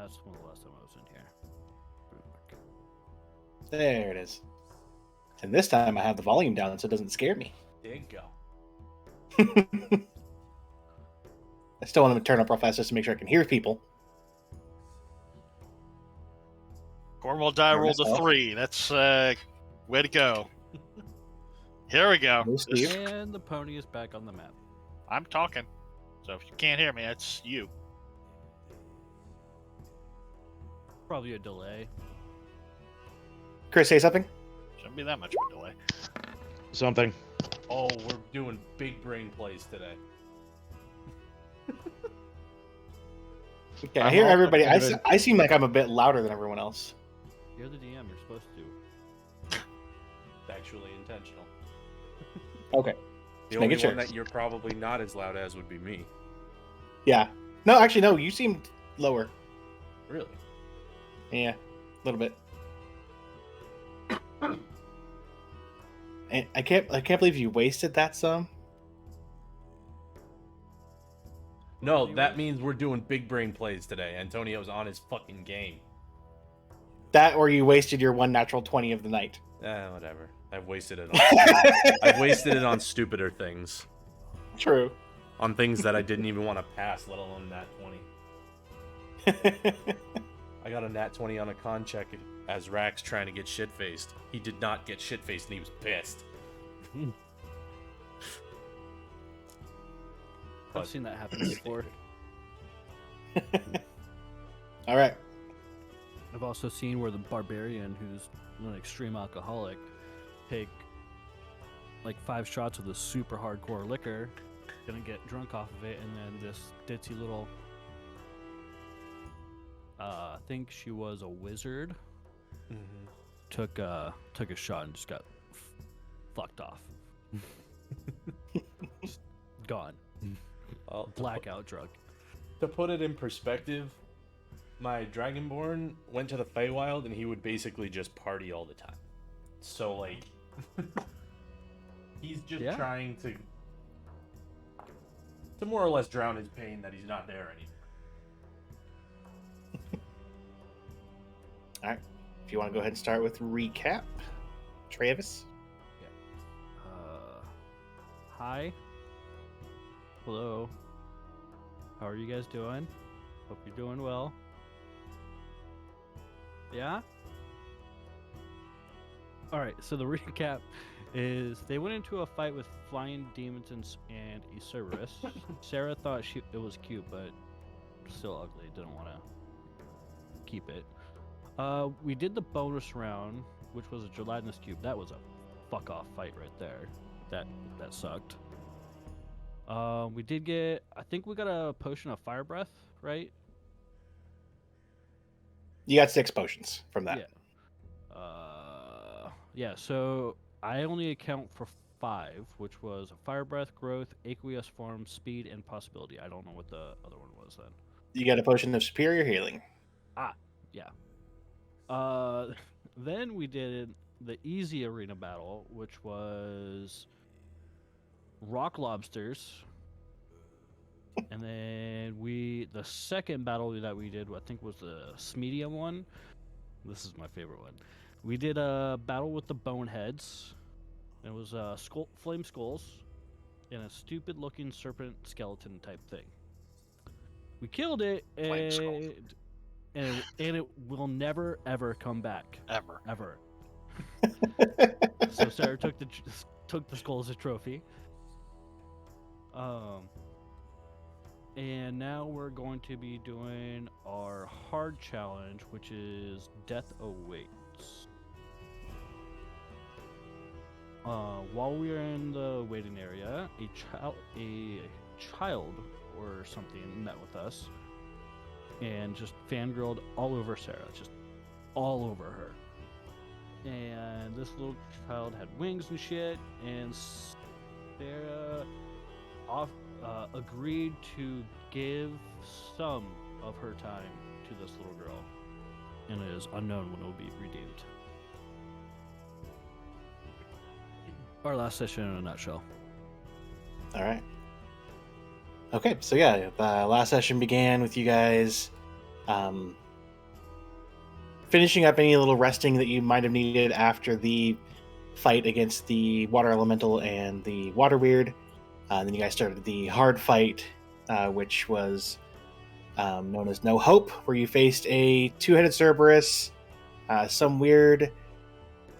That's one of the last time I was in here. There it is. And this time I have the volume down so it doesn't scare me. There you go. I still want to turn up real fast just to make sure I can hear people. Cornwall die rolled a 3. That's way to go. Here we go. And the pony is back on the map. I'm talking. So if you can't hear me, that's you. Probably a delay. Chris, say something? Shouldn't be that much of a delay. Something. Oh, we're doing big brain plays today. Okay, I hear everybody. I seem like I'm a bit louder than everyone else. You're the DM. You're supposed to. It's actually intentional. Okay. The only one that you're probably not as loud as would be me. Yeah. No, actually, no. You seemed lower. Really? Yeah, a little bit. And I can't believe you wasted that some. No, that means we're doing big brain plays today. Antonio's on his fucking game. That or you wasted your one natural 20 of the night. Whatever. I've wasted it on I've wasted it on stupider things. True. On things that I didn't even want to pass, let alone nat 20. I got a nat 20 on a con check as Rax trying to get shit-faced. He did not get shit-faced and he was pissed. I've seen that happen before. All right. I've also seen where the barbarian, who's an extreme alcoholic, take like 5 shots of the super hardcore liquor, gonna get drunk off of it, and then this ditzy little, I think she was a wizard, took a shot and just got fucked off. Just gone. Blackout drunk. To put it in perspective, my Dragonborn went to the Feywild and he would basically just party all the time. So, like, he's just trying to more or less drown his pain that he's not there anymore. All right. If you want to go ahead and start with recap, Travis. Hi. Hello. How are you guys doing? Hope you're doing well. Yeah? Alright, so the recap is they went into a fight with flying demons and a Cerberus. Sarah thought it was cute, but still ugly. Didn't want to keep it. We did the bonus round, which was a gelatinous cube. That was a fuck off fight right there. That sucked. We did get, I think we got a potion of fire breath, right? You got 6 potions from that. Yeah. Yeah, so I only account for 5, which was fire breath, growth, aqueous form, speed, and possibility. I don't know what the other one was then. You got a potion of superior healing. Yeah. Then we did the easy arena battle, which was rock lobsters. And then the second battle that we did, I think was the medium one. This is my favorite one. We did a battle with the boneheads. It was flame skulls and a stupid looking serpent skeleton type thing. We killed it, and it will never ever come back. Ever. So Sarah took the skull as a trophy. And now we're going to be doing our hard challenge, which is Death Awaits. While we were in the waiting area, a child or something met with us and just fangirled all over Sarah, just all over her. And this little child had wings and shit, and Sarah agreed to give some of her time to this little girl, and it is unknown when it will be redeemed. Our last session in a nutshell. All right. Okay, so yeah, the last session began with you guys finishing up any little resting that you might have needed after the fight against the water elemental and the water weird. Then you guys started the hard fight, which was known as No Hope, where you faced a two-headed Cerberus, some weird,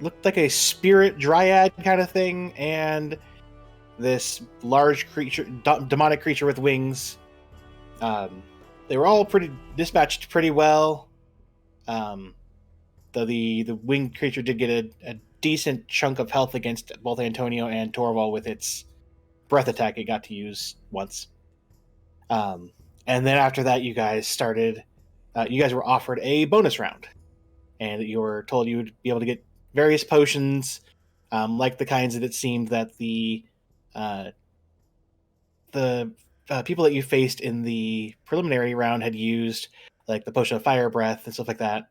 looked like a spirit dryad kind of thing, and this large creature, demonic creature with wings. They were all dispatched pretty well. Though the winged creature did get a decent chunk of health against both Antonio and Torval with its breath attack it got to use once. And then after that, you guys were offered a bonus round, and you were told you would be able to get various potions, like the kinds that it seemed that the people that you faced in the preliminary round had used, like the potion of fire breath and stuff like that,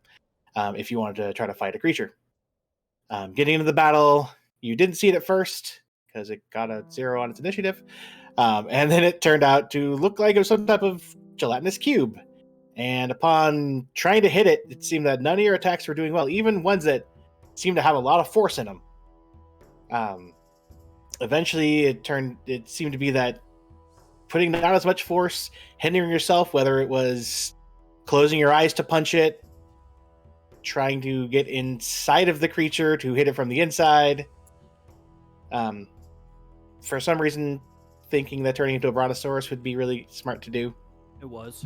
if you wanted to try to fight a creature. Getting into the battle, you didn't see it at first because it got a 0 on its initiative, and then it turned out to look like it was some type of gelatinous cube. And upon trying to hit it, it seemed that none of your attacks were doing well, even ones that seemed to have a lot of force in them. Eventually, it seemed to be that putting not as much force, hindering yourself, whether it was closing your eyes to punch it, trying to get inside of the creature to hit it from the inside. For some reason, thinking that turning into a brontosaurus would be really smart to do. It was.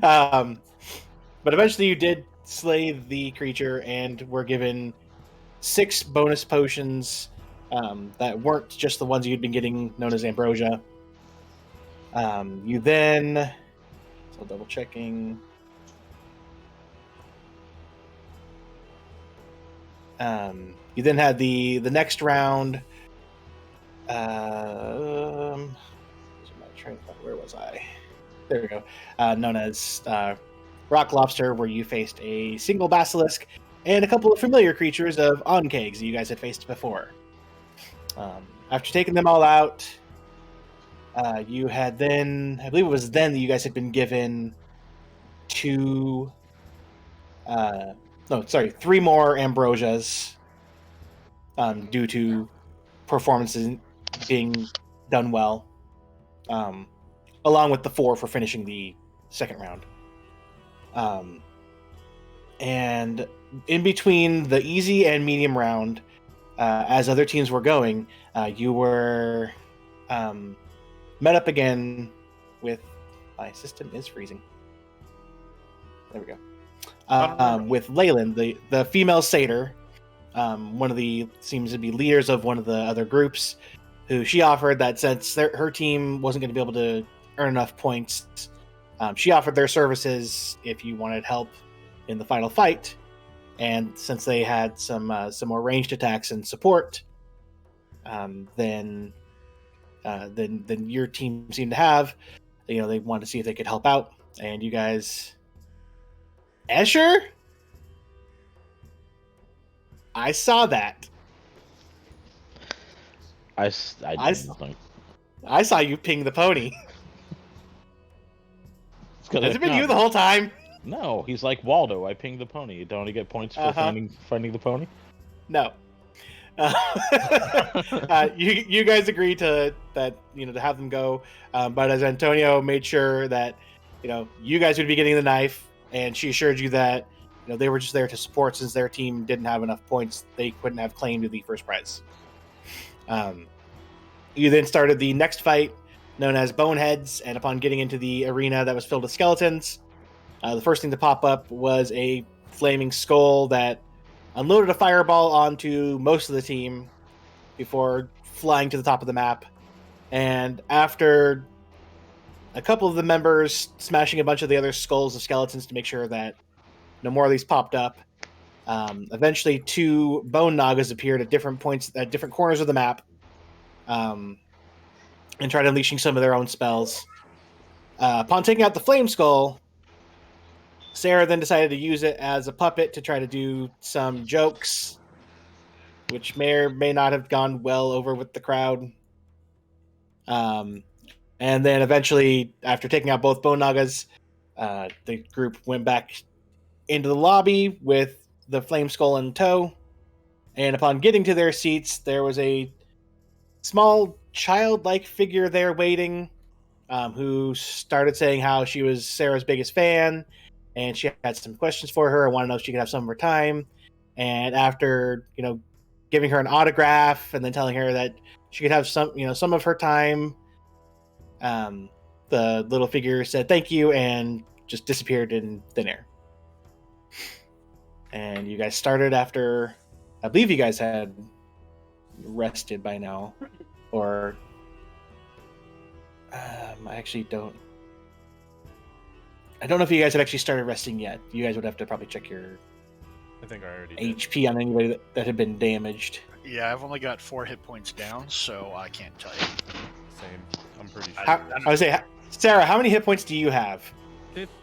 But eventually you did slay the creature and were given 6 bonus potions that weren't just the ones you'd been getting, known as ambrosia. You then... So double checking... you then had the next round. Where was I? There we go. Known as Rock Lobster, where you faced a single basilisk and a couple of familiar creatures of Onkegs that you guys had faced before. After taking them all out, you had then, I believe it was then that you guys had been given 3 more ambrosias due to performances being done well, along with the 4 for finishing the second round. And in between the easy and medium round, as other teams were going, you were met up again with... My system is freezing. There we go. With Leyland, the female satyr, one of the seems to be leaders of one of the other groups, who she offered that since her team wasn't going to be able to earn enough points, she offered their services if you wanted help in the final fight. And since they had some more ranged attacks and support, than your team seemed to have, they wanted to see if they could help out. And you guys... Escher? I saw that. I did nothing. I saw you ping the pony. Has it been you the whole time? No, he's like Waldo. I pinged the pony. Don't I get points for finding the pony? No. You guys agreed to have them go, but as Antonio made sure that you guys would be getting the knife, and she assured you that they were just there to support since their team didn't have enough points. They couldn't have claim to the first prize. You then started the next fight, known as Boneheads, and upon getting into the arena that was filled with skeletons, the first thing to pop up was a flaming skull that unloaded a fireball onto most of the team before flying to the top of the map. And after a couple of the members smashing a bunch of the other skulls of skeletons to make sure that no more of these popped up, eventually 2 bone nagas appeared at different points, at different corners of the map, and tried unleashing some of their own spells. Upon taking out the flame skull, Sarah then decided to use it as a puppet to try to do some jokes, which may or may not have gone well over with the crowd. And then eventually, after taking out both bone nagas, the group went back into the lobby with the flame skull in tow. And upon getting to their seats, there was a small childlike figure there waiting, who started saying how she was Sarah's biggest fan, and she had some questions for her. I want to know if she could have some of her time. And after giving her an autograph and then telling her that she could have some of her time, the little figure said thank you and just disappeared in thin air. And you guys started after, I believe you guys had rested by now, or I actually don't. I don't know if you guys had actually started resting yet. You guys would have to probably check your I think I already did. HP on anybody that had been damaged. Yeah, I've only got 4 hit points down, so I can't tell you. Same. I'm pretty sure. I would say, Sarah, how many hit points do you have?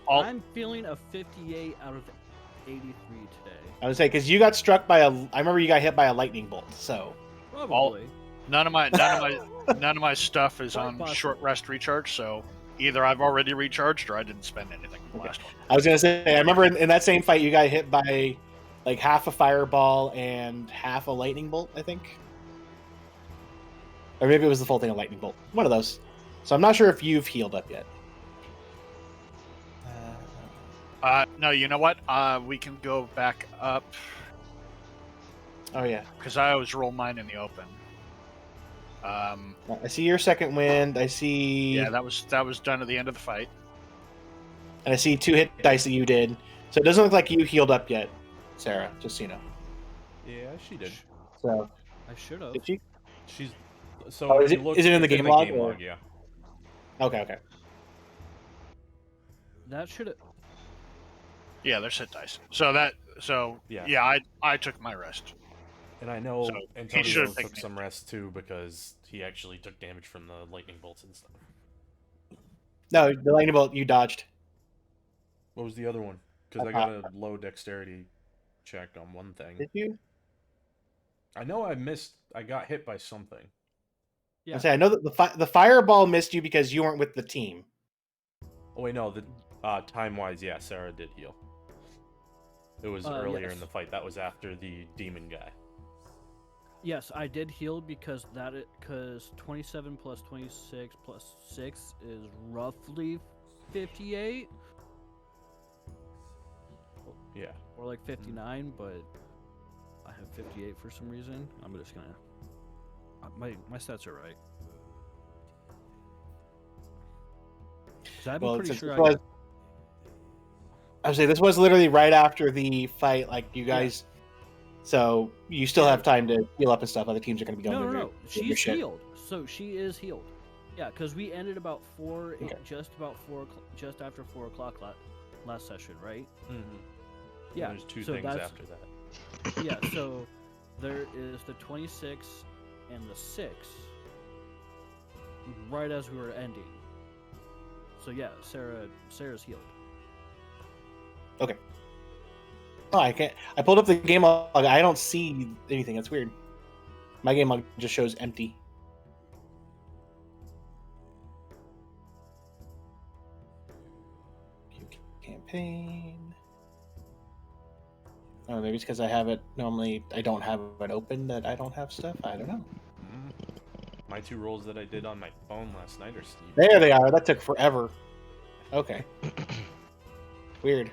I'm feeling a 58 out of 83 today. I would say because you got struck by I remember you got hit by a lightning bolt. So Probably. None of my stuff is on short rest recharge, so either I've already recharged or I didn't spend anything in the last one. I was gonna say, I remember in that same fight you got hit by like half a fireball and half a lightning bolt, I think, or maybe it was the full thing of lightning bolt. One of those. So I'm not sure if you've healed up yet. No, you know what? We can go back up. Oh yeah, because I always roll mine in the open. I see your second wind. I see. Yeah, that was done at the end of the fight. And I see 2 hit dice that you did. So it doesn't look like you healed up yet, Sarah. Just so you know. Yeah, she did. So I should have. did she? She's. So Oh, if is you it- look, is it in the it's game log, or- Yeah. Okay. That should have. Yeah, there's hit dice. So Yeah. I took my rest. And I know So, he Antonio should've taken took it. some rest too because he actually took damage from the lightning bolts and stuff. No, the lightning bolt you dodged. What was the other one? Because I got a low dexterity check on one thing. Did you? I know I missed. I got hit by something. Yeah. I know that the fireball missed you because you weren't with the team. Oh wait, no. The time wise, yeah, Sarah did heal. It was earlier yes. in the fight. That was after the demon guy. Yes, I did heal because 27 plus 26 plus 6 is roughly 58 Yeah. or like 59, but I have 58 for some reason. I'm just gonna. My stats are right. 'Cause I'd be pretty since sure this was, I would say this was literally right after the fight. Like you guys, so you still have time to heal up and stuff. Other teams are going to be going. No. through your She's shit. healed. So she is healed. Yeah, because we ended about just after 4 o'clock last session, right? Mm-hmm. Yeah. There's 2 so things that's- after that. Yeah, so there is the 26 and the 6 right as we were ending. So yeah, Sarah's healed. Oh, I can't. I pulled up the game log. I don't see anything. That's weird. My game log just shows empty. Campaign. Oh, maybe it's because I have it. Normally, I don't have it open. That I don't have stuff. I don't know. My 2 rolls that I did on my phone last night are Steve. There they are. That took forever. Okay. Weird.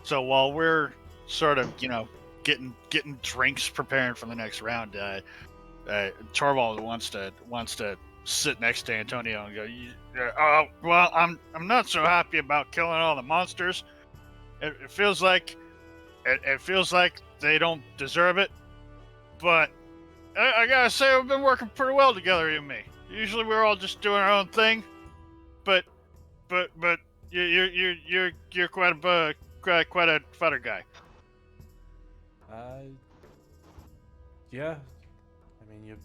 So while we're sort of, getting drinks preparing for the next round, Torvald wants to sit next to Antonio and go, "Oh, well, I'm not so happy about killing all the monsters. It feels like they don't deserve it. But I gotta say, we've been working pretty well together, you and me. Usually we're all just doing our own thing, but you're quite a fighter guy." Yeah. I mean, you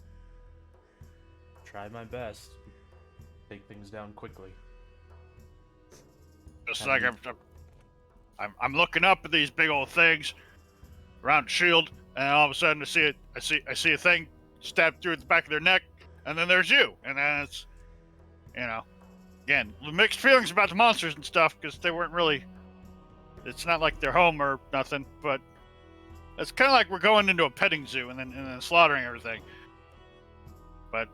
tried my best. Take things down quickly. Just like I'm looking up at these big old things around the shield, and all of a sudden I see a thing stab through the back of their neck, and then there's you, and then it's, again, mixed feelings about the monsters and stuff because they weren't really. It's not like they're home or nothing, but it's kind of like we're going into a petting zoo and then slaughtering everything. But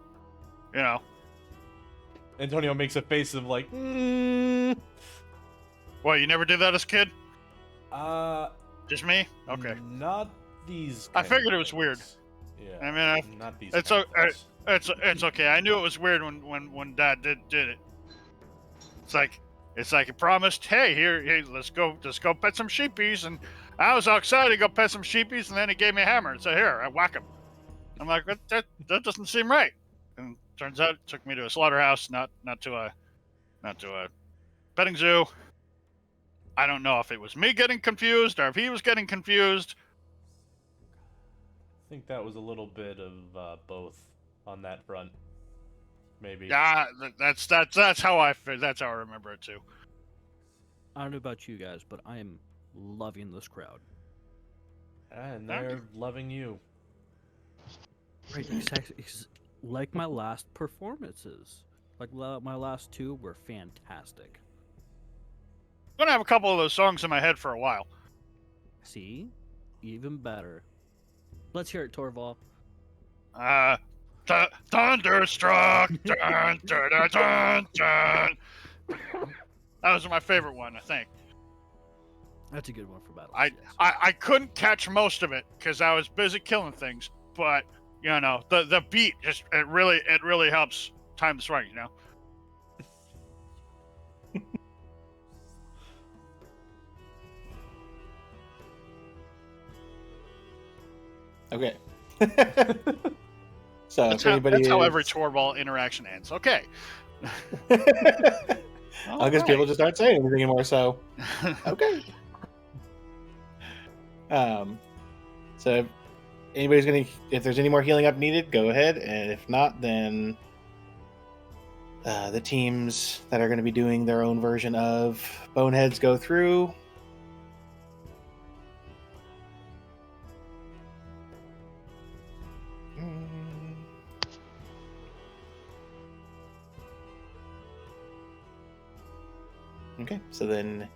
Antonio makes a face of like, Well, you never did that as a kid? uh, Just me? Okay. not these. I kind figured of it was weird. things. Yeah. I mean, not these. it's kind of things. it's okay. I knew it was weird when Dad did it. It's like he promised, hey, let's go pet some sheepies, and I was all excited to go pet some sheepies, and then he gave me a hammer and said, here, I whack him. I'm like, that doesn't seem right. And turns out it took me to a slaughterhouse, not to a petting zoo. I don't know if it was me getting confused or if he was getting confused. I think that was a little bit of both on that front. Maybe. Yeah, that's how I remember it too. I don't know about you guys, but I am loving this crowd. And they're loving you. Right, exactly. Like my last performances. Like my last two were fantastic. I'm gonna have a couple of those songs in my head for a while. See? Even better. Let's hear it, Torval. Thunderstruck. Dun, dun, dun, dun, dun. That was my favorite one, I think. That's a good one for battle. I couldn't catch most of it because I was busy killing things, but the beat just it really helps time the swing, Okay. So That's if anybody how is... every Torball interaction ends. Okay. I guess people just aren't saying anything anymore. So okay. So if there's any more healing up needed, go ahead, and if not, then the teams that are going to be doing their own version of Boneheads go through. Okay, so then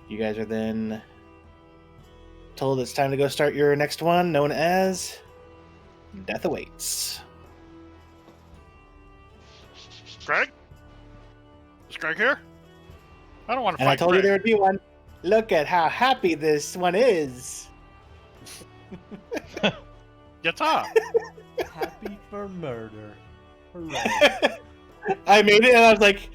you guys are then told it's time to go start your next one, known as Death Awaits. Greg? Is Greg here? I don't want to And I fight told Greg. you there would be one. Look at how happy this one is. Yatta. Happy for murder. Hooray. I made it, and I was like,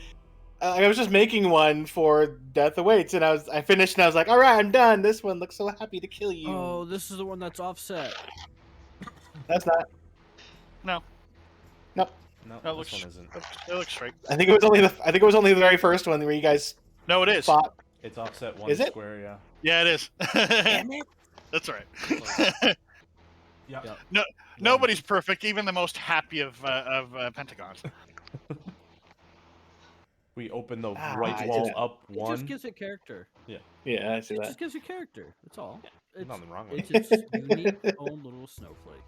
I was just making one for Death Awaits, and I finished, and I was like, all right, I'm done. This one looks so happy to kill you. Oh, this is the one that's offset. That's not. No, Nope. No, that this looks. one isn't. It looks straight. I think it was only the very first one where you guys No, it is. fought. It's offset one Is it? square, yeah. Yeah, it is. Damn it. That's all right. Yeah. Yeah. Nobody's perfect, even the most happy of pentagons. We open the Ah, right I wall just- up It one. just gives it character. Yeah, I see It that. just gives you character. That's all. It's, Nothing wrong with it's its unique own little snowflake.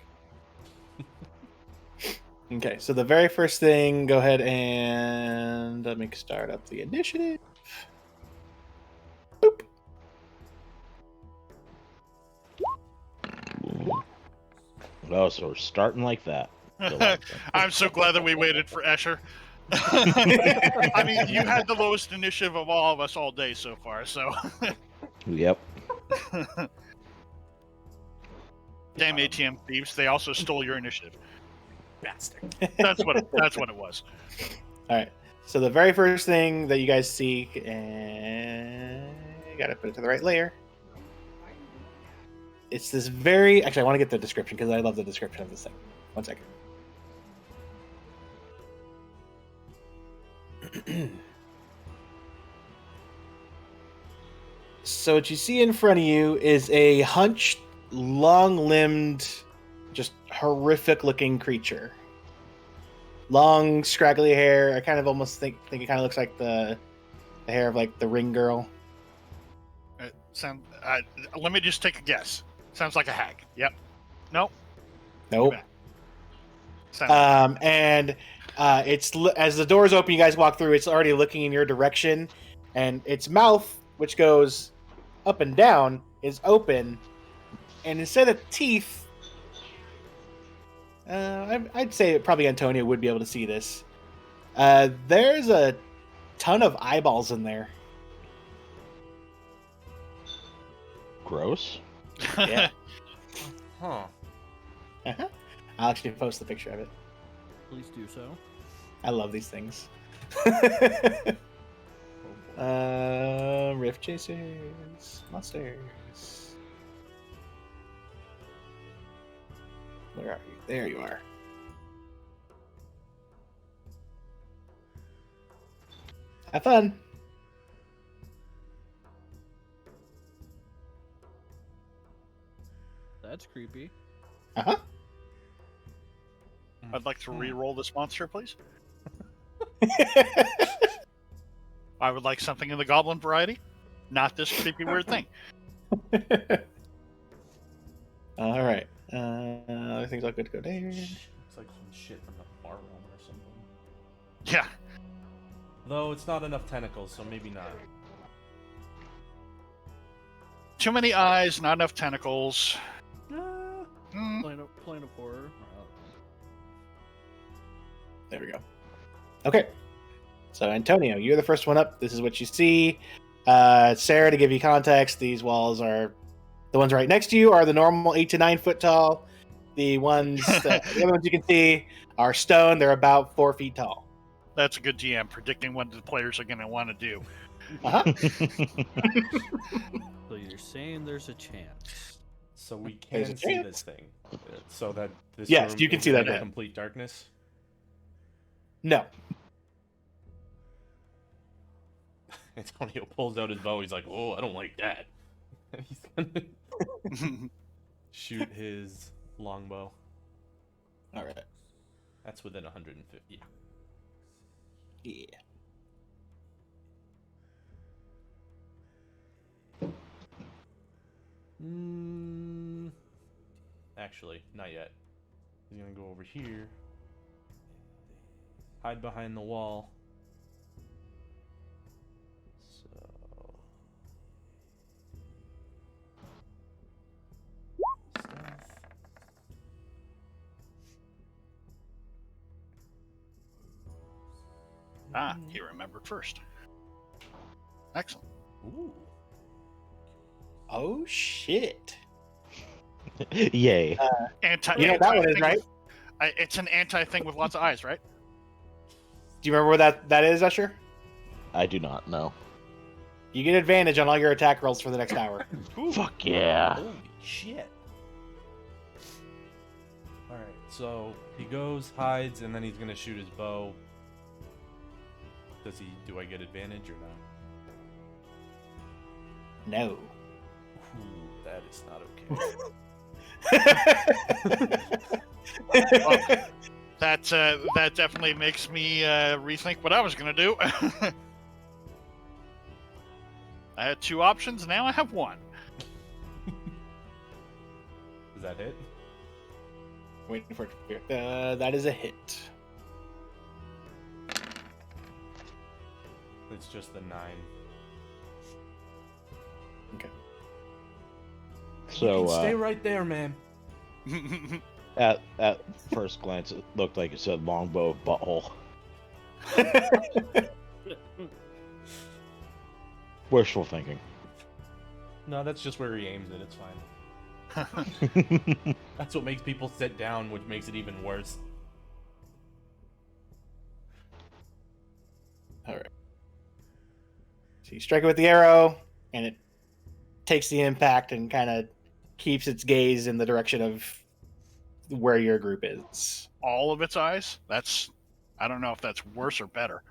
Okay, so the very first thing, go ahead and let me start up the initiative. Boop. Oh, so we're starting like that. I'm so glad that we waited for Escher. I mean, you had the lowest initiative of all of us all day so far, so. Yep. Damn ATM thieves, they also stole your initiative. Bastard. That's what it was. All right. So the very first thing that you guys see, and gotta put it to the right layer. It's this very. Actually, I want to get the description because I love the description of this thing. One second. So what you see in front of you is a hunched, long-limbed, just horrific-looking creature. Long, scraggly hair. I kind of almost think it kind of looks like the hair of like the Ring Girl. Let me just take a guess. Sounds like a hag. Yep. Nope. Nope. Sounds And As the doors open, you guys walk through. It's already looking in your direction, and its mouth, which goes up and down, is open, and instead of teeth, I'd say probably Antonio would be able to see this. There's a ton of eyeballs in there. Gross. Yeah. Huh. Uh-huh. I'll actually post the picture of it. Please do so. I love these things. Rift Chasers, monsters. Where are you? There you are. Have fun. That's creepy. Uh-huh. I'd like to re-roll this monster, please. I would like something in the goblin variety, not this creepy weird thing. All right. I think I'll good to go there. Looks like some shit from the far realm or something. Yeah. Though it's not enough tentacles, so maybe not. Too many eyes, not enough tentacles. Plane of horror. There we go. Okay. So, Antonio, you're the first one up. This is what you see. Sarah, to give you context, these walls are... The ones right next to you are the normal 8 to 9 foot tall. The other ones you can see are stone. They're about 4 feet tall. That's a good GM, predicting what the players are going to want to do. Uh-huh. So you're saying there's a chance. So we There's can a see chance. this thing. So that this Yes, room you can is see that in now. complete darkness. No. Antonio pulls out his bow. He's like, "Oh, I don't like that." And he's gonna shoot his longbow. All right. That's within 150. Yeah. Actually, not yet. He's gonna go over here, hide behind the wall. So, stealth. He remembered first. Excellent. Ooh. Oh, shit. Yay. Anti. You know what that one is, thing right? with- it's an anti thing with lots of eyes, right? Do you remember where that is, Usher? I do not know. You get advantage on all your attack rolls for the next hour. Fuck yeah. Holy shit. Alright, so he goes, hides, and then he's gonna shoot his bow. Do I get advantage or not? No. Ooh, that is not okay. Well, that definitely makes me rethink what I was going to do. I had 2 options, now I have 1. Does that hit? Waiting for it to appear. That is a hit. It's just the 9. Okay. So, Stay right there, man. at first glance, it looked like it said longbow of butthole. Wishful thinking. No, that's just where he aims it. It's fine. That's what makes people sit down, which makes it even worse. All right. So you strike it with the arrow, and it takes the impact and kind of keeps its gaze in the direction of where your group is. All of its eyes? I don't know if that's worse or better.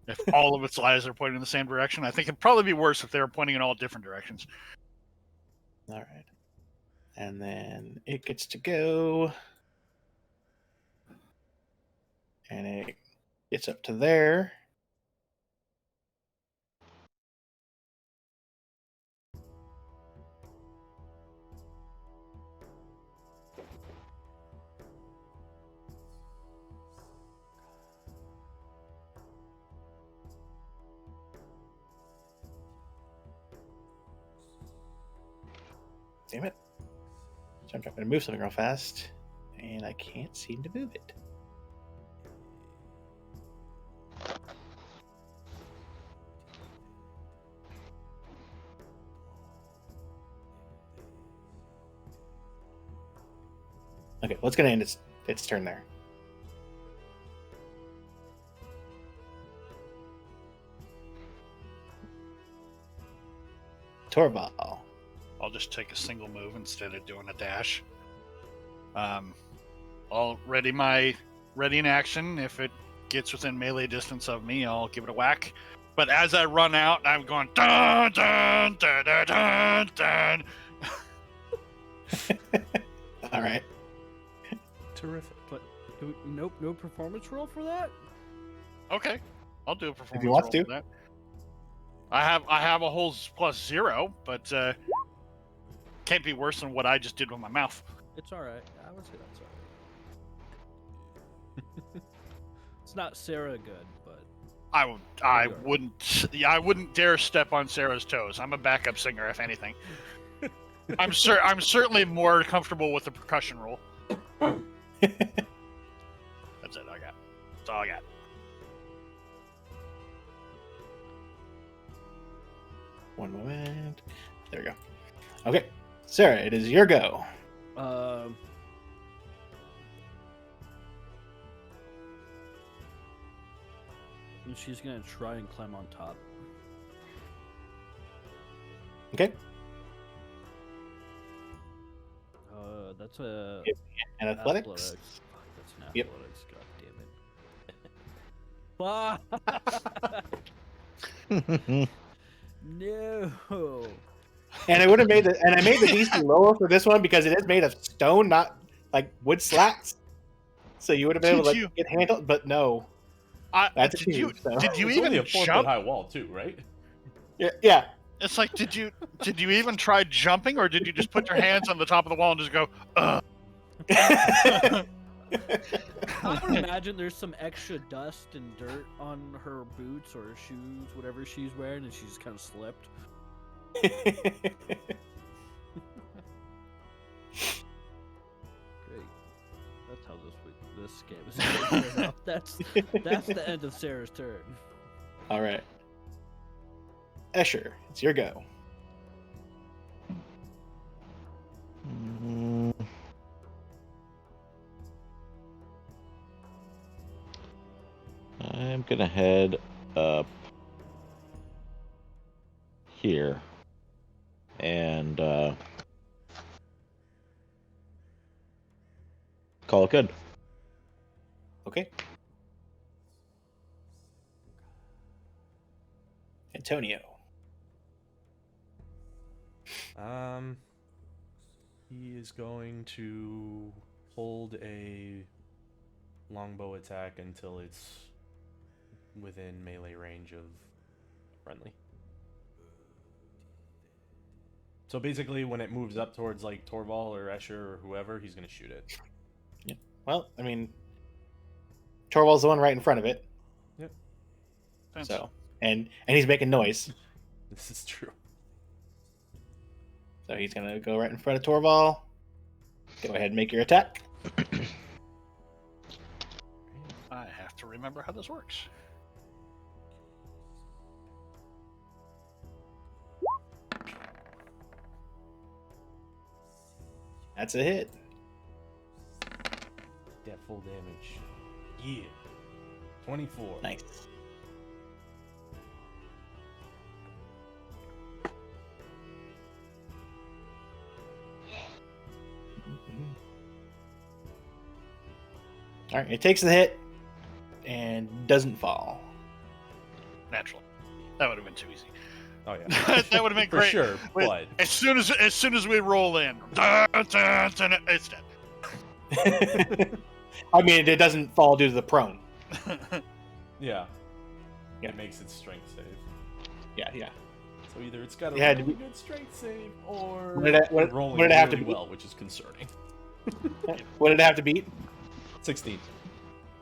If all of its eyes are pointing in the same direction, I think it'd probably be worse if they were pointing in all different directions. All right. And then it gets to go. And it gets up to there. damn it. So I'm trying to move something real fast, and I can't seem to move it. Okay, well, it's going to end its turn there. Torval. I'll just take a single move instead of doing a dash. I'll ready in action. If it gets within melee distance of me, I'll give it a whack. But as I run out, I'm going dun dun dun dun dun dun. All right. Terrific. But no performance roll for that? Okay, I'll do a performance If you want roll to. for that. I have a whole +0, but can't be worse than what I just did with my mouth. It's all right. I would say that's all right. It's not Sarah good, but I wouldn't dare step on Sarah's toes. I'm a backup singer, if anything. I'm certainly more comfortable with the percussion roll. That's it. That's all I got. One moment. There we go. Okay, Sarah, it is your go. And she's gonna try and climb on top. Okay. That's a And athletics. Fuck, that's an Yep. athletics. God damn it. Fuck. No. And I would have made I made the DC lower for this one because it is made of stone, not like wood slats. So you would have been able to get handled, but no. That's did you so. did you It's even only a 4 foot jump? high wall too, right? Yeah. It's like did you even try jumping, or did you just put your hands on the top of the wall and just go? I would imagine there's some extra dust and dirt on her boots or shoes, whatever she's wearing, and she just kind of slipped. Great. That's how this game is going to out. That's the end of Sarah's turn. All right. Escher, it's your go. I'm gonna head up here and call it good. Okay. Antonio. He is going to hold a longbow attack until it's within melee range of friendly. So basically, when it moves up towards like Torval or Escher or whoever, he's gonna shoot it. Yeah. Well, I mean, Torvald's the one right in front of it. Yep. So, and he's making noise. This is true. So he's gonna go right in front of Torval. Go ahead and make your attack. I have to remember how this works. That's a hit. That full damage. Yeah. 24. Nice. All right, it takes the hit and doesn't fall. Natural. That would have been too easy. Oh yeah. That would have been For great. sure, Wait, but as soon as we roll in, it's dead. I mean, it doesn't fall due to the prone. yeah. Yeah. It makes its strength save. Yeah. So either it's got a It had to really be- good strength save, or What did it- what- it's rolling what did it have to really be? well, which is concerning. What did it have to beat? 16.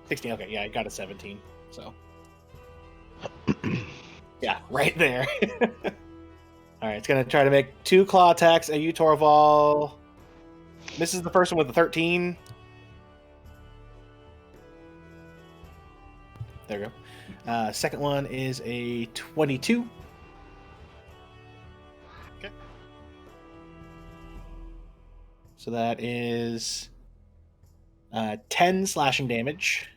16. Okay, yeah, I got a 17. So, yeah, right there. All right, it's gonna try to make 2 claw attacks at you, Torval. Misses the first one with a 13. There we go. Second one is a 22. Okay. So that is 10 slashing damage.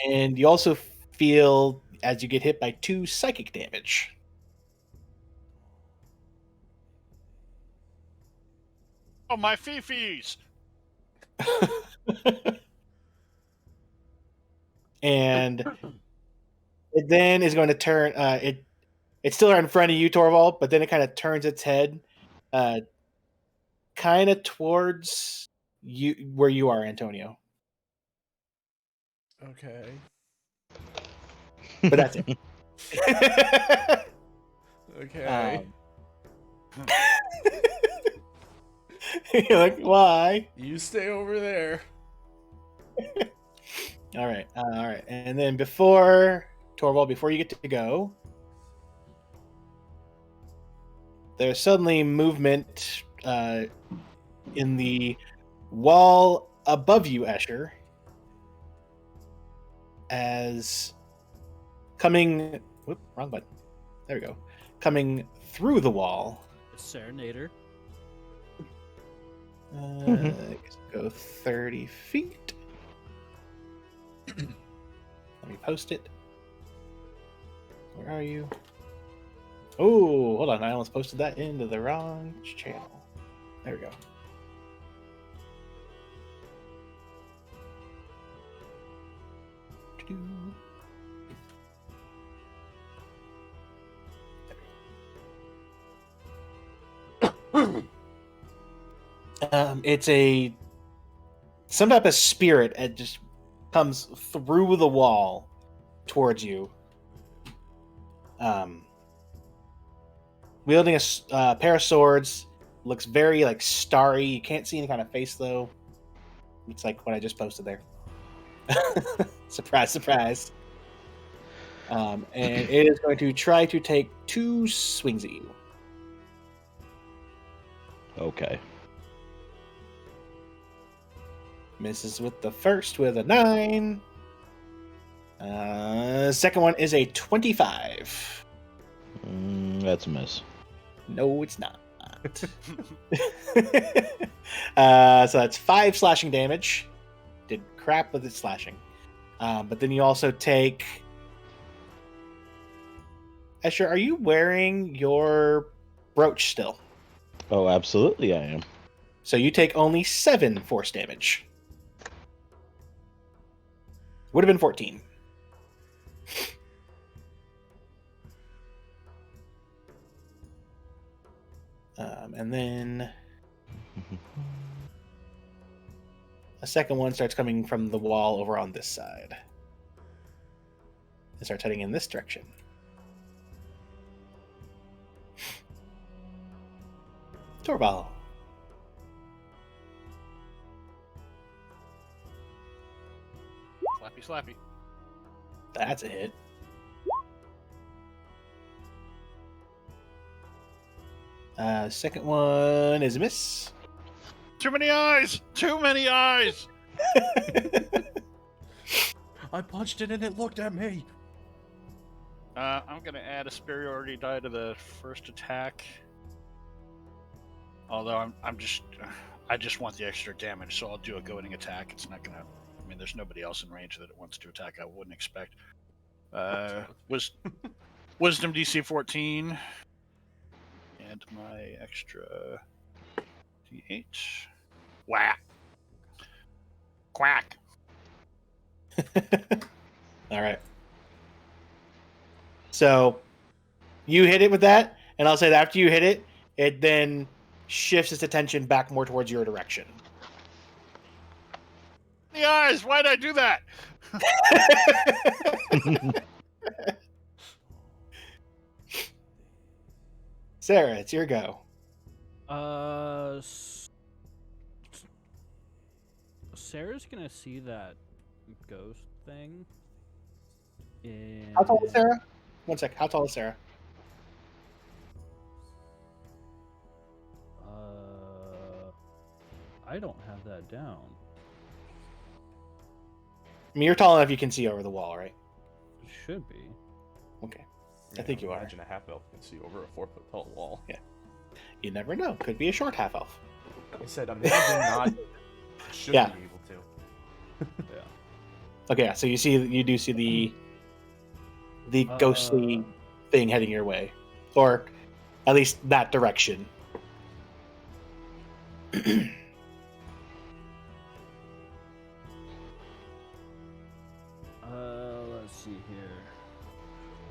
And you also feel, as you get hit, by 2 psychic damage. Oh, my fifis! And it then is going to turn. It's still right in front of you, Torvald, but then it kind of turns its head, kind of towards you, where you are, Antonio. Okay. But that's it. Okay. You're like, why? You stay over there. All right, all right. And then before Torvald, before you get to go, there's suddenly movement in the wall above you, Escher, as coming. Whoop, wrong button. There we go. Coming through the wall. Serenader. I guess go 30 feet. Let me post it. Where are you? Oh, hold on. I almost posted that into the wrong channel. There we go. It's some type of spirit. It just comes through the wall towards you. Wielding a pair of swords. Looks very like starry. You can't see any kind of face though. It's like what I just posted there. Surprise, surprise. And it is going to try to take 2 swings at you. Okay. Misses with the first with a 9. Second one is a 25. That's a miss. No, it's not. So that's 5 slashing damage. Did crap with its slashing. But then you also take... Escher, are you wearing your brooch still? Oh, absolutely I am. So you take only 7 force damage. Would have been 14. And then a second one starts coming from the wall over on this side. And starts heading in this direction. Torval. Slappy, slappy. That's a hit. Second one is a miss. Too many eyes! Too many eyes! I punched it and it looked at me. I'm gonna add a superiority die to the first attack. Although I just want the extra damage, so I'll do a goading attack. It's not gonna. I mean, there's nobody else in range that it wants to attack. I wouldn't expect. Wisdom DC 14, and my extra D8. Whack. Quack. All right. So you hit it with that, and I'll say that after you hit it, it then shifts its attention back more towards your direction. The eyes! Why'd I do that? Sarah, it's your go. Sarah's gonna see that ghost thing. And How tall is Sarah? One sec. How tall is Sarah? I don't have that down. I mean, you're tall enough you can see over the wall, right? It should be. Okay. I think you are. Imagine a half elf can see over a 4-foot tall wall. Yeah. You never know. Could be a short half elf. I said, imagine not. Should Yeah. be able to. Yeah. Okay, yeah, so you do see the ghostly thing heading your way, or at least that direction. Let's see here.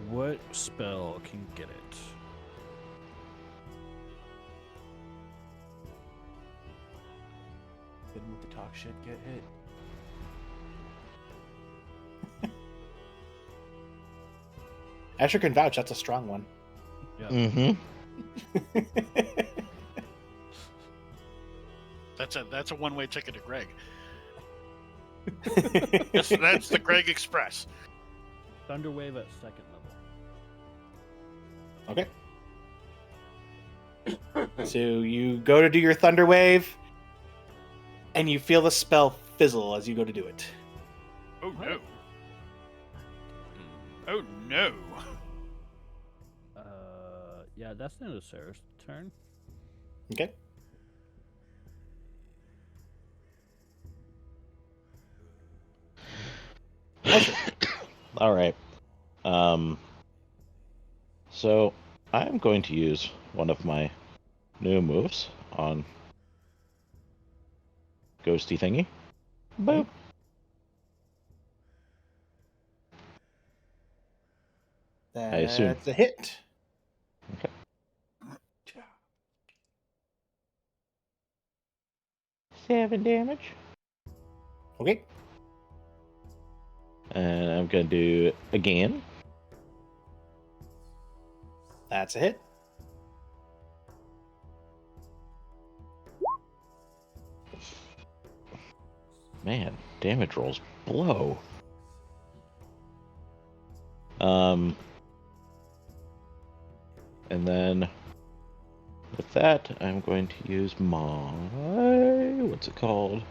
What spell can get it? Didn't with the talk shit get hit? Asher can vouch. That's a strong one. Yeah. Mm-hmm. That's a one-way ticket to Greg. That's the Greg Express. Thunderwave at second Okay. So you go to do your thunder wave, and you feel the spell fizzle as you go to do it. Oh no. Oh no. level. Yeah, that's the end of Sarah's turn. Okay. All right. So I'm going to use one of my new moves on Ghosty Thingy. Boop. That's I assume. a hit. 7 damage. Okay. And I'm going to do it again. That's a hit. Man, damage rolls blow. And then with that, I'm going to use my what's it called?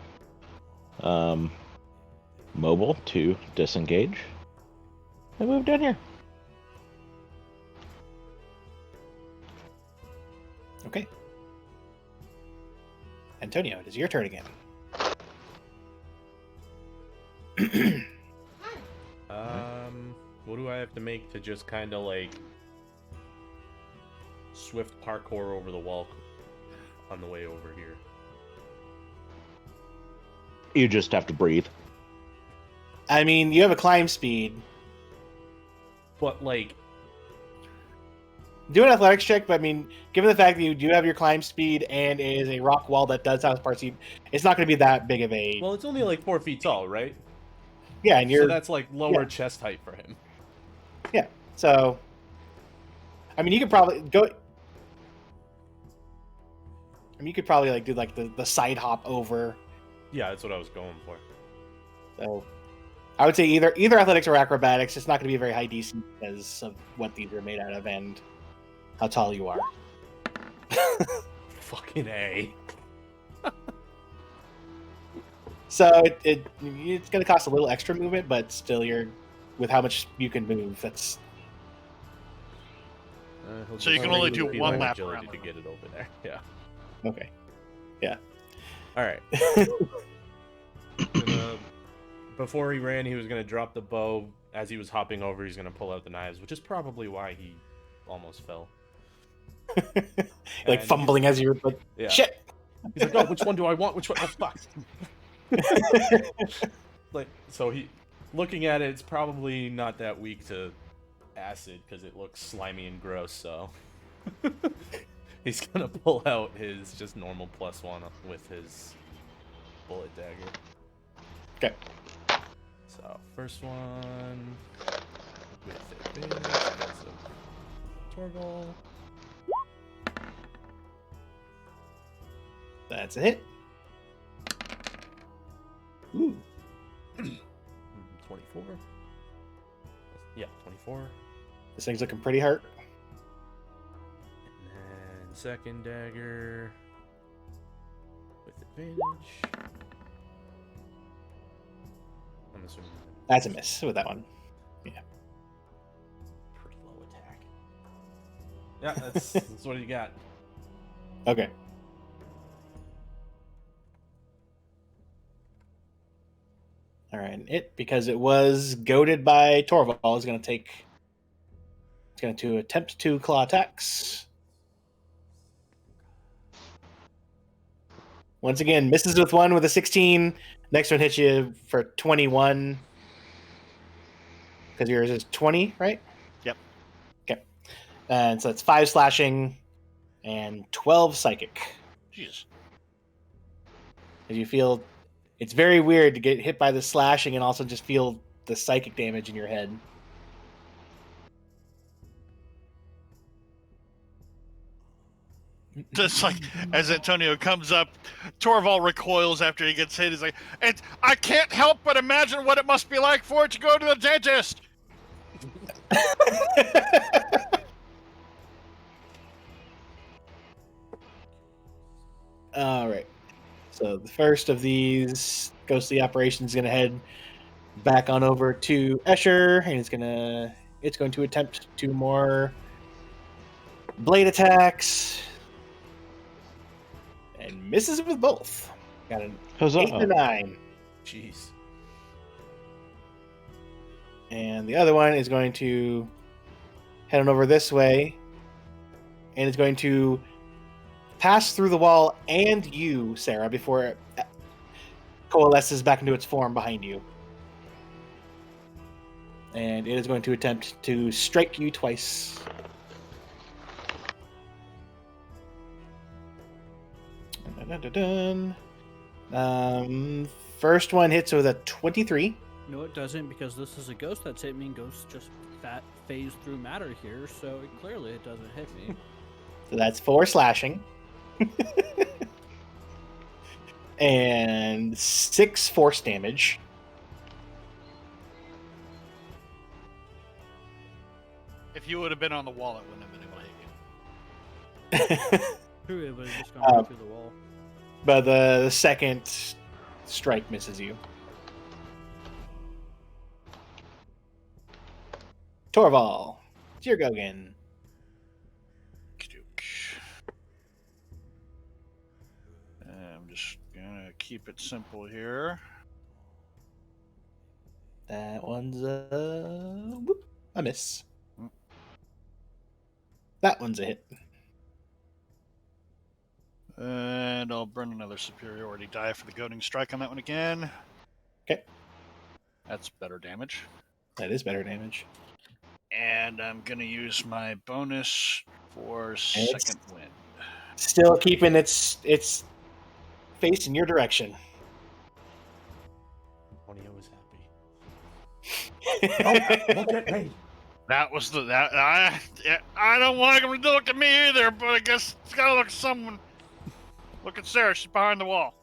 Mobile to disengage. And move down here. Okay. Antonio, it is your turn again. What do I have to make to just kind of like swift parkour over the wall on the way over here? You just have to breathe. I mean, you have a climb speed. But like, Do an athletics check, but I mean, given the fact that you do have your climb speed and it is a rock wall that does have parts, it's not going to be that big of a. well, it's only like 4 feet tall, right? Yeah, and you're. So that's like lower yeah. chest height for him. Yeah. So, I mean, you could probably go. I mean, you could probably like do like the side hop over. Yeah, that's what I was going for. So, I would say either athletics or acrobatics. It's not going to be a very high DC because of what these are made out of and how tall you are. Fucking A. So it's going to cost a little extra movement, but still, you're with how much you can move. That's So you can only do Be one like lap agility around to the get it over there. Yeah. okay. All right. Before he ran, he was gonna drop the bow. As he was hopping over, he's gonna pull out the knives, which is probably why he almost fell. like And fumbling as you're like, Yeah. shit. He's like, "Oh, which one do I want? Which one? Oh, fuck!" Like, so he, looking at it, it's probably not that weak to acid because it looks slimy and gross. So he's gonna pull out his just normal +1 with his bullet dagger. Okay. So first one with advantage because of Torval. That's a hit. Ooh. 24. Yeah, 24. This thing's looking pretty hurt. And then second dagger with advantage. I'm assuming That's a miss with that one. pretty low attack. Yeah, that's what you got. Okay. All right. Because it was goaded by Torval, is going to take. It's going to attempt 2 claw attacks. Once again, misses with 1 with a 16. Next one hits you for 21. Because yours is 20, right? Yep. Okay. And so it's 5 slashing and 12 psychic. Jeez. As you feel, it's very weird to get hit by the slashing and also just feel the psychic damage in your head. Just like as Antonio comes up, Torval recoils after he gets hit. He's like, I can't help but imagine what it must be like for it to go to the dentist. All right. So the first of these ghostly operations is going to head back on over to Escher, and it's going to attempt 2 more blade attacks, and misses with both. Got an Huzzah. 8 and a 9, Jeez. and the other one is going to head on over this way, and it's going to pass through the wall and you, Sarah, before it coalesces back into its form behind you. And it is going to attempt to strike you twice. Dun, dun, dun. First one hits with a 23. No, it doesn't, because this is a ghost that's hit me, and ghosts just phase through matter here, so clearly it doesn't hit me. So that's 4 slashing. And 6 force damage. If you would have been on the wall, it wouldn't have been able to hit you. True, it would have just gone right through the wall. But the second strike misses you. Torval, it's your go again. I'm just gonna keep it simple here. That one's a miss. That one's a hit. And I'll burn another superiority die for the goading strike on that one again. Okay. That's better damage. That is better damage. And I'm gonna use my bonus for second wind. Still keeping its face in your direction. Antonio is happy. Look at me. That was I don't want him to look at me either, but I guess it's gotta look at someone. Look at Sarah, she's behind the wall.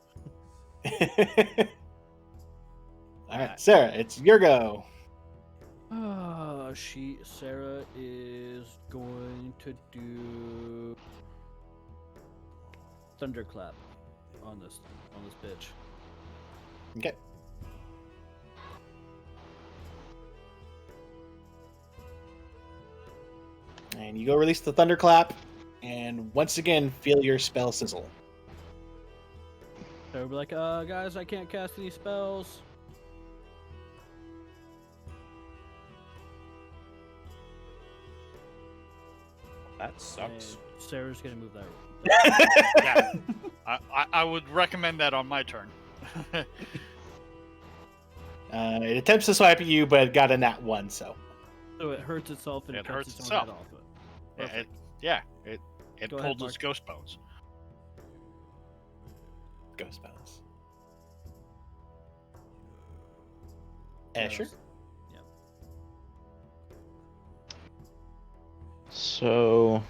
All right, Sarah, it's your go. Sarah is going to do thunderclap on this bitch. Okay. And you go release the thunderclap, and once again feel your spell sizzle. So we'll be like, guys, I can't cast any spells. That sucks. And Sarah's gonna move that. Yeah, I would recommend that on my turn. It attempts to swipe at you, but it got a nat 1, so. So it hurts itself and It cuts hurts its own itself. head off. It Go pulled ahead, its ghost bones. Ghost spells. Escher? Yep. So,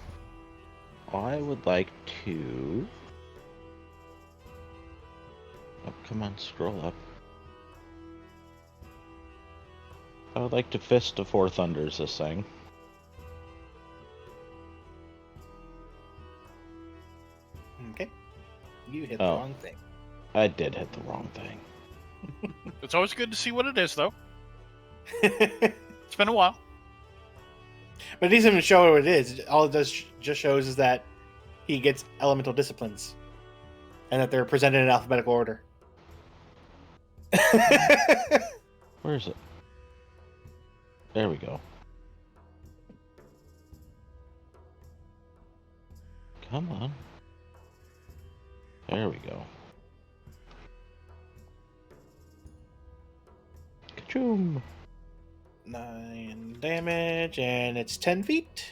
I would like to. Oh, come on, scroll up. I would like to Fist of Four Thunders this thing. Okay. You hit the Oh. wrong thing. I did hit the wrong thing. It's always good to see what it is, though. It's been a while. But it doesn't even show what it is. All it does just shows is that he gets elemental disciplines, and that they're presented in alphabetical order. Where is it? There we go. Come on. There we go. Ka-choom! 9 damage, and it's 10 feet.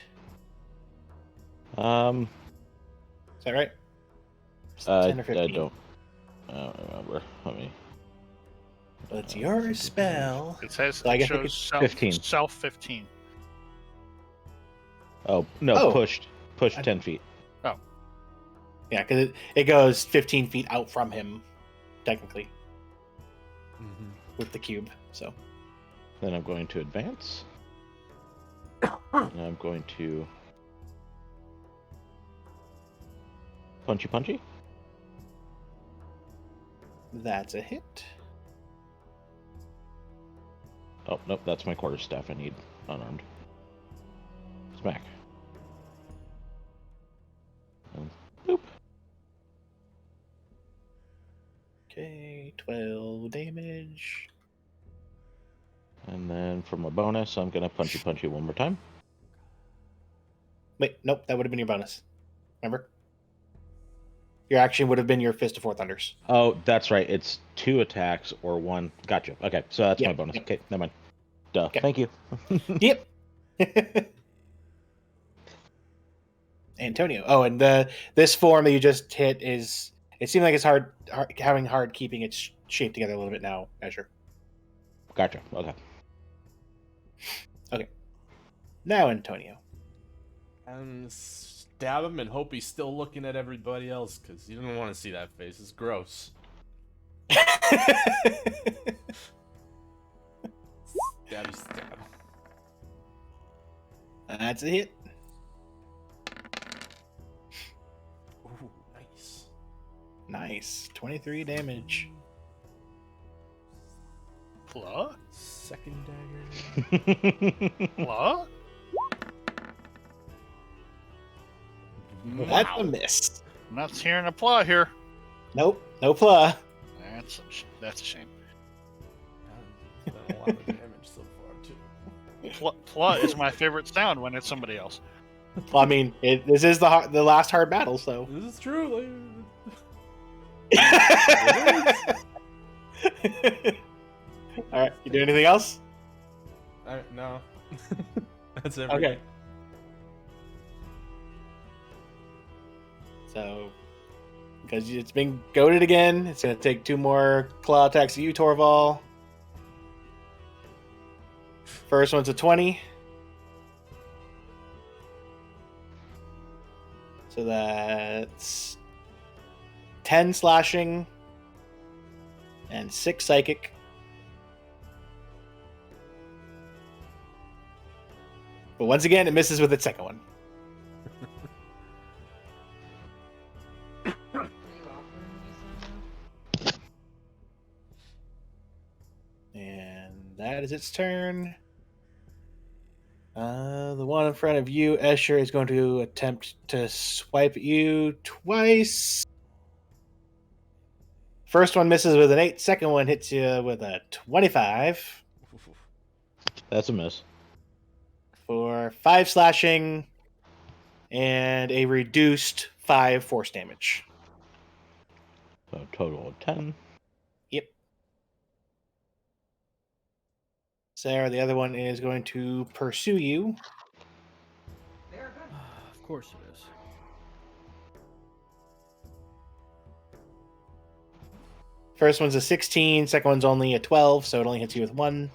Is that right? It's 10 or I 15. don't remember. Let me. Well, it's your 15 spell. It says So I it guess shows it's 15. Self 15. Oh no! Oh. Pushed 10 feet. Yeah, because it goes 15 feet out from him, technically, Mm-hmm. with the cube. So Then I'm going to advance. And I'm going to punchy. that's a hit. Oh nope, that's my quarterstaff. I need unarmed. Smack. And boop. Okay, 12 damage. And then for my bonus, I'm gonna punchy one more time. Wait, nope, that would have been your bonus. Remember? Your action would have been your Fist of Four Thunders. Oh, that's right. It's 2 attacks or 1. Gotcha. Okay, so that's Yep, my bonus. yep. Okay, never mind. Duh. Okay. Thank you. Yep. Antonio. Oh, and this form that you just hit is. It seemed like it's having hard keeping its shape together a little bit now, Azure. Gotcha. Okay. Now, Antonio. And stab him and hope he's still looking at everybody else, because you don't want to see that face. It's gross. Stabby stab. That's a hit. Ooh, nice. Nice. 23 damage. Plug? Second dagger. Plug? That's a miss. I'm not hearing a plug here. Nope. No pla. That's a shame. Done a lot of damage so far, too. Plug is my favorite sound when it's somebody else. Well, I mean, this is the last hard battle, so. This is true. All right. You do anything else? No. That's everything. Okay. So, because it's been goaded again, it's going to take 2 more claw attacks at you, Torval. First one's a 20. So that's 10 slashing and 6 psychic. But once again, it misses with its second one. And that is its turn. The one in front of you, Escher, is going to attempt to swipe at you twice. First one misses with an 8. Second one hits you with a 25 That's a miss. for 5 slashing and a reduced 5 force damage. So total of 10. Yep. Sarah, the other one is going to pursue you. Of course it is. First one's a 16, second one's only a 12, so it only hits you with 1.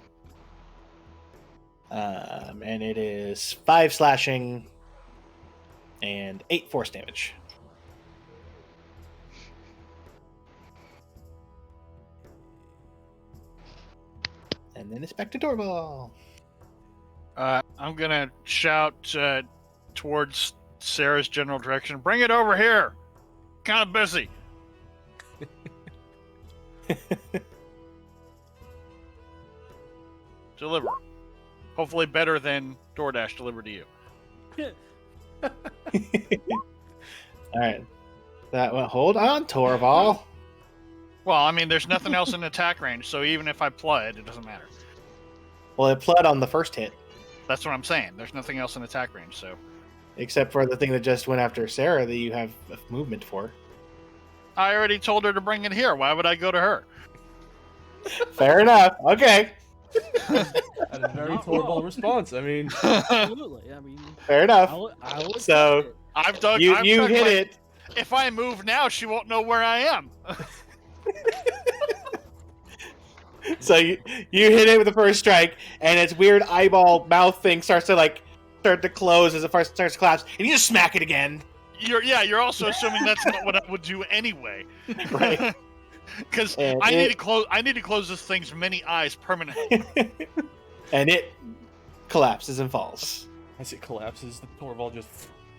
And it is 5 slashing and 8 force damage. And then it's back to Doorball. I'm gonna shout towards Sarah's general direction. Bring it over here. Kind of busy. deliver. Hopefully better than DoorDash delivered to you. All right. That one. Hold on, Torval. Well, I mean, there's nothing else in attack range, so even if I plod, it doesn't matter. Well, it plowed on the first hit, That's what I'm saying. There's nothing else in attack range, so. except for the thing that just went after Sarah that you have movement for. I already told her to bring it here. Why would I go to her? Fair enough. Okay. That's a very Not Torvald wrong. response. I mean, Absolutely. I mean, Fair enough. I will So, accept it. I've dug. You I've you dug hit my- it. If I move now, she won't know where I am. So you hit it with the first strike, and its weird eyeball mouth thing starts to close as it starts to collapse, and you just smack it again. You're also assuming that's not what I would do anyway. Right. Because And I need to close this thing's many eyes permanently. And it collapses and falls. as it collapses, the Torvald just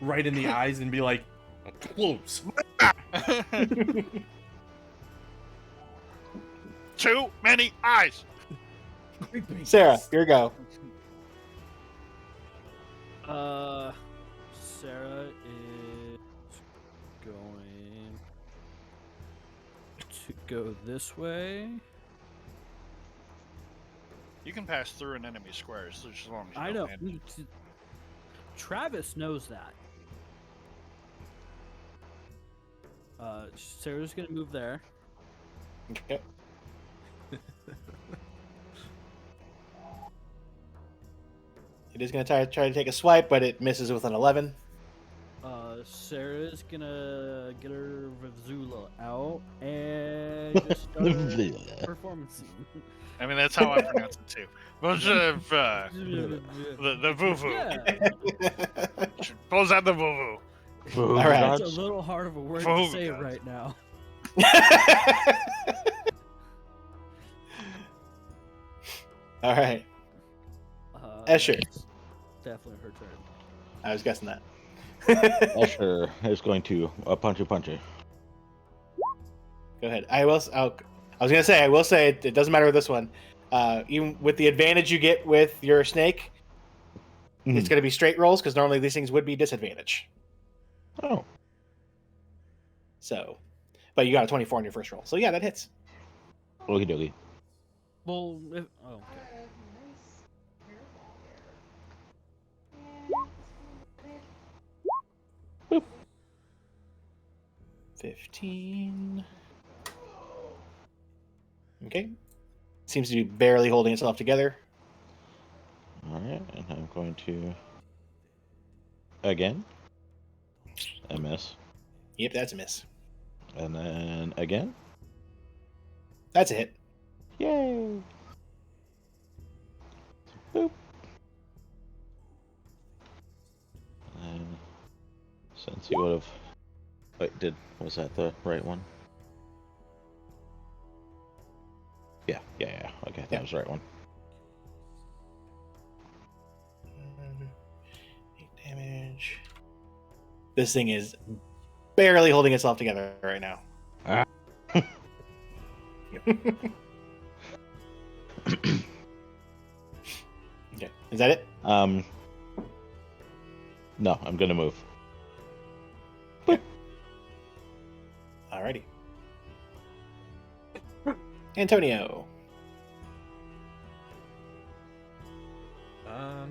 right in the eyes and be like, close. Too many eyes. Sarah, your go. Sarah is going to go this way. You can pass through an enemy square as long as you I don't know. hit it. Travis knows that. Sarah's gonna move there. Okay. It is going to try to take a swipe, but it misses with an 11. Sarah's gonna get her Vizula out and just start performance scene. I mean, that's how I pronounce it too. The voo-voo. Yeah, Pulls out the voo-voo. All right. it's a little hard of a word to Food say gods. right now. All right. Escher. It's definitely her turn. I was guessing that. Escher is going to punchy. Go ahead. I was gonna say. I will say it doesn't matter with this one. Even with the advantage you get with your snake, it's gonna be straight rolls because normally these things would be disadvantage. Oh, So, but you got a 24 on your first roll. So yeah, that hits. okie dokie. Well, okay. 15. Okay. Seems to be barely holding itself together. All right, and I'm going to again. I miss, Yep, that's a miss. and then again. That's a hit. Yay! Boop. And since he would have, wait, was that the right one? Yeah. Okay, that Yeah. was the right one. 8 damage. This thing is barely holding itself together right now. Ah. Okay, is that it? No, I'm gonna move. Alrighty. Antonio. I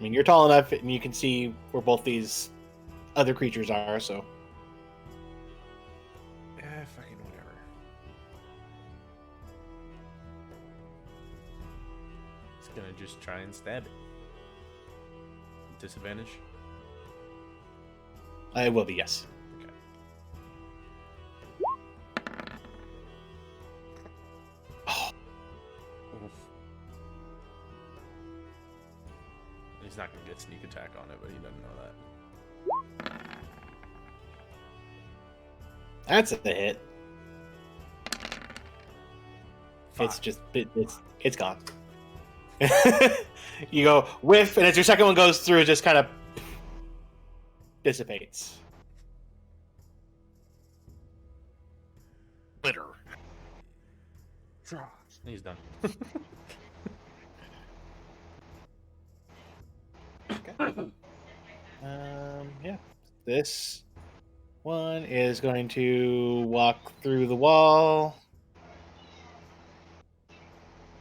mean, you're tall enough and you can see where both these other creatures are, so. Fucking whatever. It's gonna just try and stab it. Disadvantage? I will be, yes. Okay. Oof. He's not gonna get sneak attack on it, but he doesn't know that. That's a hit. It's Fuck. just, it's gone. You go whiff, and as your second one goes through, it just kind of dissipates. Litter. He's done. Yeah. This one is going to walk through the wall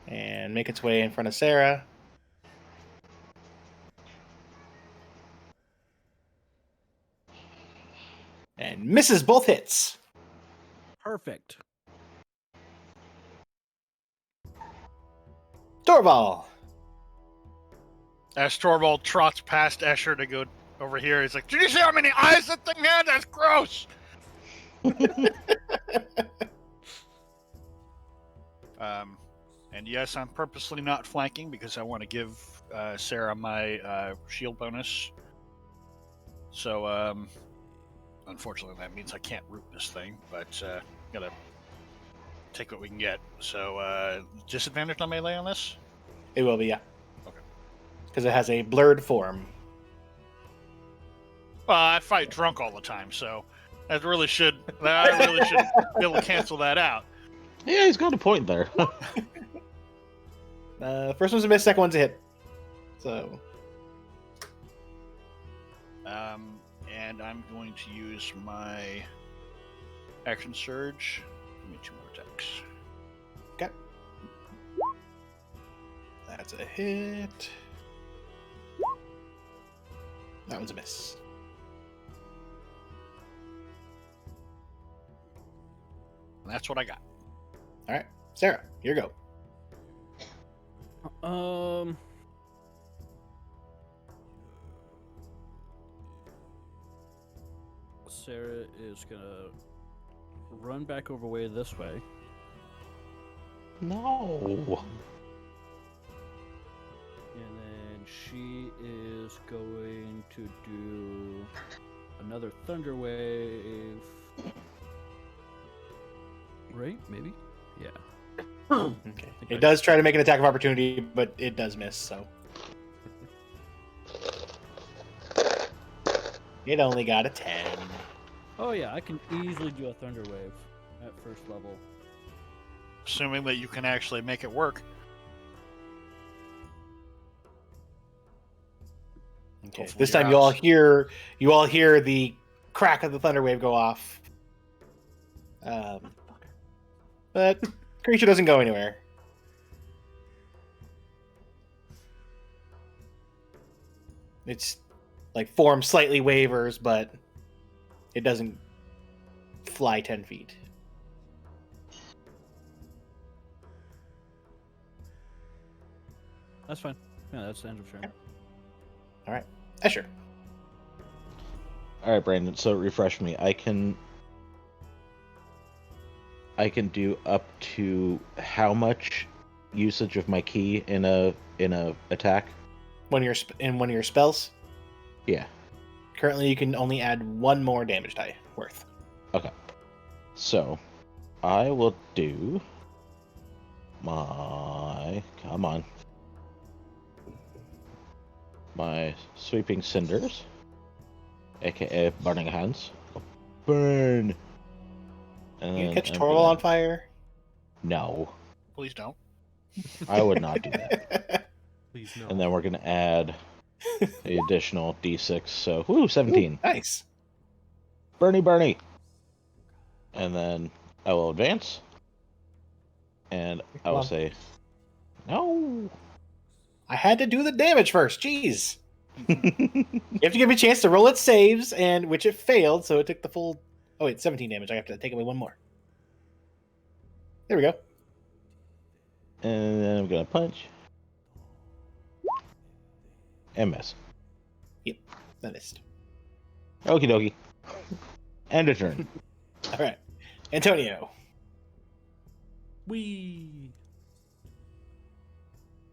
and make its way in front of Sarah. And misses both hits. Perfect. Dorval. As Torvald trots past Escher to go over here, he's like, "Did you see how many eyes that thing had? That's gross." And yes, I'm purposely not flanking because I want to give Sarah my shield bonus. So, unfortunately, that means I can't root this thing, but gotta take what we can get. So, disadvantage on melee on this? It will be, yeah. Okay. Because it has a blurred form. Well, I fight drunk all the time, so I really should be able to cancel that out. Yeah, he's got a point there. First one's a miss, second one's a hit. So, And I'm going to use my action surge. Give me 2 more attacks. okay. That's a hit. That one's a miss. And that's what I got. All right, Sarah, here you go. Sarah is gonna run back over way this way. No. And then she is going to do another thunder wave. Right? Maybe? Yeah. Okay. It does try to make an attack of opportunity, but it does miss, so. It only got a 10. Oh yeah, I can easily do a thunder wave at first level. Assuming that you can actually make it work. Okay. Hopefully This your time house- you all hear the crack of the thunder wave go off. But creature doesn't go anywhere. It's like form slightly wavers, but it doesn't fly 10 feet. That's fine. Yeah, that's the end of turn. All right, Escher. All right, Brandon. So refresh me. I can do up to how much usage of my key in a attack? One of your spells. Yeah. Currently, you can only add one more damage die worth. Okay. So, I will do come on. My sweeping cinders, aka burning hands. Burn. And You can catch I'm Torval gonna- on fire. No, Please don't. I would not do that. Please no. And then we're gonna add the additional d6. So, woo, 17. Ooh, nice. Bernie. And then I will advance. And I will on. say, no. I had to do the damage first. Jeez. You have to give me a chance to roll its saves, and which it failed, so it took the full. Oh wait, 17 damage. I have to take away one more. There we go. And then I'm gonna punch. And miss. That missed. Okie dokie. End of turn. All right, Antonio. Wee.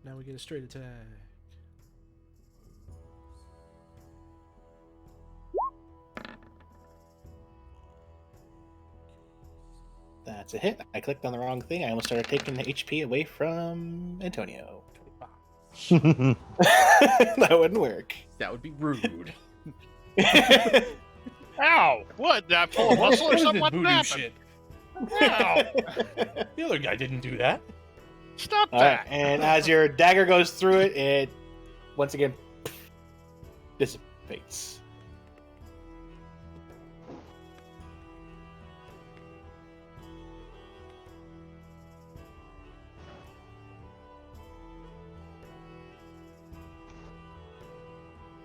Now we get a straight attack. That's a hit. I clicked on the wrong thing. I almost started taking the HP away from Antonio. That wouldn't work. That would be rude. Ow! What? Did I pull a muscle or What something? is What this voodoo happened? shit? Ow! The other guy didn't do that. Stop All that. right, and as your dagger goes through it, it once again dissipates.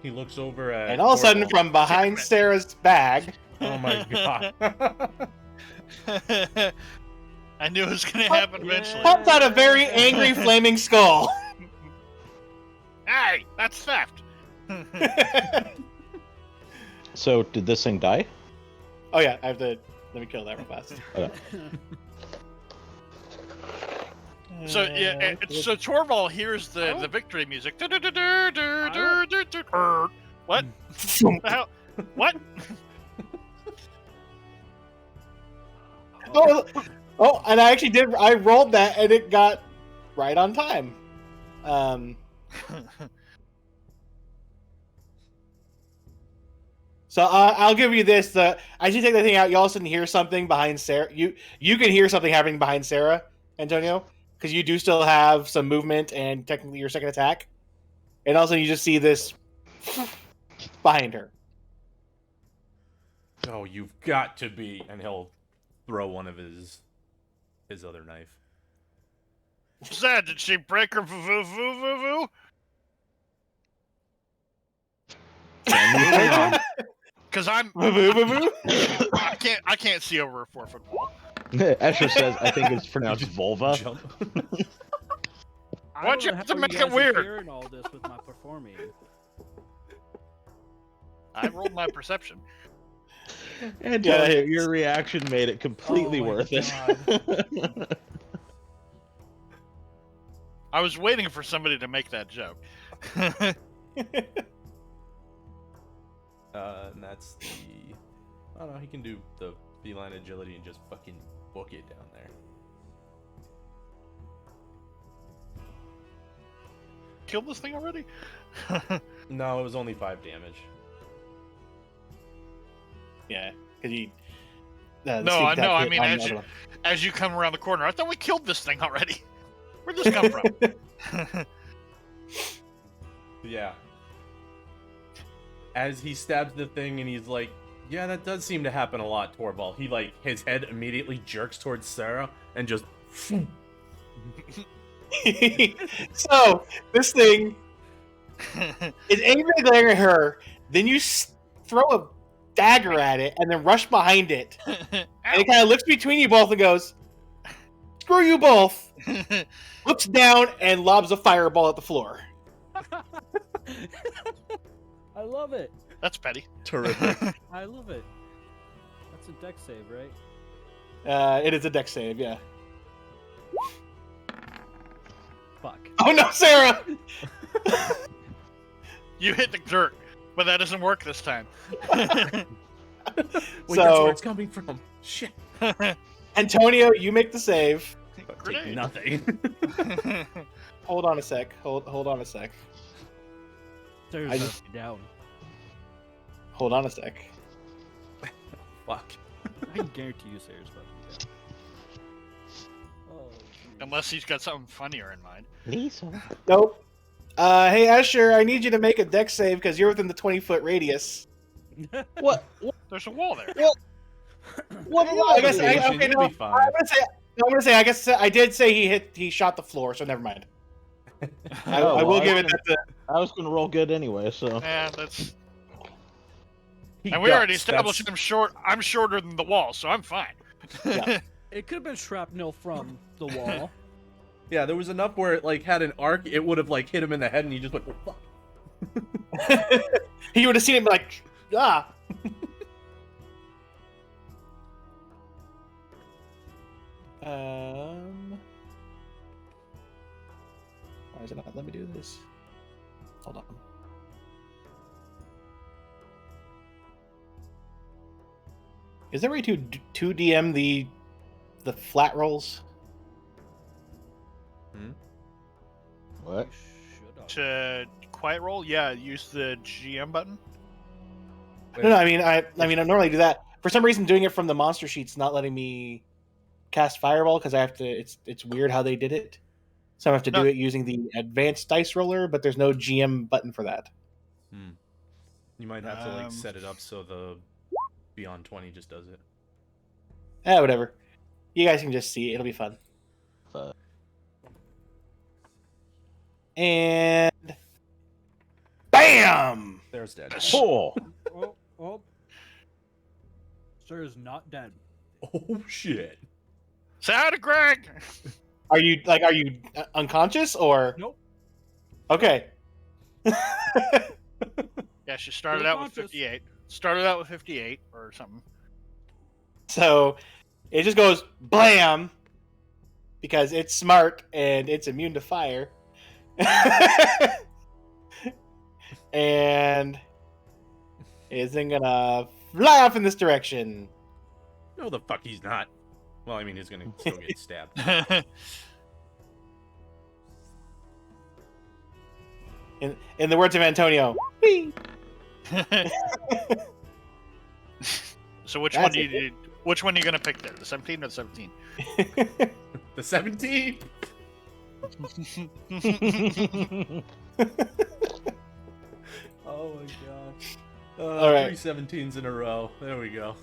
He looks over at. And all of a sudden, Torvald. from behind Sarah's bag, Oh my god. I knew it was going to happen eventually. pops out a very angry flaming skull. Hey, that's theft. So, did this thing die? Oh yeah, I have to. Let me kill that real fast. So yeah, so Torvald hears the victory music. What? The hell? What? Oh, and I actually did. I rolled that, and it got right on time. So I'll give you this. As you take that thing out, you all of a sudden hear something behind Sarah. You can hear something happening behind Sarah, Antonio, because you do still have some movement and technically your second attack. And also you just see this behind her. Oh, you've got to be. And he'll throw one of his other knife. What's that? Did she break her voo? Because I can't see over a 4-foot wall. Escher says, I think it's pronounced vulva. Jump. I Why'd don't you know have to how make guys it are weird? hearing all this with my performing. I rolled my perception. Antonio, your reaction made it completely Oh my worth it. I was waiting for somebody to make that joke. And that's the. I don't know. He can do the feline agility and just fucking book it down there. Killed this thing already? No, it was only 5 damage. Yeah, because you. No, I know. I mean, as you come around the corner, I thought we killed this thing already. Where'd this come from? Yeah. As he stabs the thing and he's like, yeah, that does seem to happen a lot, Torvald. He, like, his head immediately jerks towards Sarah and just... So, this thing is angrily glaring at her, then you throw a dagger at it and then rush behind it. And it kind of looks between you both and goes, screw you both, looks down and lobs a fireball at the floor. I love it. That's petty. Terrific. I love it. That's a deck save, right? It is a dex save, yeah. Fuck. Oh no, Sarah! You hit the dirt, but that doesn't work this time. Wait, that's So- where it's coming from. Shit. Antonio, you make the save. Take Grenade. nothing. Hold on a sec. Hold on a sec. There's I just- down. Hold on a sec. Fuck. I can guarantee you Sarah's about to be down. Oh, Unless he's got something funnier in mind. Lisa. Nope. Hey Asher, I need you to make a dex save because you're within the 20-foot radius. What? There's a wall there. What? I guess Okay, okay, you'll no, be fine. I'm gonna say. I guess I did say he shot the floor, so never mind. I Oh, will well, give it that. I was gonna roll good anyway, so. Yeah, that's. He And we already ducks. established That's- I'm shorter than the wall, so I'm fine. Yeah. it could have been shrapnel from the wall. Yeah, there was enough where it, like, had an arc. It would have, like, hit him in the head and he just went, oh, fuck. He would have seen it and be like, ah. Why is it not let me do this? Hold on. Is there a way to 2DM the flat rolls? What? To quiet roll, yeah, use the GM button. No, I mean I normally do that. For some reason, doing it from the monster sheet's not letting me cast fireball because I have to. It's weird how they did it. So I have to No. do it using the advanced dice roller, but there's no GM button for that. You might have to like set it up so the Beyond 20 just does it. Whatever. You guys can just see it. It'll be fun. And bam! There's dead. Oh, Oh. Sir is not dead. Oh shit. Say hi to Greg. Are you unconscious or? Nope. Okay. Yeah, she started Still out with conscious. 58. Started out with 58 or something. So it just goes blam because it's smart and it's immune to fire. And isn't gonna fly off in this direction. No, the fuck he's not. Well, I mean, he's gonna still get stabbed. In the words of Antonio, whee! So which That's one do you it. need? Which one are you gonna pick there? The 17 or the 17? The 17. Oh my god. All right. 3 17s in a row. There we go.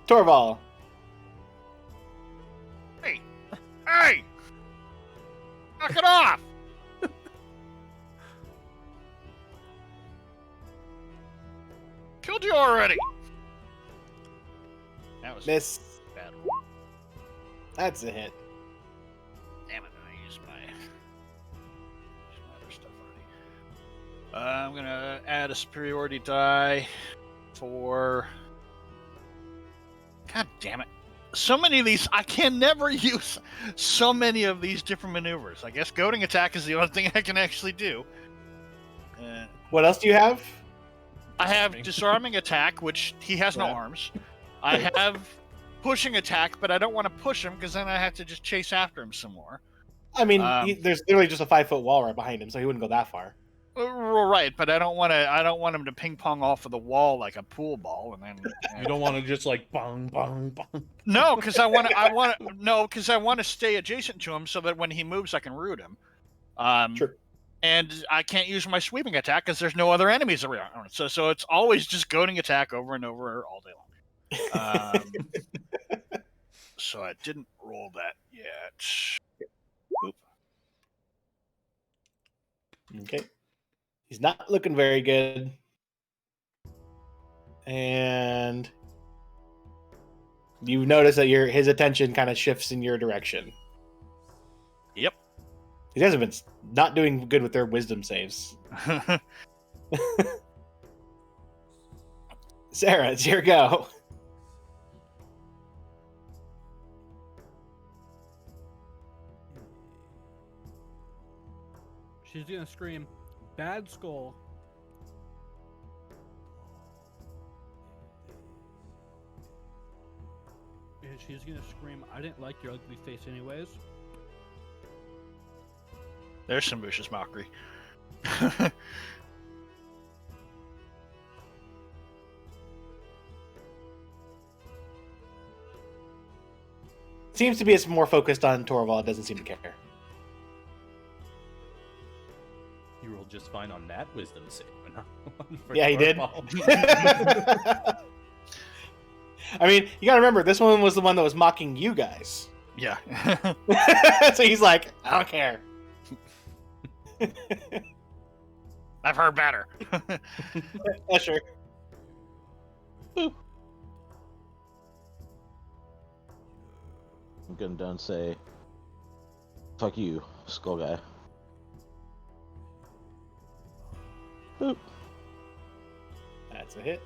Torval. Hey! Hey! Knock it off! Killed you already! That was Miss. bad. That's a hit. Damn it, I used my other stuff already. I'm gonna add a superiority die for. God damn it. So many of these, I can never use so many of these different maneuvers. I guess goading attack is the only thing I can actually do. What else do you have? I have disarming attack, which he has no Yeah. arms. I have pushing attack, but I don't want to push him because then I have to just chase after him some more. I mean, Um, there's literally just a 5-foot wall right behind him, so he wouldn't go that far. Right, but I don't want to. I don't want him to ping pong off of the wall like a pool ball, and then You don't want to just like bong bong bong. no, because I want to. No, because I want to stay adjacent to him so that when he moves, I can root him. Sure. And I can't use my sweeping attack because there's no other enemies around. So it's always just goading attack over and over all day long. So I didn't roll that yet. Oop. Okay. He's not looking very good. And you notice that his attention kind of shifts in your direction. Yep. He hasn't been not doing good with their wisdom saves. Sarah, it's your go. She's gonna scream, "Bad skull!" And she's gonna scream, "I didn't like your ugly face, anyways." There's some vicious mockery. Seems to be it's more focused on Torvald. Doesn't seem to care. You rolled just fine on that wisdom save. but not for Yeah, he did. Torvald. I mean, you gotta remember, this one was the one that was mocking you guys. Yeah. So he's like, I don't care. I've heard better. Yeah, sure. I'm gonna done say, fuck you, skull guy. Boop. That's a hit.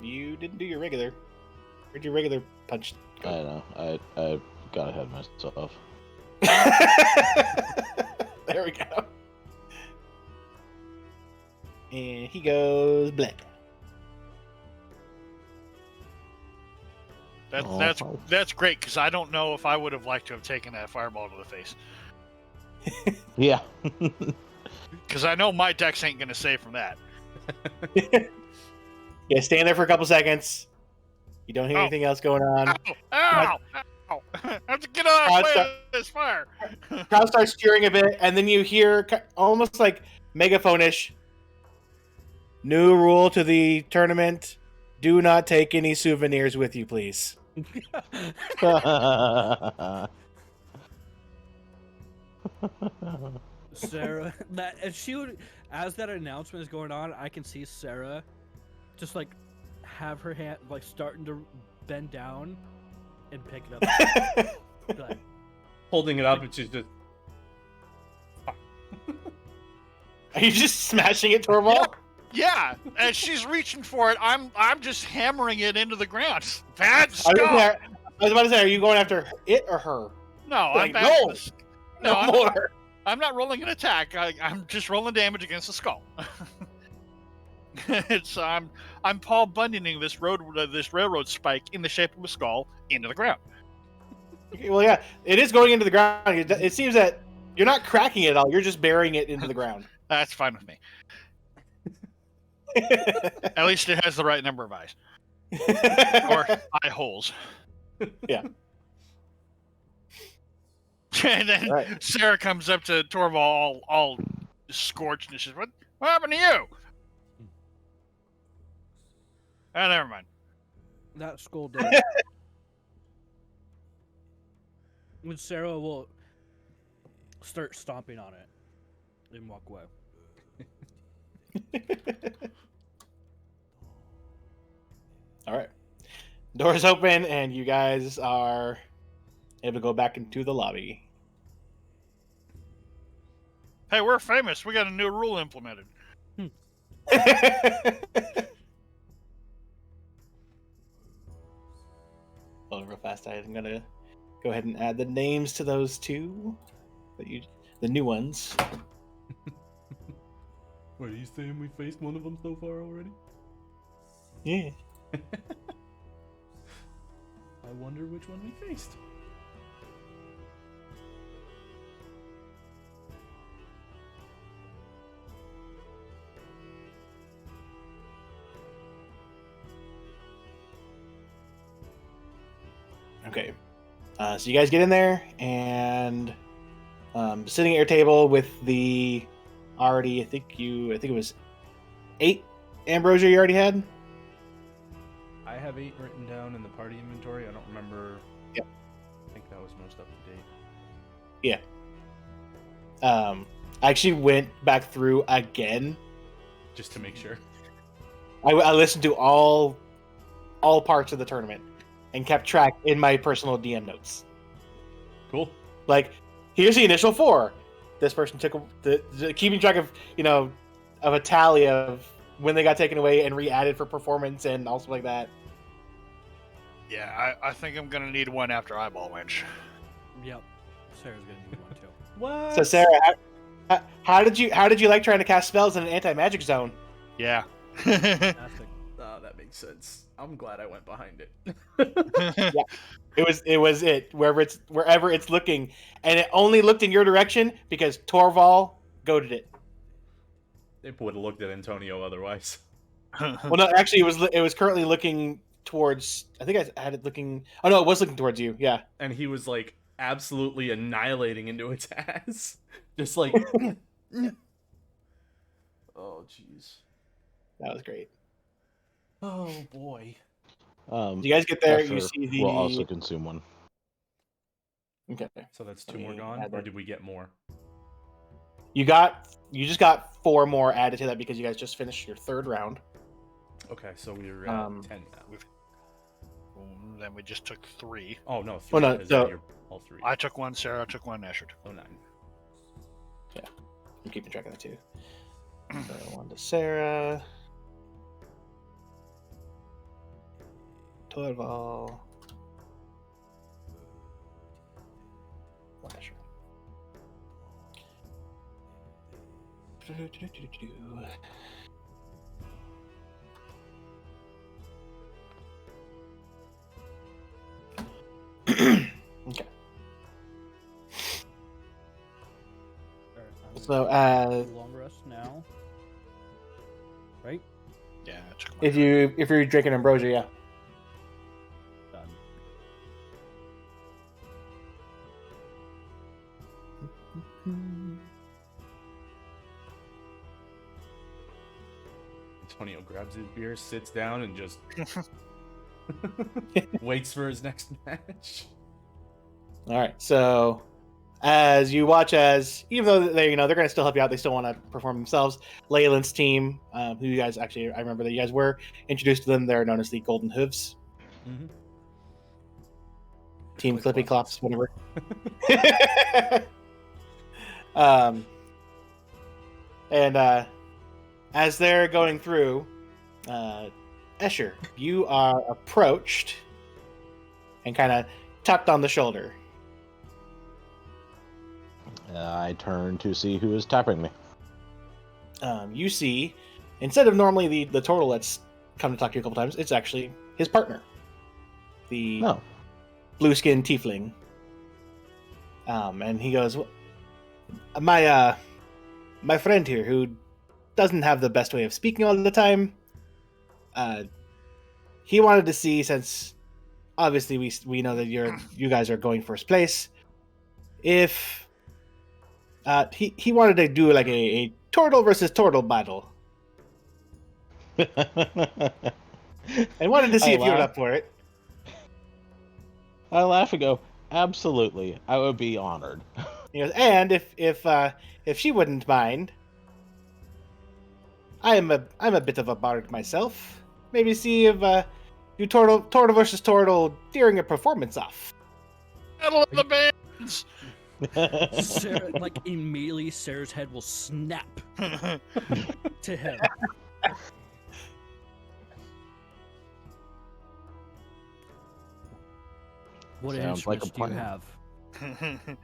You didn't do your regular. Where'd your regular punch I go? know. I got ahead of myself. There we go. And he goes bleh. That's great because I don't know if I would have liked to have taken that fireball to the face Yeah. because I know my dex ain't gonna save from that. Yeah, stand there for a couple seconds. You don't hear Oh. anything else going on. Ow! Ow! Ow! have to get out of this fire. Crowd starts cheering a bit, and then you hear almost like megaphone-ish. New rule to the tournament: do not take any souvenirs with you, please. Sarah, that and she would, as that announcement is going on, I can see Sarah just like have her hand like starting to bend down and pick it up. Be like, Holding it up, and she's just. Are you just smashing it, Torvald? Yeah, and she's reaching for it. I'm just hammering it into the ground. Bad I skull. was about to say, are you going after it or her? No, Like, I'm no. no, No more. I'm not rolling an attack. I'm just rolling damage against the skull. It's I'm Paul Bunyaning this railroad spike in the shape of a skull into the ground. Well, yeah, it is going into the ground. It seems that you're not cracking it at all. You're just burying it into the ground. That's fine with me. At least it has the right number of eyes or eye holes. Yeah. And then Right. Sarah comes up to Torvald all scorched and says, "What happened to you?" Oh, never mind. that skull dead. When Sarah will start stomping on it and walk away. All right. Doors open, and you guys are able to go back into the lobby. Hey, we're famous. We got a new rule implemented. Well, real fast, I'm gonna go ahead and add the names to those two, the new ones. What are you saying? We faced one of them so far already? Yeah. I wonder which one we faced. Okay. So you guys get in there, and sitting at your table with the already, I think it was 8 ambrosia you already had. I have 8 written down in the party inventory. I don't remember. Yep. I think that was most up to date. Yeah. I actually went back through again. Just to make sure. I listened to all parts of the tournament and kept track in my personal DM notes. Cool. Like, here's the initial 4. This person took keeping track of of a tally of when they got taken away and re-added for performance and also like that. Yeah, I think I'm gonna need one after Eyeball Winch. Yep. Sarah's gonna need one too. What? So Sarah, how did you like trying to cast spells in an anti-magic zone? Yeah. Fantastic. Oh, that makes sense. I'm glad I went behind it. It was wherever it's looking, and it only looked in your direction because Torvald goaded it. They would have looked at Antonio otherwise. Well, no, actually, it was currently looking towards. I think I had it looking. Oh no, it was looking towards you. Yeah. And he was like absolutely annihilating into its ass. Just like. Oh, jeez. That was great. Oh, boy. You guys get there, you Zephyr see the. will also consume one. Okay. So that's 2 Let more me gone? add Or that. did we get more? You just got 4 more added to that because you guys just finished your 3rd round. Okay, so we're at 10 now. Then we just took 3. Oh, no, 3. Oh, no, because so- you're all 3. I took 1, Sarah took 1, Asher took 9. I'm keeping track of that too. So 1 to Sarah. Torvald. 1 Asher. Okay. So, long rest now. Right? Yeah, I took 1. if you're drinking ambrosia, yeah. Done. Antonio grabs his beer, sits down, and just waits for his next match. All right, so as you watch, as even though they're going to still help you out, they still want to perform themselves. Leyland's team, who you guys actually, I remember that you guys were introduced to them. They're known as the Golden Hooves. Mm-hmm. Team Click Clippy clops. Clops, whatever. And as they're going through, Escher, you are approached and kind of tapped on the shoulder. I turn to see who is tapping me. You see, instead of normally the turtle that's come to talk to you a couple times, it's actually his partner, the No. blue skinned tiefling. And he goes, my friend here, who doesn't have the best way of speaking all the time, he wanted to see, since obviously we know that you guys are going first place, if he wanted to do like a turtle versus turtle battle, and wanted to see I if you were laugh. up for it. I laugh and go, absolutely, I would be honored. He goes, and if she wouldn't mind, I'm a bit of a bard myself. Maybe see if you turtle versus turtle during a performance off. Battle of the bands. Sarah, like immediately, Sarah's head will snap to him. What Sounds like a instruments do you plan. have?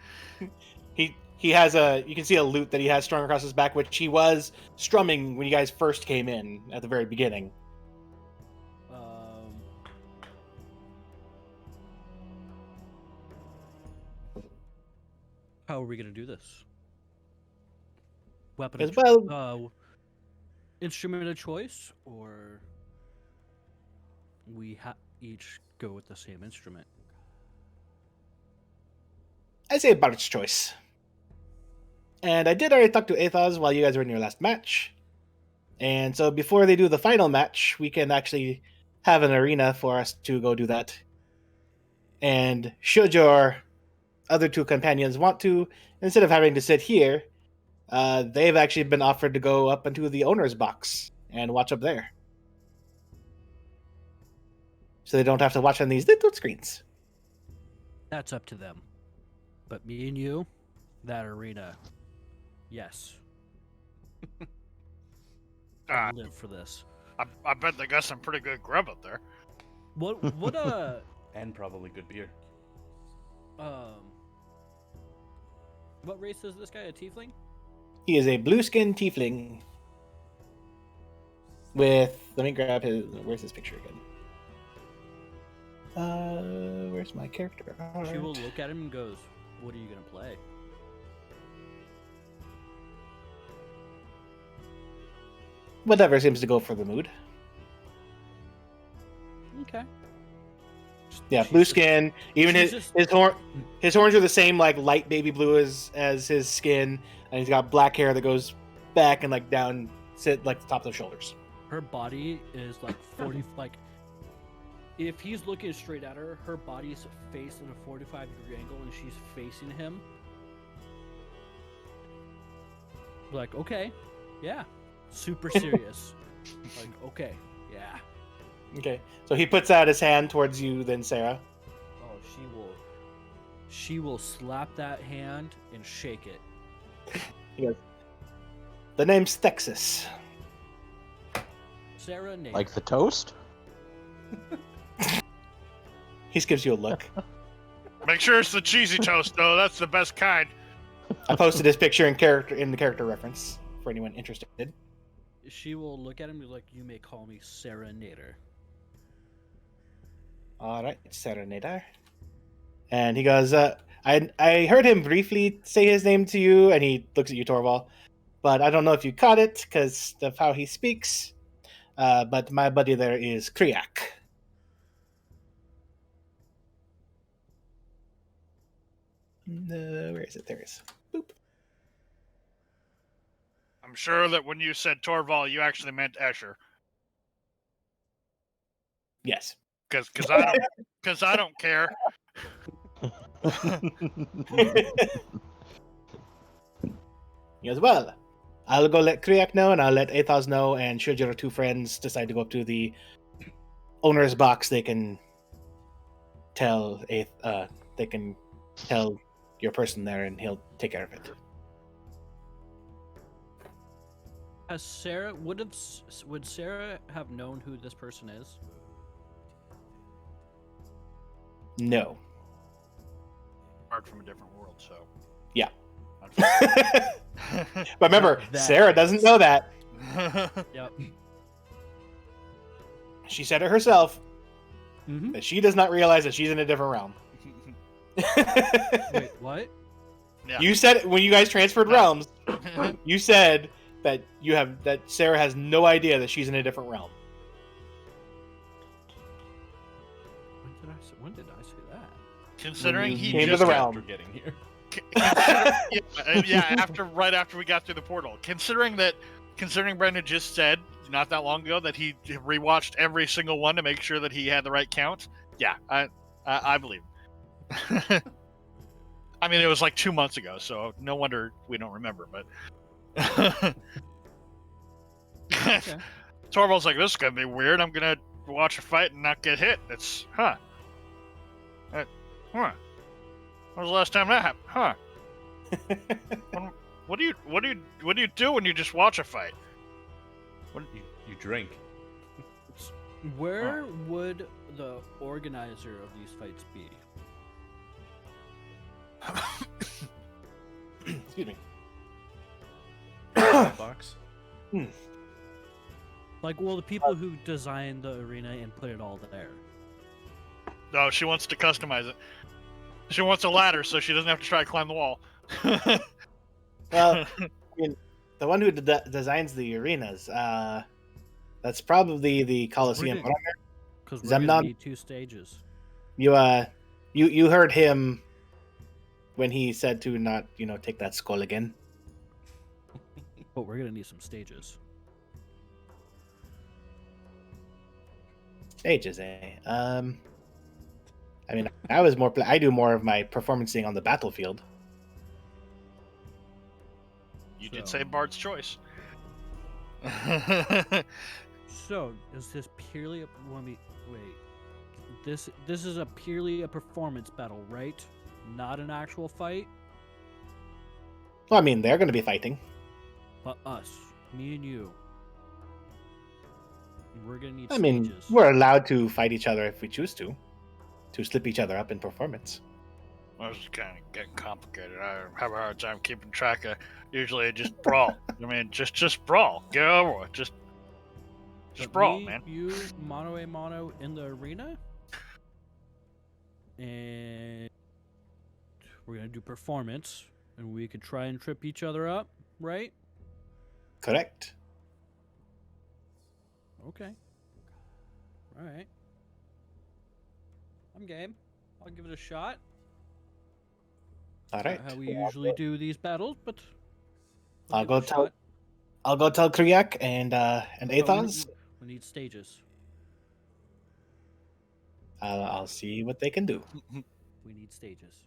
He has you can see a lute that he has strung across his back, which he was strumming when you guys first came in at the very beginning. How are we gonna do this? Weapon As of well, instrument of choice, or we each go with the same instrument? I say bard's choice. And I did already talk to Athos while you guys were in your last match. And so before they do the final match, we can actually have an arena for us to go do that. And should your other two companions want to, instead of having to sit here, they've actually been offered to go up into the owner's box and watch up there. So they don't have to watch on these little screens. That's up to them. But me and you, that arena, yes. I live for this. I bet they got some pretty good grub up there. What And probably good beer. what race is this guy? A tiefling? He is a blue-skinned tiefling with... Let me grab his... Where's his picture again? Where's my character? She will look at him and goes, "What are you gonna play?" Whatever seems to go for the mood. Okay. Yeah, blue skin. Even she's his horns are the same, like light baby blue as his skin, and he's got black hair that goes back and like down, sit like the top of the shoulders. Her body is like 40, like if he's looking straight at her, her body is faced in a 45-degree angle and she's facing him. Like, okay, yeah, super serious. Like, okay, yeah. Okay, so he puts out his hand towards you, then Sarah. Oh, she will slap that hand and shake it. He goes, "The name's Texas." Sarah, name. Like the toast? He just gives you a look. Make sure it's the cheesy toast, though. That's the best kind. I posted his picture in the character reference for anyone interested. She will look at him and be like, "You may call me Serenader." All right, Serenader. And he goes, I heard him briefly say his name to you, and he looks at you, Torval, but I don't know if you caught it because of how he speaks. But my buddy there is Kriak. Where is it? There it is. Boop. I'm sure that when you said Torval, you actually meant Escher. Yes. Because I don't care. He goes, well, I'll go let Kriak know, and I'll let Athos know, and should your two friends decide to go up to the owner's box, they can tell your person there, and he'll take care of it. Has would Sarah have known who this person is? No. Apart from a different world, so. Yeah. But remember, That Sarah doesn't know that. Yep. She said it herself, Mm-hmm. that she does not realize that she's in a different realm. Wait, what? Yeah. You said when you guys transferred realms, you said that Sarah has no idea that she's in a different realm. When did I say that? Considering When you he came to just the got- realm. After getting here. right after we got through the portal. Considering Brendan just said not that long ago that he rewatched every single one to make sure that he had the right count. Yeah, I believe. I mean, it was like 2 months ago, so no wonder we don't remember. But Okay. Torvald's like, this is gonna be weird. I'm gonna watch a fight and not get hit. It's When was the last time that happened? Huh? What do you do when you just watch a fight? You drink. Where would the organizer of these fights be? Excuse me. Box. Like, well, the people who designed the arena and put it all there. No, she wants to customize it. She wants a ladder so she doesn't have to try to climb the wall. Well, I mean, the one who designs the arenas, that's probably the Coliseum. We're Because we're Zemnon? gonna need 2 stages. You heard him when he said to not take that skull again. But we're gonna need some stages. Stages, eh? I mean, I do more of my performancing on the battlefield. You did So- say Bard's choice. So, is this purely This is purely a performance battle, right? Not an actual fight, Well, I mean, they're going to be fighting. but us, me and you. We're gonna need I mean, stages. we're allowed to fight each other if we choose to slip each other up in performance. Well, this is kind of getting complicated. I have a hard time keeping track of. Usually, I just brawl. I mean, just brawl. Get over it. Just But brawl, me, man. You mono a mono in the arena, and we're gonna do performance, and we could try and trip each other up, right? Correct. Okay. All right. I'm game. I'll give it a shot. All Not right. how we usually do these battles, but I'll give go it a tell- shot. I'll go tell Kriak and But Athos. we need stages. I'll see what they can do. We need stages.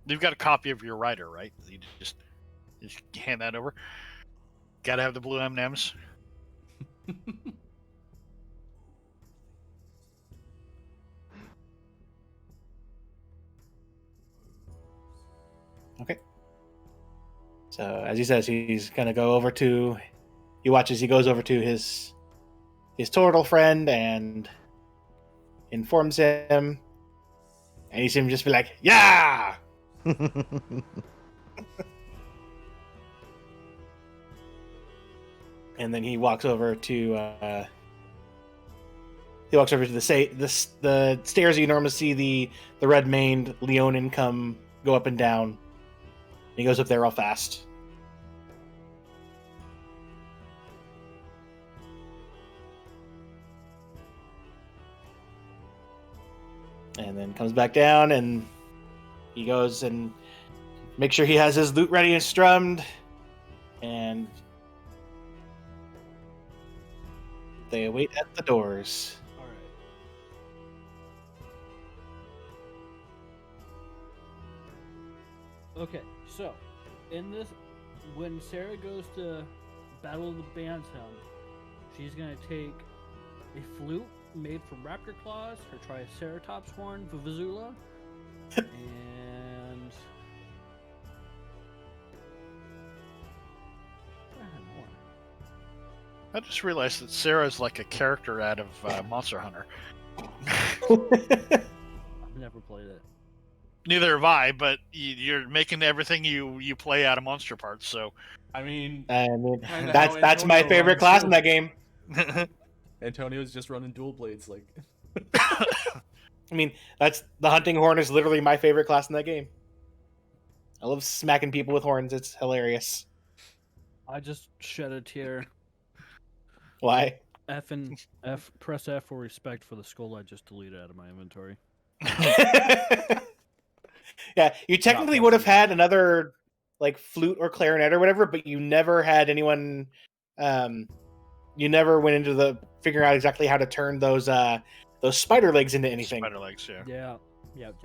You've got a copy of your writer, right? You just hand that over. Gotta have the blue M&Ms. Okay. So as he says, he's gonna go over to. He watches. He goes over to his turtle friend and informs him, and he sees him just be like, "Yeah!" And then he walks over to the stairs you normally see the red maned Leonin go up and down. He goes up there real fast. And then comes back down, and he goes and make sure he has his loot ready and strummed, and they await at the doors. All right. Okay, so in this, when Sarah goes to battle the Bantam, she's gonna take a flute made from raptor claws, her Triceratops horn, Vivazula, and I had more. I just realized that Sarah's like a character out of Monster Hunter. I've never played it. Neither have I, but you're making everything you play out of monster parts. So I mean, And Kinda that's how my Antonio favorite runs class too. in that game. Antonio's just running dual blades. Like, I mean, that's the hunting horn is literally my favorite class in that game. I love smacking people with horns. It's hilarious. I just shed a tear. Why? Press F for respect for the skull I just deleted out of my inventory. Yeah, you technically would have had another like flute or clarinet or whatever, but you never had anyone. You never went into the figuring out exactly how to turn those spider legs into anything. Spider legs, yeah. Yep.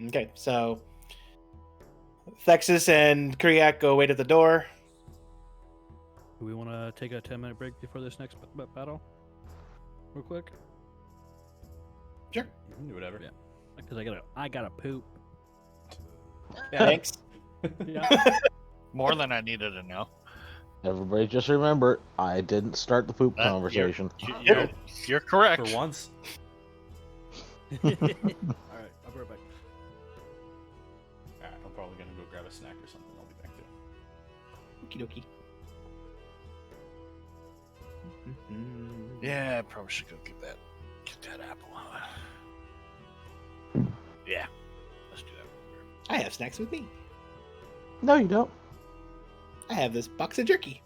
Okay, so Thexus and Kriak go wait at the door. Do we want to take a 10-minute break before this next battle? Real quick? Sure. you can do whatever. Yeah. Because I gotta poop. Yeah. Thanks. Yeah. More than I needed to know. Everybody just remember, I didn't start the poop conversation. You're correct. For once. All right, I'll be right back. Alright, I'm probably gonna go grab a snack or something. I'll be back too. Okie dokie. Yeah, I probably should go get that apple. Yeah, let's do that. I have snacks with me. No, you don't. I have this box of jerky.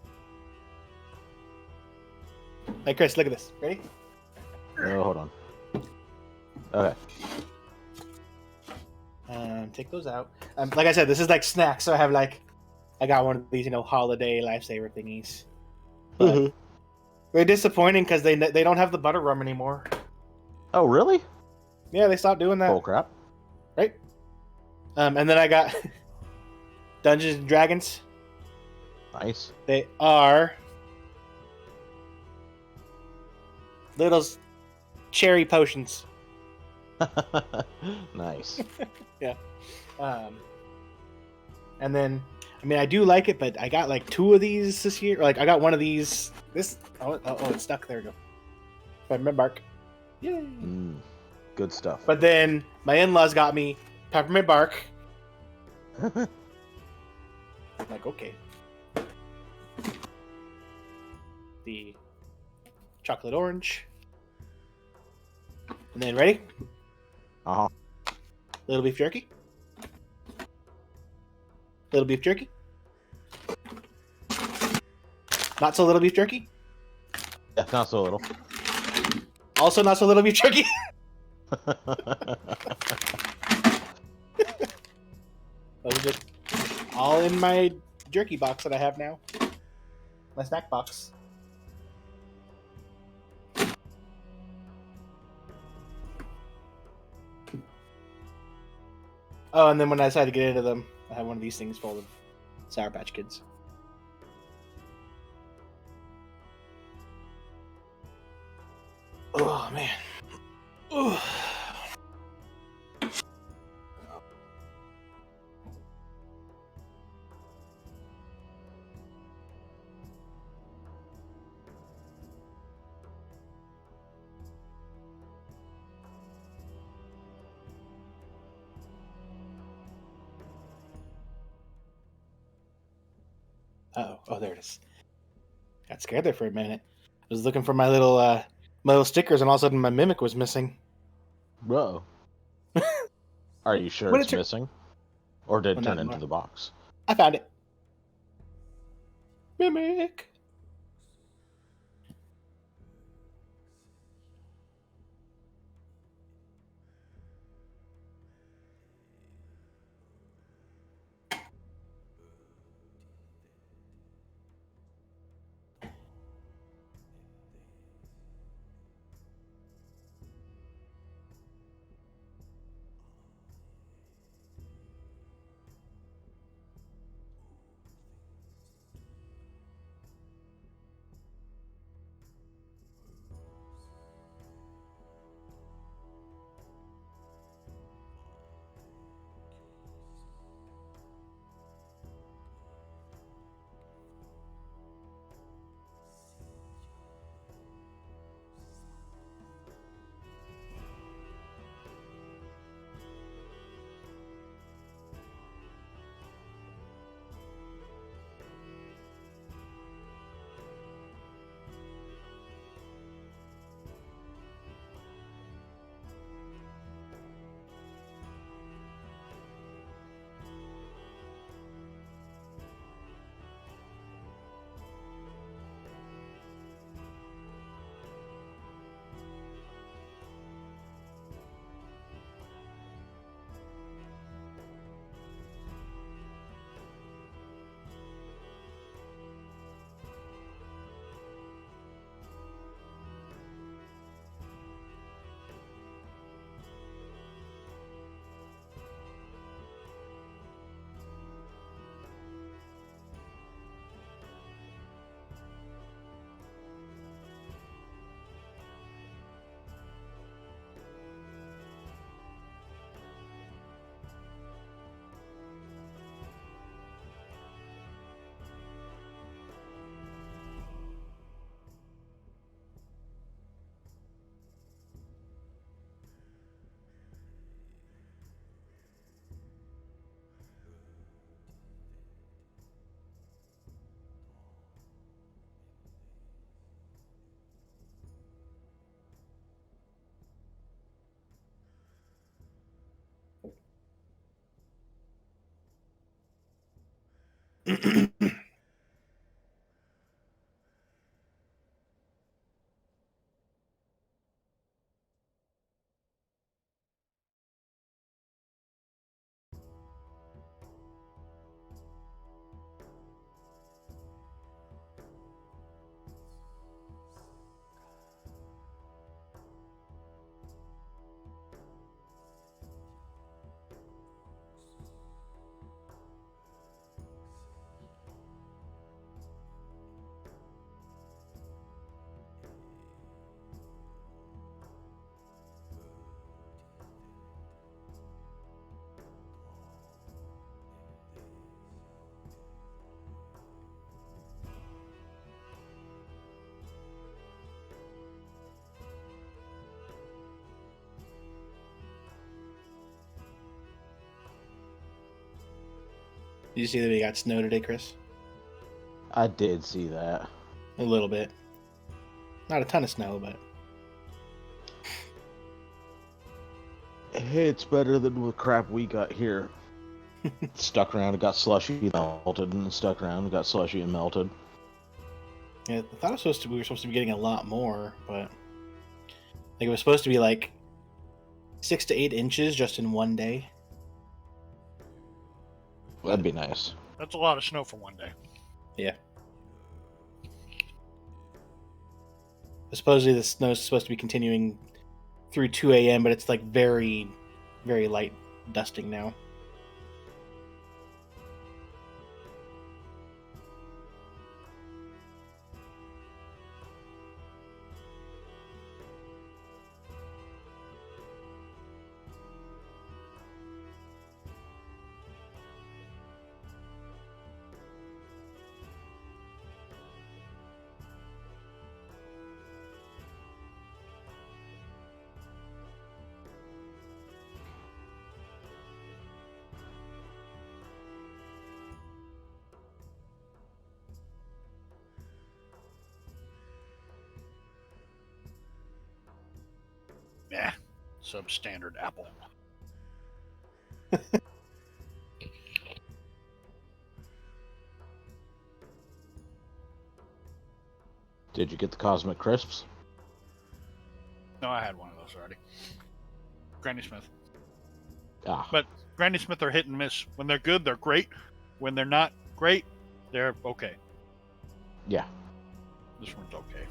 Hey, Chris, look at this. Ready? Oh, hold on. Okay. Take those out. Like I said, this is like snacks, so I got one of these, holiday lifesaver thingies. But they're disappointing because they don't have the butter rum anymore. Oh, really? Yeah, they stopped doing that. Bull crap. Right? And then I got Dungeons and Dragons. Nice. They are little cherry potions. Nice. And then, I do like it, but I got like 2 of these this year. Like I got one of these. This it's stuck. There we go. Peppermint bark. Yay! Good stuff. But then my in-laws got me peppermint bark. I'm like, okay. The chocolate orange. And then ready? Uh-huh. Little beef jerky. Little beef jerky. Not so little beef jerky. Yeah, not so little. Also not so little beef jerky. Those are just all in my jerky box that I have now. My snack box. Oh, and then when I decided to get into them, I have one of these things full of Sour Patch Kids. Oh, man. Ugh. Oh, there it is. Got scared there for a minute. I was looking for my little stickers, and all of a sudden my mimic was missing. Bro. Are you sure What it's did missing? Or did it Well, turn not into anymore. the box? I found it. Mimic. Did you see that we got snow today, Chris? I did see that. A little bit. Not a ton of snow, but It's better than the crap we got here. Stuck around and got slushy, melted, and stuck around and got slushy and melted. yeah, I thought we were supposed to be getting a lot more, but like it was supposed to be like 6 to 8 inches just in one day. That'd be nice. That's a lot of snow for one day. Yeah. Supposedly the snow is supposed to be continuing through 2 a.m., but it's like very, very light dusting now. Yeah, substandard apple. Did you get the Cosmic Crisps? No, I had one of those already. Granny Smith. Ah, But Granny Smith are hit and miss. When they're good, they're great. When they're not great, they're okay. yeah. This one's okay.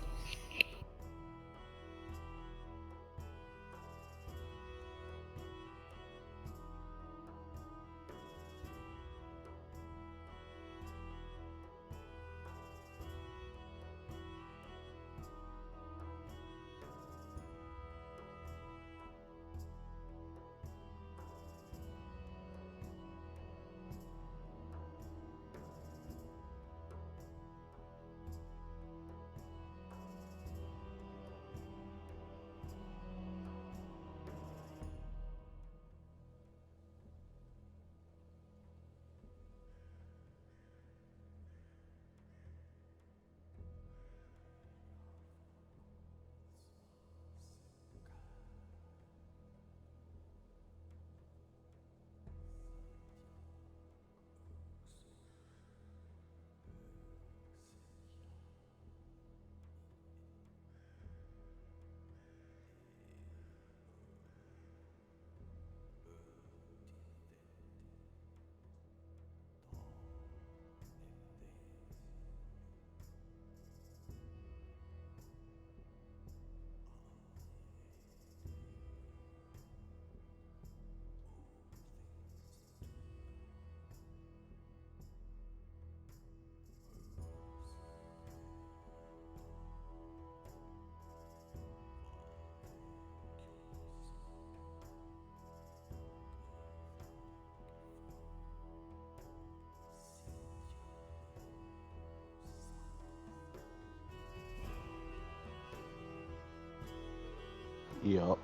Yup.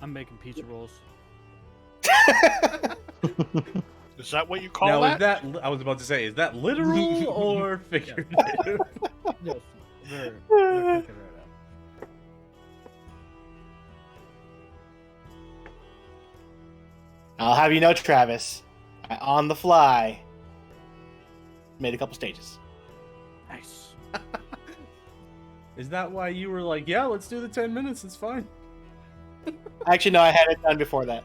I'm making pizza rolls. Is that what you call Now, that? is that, I was about to say, is that literal or figurative? Yes, they're cooking right now. I'll have you know, Travis, on the fly, made a couple stages. Nice. Is that why you were like, yeah, let's do the 10 minutes, it's fine? Actually, no, I had it done before that.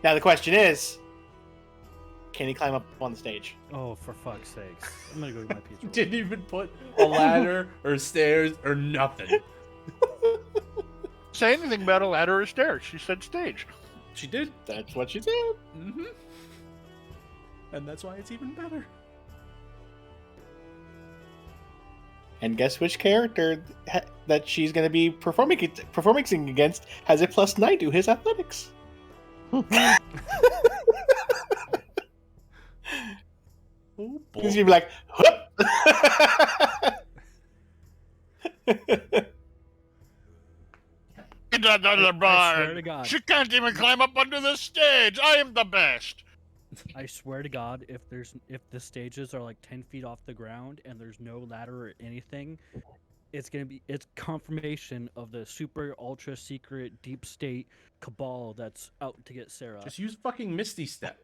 Now the question is, can he climb up on the stage? Oh, for fuck's sakes! I'm gonna go get my pizza. Didn't even put a ladder or stairs or nothing. Say anything about a ladder or stairs. She said stage. She did. That's what she said. Mm-hmm. And that's why it's even better. And guess which character that she's going to be performing against has a +9 to his athletics. Oh, boy. He's gonna be like, "Hup!" Get that out of the I barn. swear to God. She can't even climb up onto the stage. I am the best. I swear to God, if the stages are like 10 feet off the ground and there's no ladder or anything, it's confirmation of the super ultra secret deep state cabal that's out to get Sarah. Just use fucking Misty Step.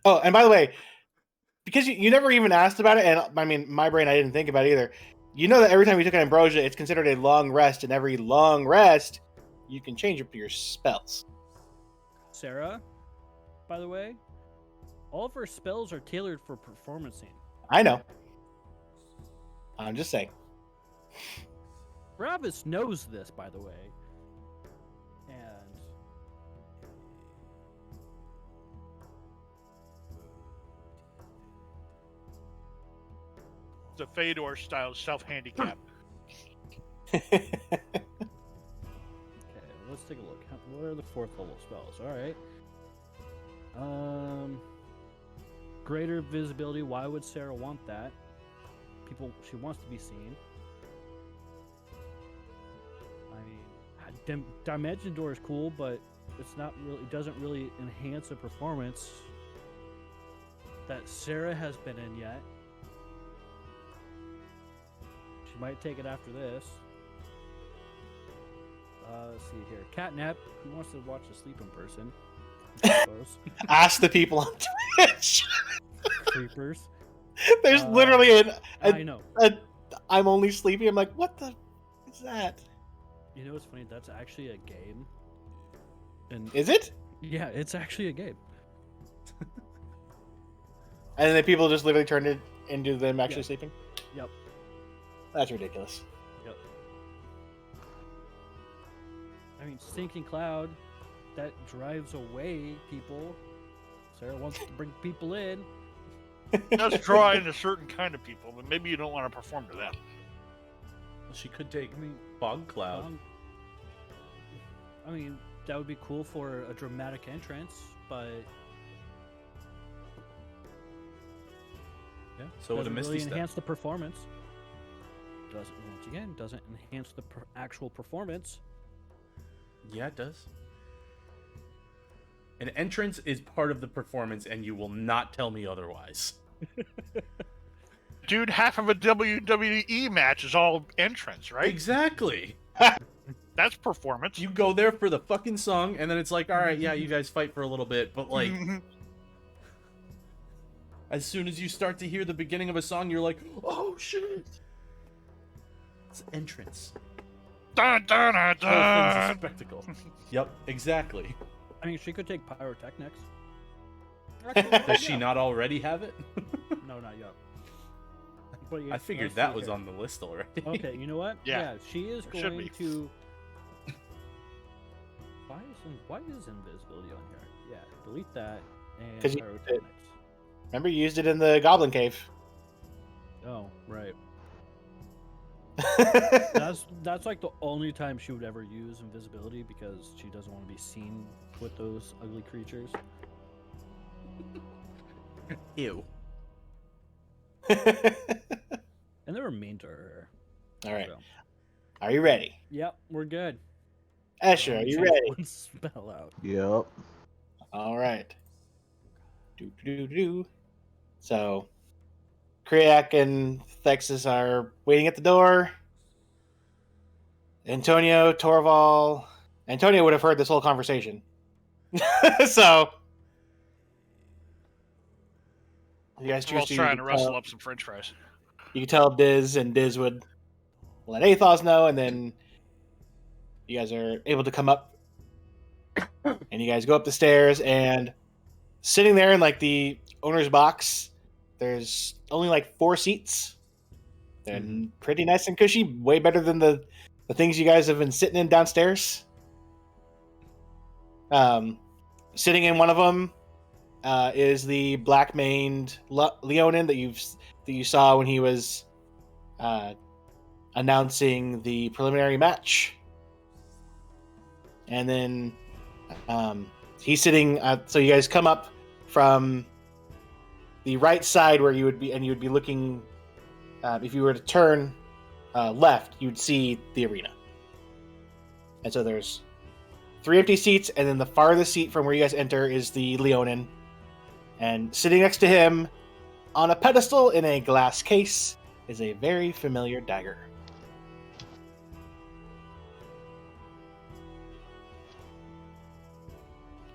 Oh, and by the way, because you never even asked about it, and I mean, my brain, I didn't think about it either. You know that every time you took an ambrosia, it's considered a long rest, and every long rest, you can change up your spells. Sarah, by the way, all of her spells are tailored for performancing. I know. I'm just saying. Travis knows this, by the way. And It's a Fedor style self-handicap. okay, let's take a look. What are the 4th level spells? All right. Greater visibility. Why would Sarah want that? She wants to be seen. I mean, Dimension Door is cool, but it's not really. It doesn't really enhance a performance that Sarah has been in yet. She might take it after this. Let's see here. Catnap. Who wants to watch a sleeping person? I suppose. Ask the people on Twitch. Creepers. There's literally I know. I'm only sleepy. I'm like, what the is that? You know what's funny? That's actually a game. And Is it? yeah, it's actually a game. And then people just literally turned it into them actually Yeah. sleeping? Yep. That's ridiculous. Yep. I mean, Sinking Cloud, that drives away people. Sarah wants to bring people in. That's drawing a certain kind of people, but maybe you don't want to perform to them. She could take I mean, Fog Cloud. I mean, that would be cool for a dramatic entrance, but Yeah. So would a doesn't Misty really Step. enhance the performance. Doesn't enhance the actual performance. Yeah, it does. An entrance is part of the performance, and you will not tell me otherwise. Dude, half of a WWE match is all entrance, right? Exactly. That's performance. You go there for the fucking song, and then it's like, all right, yeah, you guys fight for a little bit, but like, as soon as you start to hear the beginning of a song, you're like, oh shit, it's entrance. Dun, dun, dun, The whole thing's a dun. spectacle. Yep, exactly. I mean, she could take pyrotechnics. Does she not already have it? No, not yet. But yeah, I figured let's that see was here. on the list already. Okay, you know what? Yeah, she is it should going be. to. Why is invisibility on here? Yeah, delete that and 'Cause you- pyrotechnics. Remember, you used it in the Goblin Cave. Oh, right. That's like the only time she would ever use invisibility because she doesn't want to be seen with those ugly creatures. Ew. And they were mean to her. All right. So, Are you ready? yep, we're good. Escher, are you Change ready? one spell out. Yep. All right. Do. So, Kriak and Thexus are waiting at the door. Antonio, Torval, Antonio would have heard this whole conversation. So you guys choose Torvald's to trying to rustle up some French fries. You can tell Diz, and Diz would let Athos know, and then you guys are able to come up, and you guys go up the stairs, and sitting there in like the owner's box, there's only like 4 seats. They're pretty nice and cushy, way better than the things you guys have been sitting in downstairs. Sitting in one of them is the black-maned Leonin that you saw when he was announcing the preliminary match. And then he's sitting. So you guys come up from the right side where you would be, and you would be looking. If you were to turn left, you'd see the arena. And so there's 3 empty seats, and then the farthest seat from where you guys enter is the Leonin. And sitting next to him, on a pedestal in a glass case, is a very familiar dagger.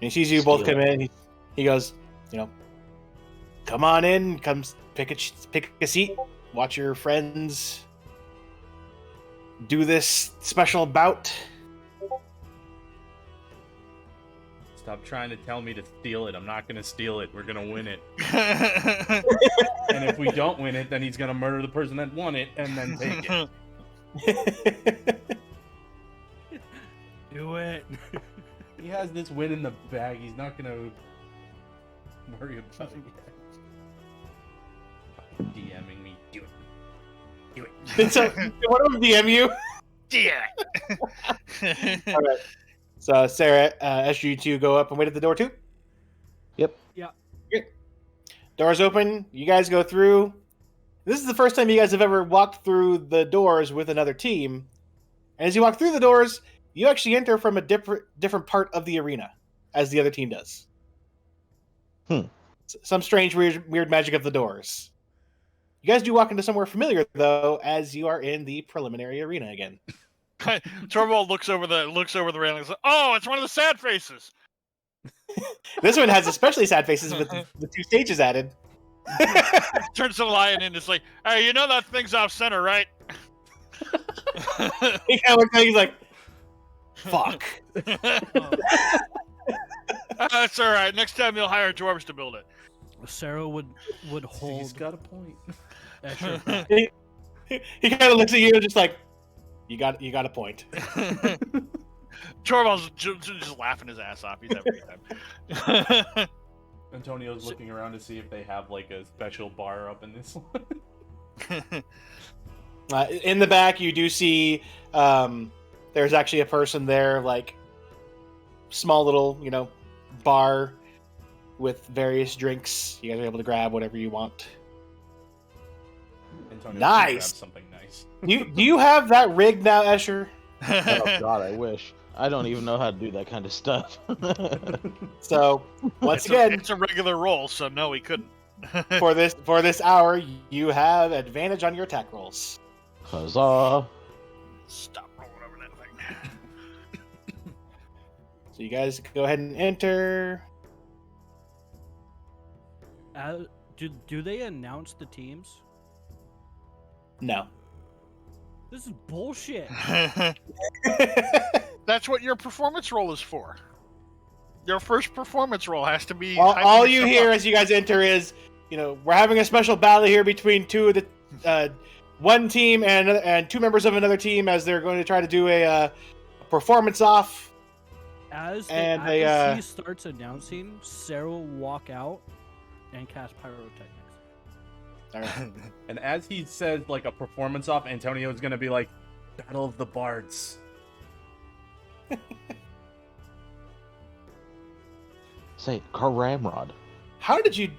And he sees you both come in. He goes, come on in. Come pick a seat. Watch your friends do this special bout. Stop trying to tell me to steal it. I'm not going to steal it. We're going to win it. And if we don't win it, then he's going to murder the person that won it and then take it. Do it. He has this win in the bag. He's not going to worry about it yet. DMing me. Do it. Do it. So, what do we DM you? Yeah. All right. So, Sarah, SG2 go up and wait at the door too? Yep. Yeah. Great. Doors open. You guys go through. This is the first time you guys have ever walked through the doors with another team. And as you walk through the doors, you actually enter from a different part of the arena, as the other team does. Some strange, weird magic of the doors. You guys do walk into somewhere familiar, though, as you are in the preliminary arena again. Torvald looks over the railing and says, "Oh, it's one of the sad faces." This one has especially sad faces with the 2 stages added. Turns to the lion and is like, "Hey, you know that thing's off center, right?" He kind of looks like he's like, "Fuck." That's all right. Next time you'll hire dwarves to build it. Sarah would hold. He's got a point. Extra. He kind of looks at you just like, you got a point. Torvald's just laughing his ass off. He's having a good time. Antonio's looking around to see if they have like a special bar up in this one. In the back, you do see there's actually a person there, like small little, bar with various drinks. You guys are able to grab whatever you want. Antonio's Nice. gonna grab something nice. Do you have that rigged now, Escher? Oh God, I wish. I don't even know how to do that kind of stuff. So once again, it's a regular roll, so no, he couldn't. for this hour, you have advantage on your attack rolls. Huzzah! Stop rolling over that thing. So you guys go ahead and enter. Do they announce the teams? No. This is bullshit. That's what your performance roll is for. Your first performance roll has to be. All you hear as you guys enter is, we're having a special battle here between two of the one team and 2 members of another team as they're going to try to do a performance off. As he starts announcing, Sarah will walk out and cast pyrotechnics. All right. And as he says like a performance off, Antonio's gonna be like, Battle of the Bards. Say, Karamrod. How did you,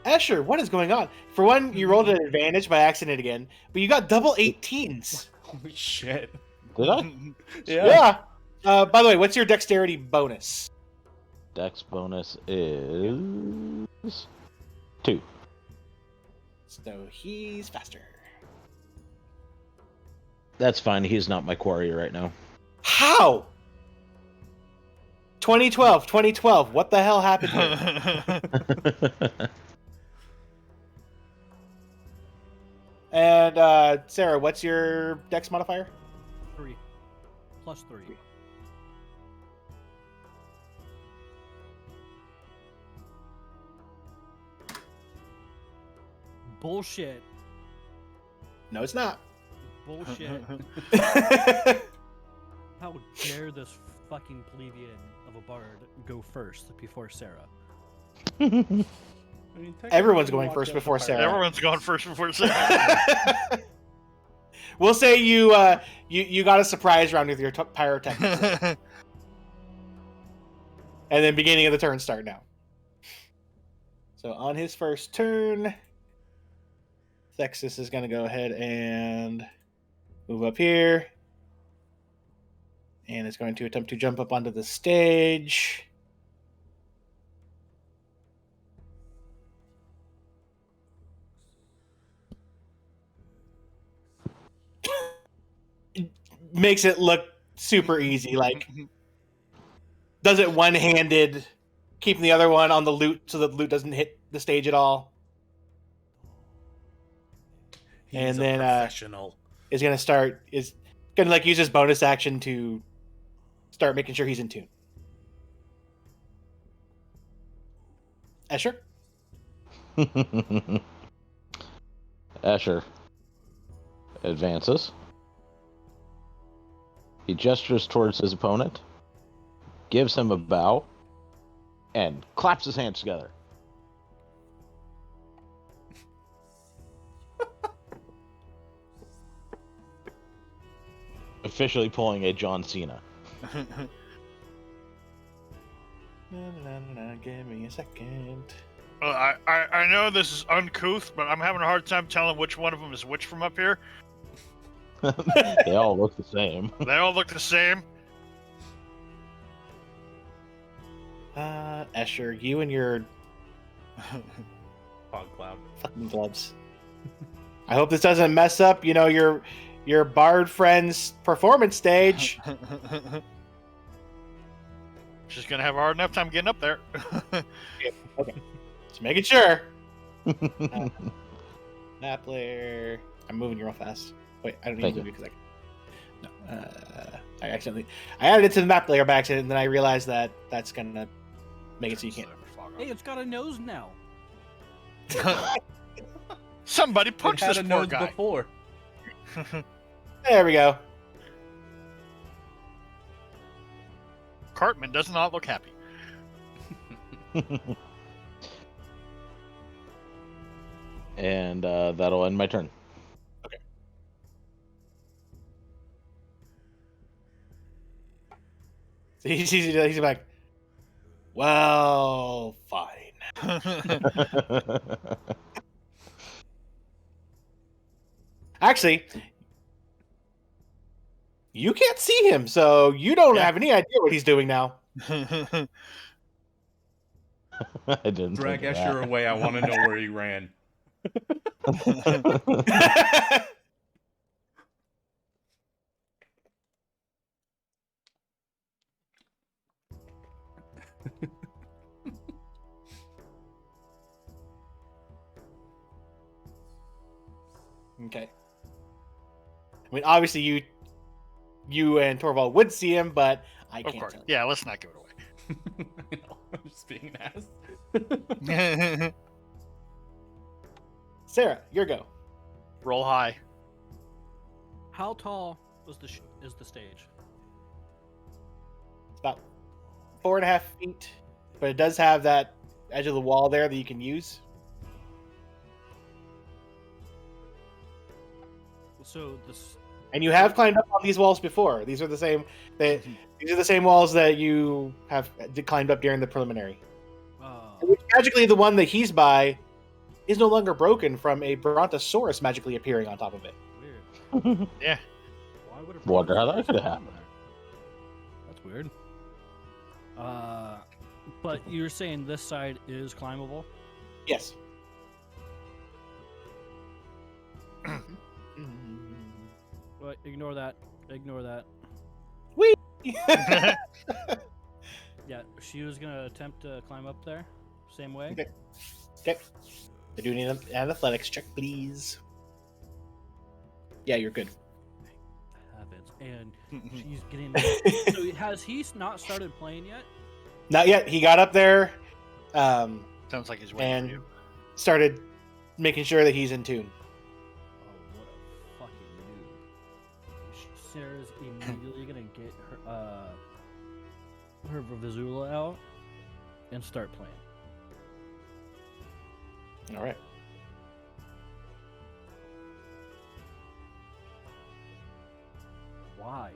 Escher? What is going on? For one, you rolled an advantage by accident again, but you got double 18s. Holy shit. Did I? Yeah. By the way, what's your dexterity bonus? Dex bonus is 2. So he's faster. That's fine. He's not my quarry right now. How? 2012. What the hell happened here? And Sarah, what's your dex modifier? 3. +3. Bullshit. No, it's not. Bullshit. How dare this fucking plebeian of a bard go first before Sarah? I mean, Everyone's technically, going walk first up before the Sarah. Everyone's going first before Sarah. We'll say you got a surprise round with your pyrotechnics, and then beginning of the turn start now. So on his first turn, Thexus is going to go ahead and move up here, and is going to attempt to jump up onto the stage. Makes it look super easy, like does it one-handed, keeping the other one on the loot so that the loot doesn't hit the stage at all. He's And a then professional. is going to like use his bonus action to start making sure he's in tune. Escher? Escher advances. He gestures towards his opponent, gives him a bow, and claps his hands together. Officially pulling a John Cena. Give me a second. I know this is uncouth, but I'm having a hard time telling which one of them is which from up here. They all look the same. They all look the same. Escher, you and your Fog cloud. fucking gloves. I hope this doesn't mess up, your bard friend's performance stage. She's gonna have a hard enough time getting up there. Okay, just making sure. Map player. I'm moving you real fast. Wait, I don't need Thank to move you because I added it to the map layer by accident, and then I realized that that's gonna make it so you can't. Hey, it's got a nose now. Somebody It punched had this a poor nose guy. before. There we go. Cartman does not look happy. And that'll end my turn. So he's like, well, fine. Actually, you can't see him, so you don't have any idea what he's doing now. I didn't Drag think of Escher that. away. I want to know where he ran. Okay. I mean, obviously, you and Torvald would see him, but I Of can't course. tell. Yeah, let's not give I know. I'm just being an ass. it away. Sarah, your go. Roll high. How tall is the stage? It's about 4.5 feet, but it does have that edge of the wall there that you can use. So this. And you have climbed up on these walls before. These are the same. These are the same walls that you have climbed up during the preliminary. Which magically, the one that he's by is no longer broken from a Brontosaurus magically appearing on top of it. Weird. Yeah. Why would a Wonder how that brontosaurus could be happen. there? That's weird. But you're saying this side is climbable? Yes. But ignore that. Ignore that. Whee! Yeah, she was gonna attempt to climb up there, same way. Okay. Okay. I do need an athletics check, please. Yeah, you're good. Heavens, and she's getting. So has he not started playing yet? Not yet. He got up there, Sounds like he's waiting and for you. started making sure that he's in tune. Oh, what a fucking noob! Sarah's immediately gonna get her Vizula out and start playing. All right. Why?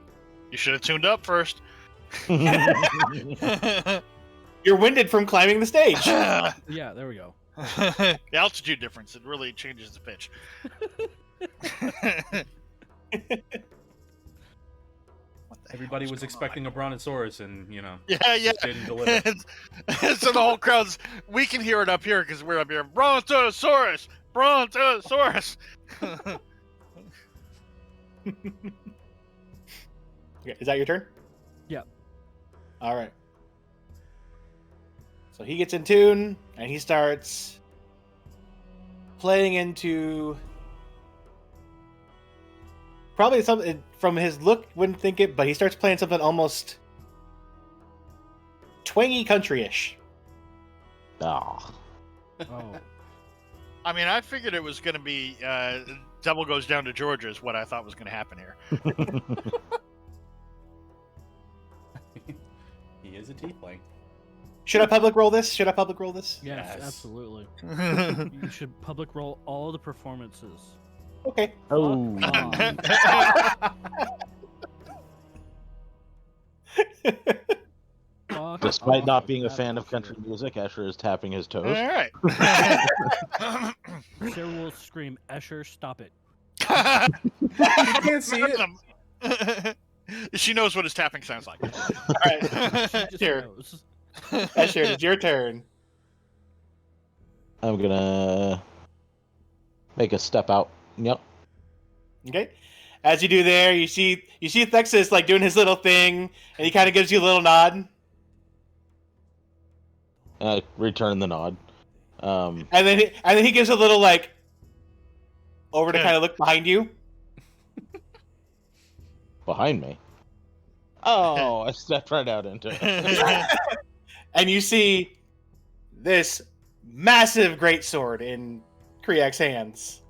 You should have tuned up first. You're winded from climbing the stage. Yeah, there we go. The altitude difference, it really changes the pitch. Everybody was expecting a Brontosaurus, and Yeah, just didn't deliver. So the whole crowd's, we can hear it up here because we're up here. Brontosaurus! Brontosaurus! Okay, is that your turn? Yep. All right. So he gets in tune and he starts playing into probably something from his look wouldn't think it, but he starts playing something almost twangy country-ish. Ah. Oh, I mean, I figured it was going to be Double Goes Down to Georgia is what I thought was going to happen here. He is a tiefling. Should I public roll this? Should I public roll this? yes, Yes. absolutely. You should public roll all the performances. Okay. Oh. Fuck Despite off not with being a that fan of bullshit. country music, Escher is tapping his All toes. right. Sarah will scream, "Escher, stop it!" You can't see it. She knows what his tapping sounds like. All right. She just Sure. knows. Escher, it's your turn. I'm gonna make a step out. Yep. Okay. As you do there, you see Thexus like doing his little thing, and he kind of gives you a little nod, Return the nod. and then he gives a little like over to kind of look behind you. Behind me. Oh, I stepped right out into it. And you see this massive greatsword in Kriak's hands.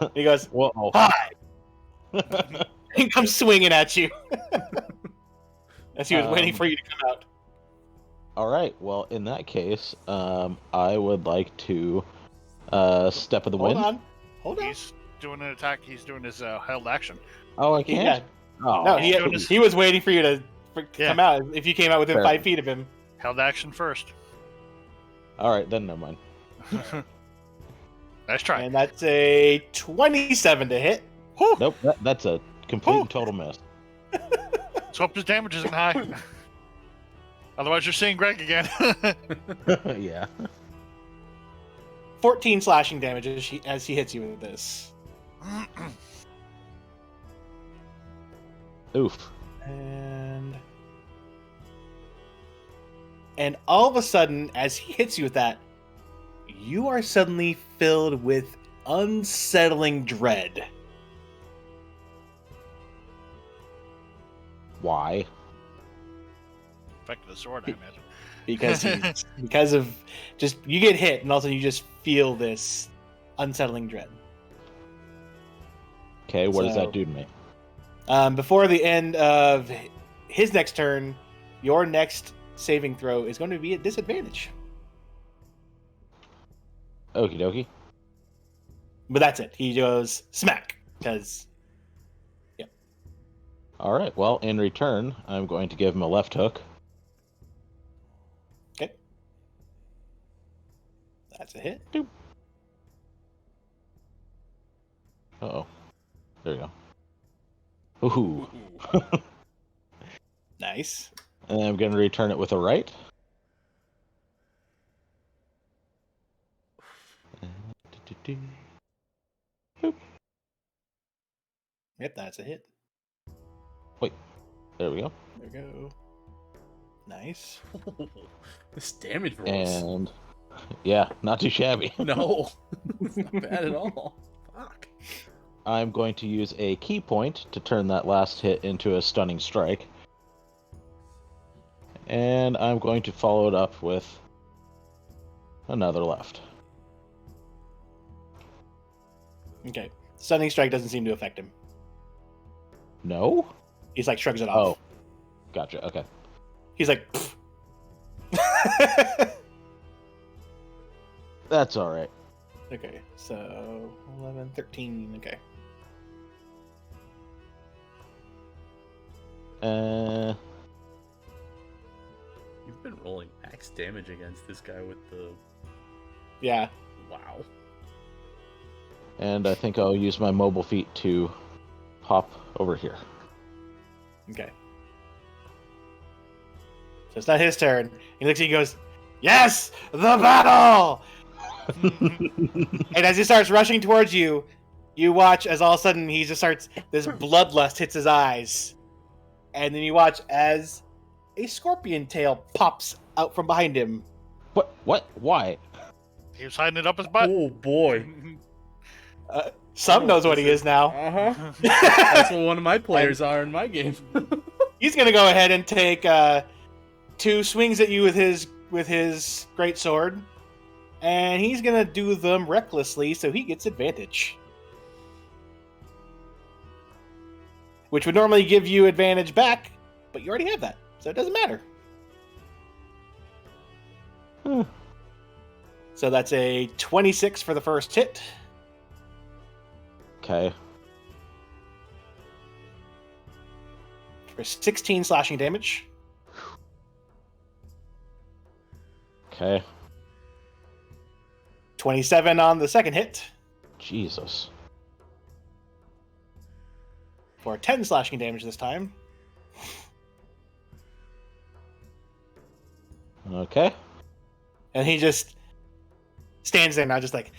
And he goes, Whoa. "Hi!" and comes swinging at you. As he was waiting for you to come out. All right. Well, in that case, I would like to step of the Hold wind. on. He's doing an attack. He's doing his held action. Oh, I Yeah. can't. Oh, No, goodness. he was waiting for you to come out. If you came out within Fair. 5 feet of him. Held action first. All right, then never mind. Nice try. And that's a 27 to hit. Nope, that's a complete and total miss. Let's hope his damage isn't high. Otherwise, you're seeing Greg again. Yeah. 14 slashing damage as he hits you with this. Oof. And all of a sudden, as he hits you with that, you are suddenly filled with unsettling dread. Why? Effect of the sword, I imagine. Because of just you get hit, and all of a sudden you just feel this unsettling dread. Okay, what does So- that do to me? Before the end of his next turn, your next saving throw is going to be at disadvantage. Okie dokie. But that's it. He goes smack because All right. Well, in return, I'm going to give him a left hook. okay, that's a hit. Uh-oh. There we go. Ooh. Nice. And I'm going to return it with a right. Yep, that's a hit. There we go. There we go. Nice. This damage rolls. And yeah, not too shabby. No, it's not bad at all. Fuck. I'm going to use a key point to turn that last hit into a stunning strike. And I'm going to follow it up with another left. Okay. Stunning strike doesn't seem to affect him. No? He's like shrugs it off. Oh. Gotcha, okay. He's like, That's alright. okay, so 11, 13, okay. You've been rolling max damage against this guy with the... Yeah. Wow. And I think I'll use my mobile feat to hop over here. Okay. So it's not his turn. He looks at you and goes, yes! The battle! And as he starts rushing towards you, you watch as all of a sudden he just starts, this bloodlust hits his eyes. And then you watch as a scorpion tail pops out from behind him. What? What? Why? He was hiding it up his butt. Oh boy. Some knows what he is now. Uh-huh. That's what one of my players are in my game. He's gonna go ahead and take 2 swings at you with his great sword, and he's gonna do them recklessly, so he gets advantage, which would normally give you advantage back, but you already have that, so it doesn't matter. So that's a 26 for the first hit. Okay. For 16 slashing damage. Okay. 27 on the second hit. Jesus. For 10 slashing damage this time. Okay. And he just stands there now, just like...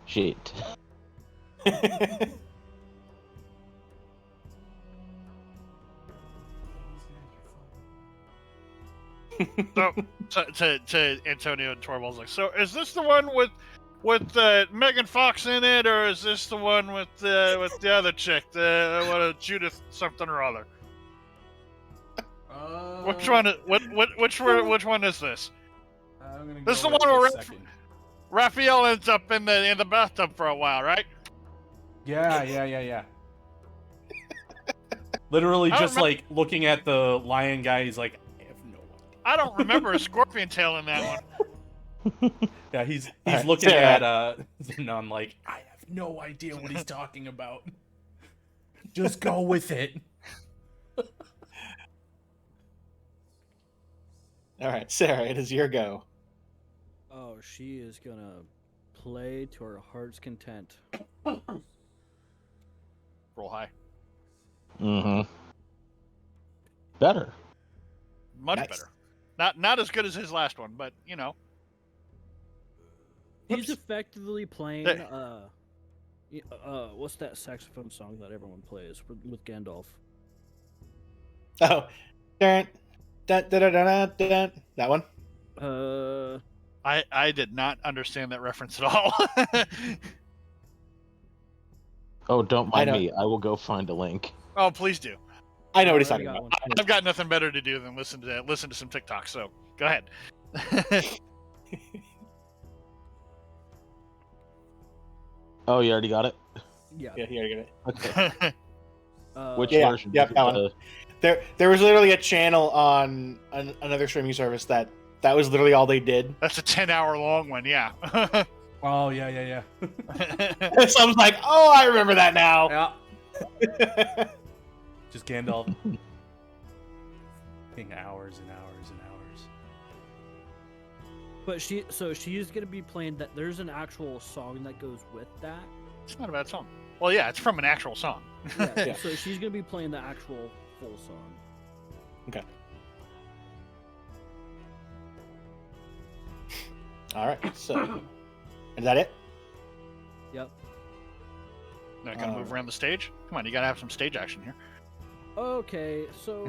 Shit. So, to Antonio and Torvald's like, so is this the one with Megan Fox in it, or is this the one with the other chick, the Judith something or other? Which one? Which one is this? I'm gonna This is go the one with where second. Raphael ends up in the bathtub for a while, right? Yeah. Literally I don't just like looking at the lion guy, he's like, I have no idea. I don't remember a scorpion tail in that one. Yeah, he's Alright, looking Sarah. at Zenon like, I have no idea what he's talking about. Just go with it. Alright, Sarah, it is your go. Oh, she is gonna play to her heart's content. Roll high. Mm-hmm. Better. Much Nice. better. Not as good as his last one, but you know. He's effectively playing There. what's that saxophone song that everyone plays with Gandalf? Oh. Dun, dun, dun, dun, dun, dun. That one? I did not understand that reference at all. Oh, don't I mind know. me. I will go find a link. Oh, please do. I know what he's already talking got about. one. I've got nothing better to do than listen to some TikTok. So go ahead. Oh, you already got it? Yeah. Yeah, here, get it. Okay. Which Yeah, version? yeah, Is it that one. the- There was literally a channel on another streaming service that was literally all they did. That's a 10-hour long one. Yeah. Oh, yeah. So I was like, oh, I remember that now. Yeah. Just Gandalf. Being hours and hours and hours. But she's gonna be playing that. There's an actual song that goes with that. It's not a bad song. Well, yeah, it's from an actual song. Yeah. Yeah. So she's gonna be playing the actual full song. All right, so is that it? Yep. Not gonna move around the stage. Come on, you gotta have some stage action here. Okay, so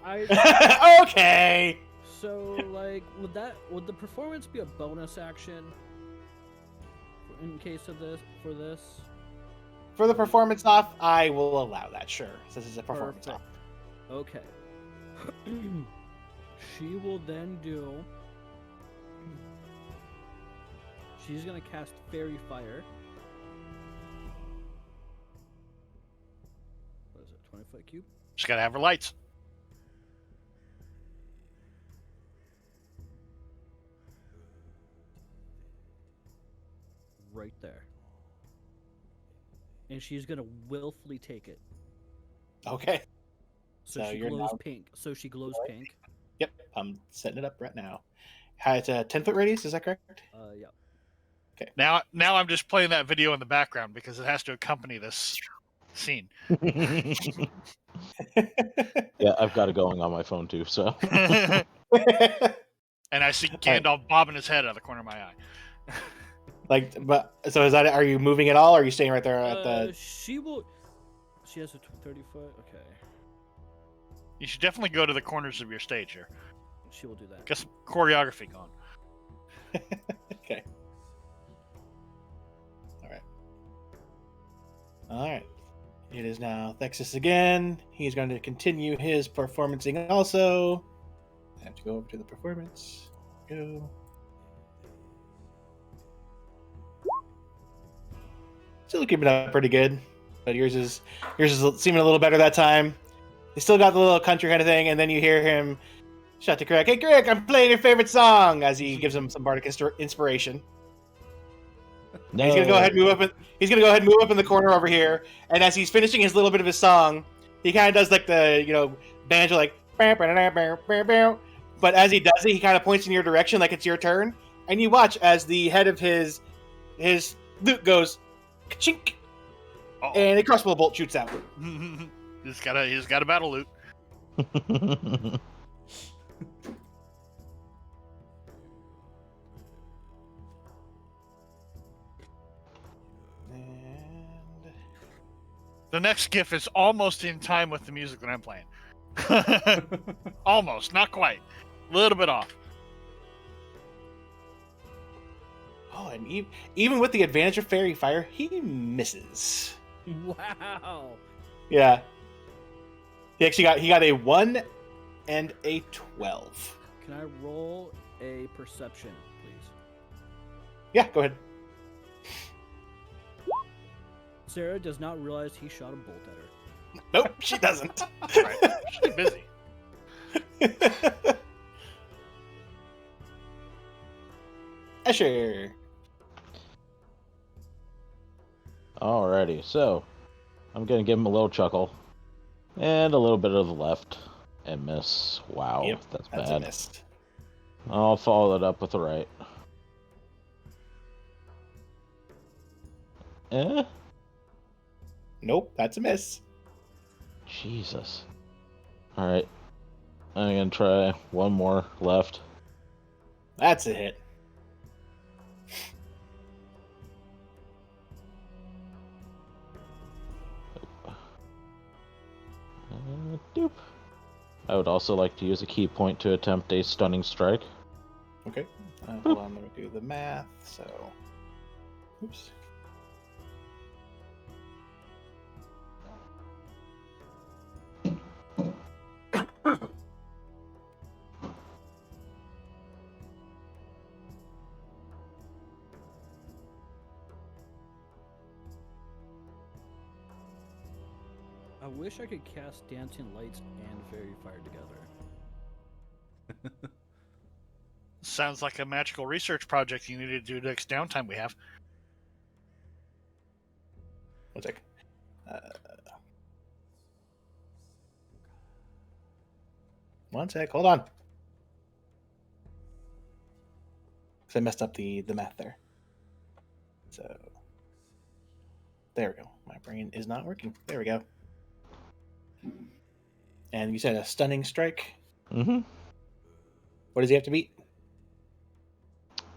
I Okay. so like would the performance be a bonus action in case of this For the performance off, I will allow that. Sure, since it's a performance Perfect. off. Okay. She will then do. She's gonna cast Fairy Fire. What is it? 20-foot cube. Just gotta have her lights. Right there. And she's gonna willfully take it. Okay. So, So she you're glows now- pink. So she glows pink. Yep, I'm setting it up right now. It's a 10-foot radius. Is that correct? Yeah. Now I'm just playing that video in the background because it has to accompany this scene. Yeah, I've got it going on my phone too. So And I see Gandalf bobbing his head out of the corner of my eye. Like, but so is that? Are you moving at all? Or are you staying right there at the? She will. She has a 30-foot. Okay. You should definitely go to the corners of your stage here. She will do that. Get some choreography going. Okay. All right. It is now Thexus again. He's going to continue his performancing also. I have to go over to the performance. Go. Still keeping it up pretty good, but yours is seeming a little better that time. He still got the little country kind of thing, and then you hear him shout to Greg, "Hey Greg, I'm playing your favorite song," as he gives him some bardic inspiration. no. He's gonna go ahead and move up. He's gonna go ahead and move up in the corner over here. And as he's finishing his little bit of his song, he kind of does like the banjo, like. But as he does it, he kind of points in your direction, like it's your turn. And you watch as the head of his lute goes, ka-chink, Uh-oh. and a crossbow bolt shoots out. He's got a battle loot. And The next GIF is almost in time with the music that I'm playing. Almost, not quite. A little bit off. oh, and even with the advantage of fairy fire, he misses. Wow. Yeah. He got a 1 and a 12. Can I roll a perception, please? Yeah, go ahead. Sarah does not realize he shot a bolt at her. Nope, she doesn't. Right. She's busy. Escher. Alrighty, so I'm gonna give him a little chuckle and a little bit of the left and miss. Wow, Yep, that's That's a bad. miss. I'll follow it up with the right. Eh? Nope, that's a miss. Jesus. Alright. I'm gonna try one more left. That's a hit. Doop. I would also like to use a key point to attempt a stunning strike. Okay. Hold on, let me do the math. So, oops. I wish I could cast Dancing Lights and Fairy Fire together. Sounds like a magical research project you need to do next downtime we have. One sec. One sec. Hold on. 'Cause I messed up the math there. So, there we go. My brain is not working. There we go. And you said a stunning strike. Mm-hmm. What does he have to beat?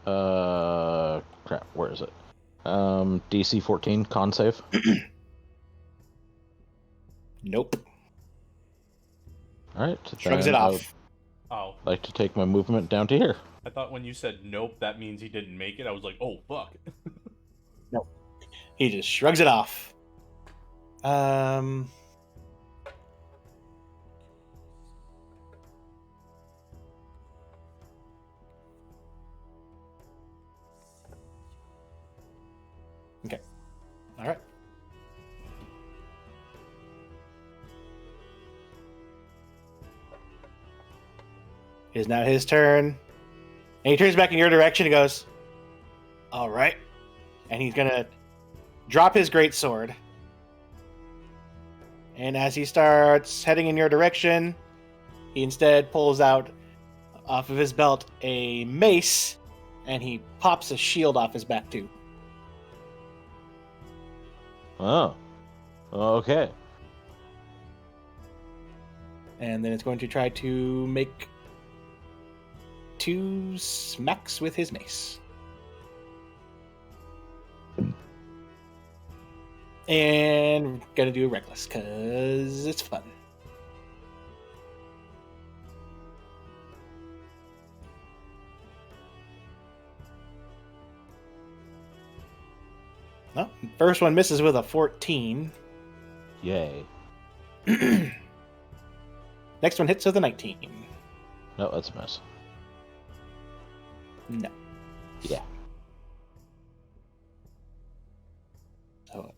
Crap, where is it? DC 14, con save. Nope. All right. Shrugs then it I off. Oh, would like to take my movement down to here. I thought when you said nope, that means he didn't make it. I was like, oh fuck. Nope. He just shrugs it off. Okay. All right. It is now his turn. And he turns back in your direction and goes, all right. And he's going to drop his greatsword. And as he starts heading in your direction, he instead pulls out off of his belt a mace, and he pops a shield off his back too. Oh. Okay. And then it's going to try to make 2 smacks with his mace. And we're gonna do a reckless, because it's fun. Well, first one misses with a 14. Yay. Next one hits with a 19. No, that's a miss. No. Yeah. So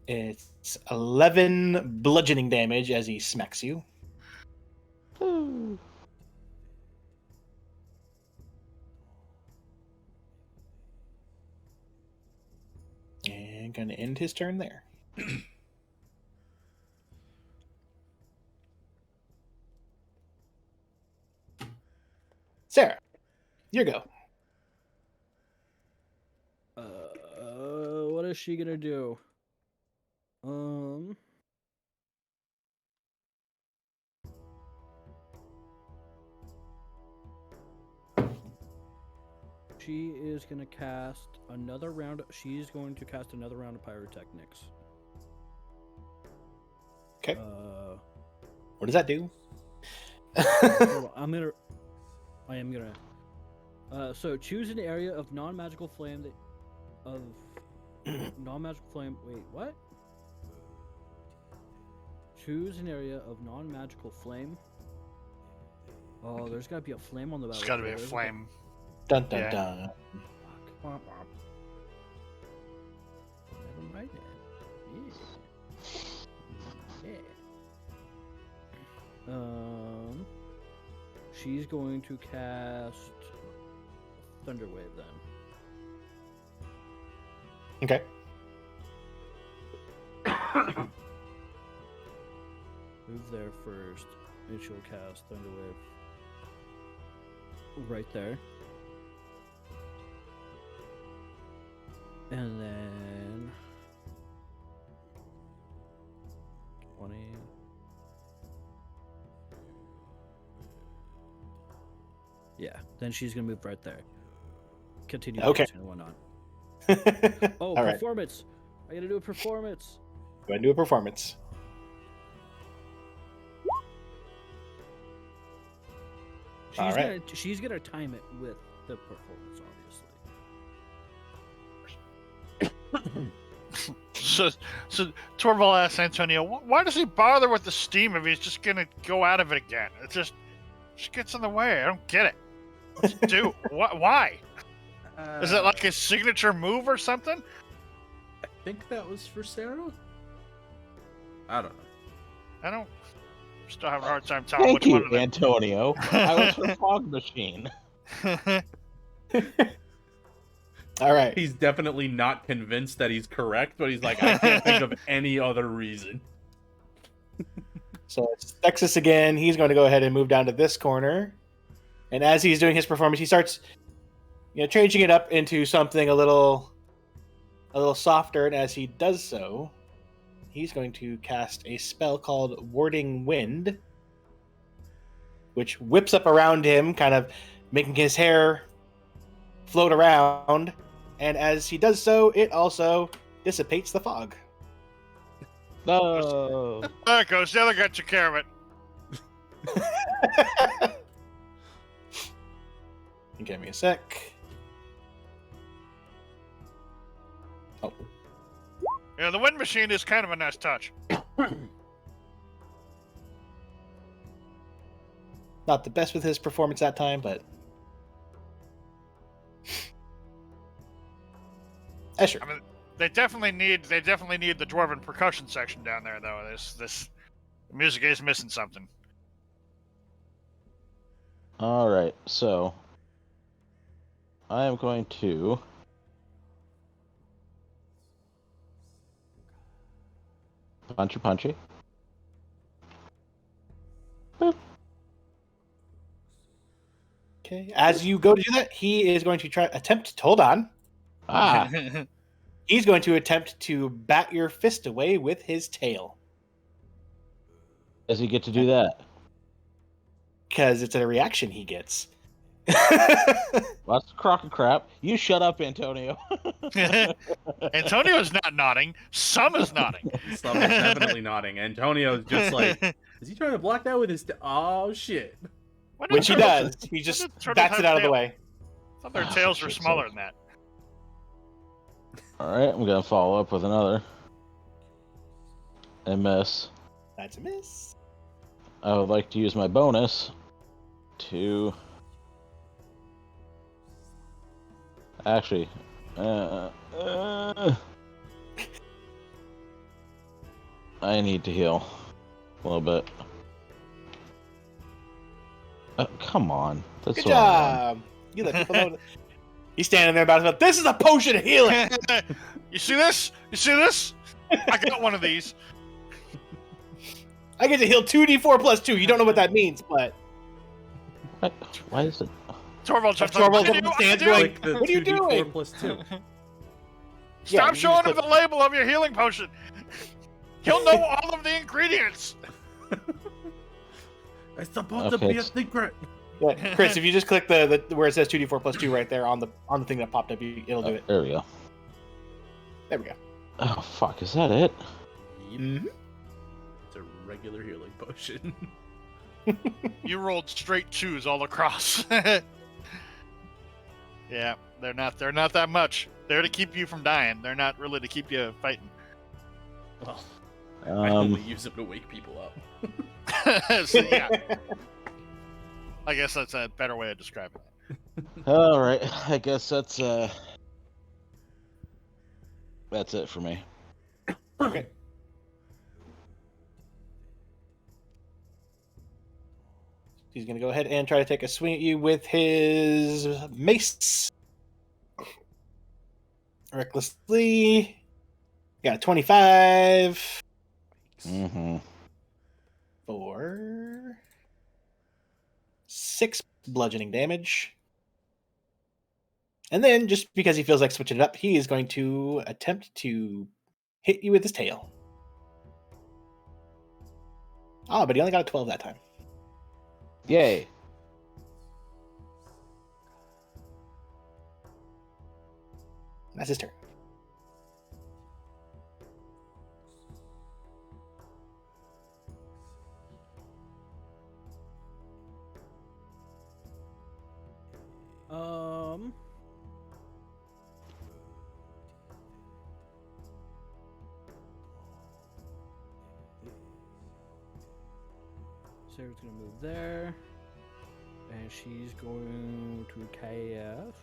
it's 11 bludgeoning damage as he smacks you. Woo. And gonna end his turn there. Sarah, your go. What is she gonna do? She is gonna cast another round. She's going to cast another round of pyrotechnics. Okay. What does that do? Hold on, I am gonna. So choose an area of non-magical flame non-magical flame. Wait, what? Choose an area of non-magical flame. Oh, there's gotta be a flame on the There's battlefield. got to be a flame. Dun dun Yeah. dun. Fuck. Womp womp. Never mind that. Yeah. She's going to cast Thunder Wave then. Okay. Move there first, and she'll cast Thunder Wave right there. And then 20. Yeah, then she's gonna move right there. Continue Okay. dancing and whatnot. Oh, All right. performance! I gotta do a performance. Go ahead and do a performance. All right. She's gonna time it with the performance, obviously. So Torval asks Antonio, why does he bother with the steam if he's just gonna go out of it again? It just gets in the way. I don't get it. What's it do? Why? Is it like his signature move or something? I think that was for Sarah? I don't know. I don't. Still having a hard time telling Thank which you, one of them. Antonio. I was her fog machine. All right. He's definitely not convinced that he's correct, but he's like, I can't think of any other reason. So it's Texas again. He's going to go ahead and move down to this corner. And as he's doing his performance, he starts, changing it up into something a little softer. And as he does so, he's going to cast a spell called Warding Wind, which whips up around him, kind of making his hair float around. And as he does so, it also dissipates the fog. No. There it goes. The other got your care of it. Give me a sec. Oh. Yeah, the wind machine is kind of a nice touch. Not the best with his performance that time, but Escher. I mean, they definitely need the dwarven percussion section down there, though. This music is missing something. All right, so I am going to punchy. Boop. Okay. As you go to do that, he is going to attempt to hold on. Ah, He's going to attempt to bat your fist away with his tail. does he get to do that? Because it's a reaction he gets. Well, that's a crock of crap. You shut up, Antonio. Antonio's not nodding. Some is nodding. Stuff is definitely nodding. Antonio's just like, is he trying to block that with his? Oh shit! Why don't Which he turtles- does. He just why don't turtles bats it have out of the tails? way. I thought their Oh, tails were shit's smaller sake. than that. All right, I'm gonna follow up with another and miss. That's a miss. I would like to use my bonus to actually. I need to heal a little bit. Come on, that's Good what I want. job. You let people know. He's standing there about to. This is a potion of healing. You see this? You see this? I got one of these. I get to heal 2d4 plus 2. You don't know what that means, but What? Why is it? Torvald jumps Torvald's up. up on the What do you stands do? going, Like the "What are you 2d4 doing?" plus 2. Yeah, Stop you showing just him the label of your healing potion. He'll know all of the ingredients. It's supposed to Okay, be a it's- secret. Yeah, Chris, if you just click the where it says 2d4 plus 2 right there on the thing that popped up, it'll do it. There we go. There we go. Oh fuck, is that it? Yep. Mhm. It's a regular healing potion. You rolled straight twos all across. Yeah, they're not that much. They're to keep you from dying. They're not really to keep you fighting. Well, I only Um, use them to wake people up. So, yeah, I guess that's a better way of describing it. all right, I guess that's it for me. Okay. He's going to go ahead and try to take a swing at you with his mace. Recklessly. Got a 25 Mm-hmm. for 6 bludgeoning damage. And then, just because he feels like switching it up, he is going to attempt to hit you with his tail. Oh, but he only got a 12 that time. Yay. That's his turn. Sarah's gonna move there, and she's going to cast.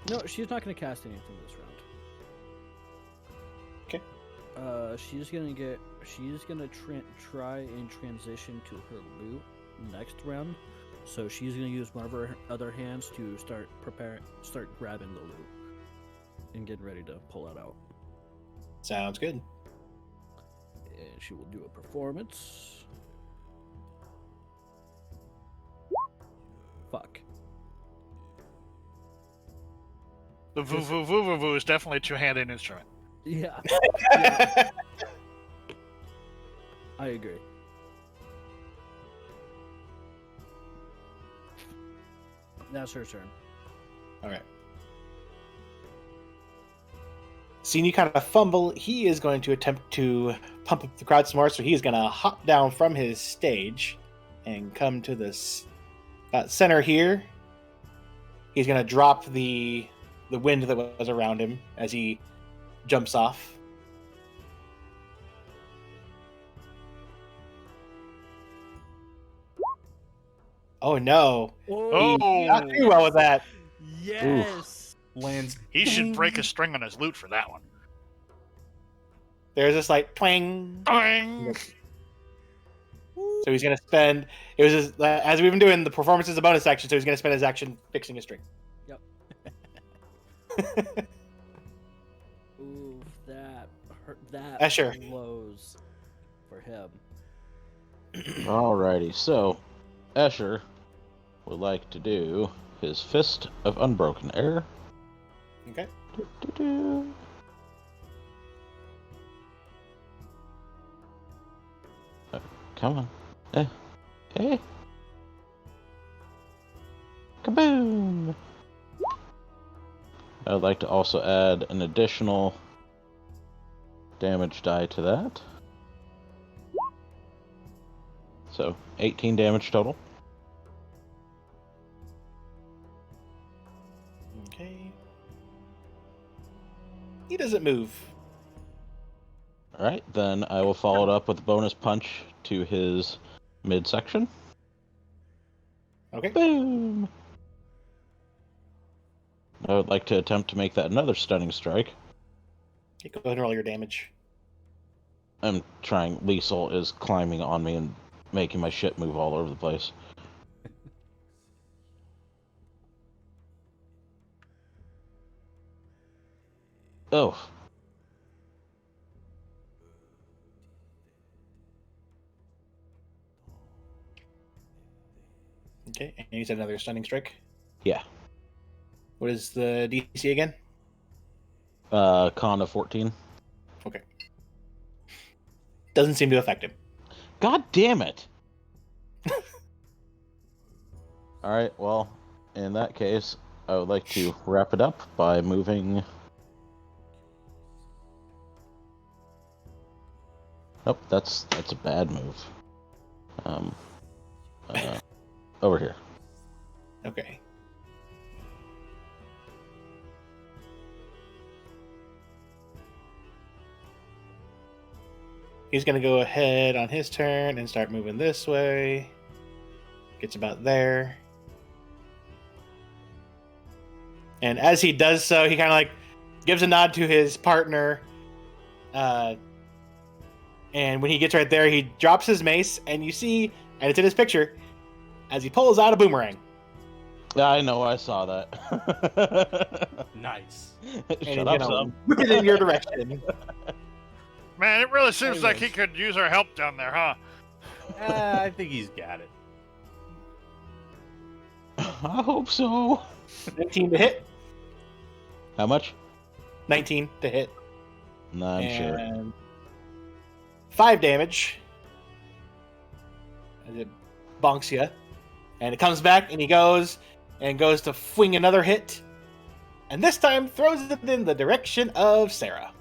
No, she's not gonna cast anything this round. Okay. She's gonna try and transition to her loot next round. So she's gonna use one of her other hands to start grabbing the loot and getting ready to pull it out. Sounds good. And she will do a performance. Fuck. The voo voo voo voo voo is definitely a two-handed instrument. Yeah. I agree. That's her turn. All right. Seeing you kind of fumble, he is going to attempt to pump up the crowd some more. So he is going to hop down from his stage and come to this center here. He's going to drop the wind that was around him as he jumps off. Oh no! Oh, Not too well with that. Yes. Lands. he should break a string on his lute for that one. There's this like twang. Boing! So he's going to spend. It was just, as we've been doing, the performance is a bonus action. So he's going to spend his action fixing a string. Yep. Ooh, that hurt. That Escher. blows for him. Alrighty, so Escher would like to do his Fist of Unbroken Air. Okay. Do-do-do. Come on. Hey. Kaboom! I would like to also add an additional damage die to that. So, 18 damage total. Okay. He doesn't move. Alright, then I will follow it up with a bonus punch to his midsection. Okay. Boom! I would like to attempt to make that another stunning strike. Okay, go ahead and roll your damage. I'm trying. Liesel is climbing on me and making my shit move all over the place. Oh. Okay, and you said another stunning strike. Yeah. What is the DC again? Con of 14. Okay. Doesn't seem to affect him. God damn it! Alright, well, in that case, I would like to wrap it up by moving... Oh, that's a bad move. Over here. Okay. He's going to go ahead on his turn and start moving this way. Gets about there. And as he does so, he kind of like gives a nod to his partner. And when he gets right there, he drops his mace, and you see, and it's in his picture, as he pulls out a boomerang. I know, I saw that. Nice. And he's Shut up, gonna Sam. whip it in your direction. Man, it really seems like he Anyways. could use our help down there, huh? I think he's got it. I hope so. 19 to hit. How much? 19 to hit. No, I'm sure. And 5 damage. As it bonks you. And it comes back, and he goes to fling another hit. And this time throws it in the direction of Sarah.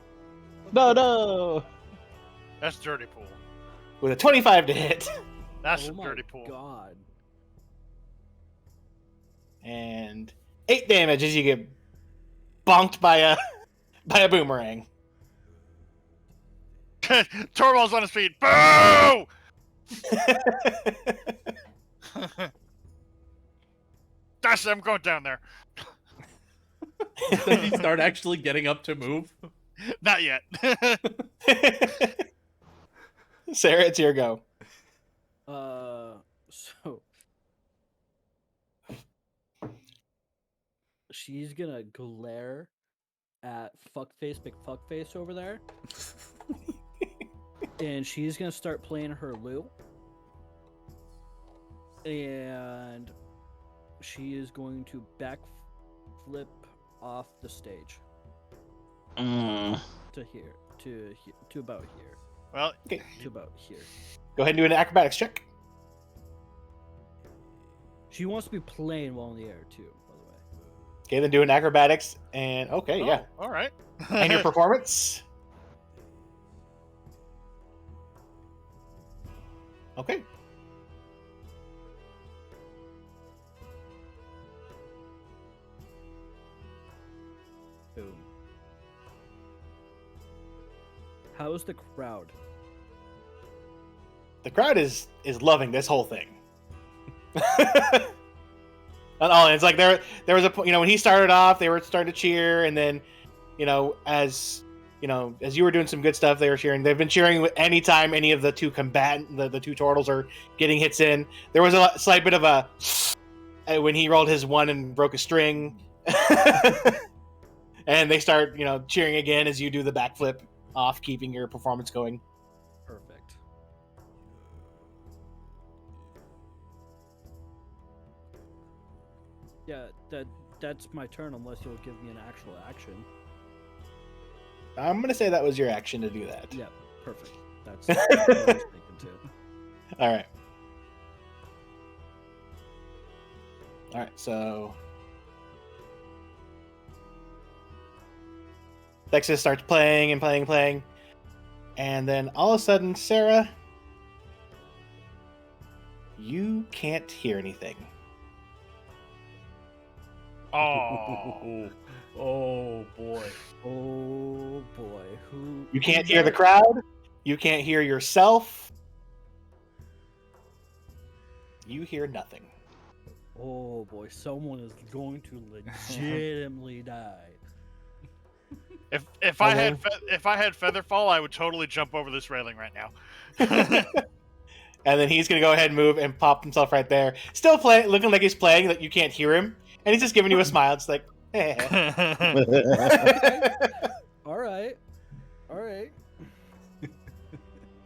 No! That's dirty pool. With a 25 to hit. That's Oh some my dirty pool. god. And 8 damage as you get bonked by a boomerang. Torvald's on his feet. Boo! That's it, I'm going down there. Did he start actually getting up to move? Not yet. Sarah, it's your go. So she's gonna glare at fuckface McFuckface over there, and she's gonna start playing her lute, and she is going to backflip off the stage Mm. to here, to about here. Well, Okay. To about here. Go ahead and do an acrobatics check. She wants to be playing while in the air too, by the way. Okay, then do an acrobatics, and okay, yeah. Oh, all right. And your performance. Okay. Boom. How's the crowd? The crowd is loving this whole thing. Not all. It's like there was a when he started off, they were starting to cheer, and then as you were doing some good stuff, they were cheering. They've been cheering anytime any of the two the two turtles are getting hits in. There was a slight bit of a when he rolled his one and broke a string, and they start cheering again as you do the backflip off, keeping your performance going. Perfect. Yeah, that's my turn unless you'll give me an actual action. I'm gonna say that was your action to do that. Yeah, perfect. That's what I was thinking too. All right. All right. So Texas starts playing and playing and playing, and then all of a sudden, Sarah, you can't hear anything. Oh. Oh boy. Oh boy, who? You can't hear the crowd. You can't hear yourself. You hear nothing. Oh boy, someone is going to legitimately die. If I had Featherfall, I would totally jump over this railing right now. And then he's gonna go ahead and move and pop himself right there. Still playing, looking like he's playing, that you can't hear him, and he's just giving you a smile. It's like, All right.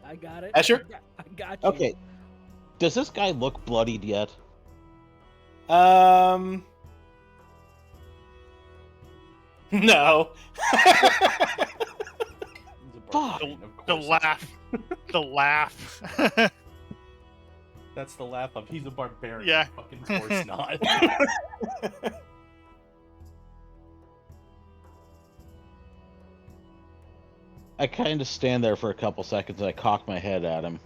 I got it. Escher? I got you. Okay. Does this guy look bloodied yet? No. Fuck. The laugh. The laugh. That's the laugh of he's a barbarian. Yeah. Fucking course not. I kind of stand there for a couple seconds and I cock my head at him.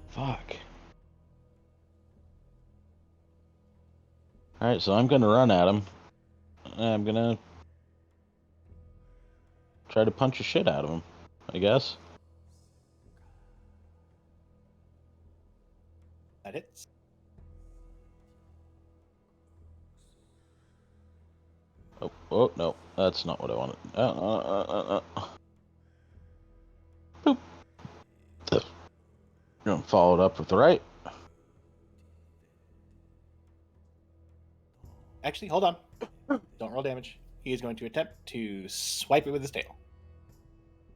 Fuck. Alright, so I'm gonna run at him. I'm gonna try to punch the shit out of him, I guess. That hits. Oh, no, that's not what I wanted. Boop. Gonna follow it up with the right. Actually, hold on. Don't roll damage. He is going to attempt to swipe it with his tail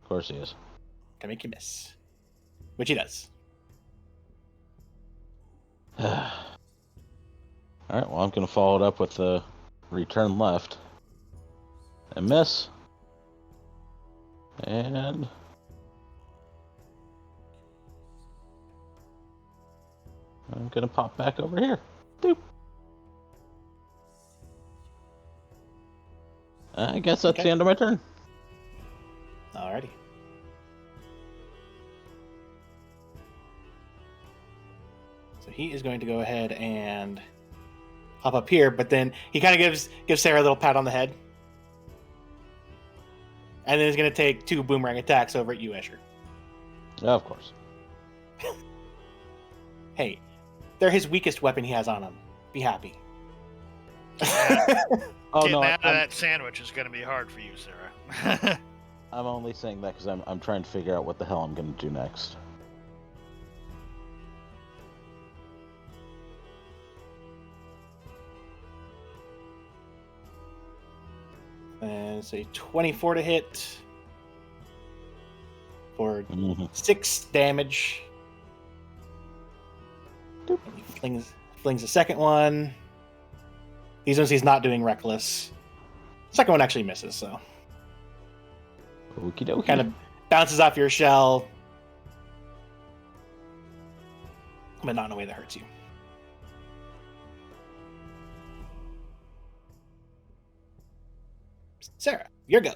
Of course he is. to make you miss, which he does. Alright, well, I'm gonna follow it up with the return left. And miss. And I'm gonna pop back over here. Doop. I guess that's Okay. the end of my turn. Alrighty. So he is going to go ahead and hop up here, but then he kind of gives Sarah a little pat on the head. And then he's going to take 2 boomerang attacks over at you, Escher. Of course. Hey, they're his weakest weapon he has on him. Be happy. Oh Getting no, out of that sandwich is going to be hard for you, Sarah. I'm only saying that because I'm trying to figure out what the hell I'm gonna do next. And it's a 24 to hit for Mhm. 6 damage. Doop. And he flings the second one. These ones he's not doing reckless. Second one actually misses, so Okie dokie. kind of bounces off your shell, but not in a way that hurts you. Sarah, your go.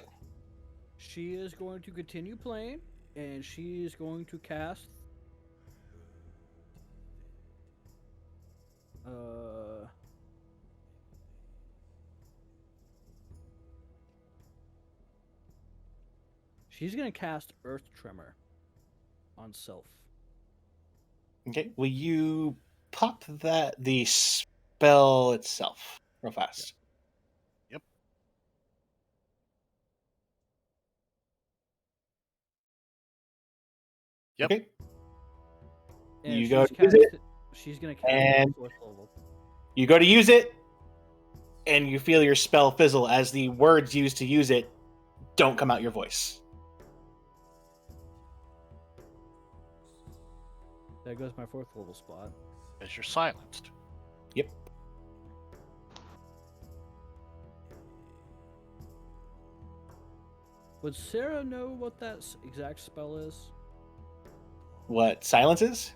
She is going to continue playing, and she is going to cast. She's going to cast Earth Tremor on Self. Okay, will you pop the spell itself real fast? Yep. Yep. Okay. And You she's go to use it, She's going to cast and- it 4th level. You go to use it, and you feel your spell fizzle as the words used to use it don't come out your voice. There goes my 4th level spot. As you're silenced. Yep. Would Sarah know what that exact spell is? What silence is?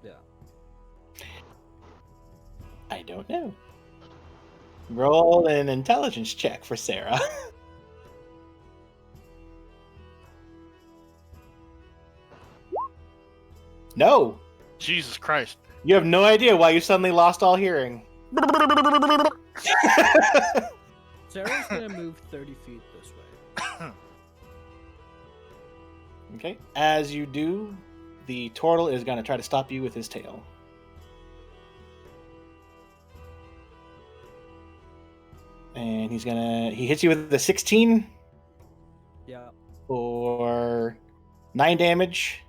Yeah. I don't know. Roll an intelligence check for Sarah. No! Jesus Christ. You have no idea why you suddenly lost all hearing. Sarah's going to move 30 feet this way. Okay. As you do, the turtle is going to try to stop you with his tail. And he hits you with the 16 Yeah. for 9 damage.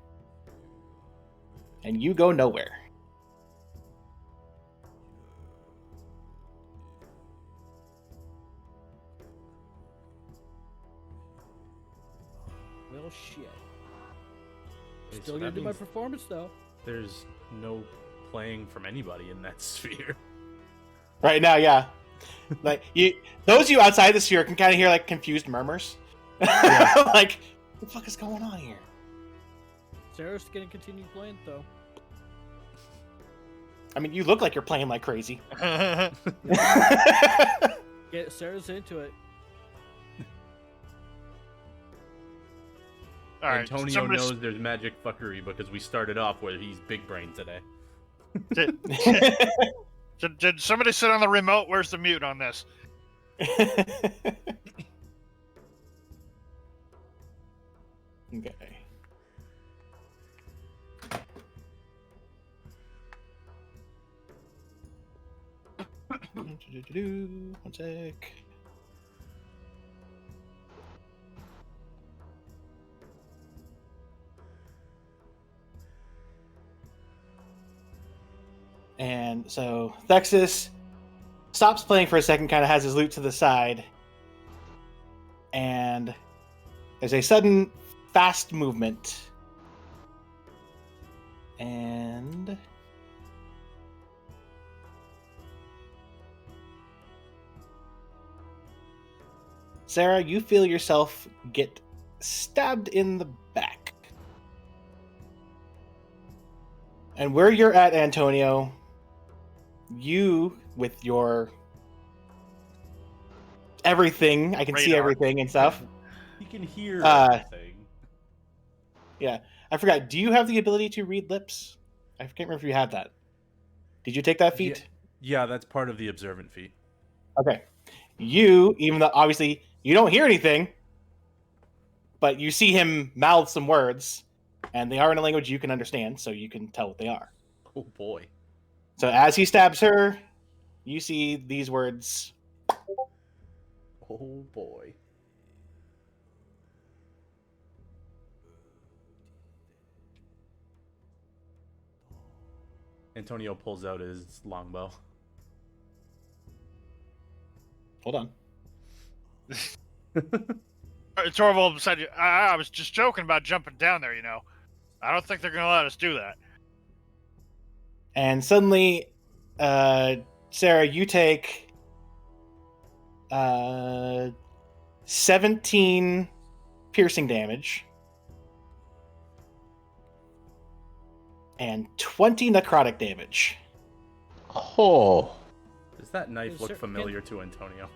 And you go nowhere. Well, shit. Wait, Still so gonna that do my means performance though. there's no playing from anybody in that sphere. Right now, yeah. Like those of you outside the sphere can kind of hear like confused murmurs. Like, what the fuck is going on here? Sarah's gonna continue playing though. I mean, you look like you're playing like crazy. Get Sarah's into it. All right. Antonio somebody- knows there's magic fuckery because we started off where he's big brain today. Did somebody sit on the remote? Where's the mute on this? Okay. One sec. And so Thexus stops playing for a second, kind of has his lute to the side, and there's a sudden fast movement. And Sarah, you feel yourself get stabbed in the back. And where you're at, Antonio, you, with your everything, I can see Radar. everything and stuff. He can hear Uh, everything. Yeah, I forgot. Do you have the ability to read lips? I can't remember if you have that. Did you take that feat? Yeah, that's part of the observant feat. Okay. You, even though obviously you don't hear anything, but you see him mouth some words, and they are in a language you can understand, so you can tell what they are. Oh boy. So as he stabs her, you see these words. Oh boy. Antonio pulls out his longbow. Hold on. Torvald said, I was just joking about jumping down there, you know. I don't think they're going to let us do that. And suddenly, Sarah, you take 17 piercing damage and 20 necrotic damage. Oh. Does that knife Is look there- familiar to Antonio?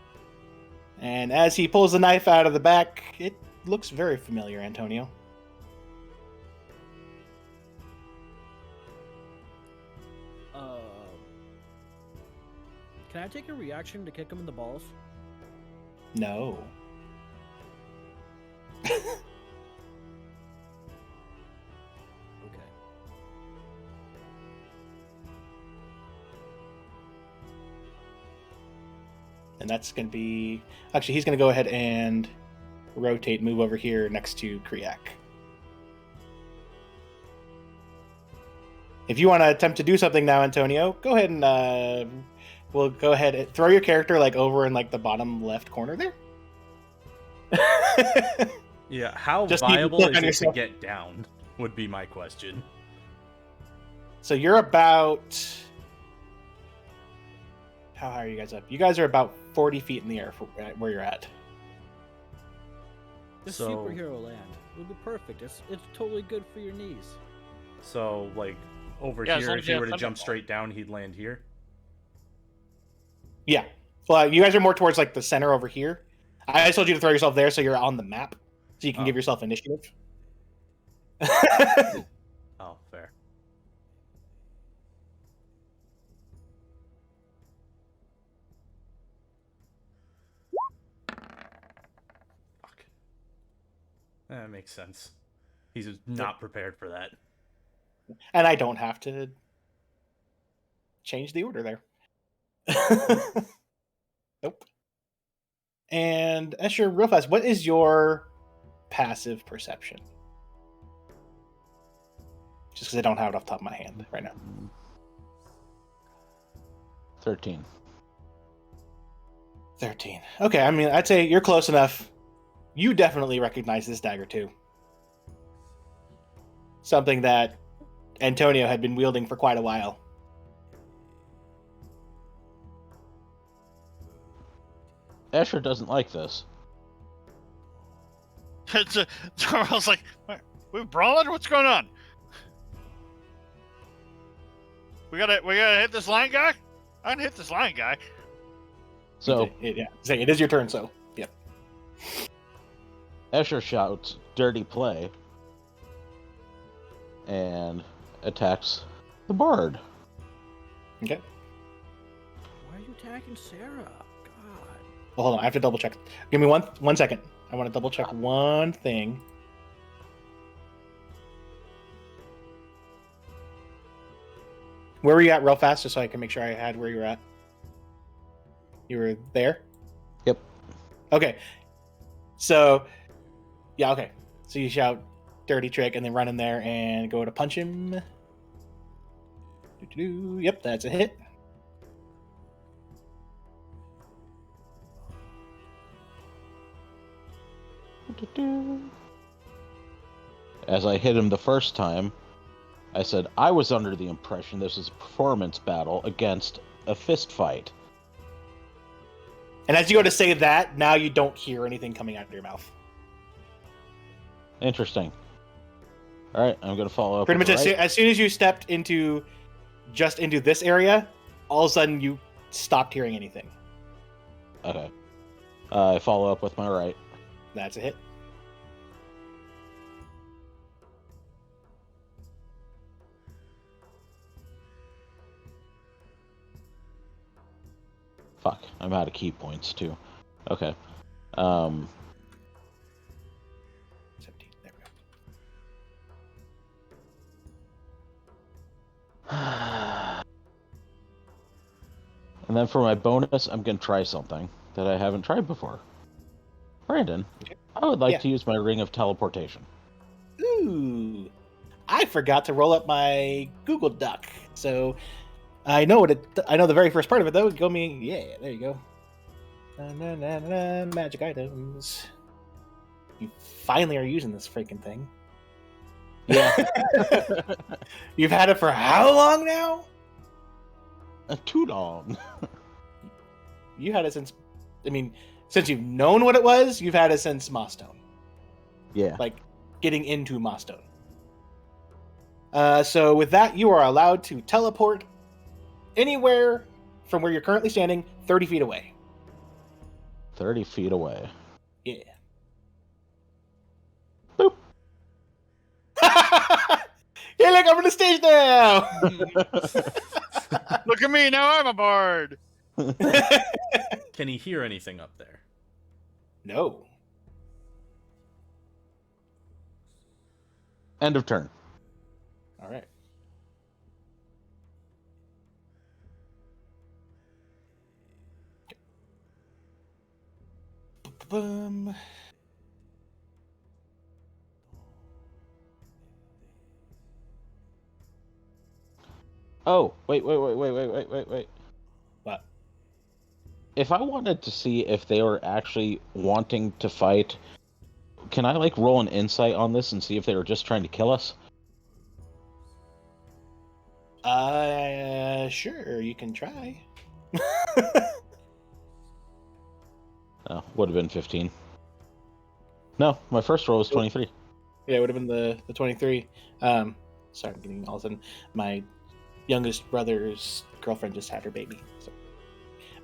And as he pulls the knife out of the back, it looks very familiar, Antonio. Can I take a reaction to kick him in the balls? No. Okay. And that's going to be... Actually, he's going to go ahead and rotate, move over here next to Kriak. If you want to attempt to do something now, Antonio, go ahead and... we'll go ahead and throw your character like over in like the bottom left corner there. Yeah, how Just need to viable click is on it to yourself. get down? Would be my question. So you're about... How high are you guys up? You guys are about 40 feet in the air where you're at. This So- superhero land would be perfect. It's totally good for your knees. So, like, over Yeah, as here, long if as you he were have to jump Thunderbolt. straight down, he'd land here. Yeah. Well, you guys are more towards like the center over here. I just told you to throw yourself there so you're on the map. So you can Oh. give yourself initiative. Oh, fair. Fuck. That makes sense. He's just not prepared for that. And I don't have to change the order there. Nope. And Escher, real fast, what is your passive perception? Just because I don't have it off the top of my hand right now. 13. 13. Okay, I mean, I'd say you're close enough. You definitely recognize this dagger too. Something that Antonio had been wielding for quite a while. Escher doesn't like this. Charles like, we brawling? What's going on? We gotta hit this line guy. I can hit this line guy. So Yeah, say it is your turn. So yep. Escher shouts, "Dirty play," and attacks the bard. Okay. Why are you attacking Sarah? God. Well, hold on. I have to double check. Give me one second. I want to double check one thing. Where were you at, real fast, just so I can make sure I had where you were at? You were there? Yep. Okay. So, yeah, okay. So you shout dirty trick and then run in there and go to punch him. Doo-doo-doo. Yep, that's a hit. As I hit him the first time, I said, I was under the impression this was a performance battle against a fist fight. And as you go to say that, now you don't hear anything coming out of your mouth. Interesting. Alright, I'm going to follow up. Pretty with much the right. as soon as you stepped into this area, all of a sudden you stopped hearing anything. Okay. I follow up with my right. That's a hit. Fuck, I'm out of key points too. Okay. 17. There we go. And then for my bonus, I'm going to try something that I haven't tried before. Brandon, Okay. I would like Yeah. to use my ring of teleportation. Ooh, I forgot to roll up my Google Doc, so I know I know the very first part of it though. Go me, yeah, there you go. Magic items. You finally are using this freaking thing. Yeah. You've had it for how long now? Too long. You had it since, I mean, since you've known what it was, you've had it since Mossstone. Yeah. Like, getting into Mossstone. So with that, you are allowed to teleport anywhere from where you're currently standing, 30 feet away. 30 feet away. Yeah. Boop. Hey, look, I'm on the stage now! Look at me, now I'm a bard. Can he hear anything up there? No. End of turn. All right. Boom. Oh, wait. What? If I wanted to see if they were actually wanting to fight, can I like roll an insight on this and see if they were just trying to kill us? Sure, you can try. Oh, would have been 15. No, my first roll was 23. Yeah, it would have been the 23. Sorry, I'm getting all of a sudden. My youngest brother's girlfriend just had her baby. So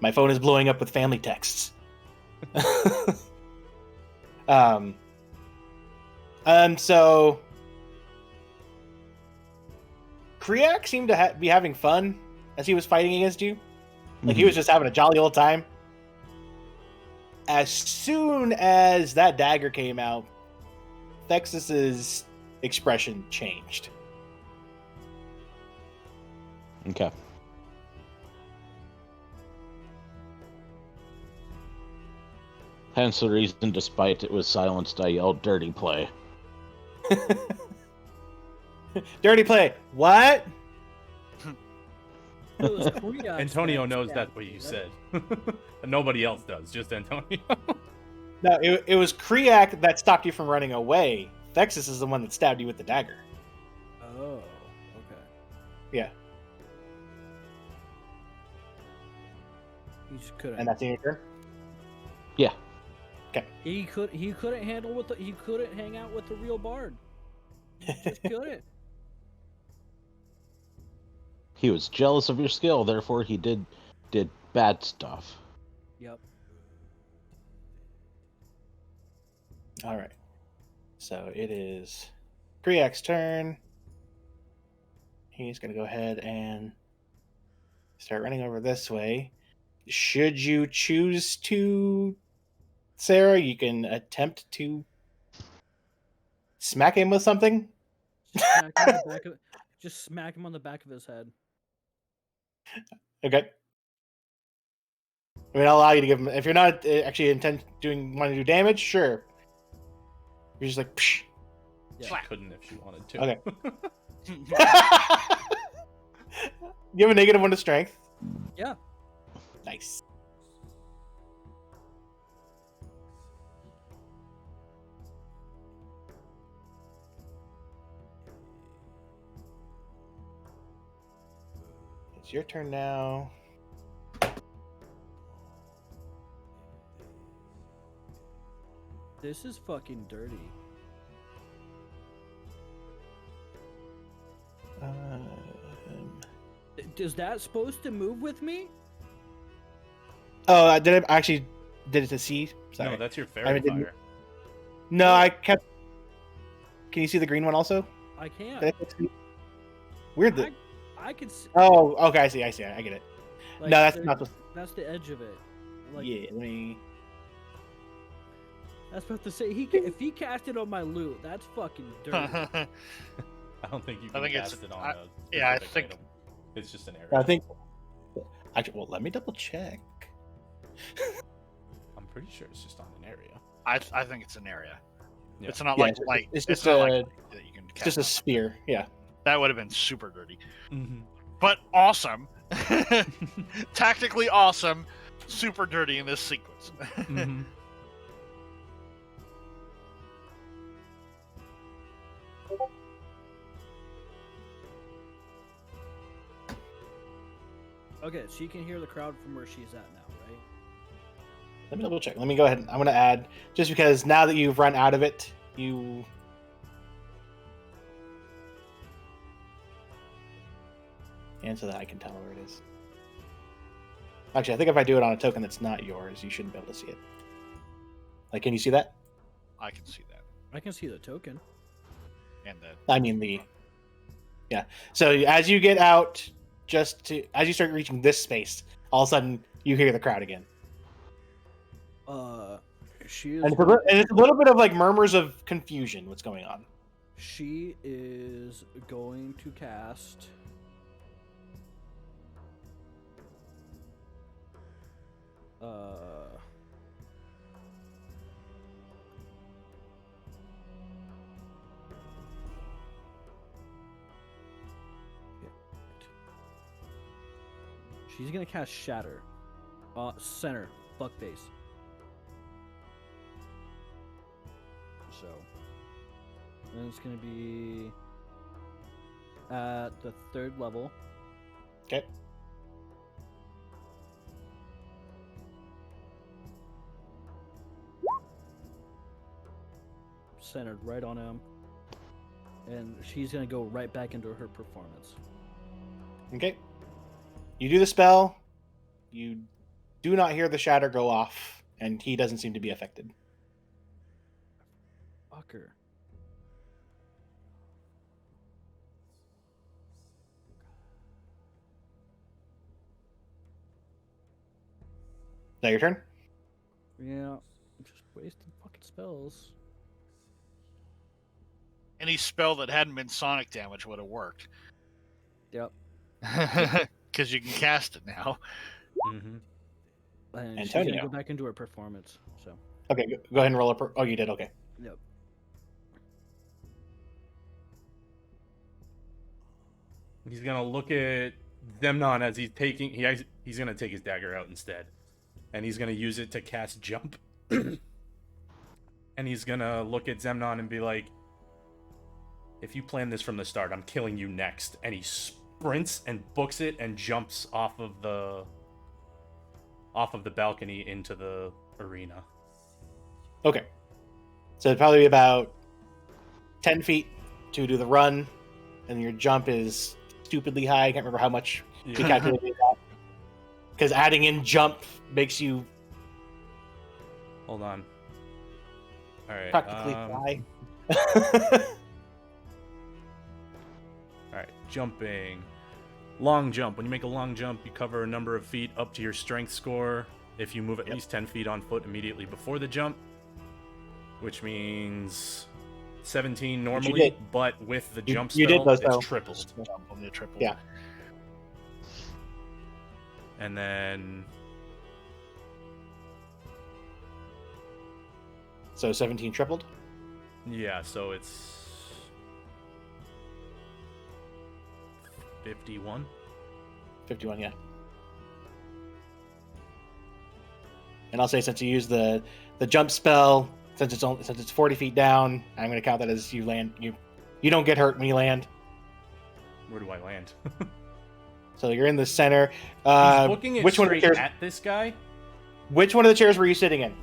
my phone is blowing up with family texts. So Kriak seemed to be having fun as he was fighting against you. Like, he was just having a jolly old time. As soon as that dagger came out, Thexus's expression changed. Okay. Hence the reason, despite it was silenced, I yelled dirty play. Dirty play. What? It was Kriak's Antonio that knows stabbed that's what me, you right? said. Nobody else does, just Antonio. No, it was Kriak that stopped you from running away. Thexus is the one that stabbed you with the dagger. Oh, okay. Yeah, He just couldn't. and that's in your turn. Yeah. He couldn't handle with he couldn't hang out with the real bard. He just couldn't. He was jealous of your skill, therefore he did bad stuff. Yep. All right. So it is Kriak's turn. He's going to go ahead and start running over this way. Should you choose to, Sarah, you can attempt to smack him with something. Just smack him on the back of his head. Okay. I mean, I'll allow you to give him. If you're not actually want to do damage, sure. You're just like, psh. She couldn't if she wanted to. Okay. You have a -1 to strength. Yeah. Nice. It's your turn now. This is fucking dirty. Is that supposed to move with me? Oh, I did. I actually did it to see. Sorry. No, that's your I fairy didn't- fire. No, I kept. Can you see the green one also? I can't. Did I see- Weird. That... I can see. Oh, okay. I see. I get it. Like, No, that's not. That's the edge of it. Like, Yeah. Let me. That's about to say if he cast it on my loot, that's fucking dirty. I don't think you can think cast it's- it on I- a yeah, I specific think- item. It's just an area. I think. Actually, well, let me double check. I'm pretty sure it's just on an area. I think it's an area. Yeah. It's not Yeah, like light. it's just not a- like that you can It's cast just a on. spear. Yeah. That would have been super dirty, Mm-hmm. but awesome. Tactically awesome. Super dirty in this sequence. Mm-hmm. Okay, so you can hear the crowd from where she's at now, right? Let me double check. Let me go ahead. I'm going to add, just because now that you've run out of it, you... And so that I can tell where it is. Actually, I think if I do it on a token that's not yours, you shouldn't be able to see it. Like, can you see that? I can see that. I can see the token. And the I mean the... Yeah. So as you get out, as you start reaching this space, all of a sudden you hear the crowd again. She is. And it's a little bit of like murmurs of confusion. What's going on? She is going to cast. She's gonna cast Shatter. Center. Fuck face. So. And it's gonna be at the 3rd level. Okay. Centered right on him. And she's gonna go right back into her performance. Okay. You do the spell. You do not hear the shatter go off, and he doesn't seem to be affected. Fucker. Is that your turn? Yeah. I'm just wasting fucking spells. any spell that hadn't been sonic damage would have worked. Yep. Because you can cast it now. Mm-hmm. And she's Antonio. gonna go back into her performance. So. Okay, go ahead and roll a... Oh, you did? Okay. Yep. He's gonna look at Zemnon as he's taking. He's gonna take his dagger out instead, and he's gonna use it to cast jump. And he's gonna look at Zemnon and be like, "If you plan this from the start, I'm killing you next." And he sprints and books it and jumps off of the balcony into the arena. Okay. So it'd probably be about 10 feet to do the run, and your jump is stupidly high. I can't remember how much you calculated that. Because adding in jump makes you Hold on. All right. practically fly. All right, jumping. Long jump. When you make a long jump, you cover a number of feet up to your strength score. If you move at least 10 feet on foot immediately before the jump, which means 17 normally, but with the jump you did spell, those, it's though. tripled. Yeah. And then So 17 tripled? yeah, so it's 51. 51, yeah. And I'll say, since you use the jump spell, since it's 40 feet down, I'm going to count that as you land. You don't get hurt when you land. Where do I land? So you're in the center. He's booking it which one of the straight chairs? at this guy. Which one of the chairs were you sitting in?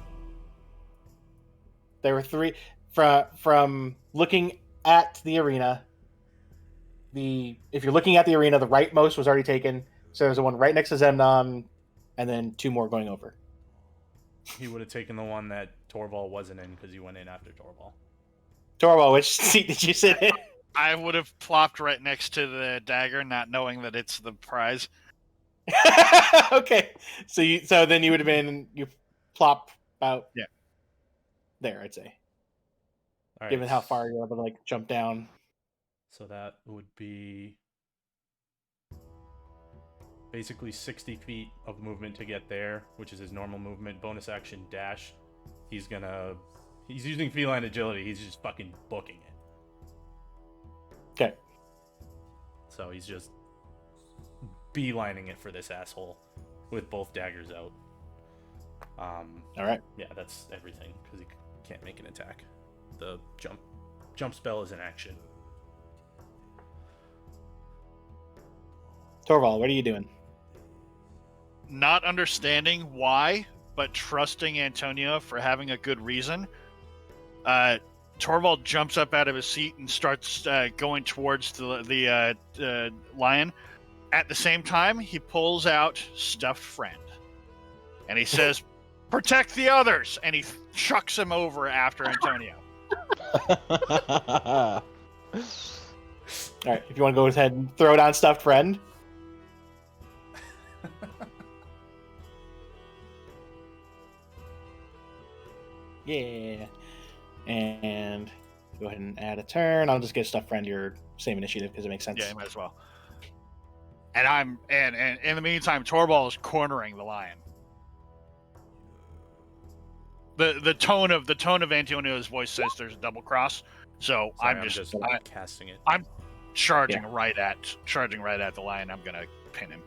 There were three. From looking at the arena. If you're looking at the arena, the rightmost was already taken. So there's the one right next to Zemnon, and then two more going over. He would have taken the one that Torval wasn't in because he went in after Torval. Torwal, which seat did you sit in? I would have plopped right next to the dagger, not knowing that it's the prize. Okay, so then you would have been you plop out. Yeah. There, I'd say. All right. Given how far you're able to like jump down. So that would be basically 60 feet of movement to get there, which is his normal movement. Bonus action dash. He's using feline agility. He's just fucking booking it. Okay. So he's just beelining it for this asshole with both daggers out. All right. Yeah, that's everything because he can't make an attack. The jump spell is an action. Torval, what are you doing? not understanding why, but trusting Antonio for having a good reason, Torvald jumps up out of his seat and starts going towards the lion. At the same time, he pulls out Stuffed Friend. And he says, "Protect the others!" And he chucks him over after Antonio. All right, if you want to go ahead and throw down Stuffed Friend. Yeah. And go ahead and add a turn. I'll just give Stuffed Friend your same initiative because it makes sense. Yeah, you might as well. And in the meantime, Torvald is cornering the lion. The tone of Antonio's voice says there's a double cross, so Sorry, I'm just casting it. I'm charging right at the lion. I'm gonna pin him.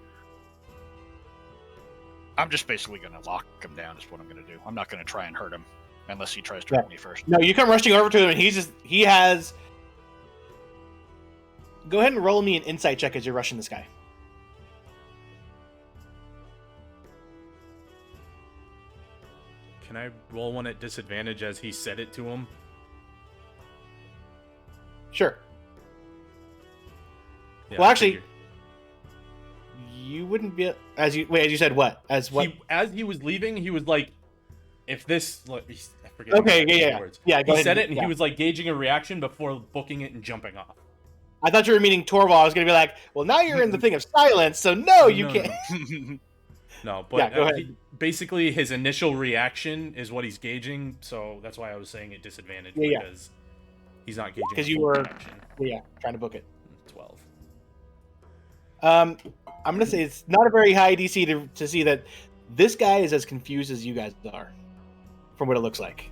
I'm just basically gonna lock him down. Is what I'm gonna do. I'm not gonna try and hurt him unless he tries to hurt me first. No, you come rushing over to him, and he has. Go ahead and roll me an insight check as you're rushing this guy. Can I roll one at disadvantage as he said it to him? Sure. Yeah, Well, I actually, figured. you wouldn't be as you said what as what? As he was leaving, he was like, "If this," like, I forget. Okay, the yeah. words. Yeah, go He ahead said and- it, and yeah. he was like gauging a reaction before booking it and jumping off. I thought you were meaning Torvald. I was going to be like, well, now you're in the thing of silence, so no, you can't. No, but Yeah, go ahead. Basically, his initial reaction is what he's gauging, so that's why I was saying at disadvantage, Yeah. because he's not gauging. 'Cause a you full were- reaction. Yeah, trying to book it. 12. I'm going to say it's not a very high DC to see that this guy is as confused as you guys are, from what it looks like.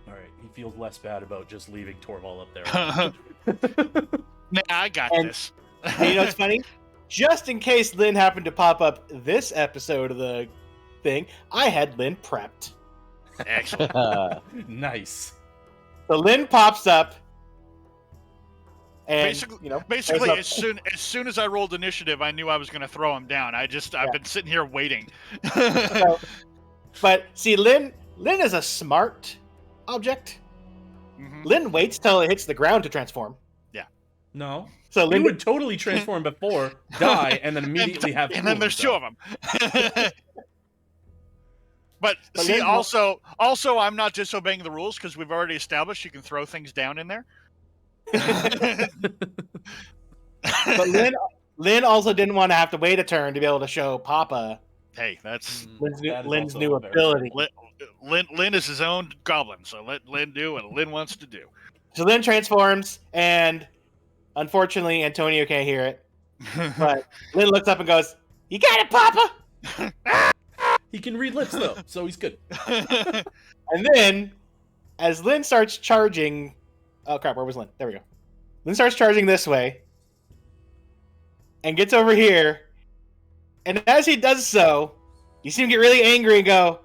All right, he feels less bad about just leaving Torvald up there. Nah, I got And- this. And you know what's funny? Just in case Lynn happened to pop up this episode of the thing, I had Lynn prepped. Excellent. Nice. So Lynn pops up, and Basically, goes up. as soon as I rolled initiative, I knew I was going to throw him down. I've been sitting here waiting. So- but see, Lynn is a smart object. Mhm. Lynn waits till it hits the ground to transform. No. So He Lynn would totally transform before, die, and then immediately have. And then there's two of them. But But see, Lynn- also, I'm not disobeying the rules because we've already established you can throw things down in there. But Lynn also didn't want to have to wait a turn to be able to show Papa Hey, that's Lynn's new ability. Lynn is his own goblin, so let Lynn do what Lynn wants to do. So Lynn transforms, and unfortunately, Antonio can't hear it. But Lynn looks up and goes, "You got it, Papa!" He can read lips though, so he's good. And then, as Lynn starts charging... Oh, crap, where was Lynn? There we go. Lynn starts charging this way, and gets over here, and as he does so, you see him get really angry and go,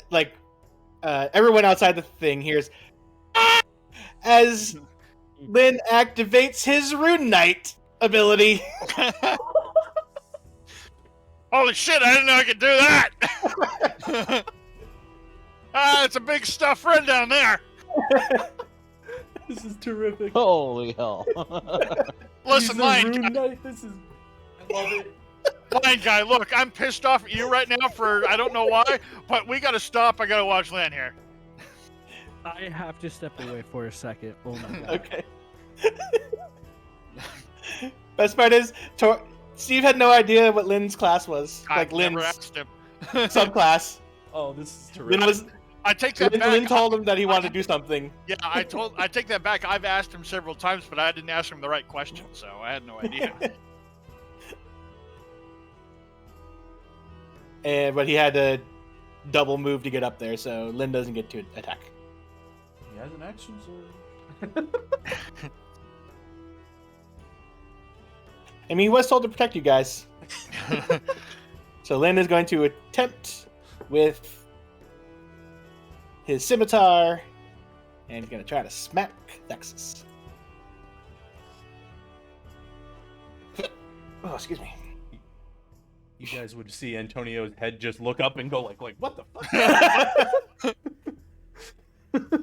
like, everyone outside the thing hears, "Ah!" as Lynn activates his Rune Knight ability. Holy shit! I didn't know I could do that. It's a big stuffed friend down there. This is terrific. Holy hell. Listen, Lion This is. I love it. Guy, look, I'm pissed off at you right now for I don't know why, but we gotta stop. I gotta watch Lan here. I have to step away for a second. Oh my god. Okay. Best part is, Steve had no idea what Lynn's class was. I've Like never Lynn's asked him. subclass. Oh, this is Lynn, terrific. I take that back. Lynn told him that he wanted to do something. Yeah, I take that back. I've asked him several times, but I didn't ask him the right question, so I had no idea. But he had to double move to get up there, so Lynn doesn't get to attack. He has an action sword. I mean, he was told to protect you guys. So Lynn is going to attempt with his scimitar, and he's going to try to smack Thexus. Oh, excuse me. You guys would see Antonio's head just look up and go like what the fuck?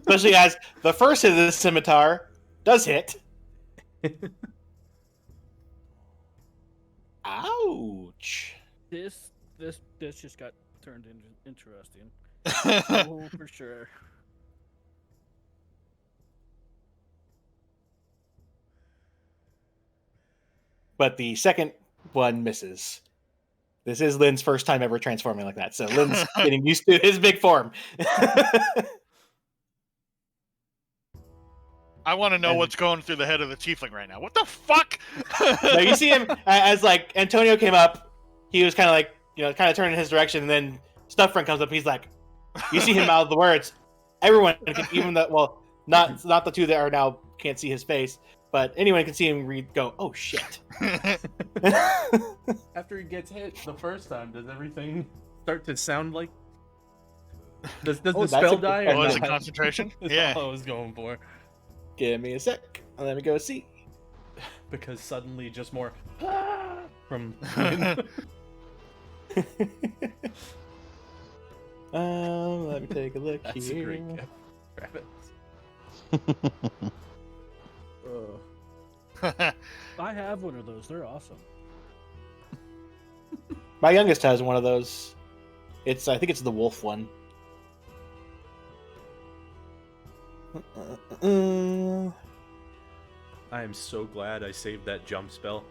Especially as the first hit of the scimitar does hit. Ouch. This just got turned into interesting. Oh, for sure. But the second one misses. This is Lynn's first time ever transforming like that, so Lynn's getting used to his big form. I want to know what's going through the head of the tiefling right now. What the fuck? No, you see him as like Antonio came up. He was kind of like kind of turning in his direction, and then Stuffront comes up. He's like, you see him mouth the words. Everyone, even not the two that are now can't see his face, but anyone can see him go, oh shit. After he gets hit the first time, does everything start to sound like? Does the spell die? Oh, is it not? concentration? That's Yeah. all I was going for. Give me a sec. Let me go see. Because suddenly, just more from. Let me take a look That's here. a great gift. Grab it. I have one of those. They're awesome. My youngest has one of those. I think it's the wolf one. I am so glad I saved that jump spell.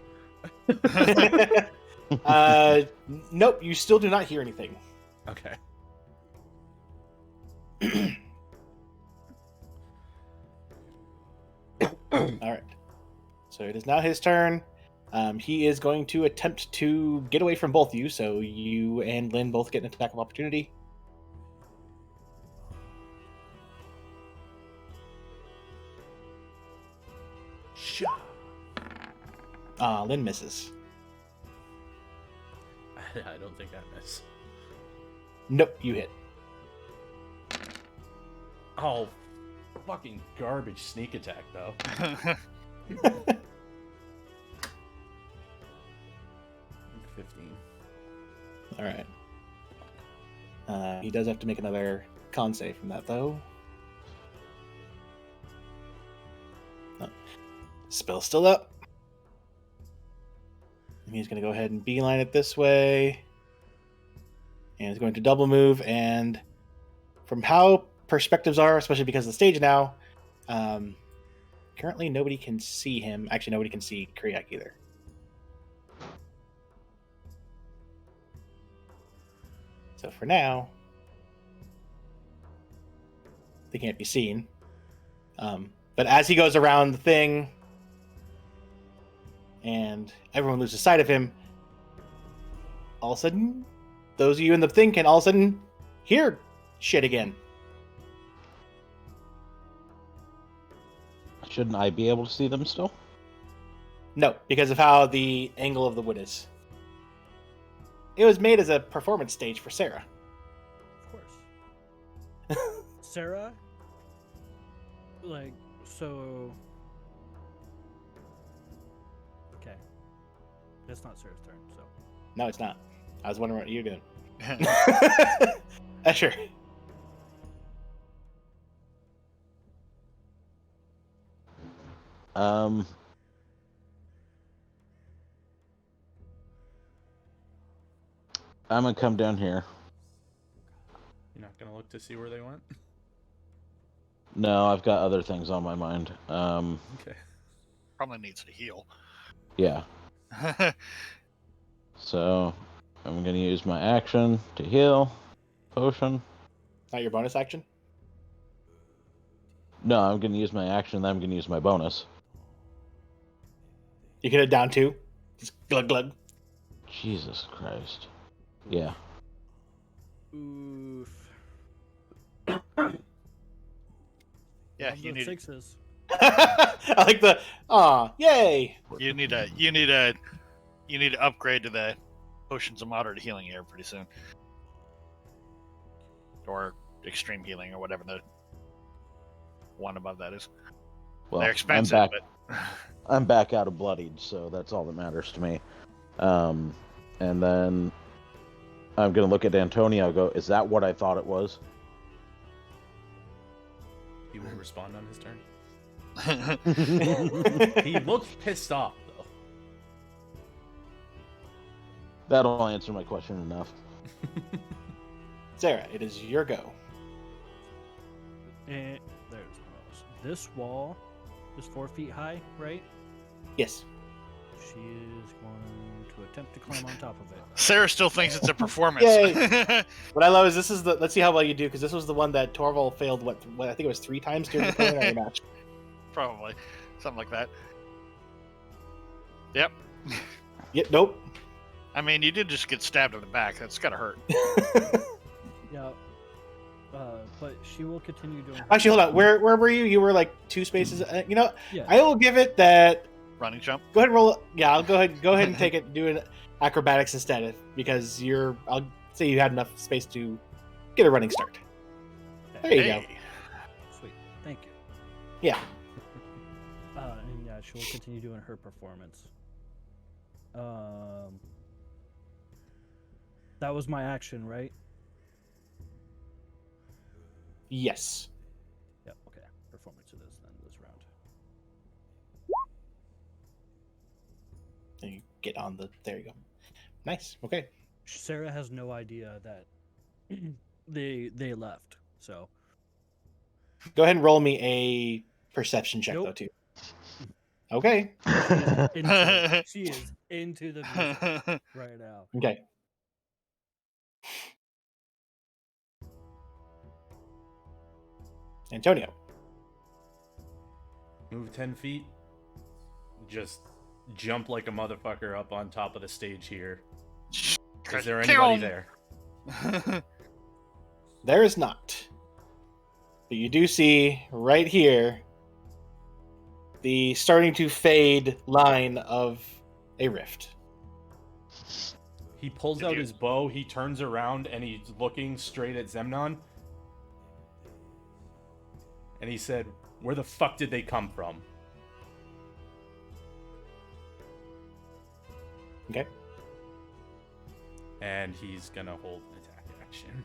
Nope, you still do not hear anything. Okay. Alright. So it is now his turn. He is going to attempt to get away from both of you, so you and Lynn both get an attack of opportunity. Lynn misses. I don't think I miss. Nope, you hit. Oh, fucking garbage sneak attack though. 15. Alright. He does have to make another con save from that, though. Oh. Spell's still up. And he's going to go ahead and beeline it this way. And he's going to double move. And from how perspectives are, especially because of the stage now, currently nobody can see him. Actually, nobody can see Kriak either. So for now, they can't be seen. But as he goes around the thing, and everyone loses sight of him, all of a sudden, those of you in the thing can all of a sudden hear shit again. Shouldn't I be able to see them still? No, because of how the angle of the wood is. It was made as a performance stage for Sarah. Of course. Sarah? So... Okay. It's not Sarah's turn, so... No, it's not. I was wondering what you're doing. Sure. I'm gonna come down here. You're not gonna look to see where they went? No, I've got other things on my mind. Okay. Probably needs to heal. Yeah. So, I'm gonna use my action to heal. Potion. Not your bonus action? No, I'm gonna use my action, then I'm gonna use my bonus. You get it down 2. Just glug glug. Jesus Christ. Yeah. Oof. Yeah, Love you those need sixes. I like the yay. you need to upgrade to the potions of moderate healing here pretty soon, or extreme healing, or whatever the one above that is. Well, They're expensive, I'm back out of bloodied, so that's all that matters to me. And then I'm going to look at Antonio and go, is that what I thought it was? He will respond on his turn. He looks pissed off, though. That'll answer my question enough. Sarah, it is your go. And there's one else. This wall is 4 feet high, right? Yes. She is going to attempt to climb on top of it. Sarah still thinks it's a performance. Yay. What I love is this is the. Let's see how well you do, because this was the one that Torval failed. What I think it was 3 times during the preliminary match. Probably. Something like that. Yep. Yep. Nope. I mean, you did just get stabbed in the back. That's gotta hurt. Yeah. But she will continue doing. Actually, hold on. Where were you? You were like 2 spaces. You know, Yeah. I will give it that. Running jump. Go ahead and roll. Yeah, I'll go ahead and take it. Do an acrobatics instead, because I'll say you had enough space to get a running start. There you go. Sweet. Thank you. Yeah. And yeah, she will continue doing her performance. That was my action, right? Yes. Yep. Okay. Performance it is then this round. And you get on the. There you go. Nice. Okay. Sarah has no idea that they left. So Go ahead and roll me a perception check, Nope. though, too. Okay. she is into the music right now. Okay. Antonio. Move 10 feet. Just jump like a motherfucker up on top of the stage here. Is there anybody there? There is not. But you do see right here the starting to fade line of a rift. He pulls out his bow, he turns around, and he's looking straight at Zemnon. And he said, "Where the fuck did they come from?" Okay. And he's gonna hold an attack action.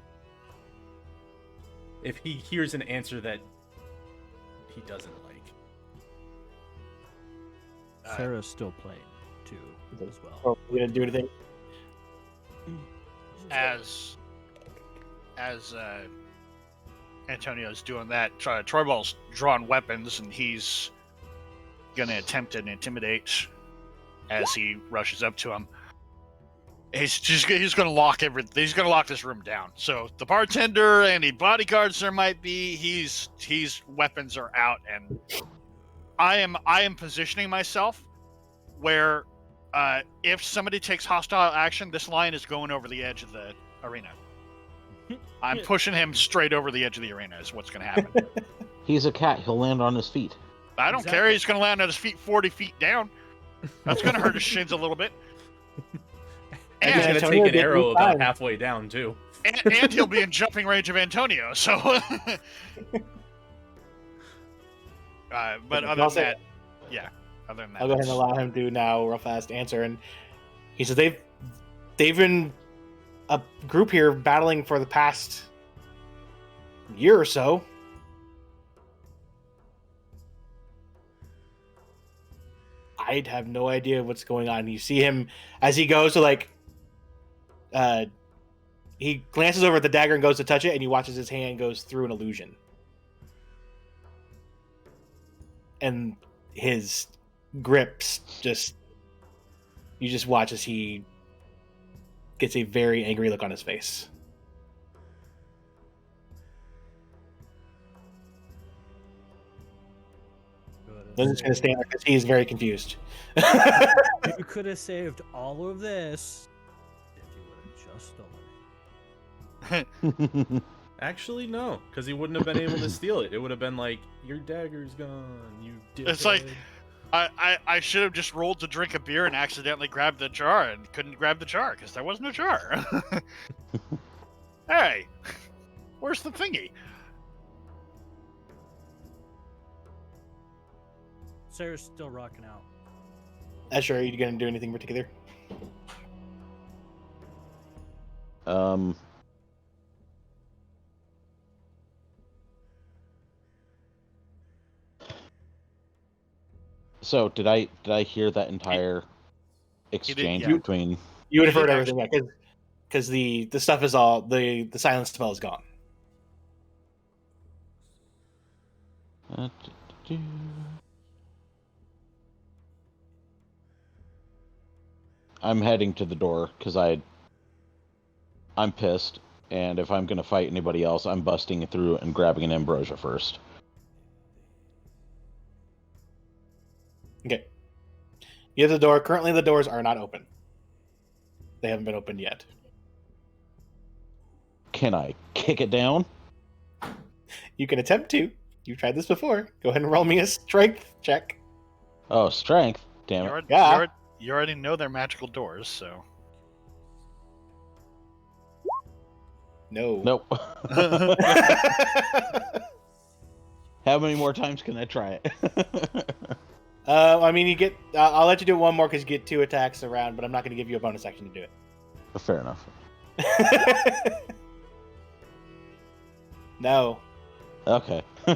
If he hears an answer that he doesn't like. Sarah's still playing too, as well. Oh, we gonna do anything? As Antonio's doing that, Troyball's drawing weapons, and he's gonna attempt to intimidate as he rushes up to him. He's gonna lock he's gonna lock this room down. So the bartender, any bodyguards there might be, he's weapons are out, and I am positioning myself where if somebody takes hostile action, this lion is going over the edge of the arena. I'm pushing him straight over the edge of the arena is what's going to happen. He's a cat. He'll land on his feet. I don't care. He's going to land on his feet 40 feet down. That's going to hurt his shins a little bit. And he's And going to Antonio take an did arrow move about fine. halfway down, too. And he'll be in jumping range of Antonio. So, but other than that, yeah. Other than that, I'll go ahead and allow him to now real fast answer. And he says they've been a group here battling for the past year or so. I'd have no idea what's going on. You see him as he goes to he glances over at the dagger and goes to touch it, and he watches his hand goes through an illusion. And his grips you just watch as he gets a very angry look on his face. I'm just going to stand there because he is very confused. You could have saved all of this if you would have just stolen it. Actually, no, because he wouldn't have been able to steal it. It would have been like, your dagger's gone, you did. It's like, I should have just rolled to drink a beer and accidentally grabbed the jar and couldn't grab the jar because there wasn't a jar. Hey, where's the thingy? Sarah's still rocking out. Sure, are you going to do anything particular? Um. So did I hear that entire exchange yeah. between? You would have You heard did everything, yeah, because the stuff is all the silence spell is gone. I'm heading to the door because I'm pissed, and if I'm gonna fight anybody else, I'm busting through and grabbing an ambrosia first. Okay. You have the door. Currently, the doors are not open. They haven't been opened yet. Can I kick it down? You can attempt to. You've tried this before. Go ahead and roll me a strength check. Oh, strength! Damn You it! already, Yeah. you already know they're magical doors, so. No. Nope. How many more times can I try it? I mean, you get. I'll let you do it one more because you get 2 attacks around, but I'm not going to give you a bonus action to do Fair enough. it. No. Okay. All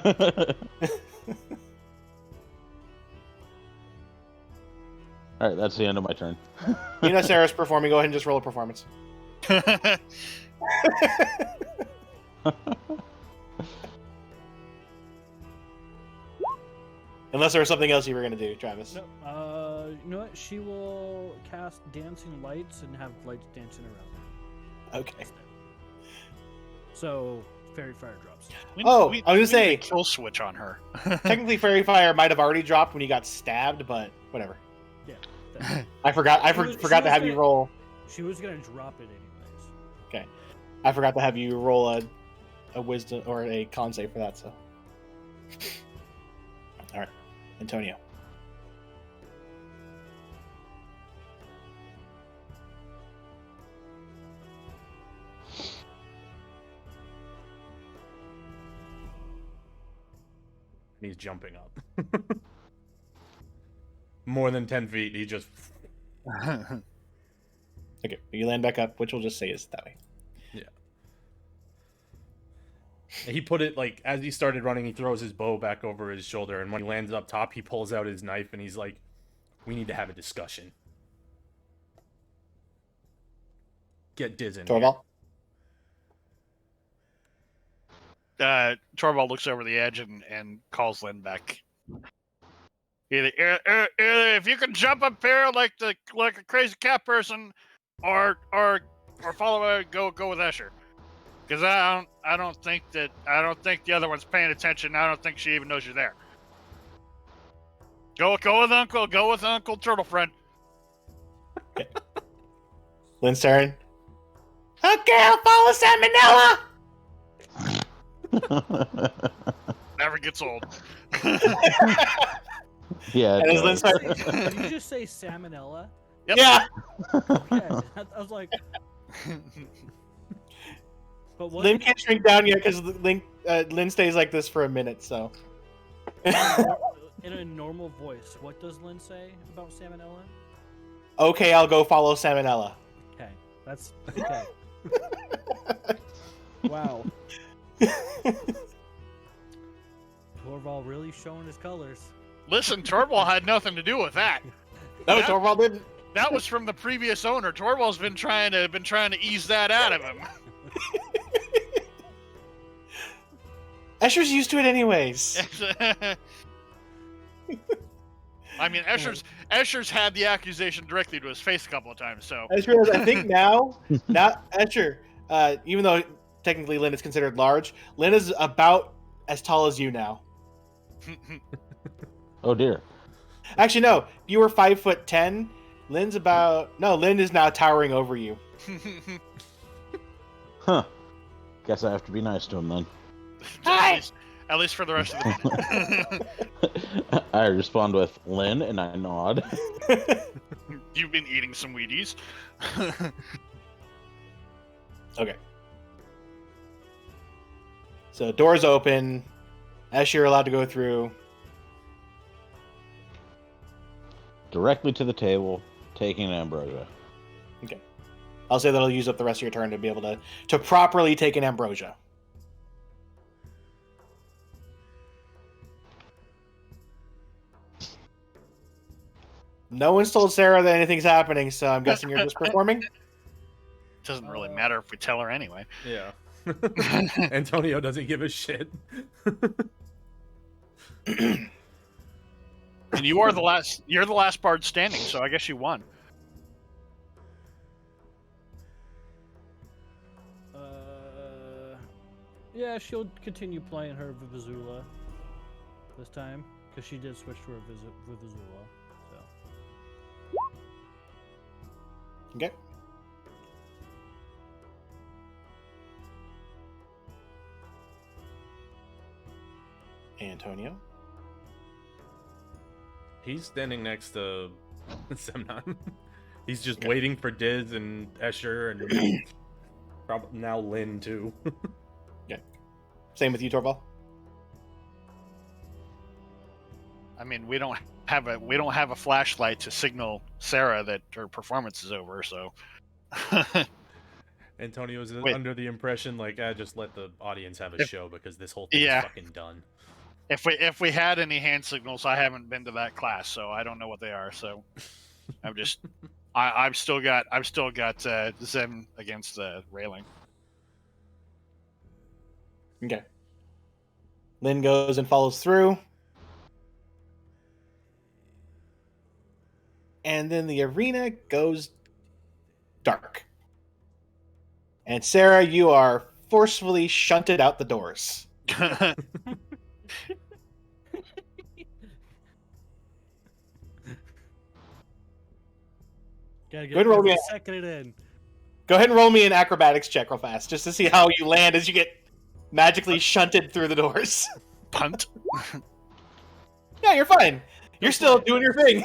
right, that's the end of my turn. You know Sarah's performing. Go ahead and just roll a performance. Unless there was something else you were going to do, Travis. No, you know what? She will cast dancing lights and have lights dancing around her. Okay. So fairy fire drops. I was gonna say- need a kill switch on her. Technically, Fairy Fire might have already dropped when you got stabbed, but whatever. Yeah. that- I forgot. I She was- forgot she to have was you gonna- roll. She was gonna drop it anyways. I forgot to have you roll a wisdom or a con save for that. So, all right, Antonio. He's jumping up. More than 10 feet. He just. Okay, you land back up, which we'll just say is that way. He put it like as he started running, he throws his bow back over his shoulder, and when he lands up top, he pulls out his knife and he's like, "We need to have a discussion." Get Diz in here. Torval. Torvald looks over the edge and calls Lynn back. Either if you can jump up here like a crazy cat person, or follow go with Escher, because I don't think the other one's paying attention. I don't think she even knows you're there. Go with Uncle. Go with Uncle Turtle Friend. Lynn's turn. Okay, I'll follow Salmonella. Never gets old. Yeah. And as Lynn starts, Did you just say salmonella? Yep. yeah, Okay, I was like, but what? Lynn can't shrink down yet because Lynn stays like this for a minute. So, In a normal voice, what does Lynn say about salmonella? okay, I'll go follow Salmonella. Okay, that's okay. Wow, Torval really showing his colors. Listen, Torvald had nothing to do with that. No, Yeah. Torval didn't. That was from the previous owner. Torvald's been trying to ease that out of him. Escher's used to it anyways. I mean, Escher's had the accusation directly to his face a couple of times. So Escher, I think now Escher, even though technically Lynn is considered large, Lynn is about as tall as you now. Oh dear. Actually, no, you were 5'10". Lynn is now towering over you. Huh. Guess I have to be nice to him then. At least for the rest of the minute. I respond with Lynn, and I nod. You've been eating some Wheaties. Okay. So doors open. Escher, you're allowed to go through. Directly to the table, taking an ambrosia. I'll say that'll use up the rest of your turn to be able to properly take an ambrosia. No one's told Sarah that anything's happening, so I'm guessing you're just performing. Doesn't really matter if we tell her anyway. Yeah. Antonio doesn't give a shit. And you are the last. You're the last bard standing, so I guess you won. Yeah, she'll continue playing her Vivazula this time because she did switch to her Vivazula. So. Okay. Antonio. He's standing next to Semnon. He's just waiting for Diz and Escher and probably now Lynn too. Same with you, Torval. I mean, we don't have a flashlight to signal Sarah that her performance is over. So. Antonio's Wait. under the impression like, just let the audience have a show because this whole thing Yeah. is fucking done. If we had any hand signals, I haven't been to that class, so I don't know what they are. So I'm just I've still got Zem against the railing. Okay. Lynn goes and follows through. And then the arena goes dark. And Sarah, you are forcefully shunted out the doors. Gotta Good roll, yeah. second it in. Go ahead and roll me an acrobatics check real fast, just to see how you land as you get magically shunted through the doors. Punt. Yeah, you're fine. You're still doing your thing.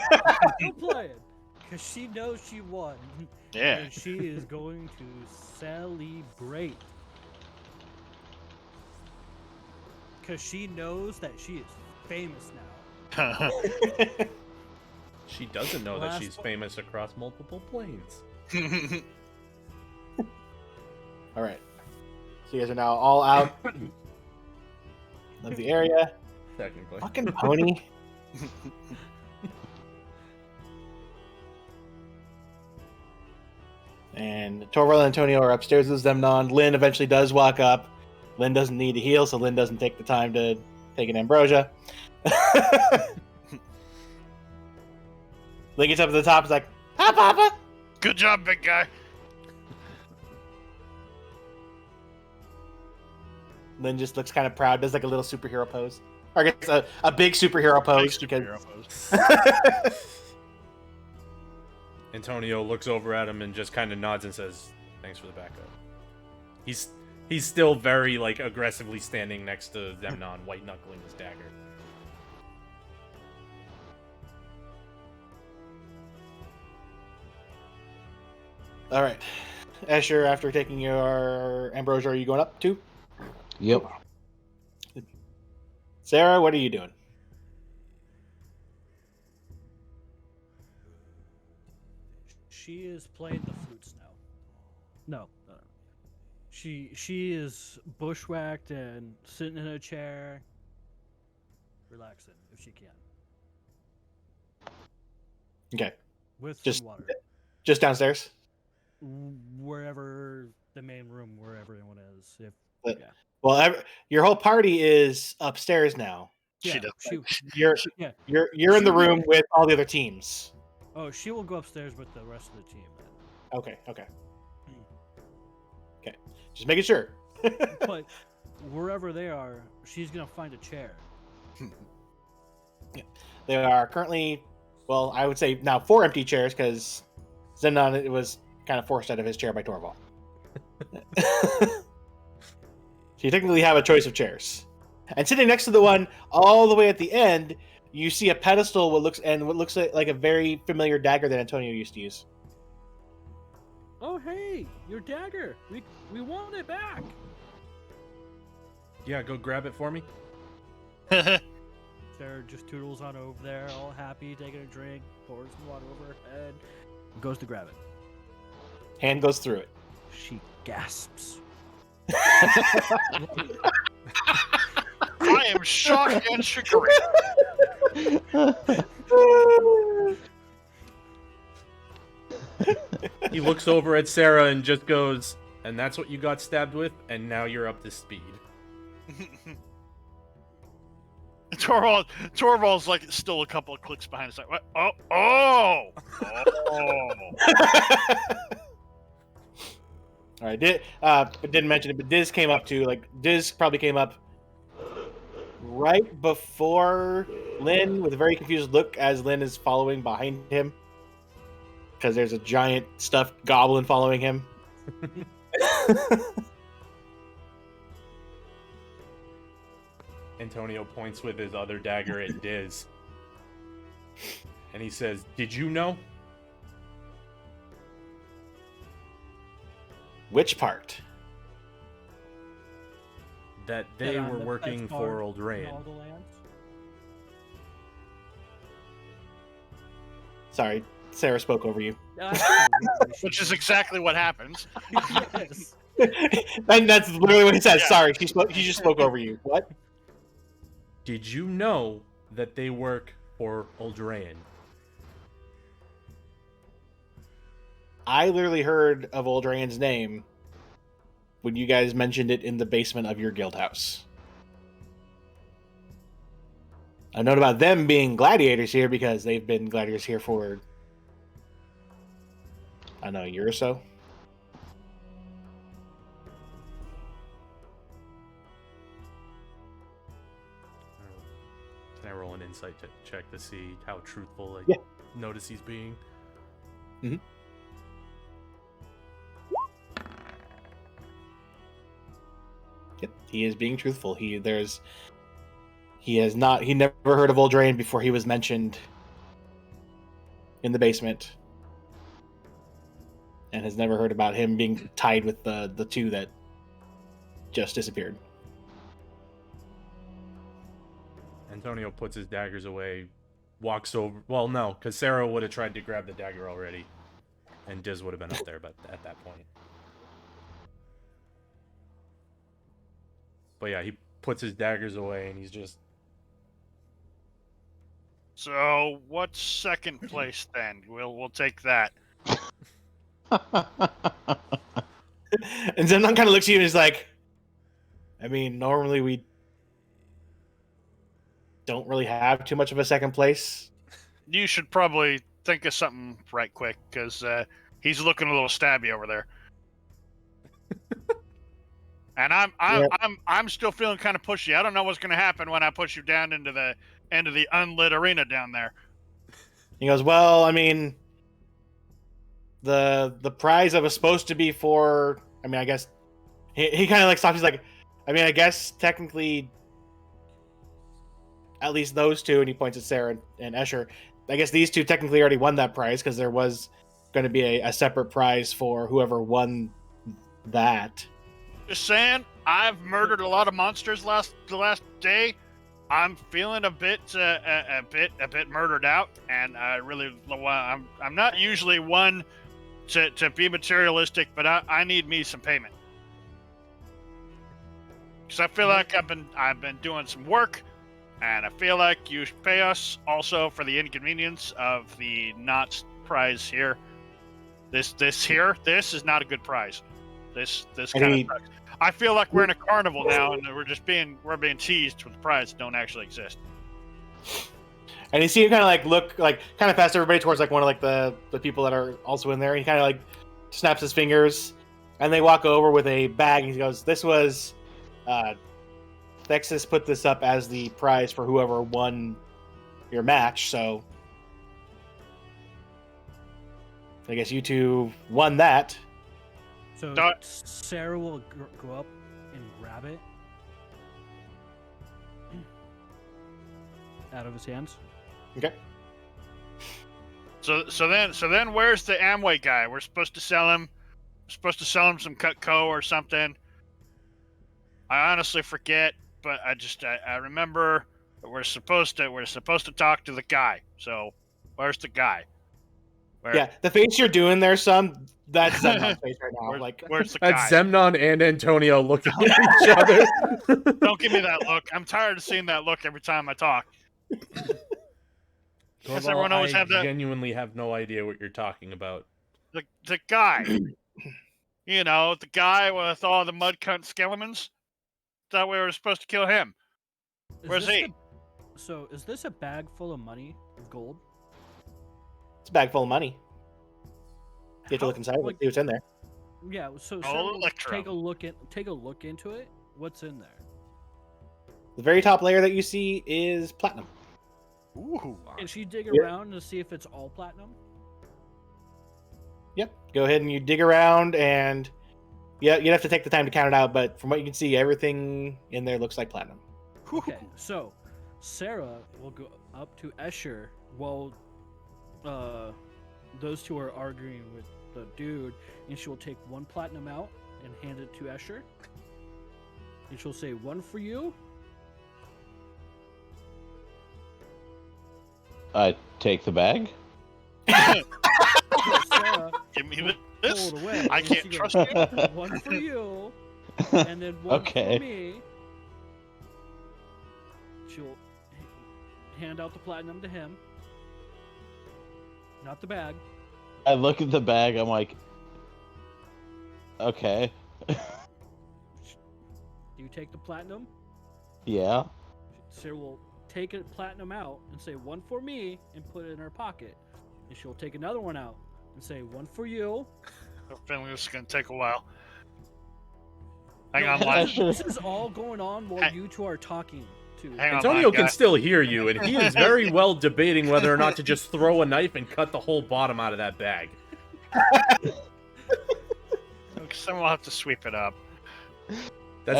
Still playing. Because she knows she won. Yeah. And she is going to celebrate. Because she knows that she is famous now. She doesn't know that Last she's one. famous across multiple planes. All right. So you guys are now all out of the area. Technically. Fucking pony. And Torval and Antonio are upstairs with Zemnon. Lynn eventually does walk up. Lynn doesn't need to heal, so Lynn doesn't take the time to take an ambrosia. Lynn gets up to the top, is like, "Hi, Papa." Good job, big guy. Lynn just looks kind of proud, does like a little superhero pose. Or I guess a big superhero pose. Big because superhero pose. Antonio looks over at him and just kind of nods and says, "Thanks for the backup." He's still very like aggressively standing next to Zemnon, white knuckling his dagger. All right. Escher, after taking your ambrosia, are you going up too? Yep. Sarah, what are you doing? She is playing the flutes now. No. She is bushwhacked and sitting in a chair, relaxing if she can. Okay. With Just- some water. Just downstairs? Wherever the main room, where everyone is. Well, your whole party is upstairs now. She does. You're Yeah. you're in the room with all the other teams. Oh, she will go upstairs with the rest of the team then. Okay. Just making sure. But wherever they are, she's gonna find a chair. They are currently, well, I would say now 4 empty chairs because Zemnon was kind of forced out of his chair by Torval. So you technically have a choice of chairs. And sitting next to the one all the way at the end, you see a pedestal what looks like a very familiar dagger that Antonio used to use. Oh hey, your dagger! We want it back! Yeah, go grab it for me. Sarah just toodles on over there, all happy, taking a drink, pours some water over her head, goes to grab it. Hand goes through it. She gasps. I am shocked and chagrined. He looks over at Sarah and just goes, "And that's what you got stabbed with, and now you're up to speed." Torvald's like still a couple of clicks behind. It's like, what? Oh. All right, but didn't mention it, but Diz came up too. Like Diz probably came up right before Lynn with a very confused look as Lynn is following behind him because there's a giant stuffed goblin following him. Antonio points with his other dagger at Diz. And he says, "Did you know?" Which part? That they That I'm were the working best for bard Old in Rand. all the lands? Sorry, Sarah spoke over you. Absolutely, she Which is did. exactly what happens. Yes. And that's literally what he says. Yeah. Sorry, she just spoke over you. What? Did you know that they work for Old Rand? I literally heard of Old Rand's name when you guys mentioned it in the basement of your guild house. I know about them being gladiators here because they've been gladiators here for, I don't know, a year or so. Can I roll an insight check to see how truthful I Yeah. notice he's being? Mhm. Yep, he is being truthful. He never heard of Eldraine before he was mentioned in the basement, and has never heard about him being tied with the two that just disappeared. Antonio puts his daggers away, walks over. Well, no, because Sarah would have tried to grab the dagger already, and Diz would have been up there, but at that point. But yeah, he puts his daggers away, and he's just. So what's second place then? We'll take that. And Zemnon kind of looks at you and is like, I mean, normally we don't really have too much of a second place. You should probably think of something right quick because he's looking a little stabby over there. And I'm still feeling kind of pushy. I don't know what's going to happen when I push you down into the unlit arena down there. He goes, well, I mean, the prize that was supposed to be for, I mean, I guess he kind of like stops. He's like, I mean, I guess technically, at least those two, and he points at Sarah and Escher. I guess these two technically already won that prize because there was going to be a separate prize for whoever won that. Just saying, I've murdered a lot of monsters the last day. I'm feeling a bit murdered out, and I really I'm not usually one to be materialistic, but I need me some payment because I feel like I've been doing some work, and I feel like you should pay us also for the inconvenience of the not prize here. This is not a good prize. This kind of sucks. I feel like we're in a carnival now, and we're being teased with prizes that don't actually exist. And you see him kind of like look like kind of past everybody towards like one of like the people that are also in there. He kind of like snaps his fingers, and they walk over with a bag. And he goes, "This was Thexus put this up as the prize for whoever won your match. So I guess you two won that." So Sarah will go up and grab it out of his hands. Okay. So then where's the Amway guy? We're supposed to sell him some Cutco or something. I honestly forget, but I remember that we're supposed to talk to the guy. So where's the guy? Where, Yeah, the face you're doing there, son. That's Zemnon's face right now. Like, where's the That's guy? Zemnon and Antonio looking at each other. Don't give me that look. I'm tired of seeing that look every time I talk. Does everyone always I have that? genuinely have no idea what you're talking about. The guy. You know, the guy with all the mud cunt skeletons. Thought we were supposed to kill him. Where's he? So, is this a bag full of money, of gold? it's a bag full of money. You have to look inside like- and see what's in there. Yeah. So, Oh, Sarah will Electro. take a look into it. What's in there? The very top layer that you see is platinum. Ooh. Can she dig Yeah. around to see if it's all platinum? Yep. Go ahead and you dig around, and yeah, you'd have to take the time to count it out. But from what you can see, everything in there looks like platinum. Okay, so Sarah will go up to Escher while those two are arguing with the dude, and she will take one platinum out and hand it to Escher. And she'll say, "One for you." I take the bag. So Sarah Give me will this. pull it away. I and she can't goes, trust you. One for you, and then one Okay. for me. She'll hand out the platinum to him, not the bag. I look at the bag. I'm like, okay, Do you take the platinum? yeah. Sarah will take a platinum out and say, "One for me," and put it in her pocket. And she'll take another one out and say, "One for you." I'm feeling this is gonna take a while. Hang No, on, this line. is- This is all going on while Hey. you two are talking. To Hang on, Antonio line can guy. still hear you, and he is very well debating whether or not to just throw a knife and cut the whole bottom out of that bag. Someone will have to sweep it up. That's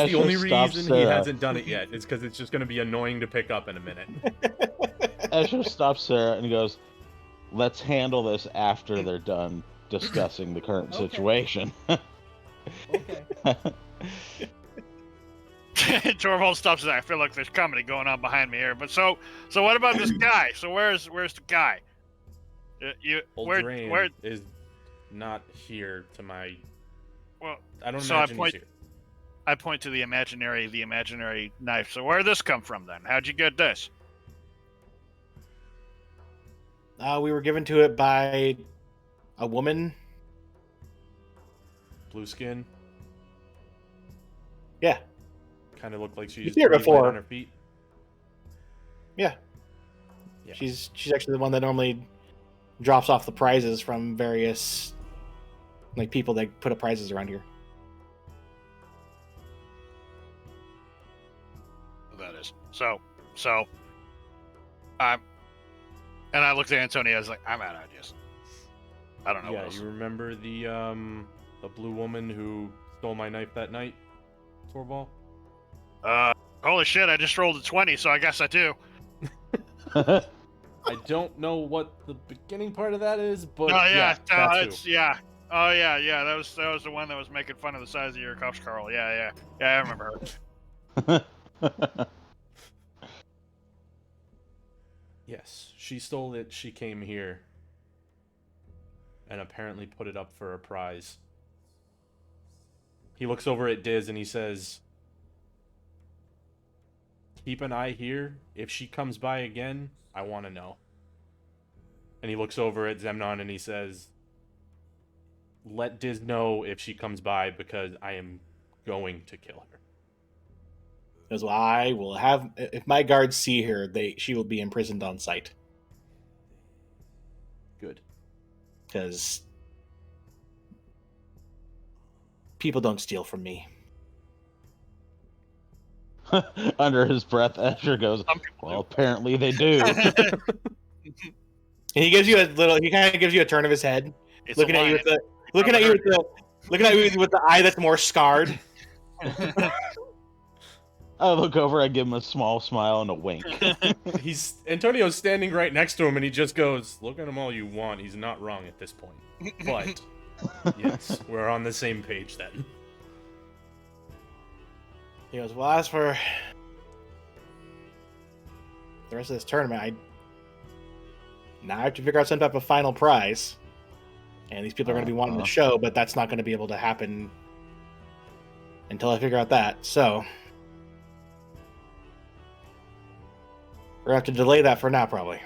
That the only should stop reason he Sarah. hasn't done it yet. It's because it's just going to be annoying to pick up in a minute. Escher stops Sarah and goes, "Let's handle this after they're done discussing the current Okay. situation." Okay. Torvald stops there. I feel like there's comedy going on behind me here. But so what about this guy? So where's the guy? Old Where Drain is not here to my... well I don't So I imagine point- he's here. I point to the imaginary knife. So where'd this come from then? How'd you get this? We were given to it by a woman. Blue skin. Yeah, Kind of looked like she's You've seen her pretty light before. on her feet. yeah. Yeah. She's actually the one that normally drops off the prizes from various like people that put up prizes around here. That is. So and I looked at Antonio, I was like, I'm out of ideas. I don't know what Yeah, else. you remember the blue woman who stole my knife that night, Torvald? Holy shit, I just rolled a 20, so I guess I do. I don't know what the beginning part of that is, but Oh yeah, that too. it's yeah. Oh yeah, that was the one that was making fun of the size of your cuffs, Carl. Yeah, I remember her. Yes, she stole it. She came here and apparently put it up for a prize. He looks over at Diz and he says, "Keep an eye here. If she comes by again, I want to know." And he looks over at Zemnon and he says, "Let Diz know if she comes by because I am going to kill her." Because I will have, if my guards see her, she will be imprisoned on sight. Good. Because people don't steal from me. Under his breath, Escher goes, Some people "Well, apparently they do." And he gives you a little. He kind of gives you a turn of his head, It's looking a at you lion. with the eye that's more scarred. I look over, I give him a small smile and a wink. Antonio's standing right next to him and he just goes, "Look at him all you want. He's not wrong at this point." But yes, we're on the same page then. He goes, "Well, as for the rest of this tournament, now I have to figure out some type of final prize." and these people are going to be wanting the show, but that's not going to be able to happen until I figure out that. So we're going to have to delay that for now, probably.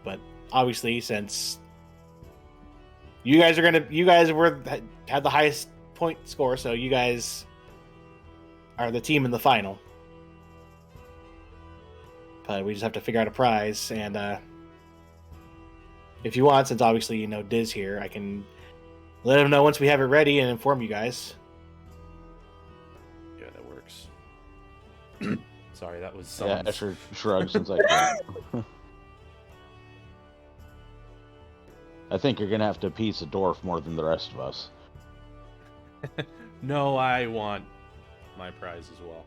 But obviously, since you guys had the highest point score, so you guys are the team in the final. But we just have to figure out a prize, and if you want, since obviously you know Diz here, I can let him know once we have it ready and inform you guys. Yeah, that works. Sorry, that was Yeah, someone's... Escher shrugs since I can't. I think you're gonna have to appease the dwarf more than the rest of us. No, I want my prize as well.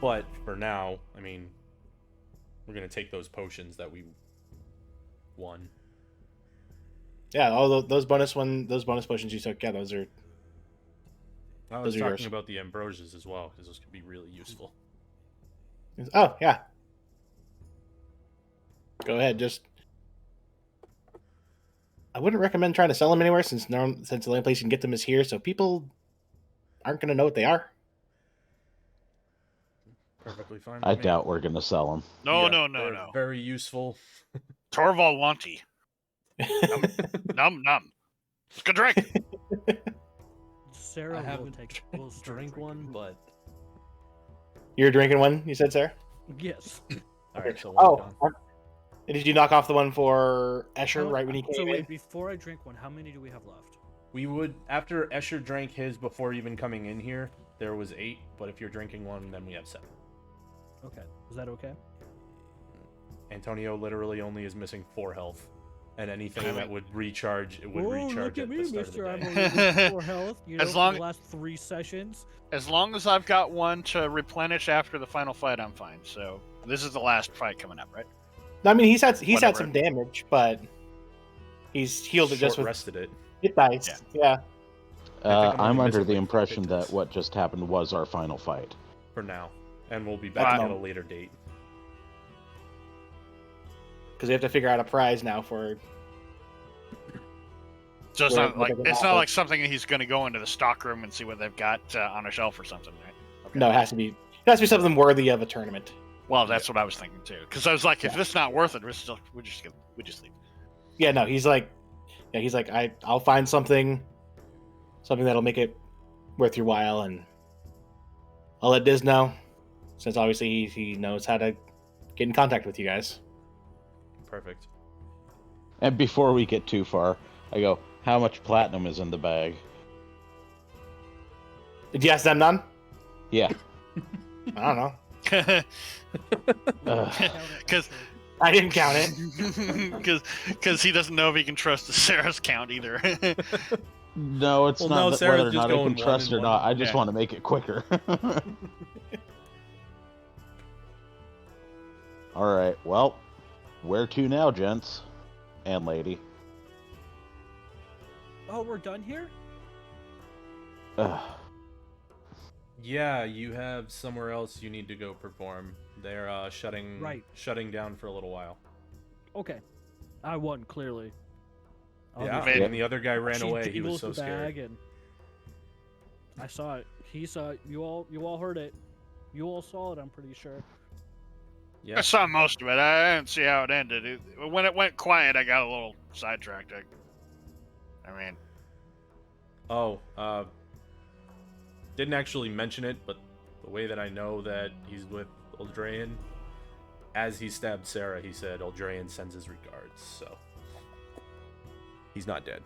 But for now, I mean, we're gonna take those potions that we won. Yeah, all those bonus potions you took, yeah, those are. I was Those are talking yours. about the ambrosias as well, because those could be really useful. Oh yeah. Go ahead, just. I wouldn't recommend trying to sell them anywhere since the only place you can get them is here, so people aren't going to know what they are. Perfectly fine. I with me. doubt we're gonna sell them. No, Yeah, no, no, they're no. Very useful. Torvald Wanty. Num. It's a good drink. Sarah I will haven't take. Will start drink one, drinking. but You're drinking one, you said, Sarah? Yes. all right. So one gone. Did you knock off the one for Escher How- right when he came So in? wait, before I drink one, how many do we have left? We would, after Escher drank his before even coming in here, there was 8. But if you're drinking one, then we have 7. Okay. Is that okay? Antonio literally only is missing 4 health, and anything Damn that it. would recharge, it would Oh, recharge look at at me, the start mister. of I'm the day. only with 4 health. You know, As for long- the last 3 sessions. As long as I've got one to replenish after the final fight, I'm fine. So this is the last fight coming up, right? I mean, he's had Whatever. some damage, but he's healed it just with rested it. hit dice. Yeah. I think I'm I'm only under missing, the like, impression 4 that hits. what just happened was our final fight. For now, and we'll be back Wow. at a later date. Because we have to figure out a prize now for. So it's Where- not like where they it's can not offer. like something he's going to go into the stock room and see what they've got on a shelf or something, right? Okay. No, it has to be something worthy of a tournament. Well, that's what I was thinking too. Because I was like, if Yeah. this is not worth it, we just leave. Yeah, no, he's like, I'll find something that'll make it worth your while, and I'll let Diz know, since obviously he knows how to get in contact with you guys. Perfect. And before we get too far, I go, how much platinum is in the bag? Did you ask them none? Yeah. I don't know. Ugh. Because I didn't count it. he doesn't know if he can trust the Sarah's count either. No, it's Well, not no, that Sarah's whether or just not I going can one trust and or not. one. I just Yeah. want to make it quicker. All right. Well, where to now, gents and lady? Oh, we're done here? Ugh. Yeah, you have somewhere else you need to go perform. They're shutting down for a little while. Okay. I won, clearly. Yeah, Maybe. and the other guy ran She away. He jingles was so the bag scared. and I saw it. He saw it. You all heard it. You all saw it, I'm pretty sure. Yeah. I saw most of it. I didn't see how it ended. When it went quiet, I got a little sidetracked. I mean, Oh, didn't actually mention it, but the way that I know that he's with Eldrayan, as he stabbed Sarah, he said Eldrayan sends his regards, so he's not dead.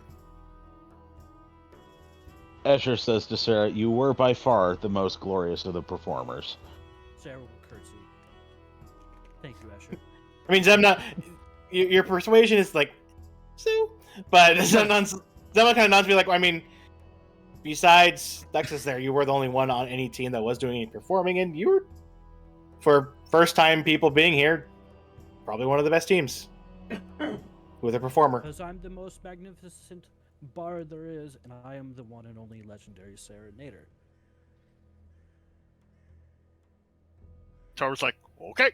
Escher says to Sarah, "You were by far the most glorious of the performers." Sarah will curtsy. Thank you, Asher. I mean, Zemna, your persuasion is like, so, but Zemna kind of nods to be like, I mean, besides Lexus there, you were the only one on any team that was doing any performing, and you were, for first time people being here, probably one of the best teams with a performer. Because I'm the most magnificent bard there is, and I am the one and only legendary Serenader. Tor's like, okay.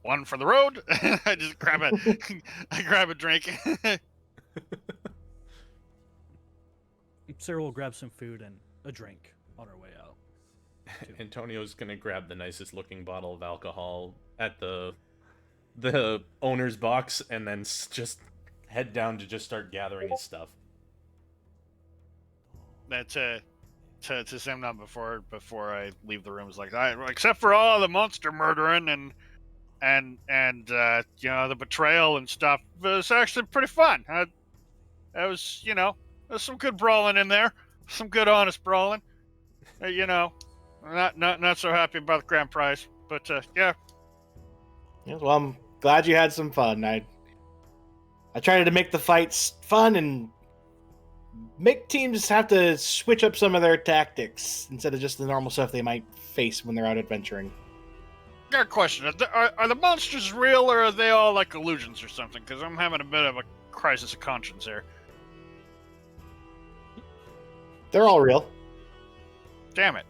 one for the road. I just grab I grab a drink. Sarah will grab some food and a drink on her way out. Antonio's gonna grab the nicest looking bottle of alcohol at the owner's box and then just head down to just start gathering his stuff. That to Simnon before I leave the room is like, except for all the monster murdering and the betrayal and stuff, it was actually pretty fun. That was there's some good brawling in there, some good honest brawling. Not so happy about the grand prize, but yeah. Yes, well, I'm glad you had some fun. I tried to make the fights fun and make teams have to switch up some of their tactics instead of just the normal stuff they might face when they're out adventuring. Got a question: are the monsters real, or are they all like illusions or something? Because I'm having a bit of a crisis of conscience here. They're all real. Damn it.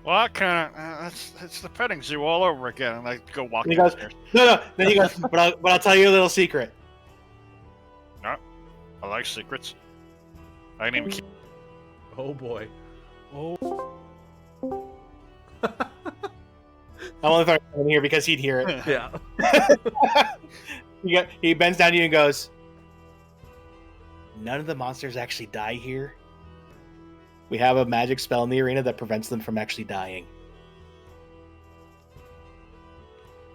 Well, kind of. It's the petting zoo all over again. And I go walk downstairs. No. Then he goes, but I'll tell you a little secret. No, I like secrets. I can even keep. Oh boy. Oh, I'm only throwing it in here because he'd hear it. Yeah. He bends down to you and goes, "None of the monsters actually die here. We have a magic spell in the arena that prevents them from actually dying.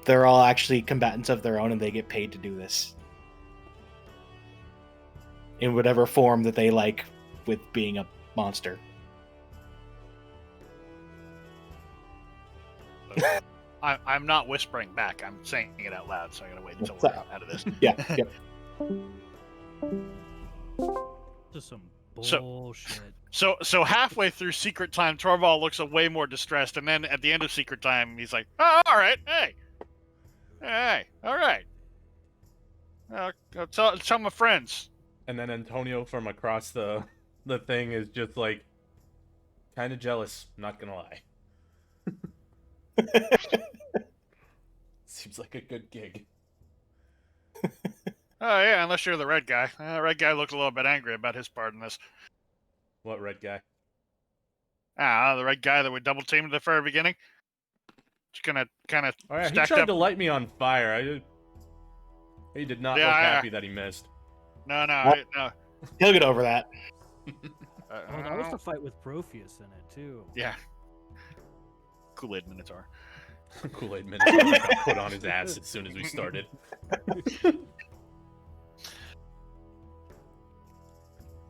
They're all actually combatants of their own, and they get paid to do this. In whatever form that they like with being a monster." I'm not whispering back. I'm saying it out loud, so I gotta wait until So- we're out of this. Yeah, yep. just some So- bullshit. So halfway through Secret Time, Torvald looks way more distressed, and then at the end of Secret Time, he's like, "Oh, all right, hey, all right. I'll tell my friends." And then Antonio from across the thing is just like kind of jealous, not gonna lie. Seems like a good gig. Oh yeah, unless you're the red guy. Red guy looked a little bit angry about his part in this. What red guy? The red guy that we double teamed at the very beginning. Just gonna kind of Oh yeah, he stacked tried up. to light me on fire. He did not Yeah, look I- happy that he missed. No. He'll get over that. Oh, that was the fight with Protheus in it too. Yeah. Kool-Aid Minotaur. Kool-Aid Minotaur got put on his ass as soon as we started.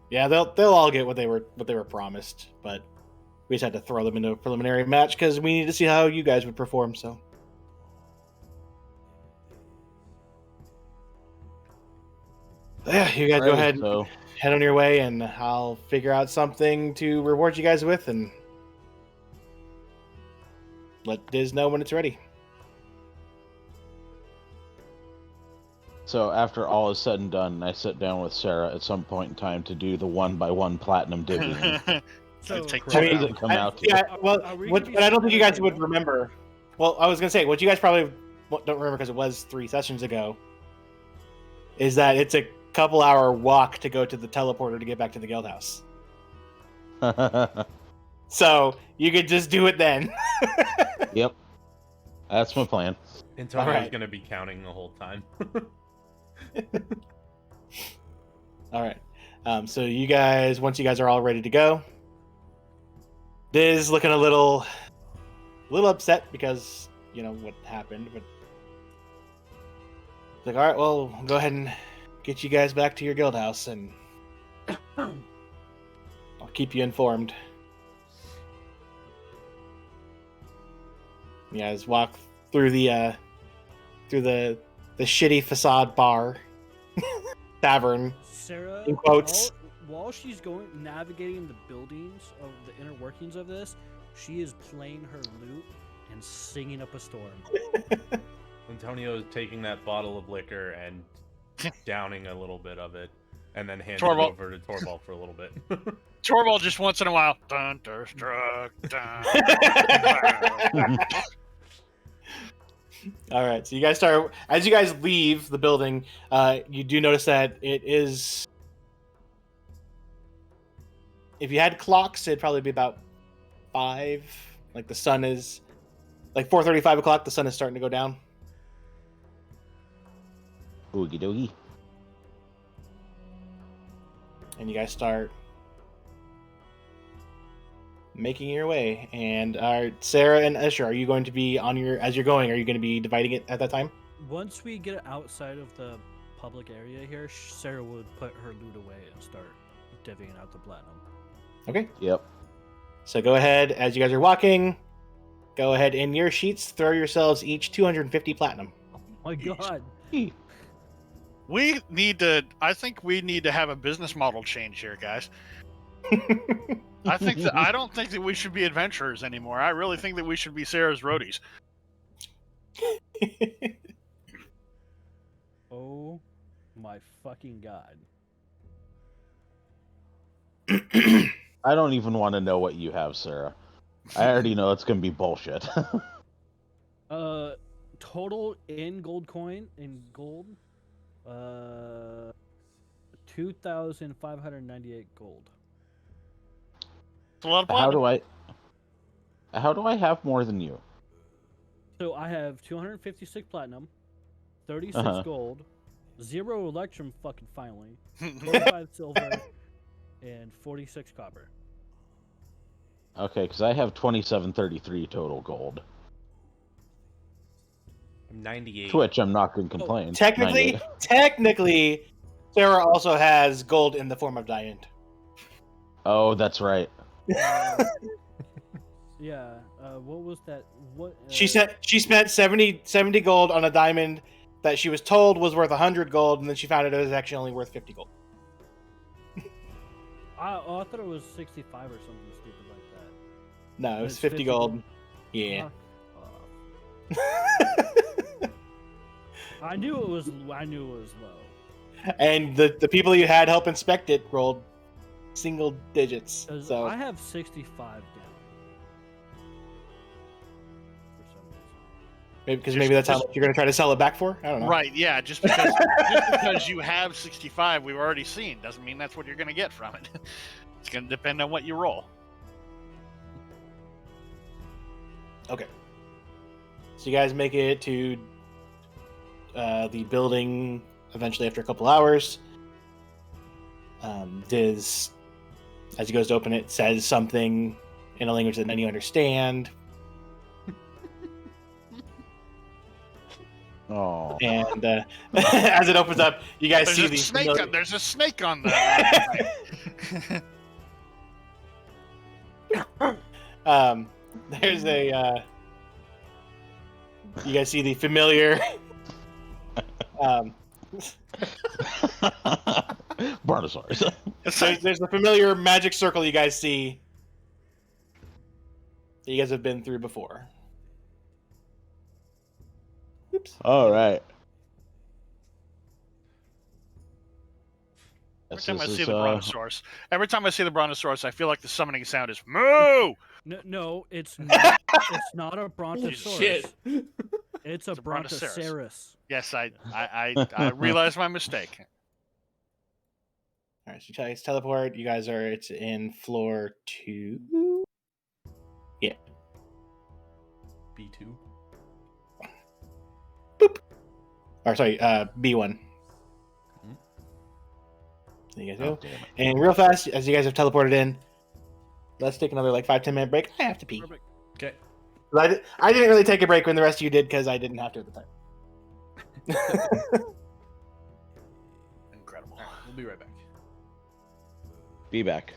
Yeah, they'll all get what they were promised, but we just had to throw them into a preliminary match because we need to see how you guys would perform. So, yeah, you guys go ahead and So, head on your way, and I'll figure out something to reward you guys with, and let Diz know when it's ready. so after all is said and done, I sit down with Sarah at some point in time to do the 1x1 platinum divvying. So, take What I does mean, it come out to? Yeah, well, Are we what gonna be I don't think you guys splitting would up? remember. Well, I was gonna say what you guys probably don't remember because it was 3 sessions ago. Is that it's a couple-hour walk to go to the teleporter to get back to the guild house. So you could just do it then. Yep. That's my plan. Antonio's Alright. gonna be counting the whole time. All right. So you guys, once you guys are all ready to go, Diz looking a little upset because what happened, but it's like, all right, well, we'll go ahead and get you guys back to your guild house, and I'll keep you informed. You guys walk through the shitty facade bar tavern. Sarah, In quotes. while she's navigating the buildings of the inner workings of this, she is playing her lute and singing up a storm. Antonio is taking that bottle of liquor and downing a little bit of it, and then handing Torvald. it over to Torvald for a little bit. Torvald just once in a while. Thunderstruck. Dun. All right, so you guys start as you guys leave the building. You do notice that it is. If you had clocks, it'd probably be about 5. Like the sun is like 4:30, 5 o'clock. The sun is starting to go down. Oogie doogie. And you guys start making your way. And Sarah and Escher, are you going to be on your as you're going? Are you going to be dividing it at that time? Once we get outside of the public area here, Sarah would put her loot away and start divvying out the platinum. Okay. Yep. So go ahead as you guys are walking. Go ahead in your sheets. Throw yourselves each 250 platinum. Oh my god. We need to. I think we need to have a business model change here, guys. I think that I don't think that we should be adventurers anymore. I really think that we should be Sarah's roadies. Oh my fucking god. I don't even want to know what you have, Sarah. I already know it's gonna be bullshit. Total in gold coin in gold. 2,598 gold. It's a lot of How platinum. do I have more than you? So I have 256 platinum, 36 Uh-huh. gold, 0 electrum fucking finally, 45 silver, and 46 copper. Okay, because I have 2733 total gold. I'm 98. To which I'm not gonna complain. Technically, 98. Sarah also has gold in the form of diamond. Oh, that's right. Yeah. What was that? What? She spent 70 gold on a diamond that she was told was worth 100 gold, and then she found out it was actually only worth 50 gold. I thought it was 65 or something stupid like that. No, it was It's 50 gold. Yeah. Fuck off. I knew it was low. And the people you had help inspect it rolled single digits. 'Cause So I have 65 down. For some reason. maybe that's how much you're going to try to sell it back for. I don't know. Right? Yeah. Just because you have 65, we've already seen, doesn't mean that's what you're going to get from it. It's going to depend on what you roll. Okay. So you guys make it to the building eventually after a couple hours. Diz, as he goes to open it, says something in a language that none of you understand. Oh. And as it opens up, you guys There's see a the snake. familiar- There's a snake on the. there's a you guys see the familiar Brontosaurus. there's the familiar magic circle you guys see that you guys have been through before. Oops. All right. Every time I see the Brontosaurus, I feel like the summoning sound is moo. No, it's not. It's not a brontosaurus. Shit. It's a a brontosaurus. brontosaurus. Yes, I realized my mistake. All right, so you guys teleport. You guys are it's in floor 2. B2. Or sorry, B1. Mhm. There you guys Oh, go. damn it. And real fast, as you guys have teleported in, let's take another 5-10 minute break. I have to pee. Perfect. Okay. I didn't really take a break when the rest of you did because I didn't have to at the time. Incredible. All right, we'll be right back. Be back.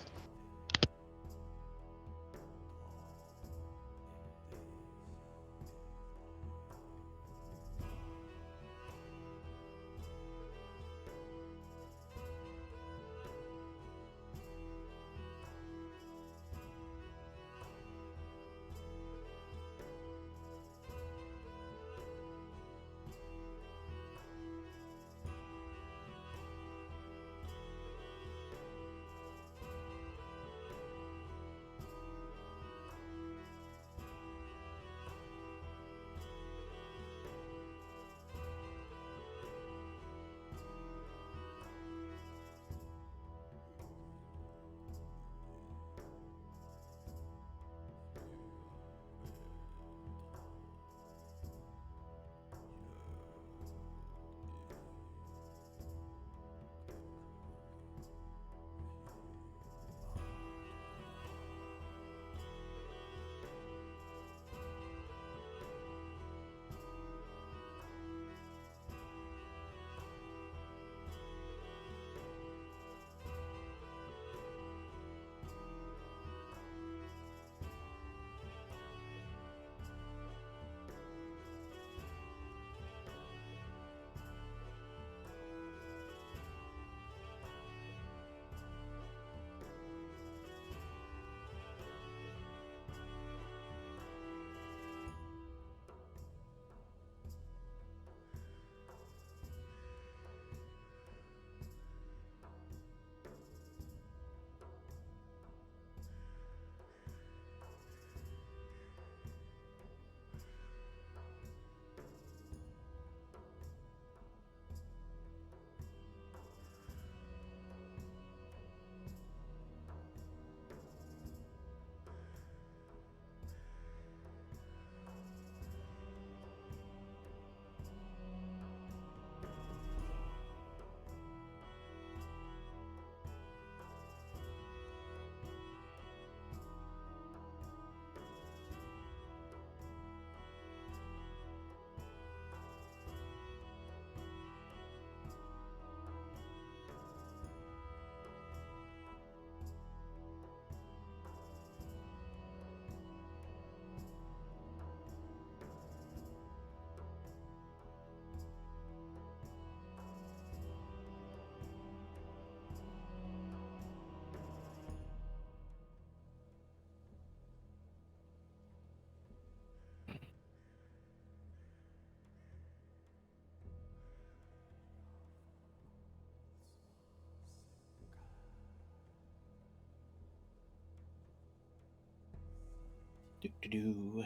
Do-do-do.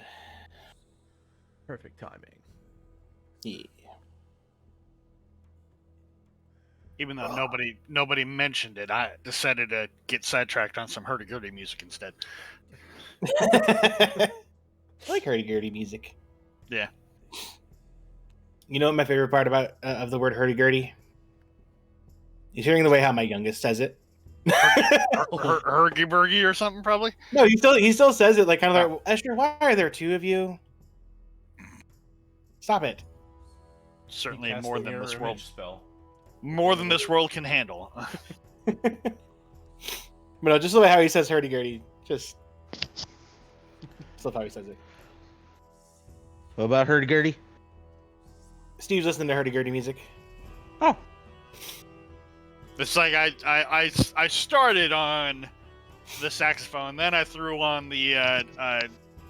Perfect timing. Yeah. Even though nobody mentioned it, I decided to get sidetracked on some hurdy-gurdy music instead. I like hurdy-gurdy music. Yeah. You know what my favorite part about of the word hurdy-gurdy? He's hearing the way how my youngest says it. Hurgy-burgy or something, probably? No, he still says it like kind of like, Esther, why are there two of you? Stop it. Certainly He cast more the than mirror this image world. spell. More than this world can handle. But no, just the way how he says hurdy-gurdy. Just love how he says it. What about hurdy-gurdy? Steve's listening to hurdy-gurdy music. Oh. It's like I started on the saxophone, then I threw on the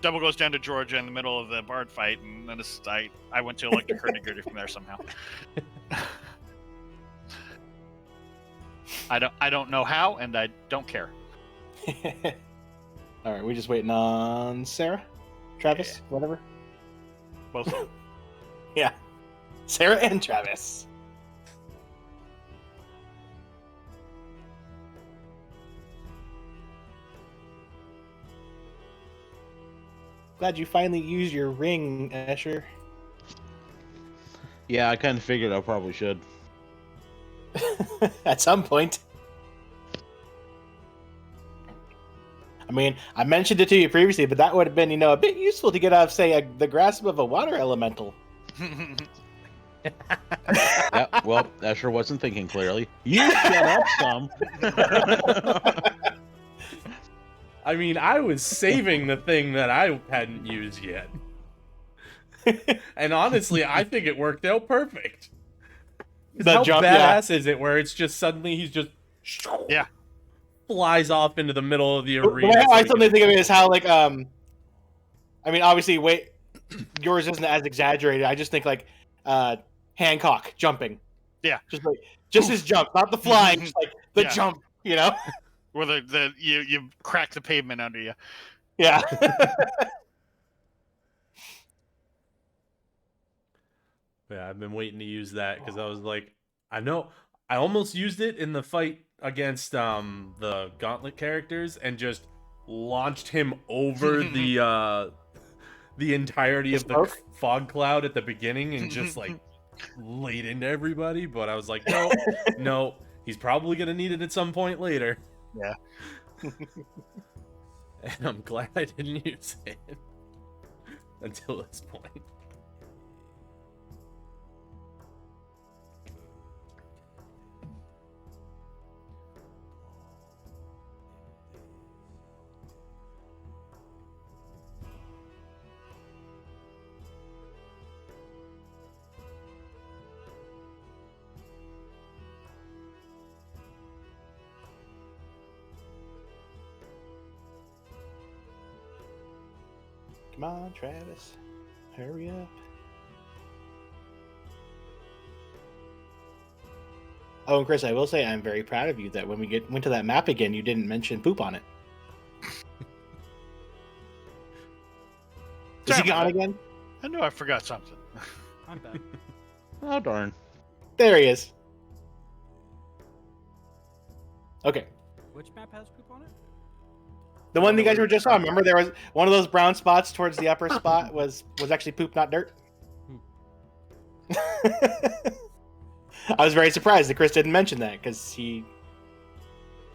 Double Goes Down to Georgia in the middle of the Bard fight, and then I went to electric hurdy-gurdy from there somehow. I don't know how, and I don't care. All right, we're just waiting on Sarah, Travis, whatever. Both of them. Yeah, Sarah and Travis. Glad you finally used your ring, Escher. Yeah, I kind of figured I probably should. At some point. I mean, I mentioned it to you previously, but that would have been, a bit useful to get out of, say, the grasp of a water elemental. Yeah, well, Escher wasn't thinking clearly. You shut up some. I mean, I was saving the thing that I hadn't used yet. And honestly, I think it worked out perfect. 'Cause The how jump, badass is it where it's just suddenly he's just Yeah. flies off into the middle of the The arena. way I suddenly think of it is how, like, I mean, obviously, yours isn't as exaggerated. I just think, like, Hancock jumping. Yeah. Just his jump, not the flying, just like the Yeah. jump, Where you crack the pavement under you. Yeah. Yeah, I've been waiting to use that because I was like, I know I almost used it in the fight against the Gauntlet characters and just launched him over the entirety of the smoke? fog cloud at the beginning and just like laid into everybody. But I was like, no, he's probably gonna need it at some point later. Yeah. And I'm glad I didn't use it until this point. Come on, Travis. Hurry up. Oh, and Chris, I will say I'm very proud of you that when we went to that map again, you didn't mention poop on it. Is he gone again? I know I forgot something. I'm back. Oh, darn. There he is. Okay. Which map has poop on it? The one you guys were just on, remember there was one of those brown spots towards the upper spot was actually poop, not dirt? I was very surprised that Chris didn't mention that because he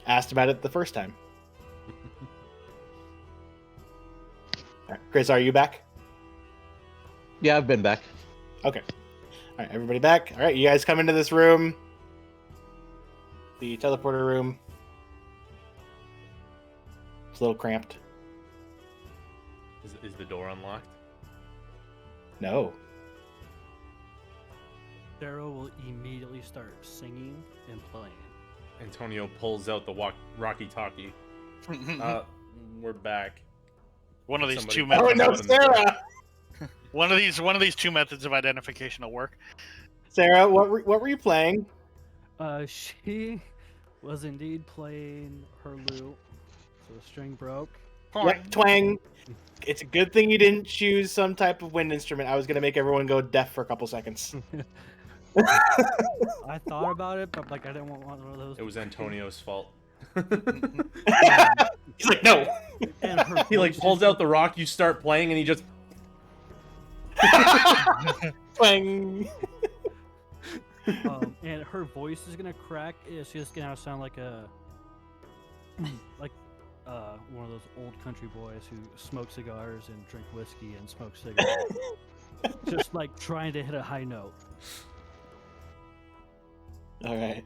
asked about it the first time. All right, Chris, are you back? Yeah, I've been back. Okay. All right, everybody back. All right, you guys come into this room. The teleporter room. It's a little cramped. Is the door unlocked? No. Daryl will immediately start singing and playing. Antonio pulls out the Rocky Talkie. We're back. One of these Somebody- two Oh methods. no, Put him down. Sarah! One of these two methods of identification will work. Sarah, what were you playing? She was indeed playing her lute, so the string broke. Yep, twang. It's a good thing you didn't choose some type of wind instrument. I was gonna make everyone go deaf for a couple seconds. I thought about it, but like I didn't want one of those. It was Antonio's fault. He's like, no. And her He like voice pulls is out the rock, you start playing, and he just Twang. and her voice is gonna crack. She's just gonna sound like a like one of those old country boys who smoke cigars and drink whiskey and smoke cigarettes. Just like trying to hit a high note. All right.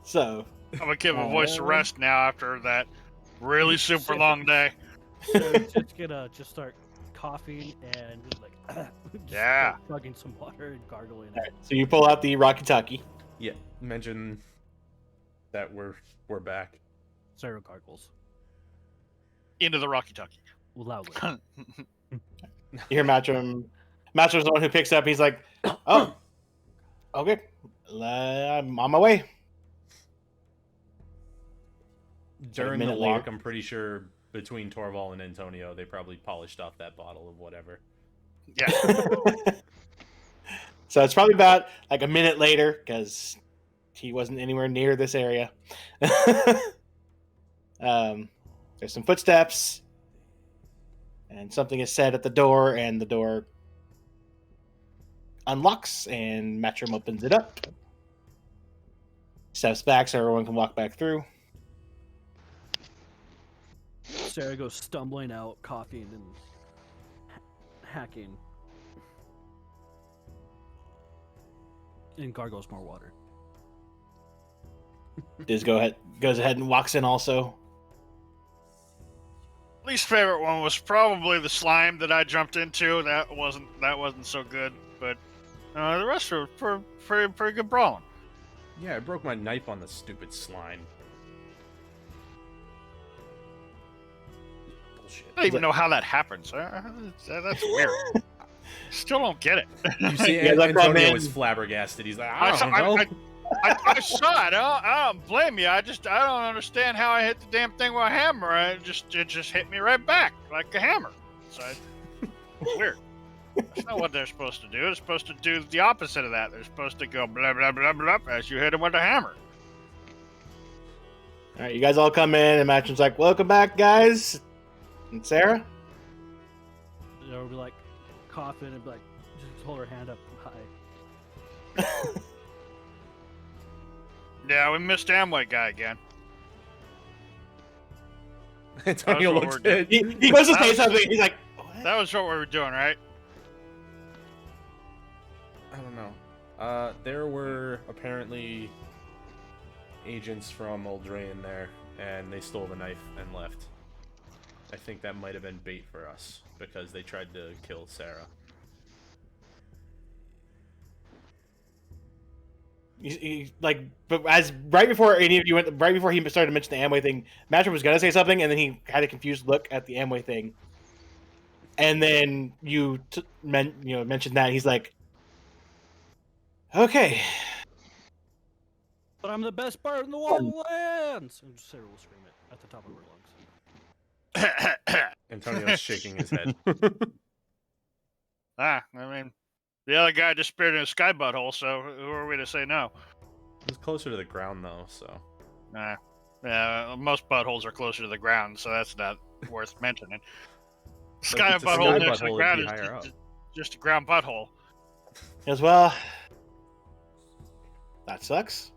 So I'm gonna give a voice a rest now after that really super long day. So he's just gonna start coughing and just like Yeah. start chugging some water and gargling. all right. So you pull out the Rocky Talkie. yeah. Mention that we're back. Sarah gargles Into the Rocky Tucky. loudly. You hear Matcham. Matcham's the one who picks up. He's like, "Oh, okay, I'm on my way." During the minute walk, later. I'm pretty sure between Torval and Antonio, they probably polished off that bottle of whatever. Yeah. So it's probably about like a minute later because he wasn't anywhere near this area. There's some footsteps, and something is said at the door, and the door unlocks, and Matcham opens it up. Steps back so everyone can walk back through. Sarah goes stumbling out, coughing and hacking, and gargles more water. Diz goes ahead and walks in also. Least favorite one was probably the slime that I jumped into. That wasn't so good, but the rest were pretty good brawling. Yeah, I broke my knife on the stupid slime. Bullshit. I don't even know how that happens. That's weird. Still don't get it. You see, Yeah, like that Antonio man- was flabbergasted. He's like, I I saw- don't know. I saw it. I don't blame you. I don't understand how I hit the damn thing with a hammer. It just hit me right back like a hammer. So weird. That's not what they're supposed to do. They're supposed to do the opposite of that. They're supposed to go blah blah blah blah as you hit them with a hammer. All right, you guys all come in, and Matcham's like, "Welcome back, guys." And Sarah. They'll be like coughing and be like, just hold her hand up high. Yeah, we missed Amway guy again. Antonio That's looks what we're at He goes to say something. He's like, "What?" That was what we were doing, right? I don't know. There were apparently agents from Eldraine there, and they stole the knife and left. I think that might have been bait for us, because they tried to kill Sarah. But as right before any of you went, right before he started to mention the Amway thing, Matcham was gonna say something, and then he had a confused look at the Amway thing, and then you mentioned that, and he's like, "Okay." But I'm the best bird in the lands! And Sarah will scream it at the top of her lungs. Antonio's shaking his head. I mean, the other guy disappeared in a sky butthole, so who are we to say no? It was closer to the ground, though, so... Nah. Yeah, most buttholes are closer to the ground, so that's not worth mentioning. Sky it's a butthole sky next to the butthole, ground it'd be is higher up. just a ground butthole. As well, that sucks.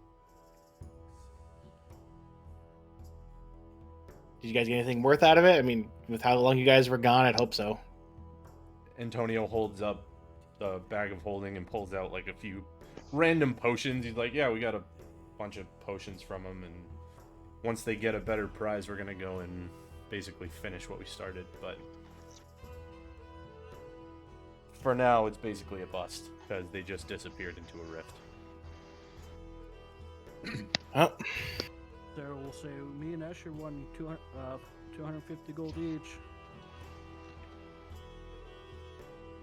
Did you guys get anything worth out of it? I mean, with how long you guys were gone, I'd hope so. Antonio holds up the bag of holding and pulls out, like, a few random potions. He's like, yeah, we got a bunch of potions from them, and once they get a better prize, we're gonna go and basically finish what we started, but... For now, it's basically a bust, because they just disappeared into a rift. Oh, Sarah will say, me and Escher won 250 gold each.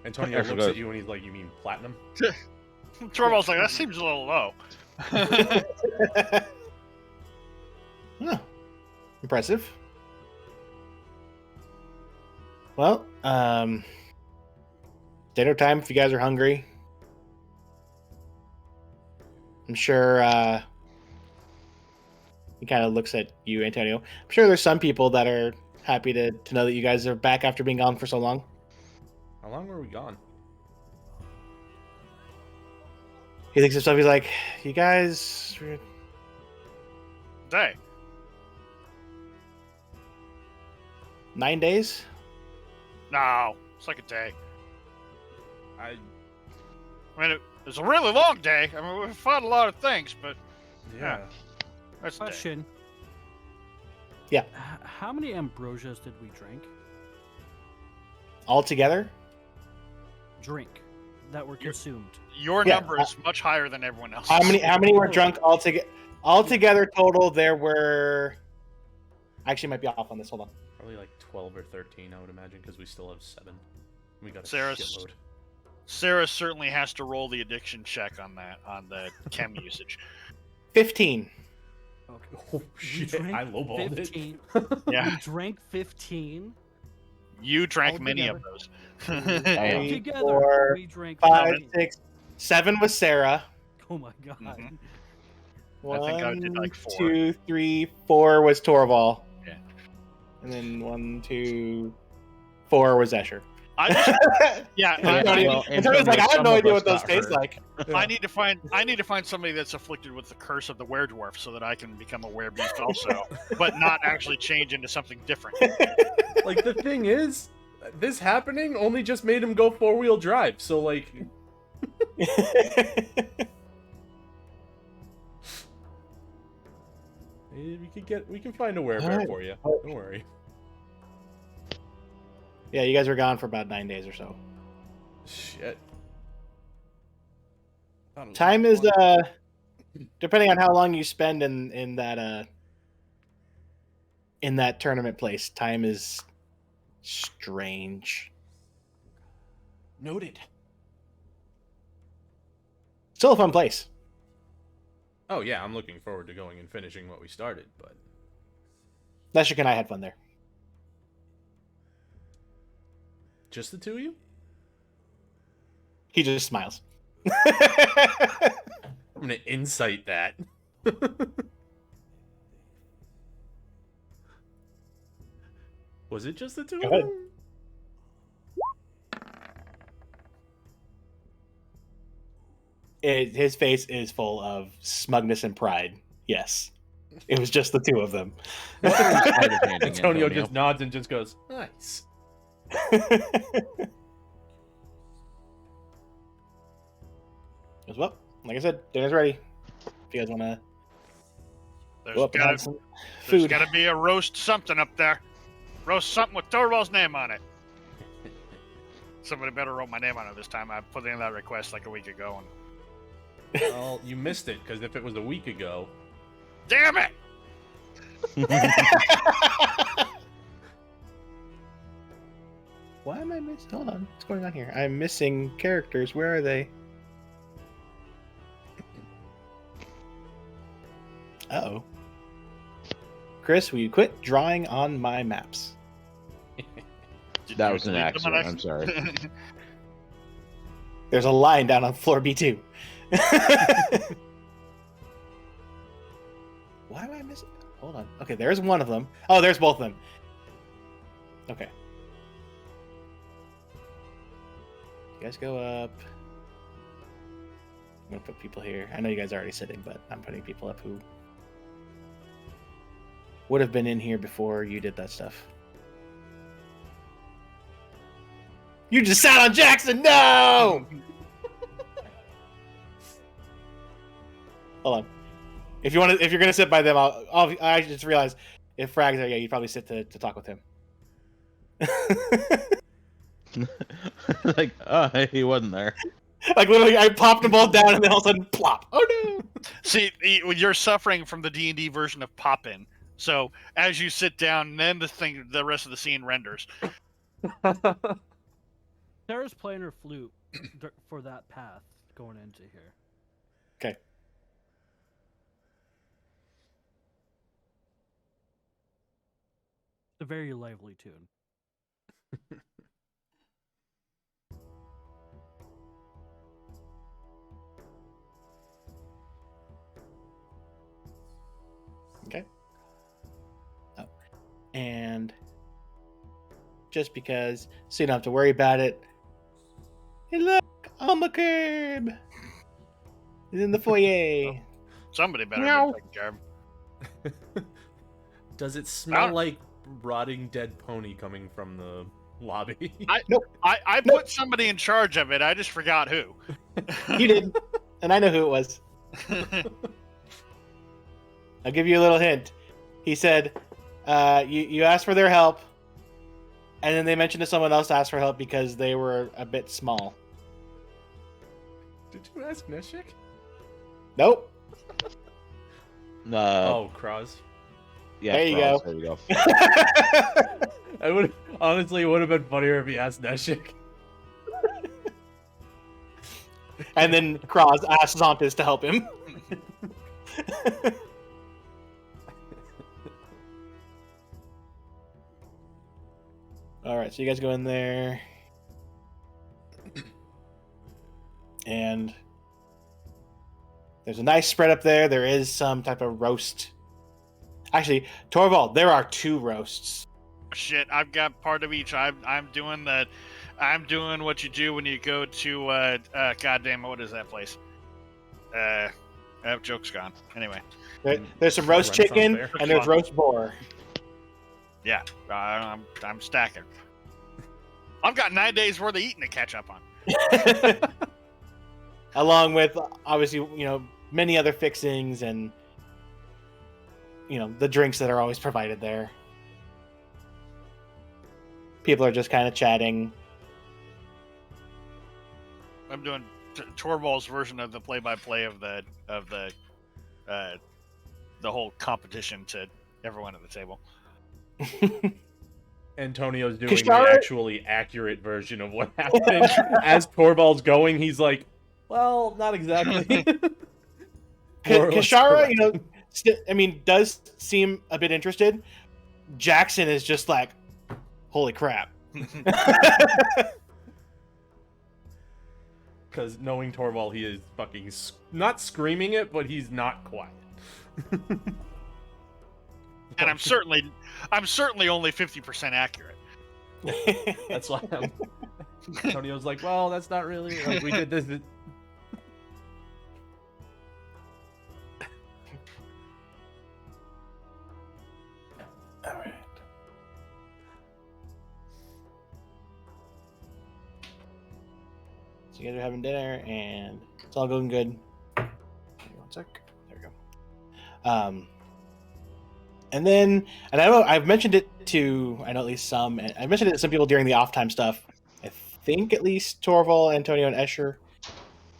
Antonio Actually, looks at guys. you and he's like, you mean platinum? Torvald's like, that seems a little low. oh. Impressive. Well, dinner time if you guys are hungry. I'm sure he kind of looks at you, Antonio. I'm sure there's some people that are happy to know that you guys are back after being gone for so long. How long were we gone? He thinks himself, he's like, you guys... Day. 9 days? No, it's like a day. I I mean, it's a really long day. I mean, we've fought a lot of things, but yeah. that's a day. Question. Yeah. How many ambrosias did we drink? All together? Drink that were consumed. Your Yeah, number is much higher than everyone else's. How many were drunk all together? All together total, there were... I actually might be off on this. Hold on. Probably like 12 or 13, I would imagine, because we still have 7. We got a Sarah's- shitload. Sarah certainly has to roll the addiction check on that, on the chem usage. 15. Okay. Oh We shit! drank I lowballed 15. Yeah, We drank 15. you drank All many of together. those. Damn. Together, four, we drank 5, 15. 6, 7 was Sarah. Oh my god. Mhm. One, I think I did like 4. 2, 3, 4 was Torval. Yeah. And then 1, 2, 4 was Escher. I just, yeah, Well, Antonio's like, I have some no of idea us what those got taste hurt. like. I need to find somebody that's afflicted with the curse of the were-dwarf so that I can become a were-beast also, but not actually change into something different. Like the thing is, this happening only just made him go 4-wheel drive. So like, we can find a werebear Alright. for you. Don't worry. Yeah, you guys were gone for about 9 days or so. Shit. Thought it was Time like is one. depending on how long you spend in that tournament place, time is strange. Noted. Still a fun place. Oh yeah, I'm looking forward to going and finishing what we started, but Leshik and I had fun there. just the two of you? He just smiles. I'm gonna insight that. Was it just the two Go of ahead. them? His face is full of smugness and pride. Yes. It was just the two of them. Sleight of handing, Antonio just nods and just goes, nice. Well, like I said, dinner's ready. If you guys want to There's go up and have gotta, some there's food. gotta be a roast something up there. Roast something with Torvald's name on it. Somebody better wrote my name on it this time. I put in that request like a week ago, and Well, you missed it, because if it was a week ago, damn it! Why am I missing? Hold on. What's going on here? I'm missing characters. Where are they? Uh-oh. Chris, will you quit drawing on my maps? Did That you was an delete them on accident. I'm sorry. There's a line down on floor B2. Why am I missing? Hold on. Okay, there's one of them. Oh, there's both of them. Okay. You guys go up. I'm gonna put people here. I know you guys are already sitting, but I'm putting people up who would have been in here before you did that stuff. You just sat on Jackson. No. Hold on. If you're gonna sit by them, I just realized if Frag's there, yeah, you'd probably sit to talk with him. Like, he wasn't there. Like literally, I popped them both down, and then all of a sudden, plop! Oh no! See, you're suffering from the D&D version of pop-in. So as you sit down, then the rest of the scene renders. Sarah's playing her flute for that path going into here. Okay. It's a very lively tune. Okay. Oh. And just because, so you don't have to worry about it. Hey, look, Almakerb! He's in the foyer. Somebody better Meow. be taking care of him. Does it smell like rotting dead pony coming from the lobby? I put somebody in charge of it. I just forgot who. You did, and I know who it was. I'll give you a little hint. He said, you asked for their help, and then they mentioned to someone else to ask for help because they were a bit small. Did you ask Neshik? Nope. Oh, Kraz. Yeah, There you Cross, go. There you go. I would honestly, it would have been funnier if he asked Neshik. And then Kraz asked Zontis to help him. Alright, so you guys go in there. And there's a nice spread up there. There is some type of roast. Actually, Torvald, there are 2 roasts. Shit, I've got part of each. I'm doing the. I'm doing what you do when you go to goddamn, what is that place? Joke's gone. Anyway, There's some roast Renaissance chicken Fair. and there's roast boar. yeah, I'm stacking. I've got 9 days worth of eating to catch up on. Along with obviously, many other fixings and the drinks that are always provided there. People are just kind of chatting. I'm doing Torvald's version of the play-by-play of the whole competition to everyone at the table. Antonio's doing Kishara- the actually accurate version of what happened. As Torvald's going, he's like, well, not exactly. More or less Kishara, correct. does seem a bit interested. Jackson is just like, holy crap. Because knowing Torvald, he is fucking not screaming it, but he's not quiet. And I'm certainly only 50% accurate. That's why Antonio's like, well, that's not really like we did this. All right. So you guys are having dinner, and it's all going good. Give me 1 sec. There we go. And then, and I know I've mentioned it to, I know at least some, and I mentioned it to some people during the off time stuff. I think at least Torval, Antonio, and Escher,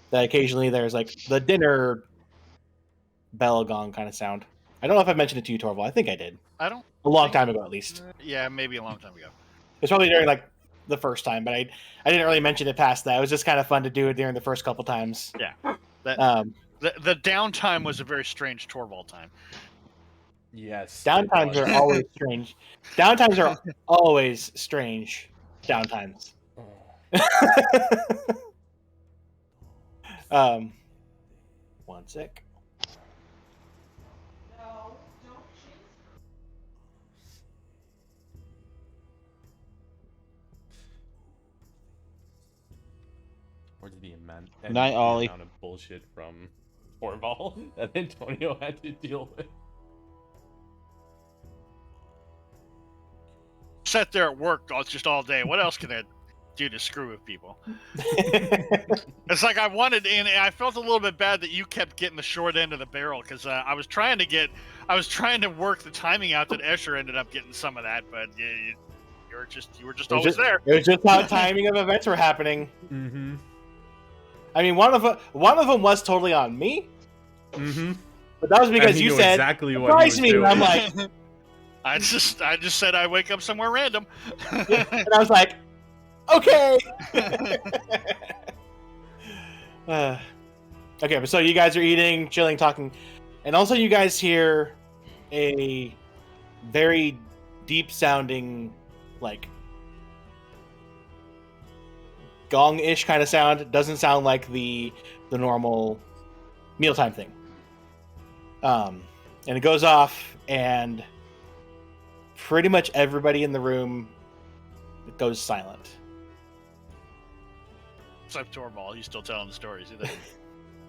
that occasionally there's like the dinner bell gong kind of sound. I don't know if I mentioned it to you, Torval. I think I did. I don't. A long time ago, at least. Yeah, maybe a long time ago. It's probably during like the first time, but I didn't really mention it past that. It was just kind of fun to do it during the first couple times. Yeah. That the downtime was a very strange Torvald time. Yes. Downtimes are always strange. Downtimes are always strange. Downtimes. 1 sec. Where's the amount, Night, Ollie. amount of bullshit from Torvald that Antonio had to deal with? Sat there at work just all day. What else can I do to screw with people? It's like I wanted, and I felt a little bit bad that you kept getting the short end of the barrel because I was trying to work the timing out that Escher ended up getting some of that, but you were just always there. It was just how timing of events were happening. Mm-hmm. I mean, one of them was totally on me, Mm-hmm. but that was because And he you knew said exactly what surprise he me. was And doing. I'm like, I just said I wake up somewhere random. and I was like, okay. Okay, but so you guys are eating, chilling, talking, and also you guys hear a very deep sounding, like, gong-ish kind of sound. It doesn't sound like the normal mealtime thing. And it goes off, and pretty much everybody in the room goes silent. Except Torvald, he's still telling the stories.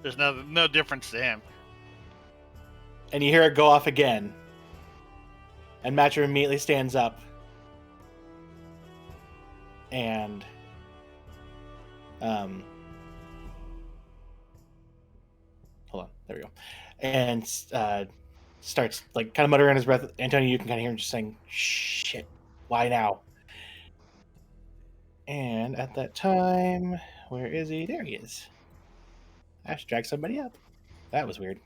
There's no difference to him. And you hear it go off again. And Matcher immediately stands up. And hold on, there we go. And starts like kind of muttering under his breath. Antonio, you can kind of hear him just saying, "Shit, why now?" And at that time, where is he? There he is. I have to drag somebody up. That was weird.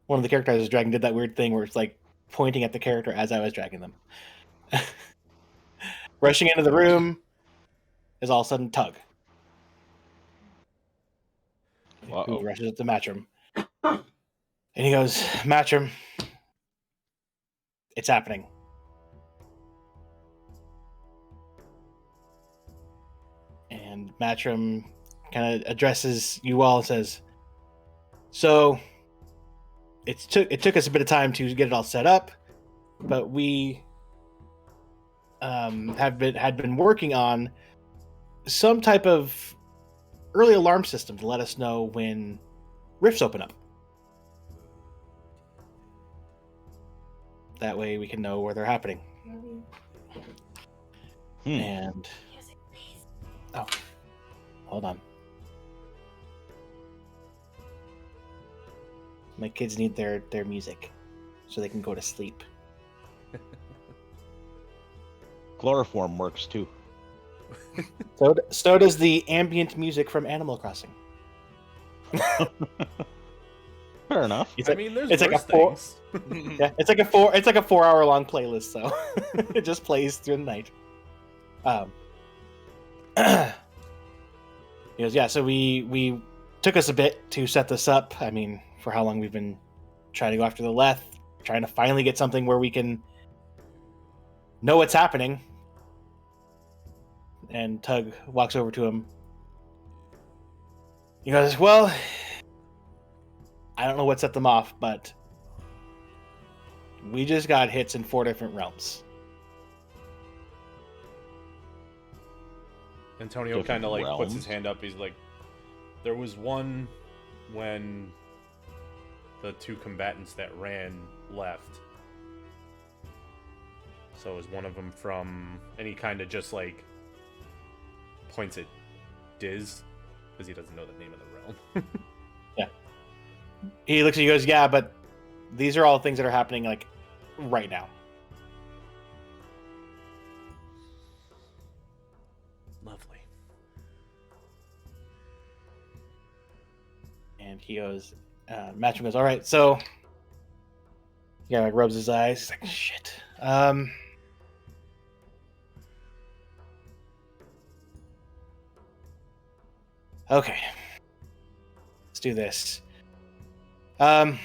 One of the characters I was dragging did that weird thing where it's like pointing at the character as I was dragging them. Rushing into the room is all of a sudden Tug. Who rushes up to Matchroom. And he goes, Matchroom, it's happening. And Matchroom kind of addresses you all and says, so it took us a bit of time to get it all set up, but we had been working on some type of early alarm system to let us know when rifts open up. That way we can know where they're happening. And oh, hold on. My kids need their music so they can go to sleep. Chloroform works too. So does the ambient music from Animal Crossing. Fair enough. I mean, there's it's like worse a four, things. yeah, it's like a 4-hour-long playlist, so it just plays through the night. He goes, yeah. So we took us a bit to set this up. I mean, for how long we've been trying to go after the Leth, trying to finally get something where we can know what's happening. And Tug walks over to him. He goes, well, I don't know what set them off, but we just got hits in 4 different realms. Antonio Different kind of like puts realms? his hand up. He's like, there was one when the 2 combatants that ran left. So is one of them from, and he kind of just like points at Diz because he doesn't know the name of the realm. Yeah. He looks at you and goes, yeah, but these are all things that are happening like right now. Lovely. And he goes, Matchroom goes, all right, so yeah, like rubs his eyes. He's like, shit. Okay. Let's do this. Coben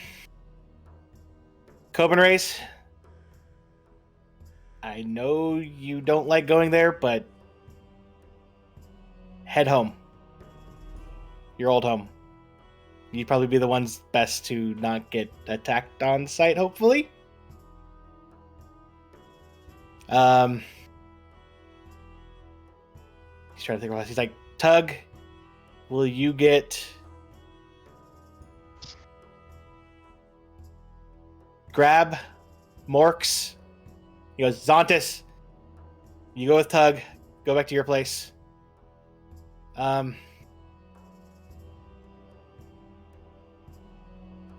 race. I know you don't like going there, but head home. Your old home. You'd probably be the ones best to not get attacked on site, hopefully. He's trying to think about it. He's like, Tug, will you get Grab, Morks? He goes, Zontis, you go with Tug. Go back to your place.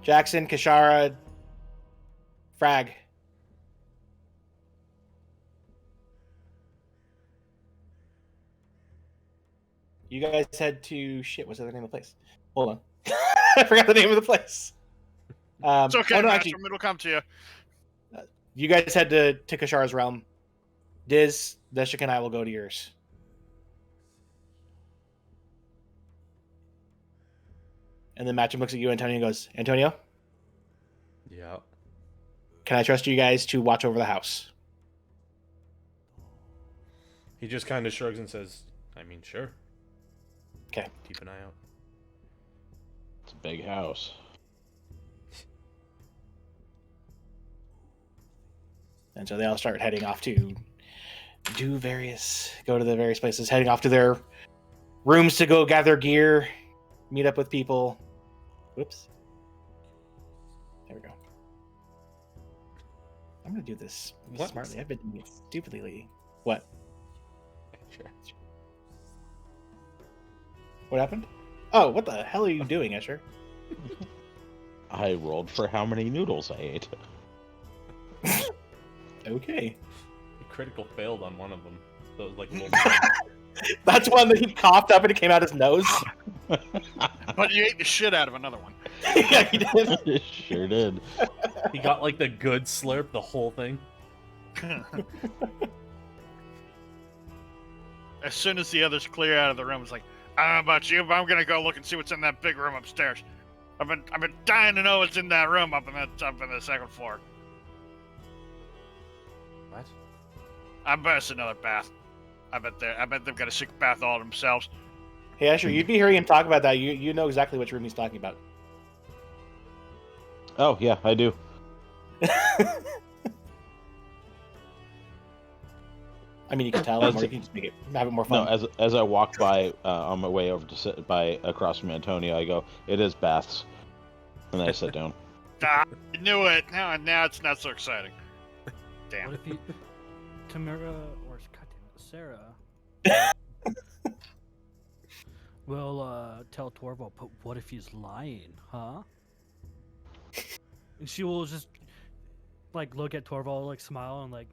Jackson, Kashara, Frag. You guys head to what's the other name of the place? Hold on. I forgot the name of the place. It's okay, no, Master. actually, It'll come to you. you guys head to Kashara's realm. Diz, Deshik, and I will go to yours. And then Matchum looks at you, Antonio, and goes, Antonio, Yeah. can I trust you guys to watch over the house? He just kind of shrugs and says, I mean, sure. Okay. Keep an eye out. It's a big house. And so they all start heading off to go to the various places, heading off to their rooms to go gather gear, meet up with people. Whoops. There we go. I'm gonna do this smartly. I've been doing it stupidly lately. What? Sure. What happened? Oh, what the hell are you doing, Escher? I rolled for how many noodles I ate. Okay. He critical failed on one of them. So it was like a little. That's one that he coughed up and it came out his nose. But you ate the shit out of another one. Yeah, he did. Sure did. He got like the good slurp, the whole thing. As soon as the others clear out of the room, it's like, I don't know about you, but I'm gonna go look and see what's in that big room upstairs. I've been dying to know what's in that room up in the second floor. What? I bet it's another bath. I bet they've got a secret bath all themselves. Hey, Escher, you'd be hearing him talk about that. You know exactly which room he's talking about. Oh, yeah, I do. I mean, you can tell, or you can just have it more fun. No, as I walk by on my way over to sit by across from Antonio, I go, "It is baths," and then I sit down. I knew it. Now it's not so exciting. Damn. What if you, Tamara or Sarah, will tell Torvald, but what if he's lying, huh? And she will just like look at Torvald, like smile, and like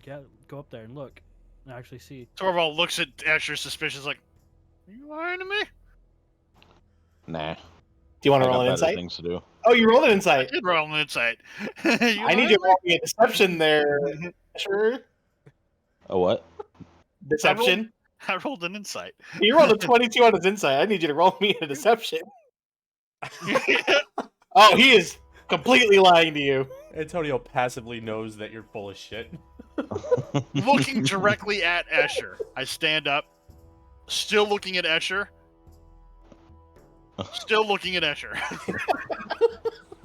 yeah, go up there and look, and actually see. Torvald looks at Asher suspicious, like, "Are you lying to me?" Nah. Do you want I to roll got an better insight? things to do. Oh, you rolled an I insight. did roll an insight. I need you to roll me a deception there. Sure. A what? Deception. I rolled an insight. You rolled a 22 on his insight. I need you to roll me a deception. Oh, he is completely lying to you. Antonio passively knows that you're full of shit. Looking directly at Escher, I stand up, still looking at Escher. Still looking at Escher.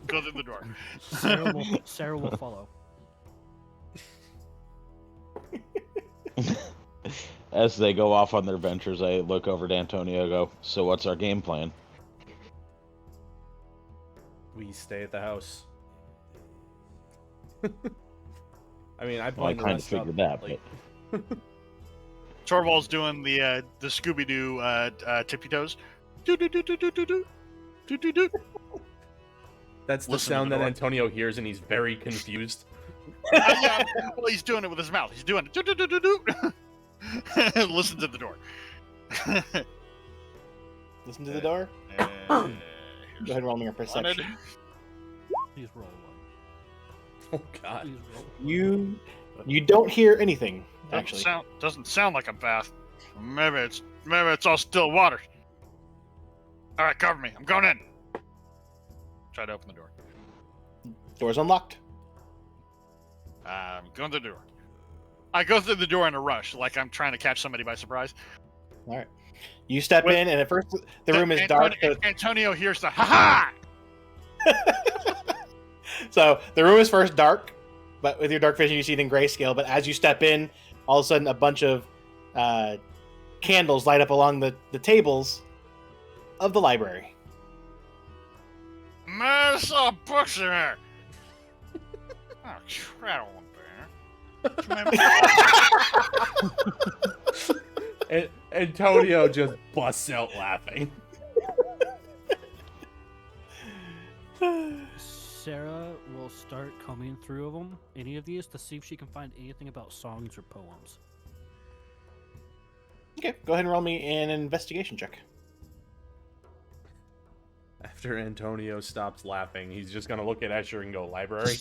Go through the door. Sarah will follow. As they go off on their ventures, I look over to Antonio and go, "So what's our game plan?" We stay at the house. I mean, I Well, I blind the kind of rest up, figured that, like- Torvald's doing the Scooby-Doo tippy toes. Do-do-do-do-do-do-do. Do-do-do. That's the Listen to sound the that door. Antonio hears, and he's very confused. Yeah, well, he's doing it with his mouth. He's doing it. Do-do-do-do-do. Listen to the door. Listen to the door. Here's Go ahead and roll me a perception. Please roll one. Oh God. Please roll. You don't hear anything, actually. Doesn't sound like a bath. Maybe it's all still water. All right, cover me. I'm going in. Try to open the door. Door's unlocked. I'm going through the door. I go through the door in a rush, like I'm trying to catch somebody by surprise. All right. You step What- in, and at first the room is dark. Antonio hears the ha So the room is first dark, but with your dark vision, you see it in grayscale. But as you step in, all of a sudden, a bunch of candles light up along the tables of the library. Man, I saw books in there. Oh, crap, I don't want And Antonio just busts out laughing. Sarah will start combing through them, any of these, to see if she can find anything about songs or poems. Okay, go ahead and roll me an investigation check. After Antonio stops laughing, he's just gonna look at Escher and go, "Library."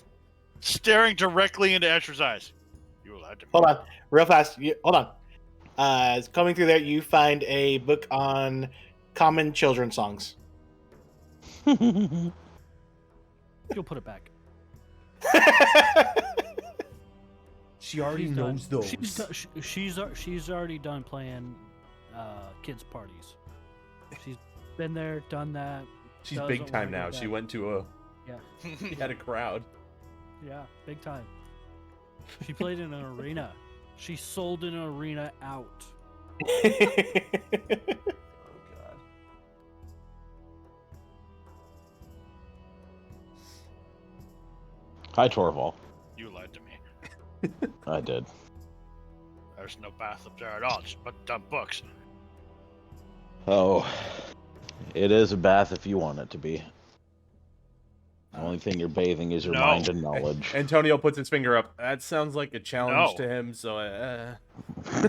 Staring directly into Escher's eyes. You allowed to. Hold on, real fast. Hold on. Coming through there, you find a book on common children's songs. You'll put it back. She already She's knows done. those. She's already done playing kids parties. She's been there, done that. She's doesn't big wanna time go now. She back. went to a. Yeah, She had a crowd. yeah, big time. She played in an arena. She sold an arena out. Oh god. Hi, Torval. You lied to me. I did. There's no bath up there at all. Just dumb books. Oh, it is a bath if you want it to be. The only thing you're bathing is your No. mind and knowledge. Antonio puts his finger up. That sounds like a challenge No. to him. So,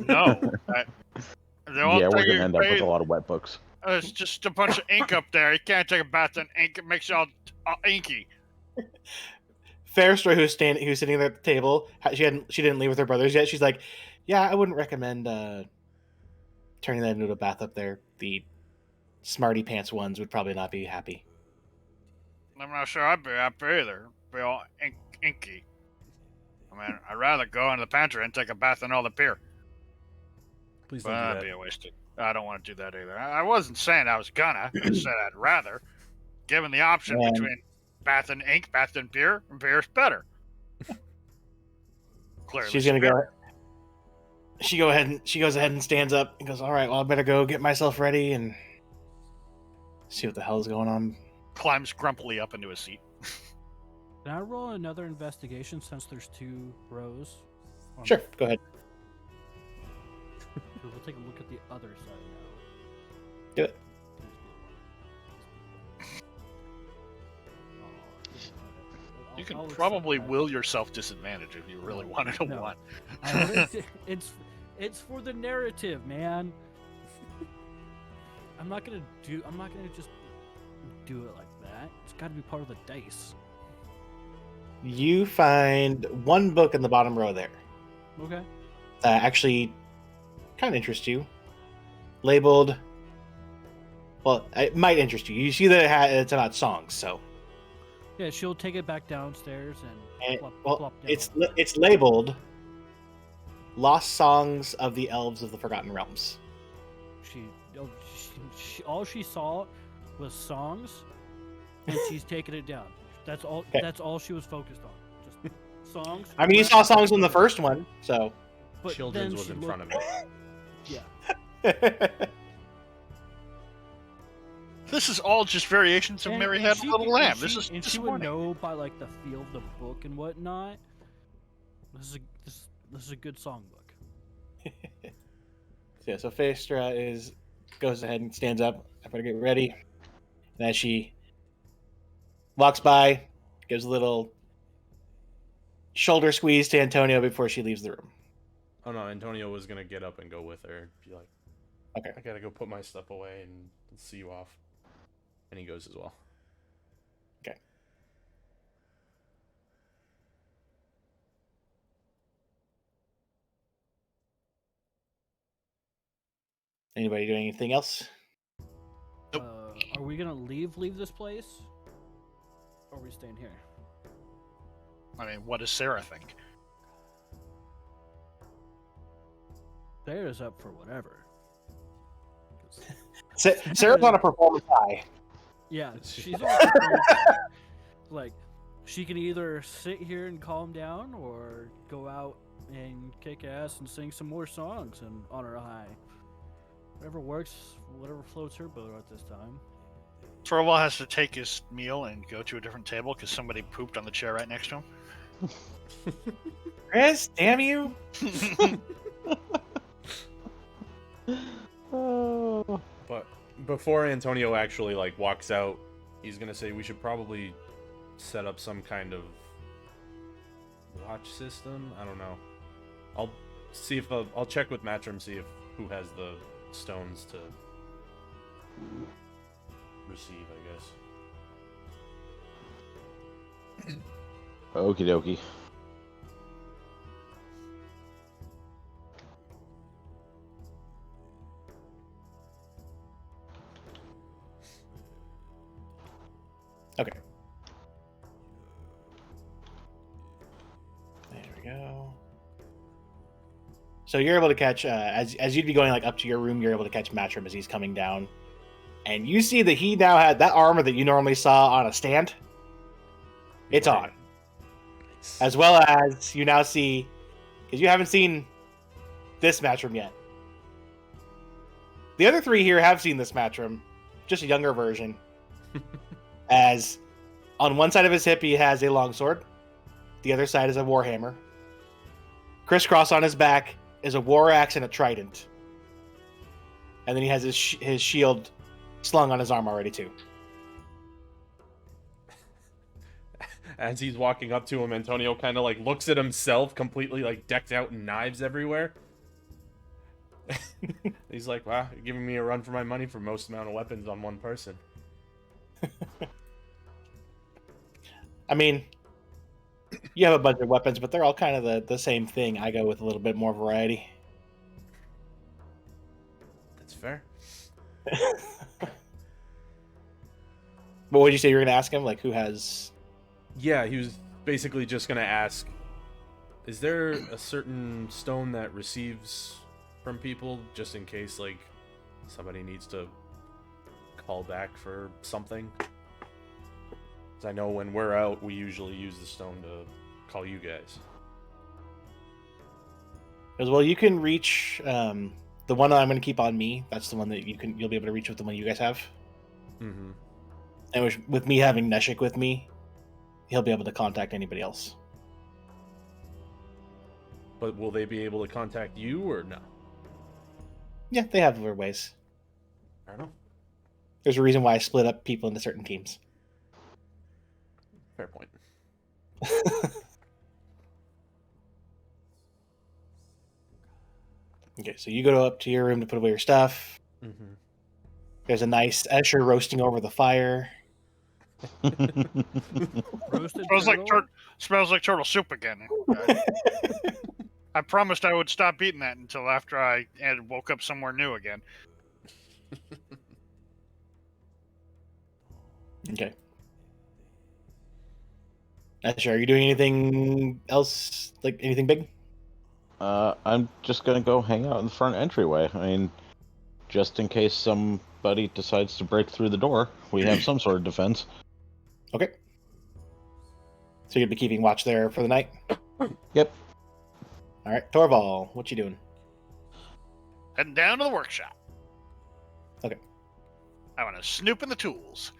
No. The only Yeah, we're thing gonna you end up with bathe- a lot of wet books. There's just a bunch of ink up there. You can't take a bath in ink. It makes you all inky. Fairstoy, who's sitting there at the table, she didn't leave with her brothers yet. She's like, "Yeah, I wouldn't recommend turning that into a bath up there. The smarty pants ones would probably not be happy." I'm not sure I'd be happy either. Be all inky. I mean, I'd rather go into the pantry and take a bath in all the beer. please But don't do that'd that. be a wasted. I don't want to do that either. I wasn't saying I was gonna. I said I'd rather. Given the option Yeah. between bath and ink, bath and beer, beer's better. Clearly, She's gonna go. superior. She goes ahead and stands up and goes, "All right, well, I better go get myself ready and see what the hell is going on." Climbs grumpily up into his seat. Can I roll another investigation since there's 2 rows? Sure, go ahead. We'll take a look at the other side now. Do it. You can I'll accept probably that. will yourself disadvantage if you really wanted to No. one. It's for the narrative, man. I'm not gonna just do it like that. It's got to be part of the dice. You find one book in the bottom row there Okay. that actually kind of interests you. Labeled. Well, it might interest you. You see that it's about songs, so. Yeah, she'll take it back downstairs and And, plop, well, plop down. it's labeled "Lost Songs of the Elves of the Forgotten Realms." All she saw was songs, and she's taking it down. That's all. Okay. That's all she was focused on. Just songs. I mean, you saw songs in the first one, so. But Children's then was she in looked- front of me. Yeah. This is all just variations of Mary Had a she Little could- Lamb. and This she- is and she would disappointing. know by like the feel of the book and whatnot. This is a good songbook. Yeah, so Phaestra goes ahead and stands up. I better get ready. And as she walks by, gives a little shoulder squeeze to Antonio before she leaves the room. Oh no, Antonio was gonna get up and go with her. Be like, Okay. I gotta go put my stuff away and see you off. And he goes as well. Okay. Anybody doing anything else? Nope. Are we gonna leave this place? Or are we staying here? I mean, what does Sarah think? Sarah's up for whatever. Sarah's on a performance high. Yeah, she's She's- on performance. Like, she can either sit here and calm down or go out and kick ass and sing some more songs and on her high. Whatever works, whatever floats her boat at this time. Torval has to take his meal and go to a different table because somebody pooped on the chair right next to him. Chris, damn you! Oh. But before Antonio actually like walks out, he's gonna say we should probably set up some kind of watch system. I don't know. I'll see if I'll check with Matrim, see if who has the stones to receive, I guess. Okie dokie. Okay. There we go. So you're able to catch as you'd be going like up to your room, you're able to catch Matrim as he's coming down, and you see that he now had that armor that you normally saw on a stand. It's on, as well as you now see, because you haven't seen this Matrim yet. The other three here have seen this Matrim, just a younger version. As on one side of his hip he has a longsword, the other side is a warhammer. Crisscross on his back is a war axe and a trident, and then he has his shield slung on his arm already too. As he's walking up to him, Antonio kind of like looks at himself, completely like decked out in knives everywhere. He's like, wow, you're giving me a run for my money for most amount of weapons on one person. I mean, you have a bunch of weapons, but they're all kind of the same thing. I go with a little bit more variety. That's fair. But what did you say you were going to ask him? Like, who has... Yeah, he was basically just going to ask, is there a certain stone that receives from people, just in case, like, somebody needs to call back for something? Because I know when we're out, we usually use the stone to call you guys. As well, you can reach the one that I'm going to keep on me. That's the one that you'll be able to reach with the one you guys have. Mm-hmm. And with me having Neshik with me, he'll be able to contact anybody else. But will they be able to contact you, or no? Yeah, they have their ways. I don't know. There's a reason why I split up people into certain teams. Fair point. Okay, so you go up to your room to put away your stuff. Mm-hmm. There's a nice Escher roasting over the fire. Roasted Smells like turtle soup again. I promised I would stop eating that until after I woke up somewhere new again. Okay. Escher, are you doing anything else? Like anything big? I'm just gonna go hang out in the front entryway. I mean, just in case somebody decides to break through the door, we have some sort of defense. Okay. So you'll be keeping watch there for the night? Yep. All right, Torval, what you doing? Heading down to the workshop. Okay. I want to snoop in the tools.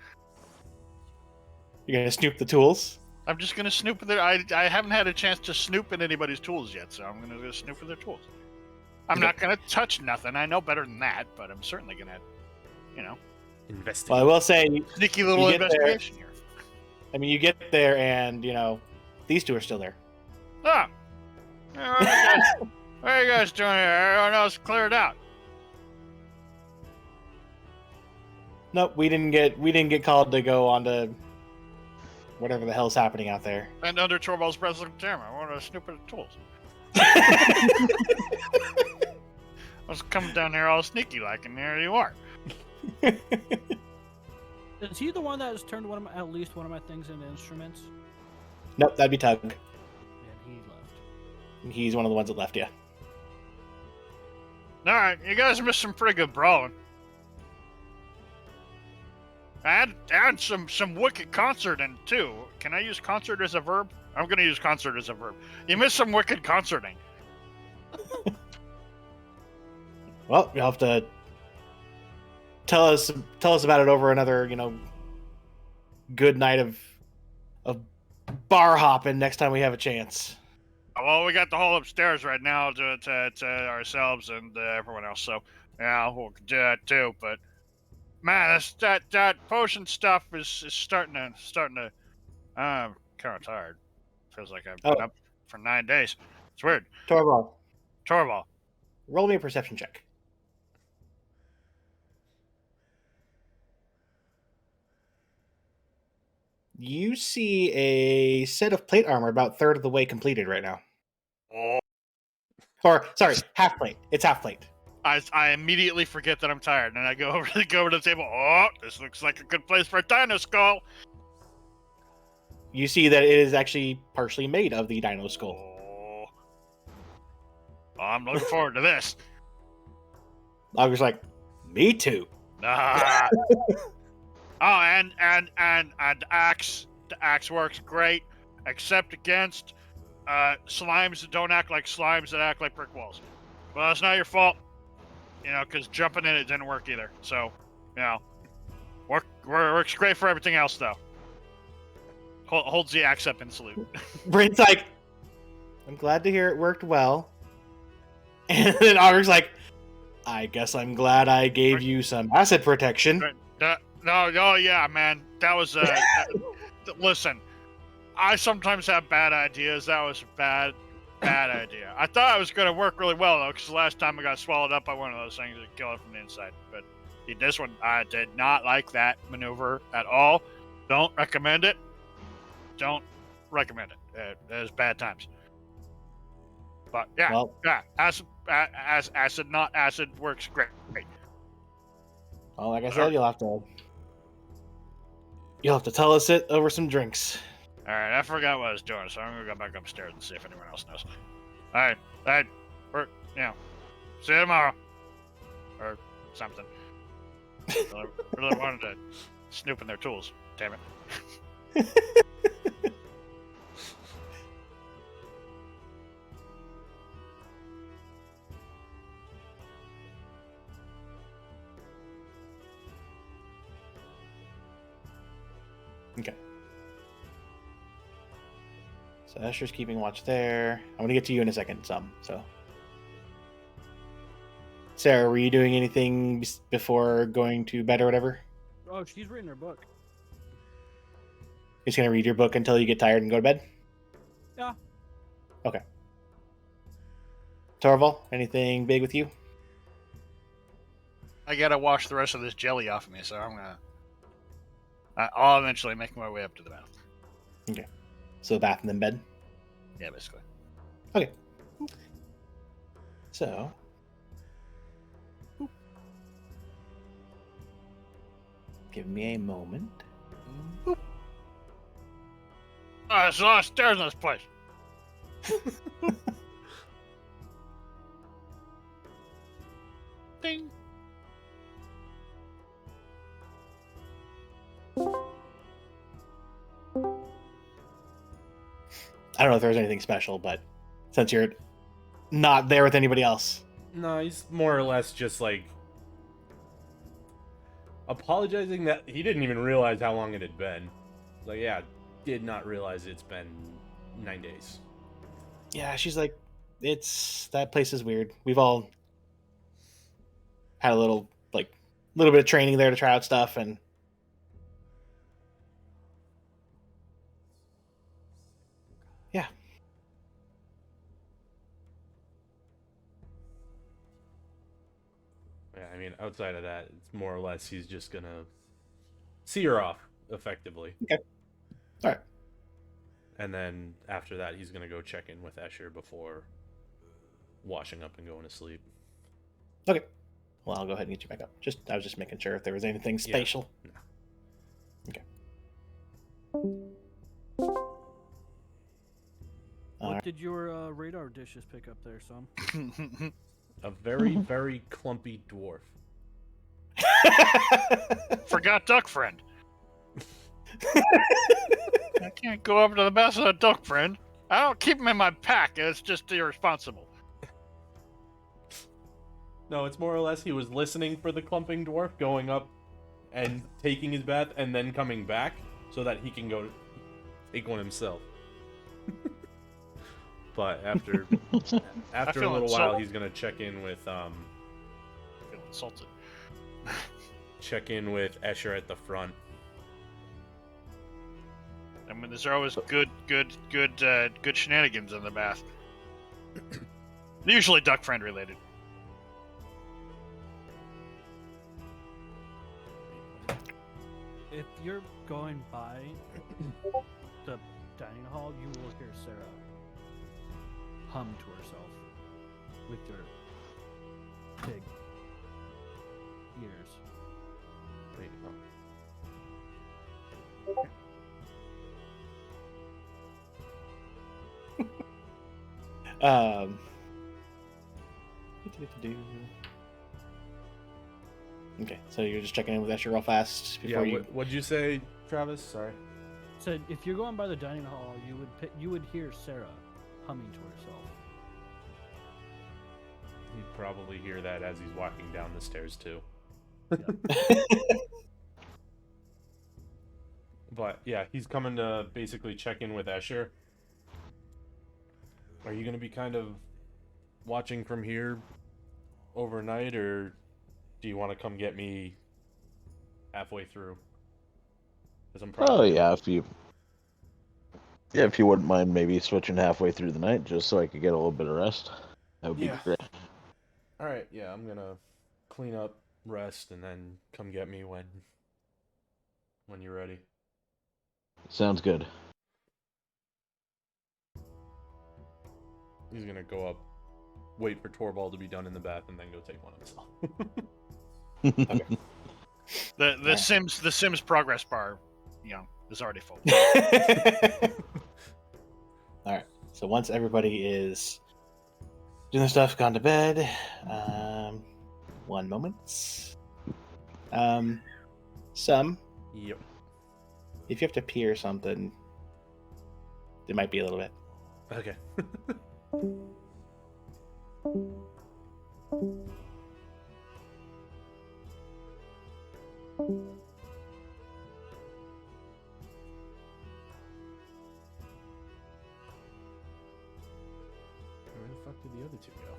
You're gonna snoop the tools? I'm just gonna snoop in their. I haven't had a chance to snoop in anybody's tools yet, so I'm gonna go snoop in their tools. I'm not gonna touch nothing. I know better than that, but I'm certainly gonna, Investigate. Well, I will say, sneaky little you get there. investigation here. I mean, you get there and, these two are still there. Ah, what are you guys doing here? Everyone else cleared out. Nope, we didn't get called to go on to whatever the hell's happening out there. And under Torvald's breath, like, damn, I want to snoop at the tools. I was coming down here all sneaky like, and there you are. Is he the one that has turned at least one of my things into instruments? Nope, that'd be Tug. And he left. He's one of the ones that left you. All right, you guys missed some pretty good brawling. I had some wicked concerting too. Can I use concert as a verb? I'm gonna use concert as a verb. You missed some wicked concerting. Well, you'll have to tell us about it over another, good night of bar hopping next time we have a chance. Well, we got the whole upstairs right now to ourselves and everyone else. So yeah, we'll do that too. But man, that potion stuff is starting to. I'm kind of tired. Feels like I've been up for 9 days. It's weird. Torval, Roll me a perception check. You see a set of plate armor about a third of the way completed right now. Oh. Or, sorry, half plate. It's half plate. I immediately forget that I'm tired, and I go over to the table. Oh, this looks like a good place for a dino skull. You see that it is actually partially made of the dino skull. Oh. Well, I'm looking forward to this. Auger's like, me too. Ah. Oh, and the axe works great, except against slimes that don't act like slimes that act like brick walls. Well, it's not your fault, because jumping in it didn't work either. So, works great for everything else though. Holds the axe up in salute. Bryn's like, I'm glad to hear it worked well. And then Auger's like, I guess I'm glad I gave you some acid protection. No, yeah, man, that was listen. I sometimes have bad ideas. That was a bad idea. I thought it was going to work really well, though, because the last time I got swallowed up by one of those things, it killed it from the inside. But this one, I did not like that maneuver at all. Don't recommend it. Don't recommend it. It was bad times. But, yeah, Well, acid, not acid, works great. well, like I said, you'll have to tell us it over some drinks. All right, I forgot what I was doing, so I'm going to go back upstairs and see if anyone else knows. All right, see you tomorrow. Or something. Really wanted to snoop in their tools. Damn it. Okay. So Escher's keeping watch there. I'm going to get to you in a second, so. Sarah, were you doing anything before going to bed or whatever? Oh, she's reading her book. You're just going to read your book until you get tired and go to bed? Yeah. Okay. Torval, anything big with you? I got to wash the rest of this jelly off of me, so I'll eventually make my way up to the bath. Okay. So the bath and then bed? Yeah, basically. Okay. So. Give me a moment. There's a lot of stairs in this place. Ding. I don't know if there's anything special, but since you're not there with anybody else. No, he's more or less just like apologizing that he didn't even realize how long it had been. Like, yeah, did not realize it's been 9 days. Yeah, she's like, that place is weird. We've all had a little bit of training there to try out stuff, and yeah. Yeah, I mean, outside of that, it's more or less he's just gonna see her off, effectively. Okay. All right. And then after that, he's gonna go check in with Escher before washing up and going to sleep. Okay. Well, I'll go ahead and get you back up. I was just making sure if there was anything spatial. No. Okay. What did your radar dishes pick up there, son? A very, very clumpy dwarf. Forgot duck friend. I can't go over to the best of the duck friend. I don't keep him in my pack. It's just irresponsible. No, it's more or less he was listening for the clumping dwarf, going up and taking his bath, and then coming back so that he can go take one himself. But after a feel little while, insulted. he's gonna check in with I feel insulted. Escher at the front. I mean, there's always good shenanigans in the bath. Usually duck friend related. If you're going by the dining hall, you will hear Sarah hum to herself with your big ears. Wait, Um. Okay, so you're just checking in with Escher real fast Yeah, before you. what'd you say, Travis? Sorry. Said if you're going by the dining hall, you would hear Sarah humming to herself. He'd probably hear that as he's walking down the stairs too. But yeah, he's coming to basically check in with Escher. Are you gonna be kind of watching from here overnight, or do you want to come get me halfway through? Because I'm Oh probably yeah, if you wouldn't mind maybe switching halfway through the night, just so I could get a little bit of rest, that would be Yeah. great. All right, yeah, I'm gonna clean up, rest, and then come get me when you're ready. Sounds good. He's gonna go up, wait for Torvald to be done in the bath, and then go take one himself. The Sims progress bar, is already full. All right. So once everybody is doing their stuff, gone to bed. One moment. Some. Yep. If you have to pee or something, it might be a little bit. Okay. Where the fuck did the other two go?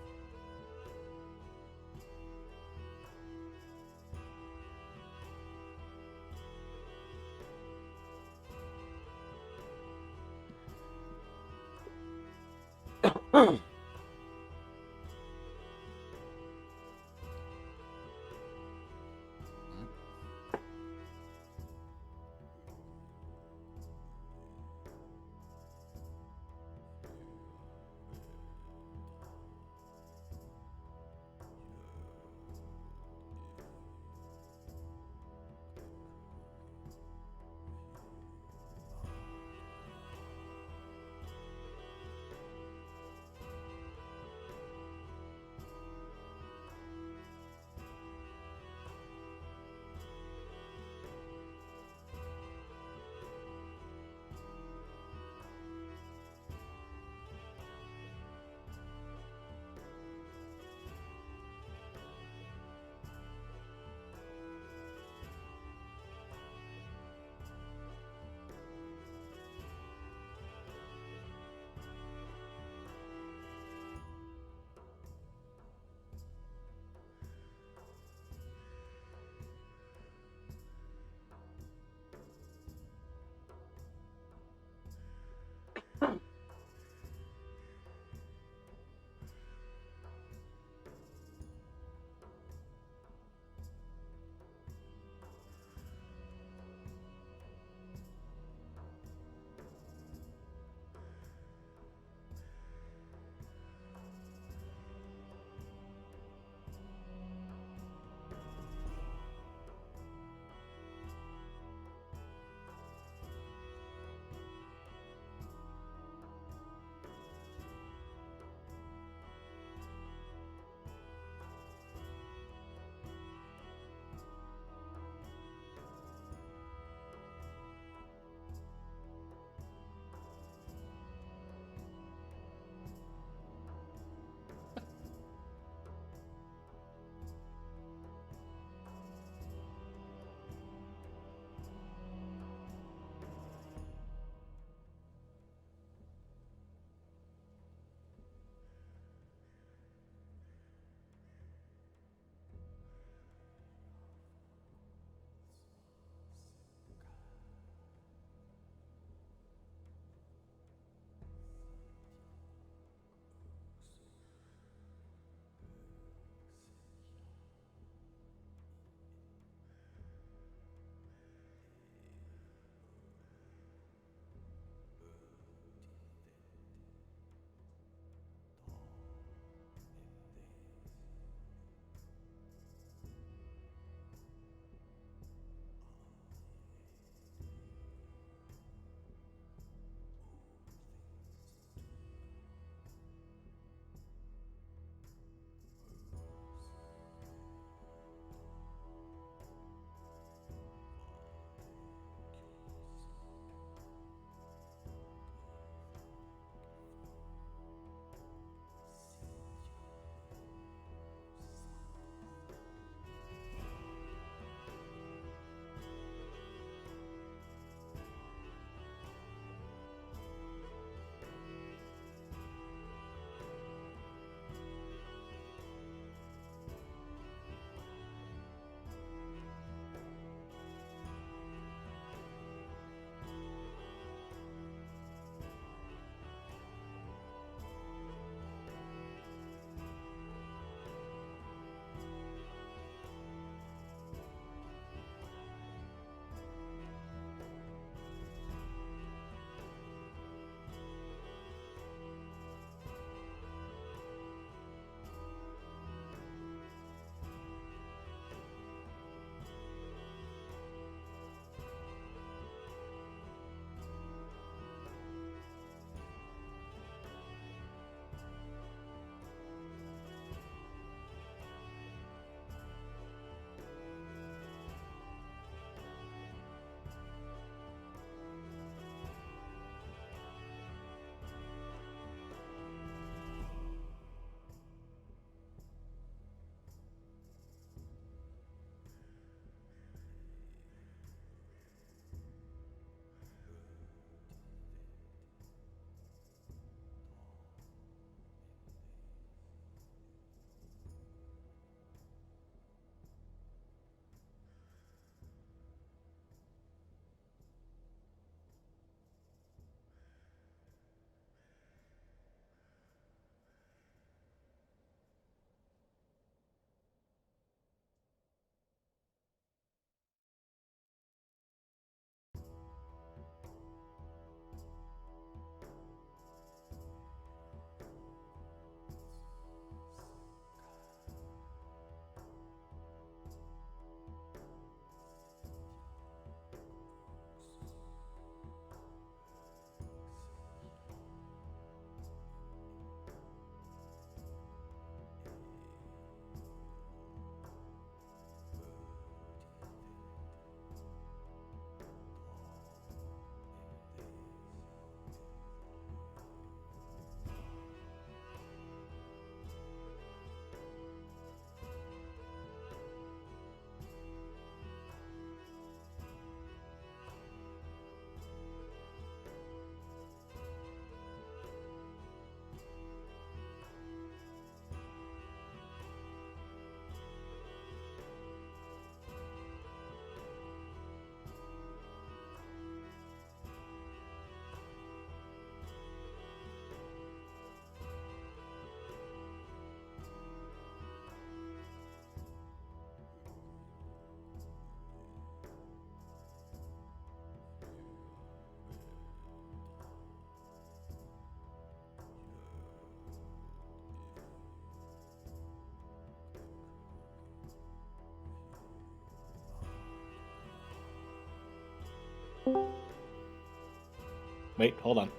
Wait, hold on.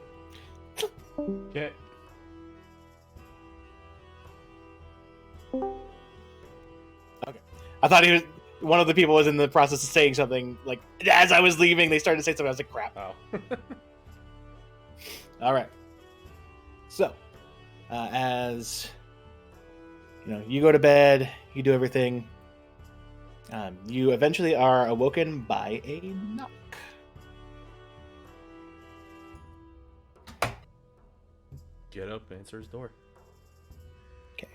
Okay. I thought one of the people was in the process of saying something. Like as I was leaving, they started to say something. I was like, "Crap." Oh. All right. So, as you go to bed, you do everything. You eventually are awoken by a knock. Get up, answer his door. Okay.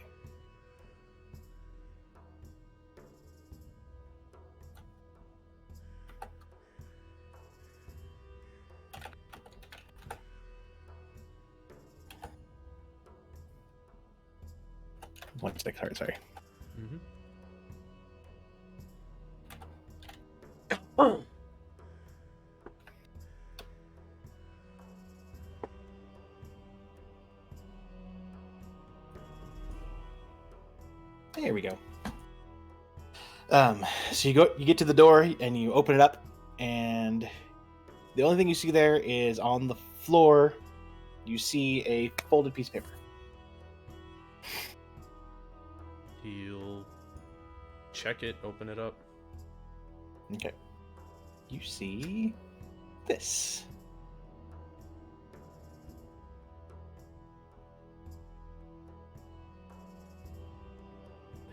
One stick. Sorry. Mm-hmm. There we go. So you get to the door and you open it up, and the only thing you see there is on the floor. You see a folded piece of paper. He'll check it, open it up. Okay. You see this.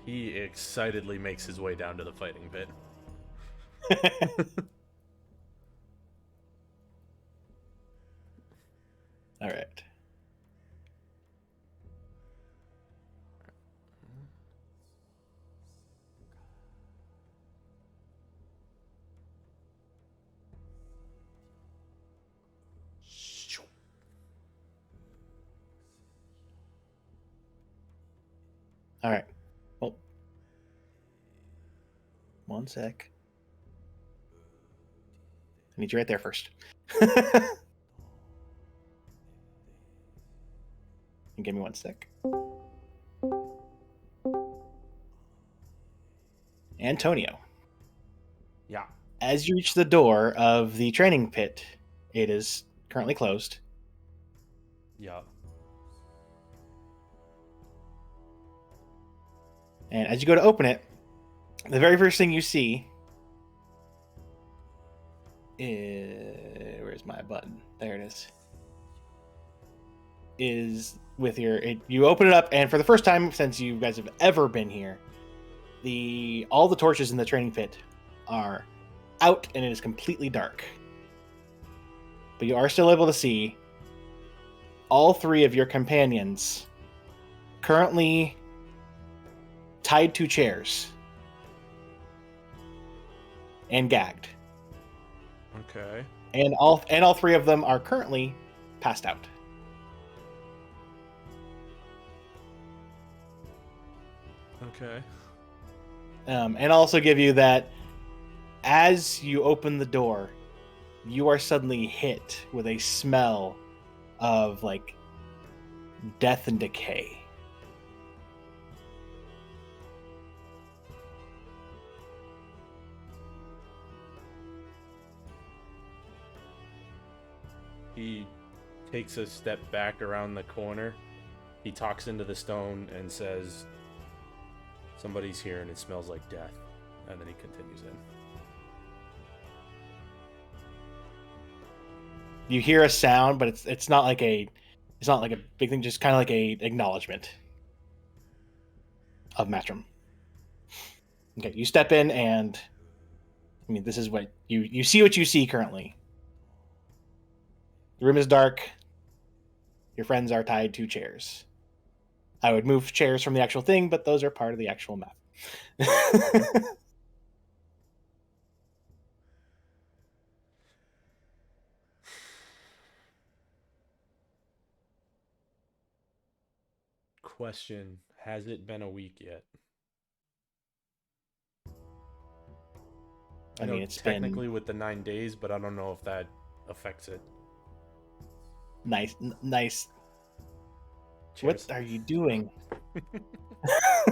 He excitedly makes his way down to the fighting pit. All right. All right. Well, one sec. I need you right there first. And give me one sec. Antonio. Yeah. As you reach the door of the training pit, it is currently closed. Yeah. And as you go to open it, the very first thing you see is... Where's my button? There it is. Is with you open it up, and for the first time since you guys have ever been here, all the torches in the training pit are out, and it is completely dark. But you are still able to see all three of your companions currently tied to chairs and gagged. Okay. And all three of them are currently passed out. Okay. And also give you that as you open the door, you are suddenly hit with a smell of like death and decay. He takes a step back around the corner. He talks into the stone and says, "Somebody's here and it smells like death." And then he continues in. You hear a sound, but it's not like a big thing, just kind of like a acknowledgement of Matrim. Okay, you step in, and I mean, this is what you see. What you see currently. The room is dark. Your friends are tied to chairs. I would move chairs from the actual thing, but those are part of the actual map. Question: has it been a week yet? I know it's technically with the 9 days, but I don't know if that affects it. Nice. Cheers. What are you doing? I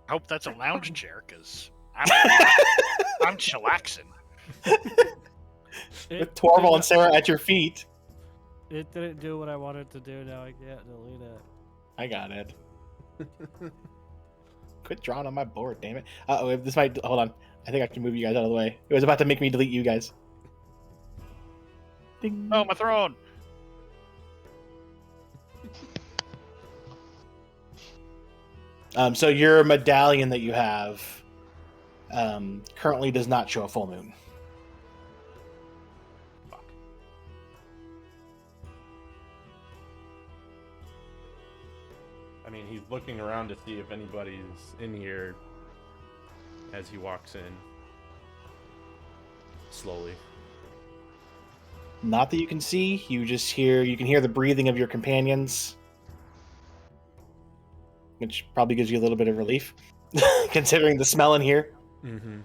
hope that's a lounge chair, because I'm chillaxing. With Torval and Sarah at your feet. It didn't do what I wanted to do. Now I can't delete it. I got it. Quit drawing on my board, damn it. Oh, this might. Hold on. I think I can move you guys out of the way. It was about to make me delete you guys. Ding. Oh, my throne! So your medallion that you have currently does not show a full moon. I mean, he's looking around to see if anybody's in here as he walks in. Slowly. Not that you can see. You can hear the breathing of your companions, which probably gives you a little bit of relief, considering the smell in here. Mm-hmm.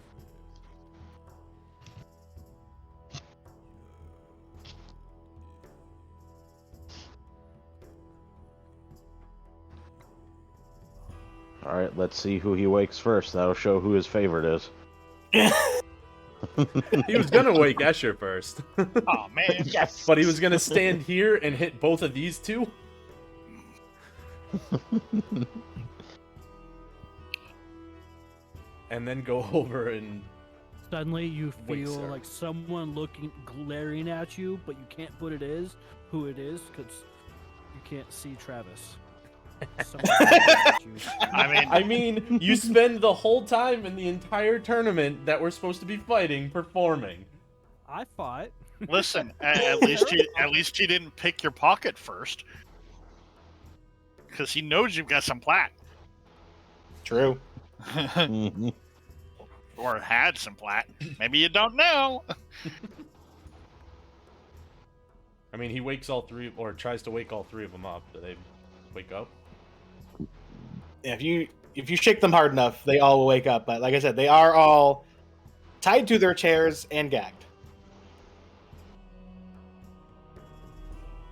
All right, let's see who he wakes first. That'll show who his favorite is. He was gonna wake Escher first. Oh man! Yes. But he was gonna stand here and hit both of these two. And then go over and Suddenly, you Wait, feel sir. like someone glaring at you, but you can't put who it is, because you can't see Travis. Someone glaring at you. I mean, you spend the whole time in the entire tournament that we're supposed to be fighting performing. I fought. Listen, at least he didn't pick your pocket first, because he knows you've got some plat, True. Mhm. or had some plat. Maybe you don't know. I mean, he wakes all three, or tries to wake all three of them up. Do they wake up? If you shake them hard enough, they all will wake up. But like I said, they are all tied to their chairs and gagged.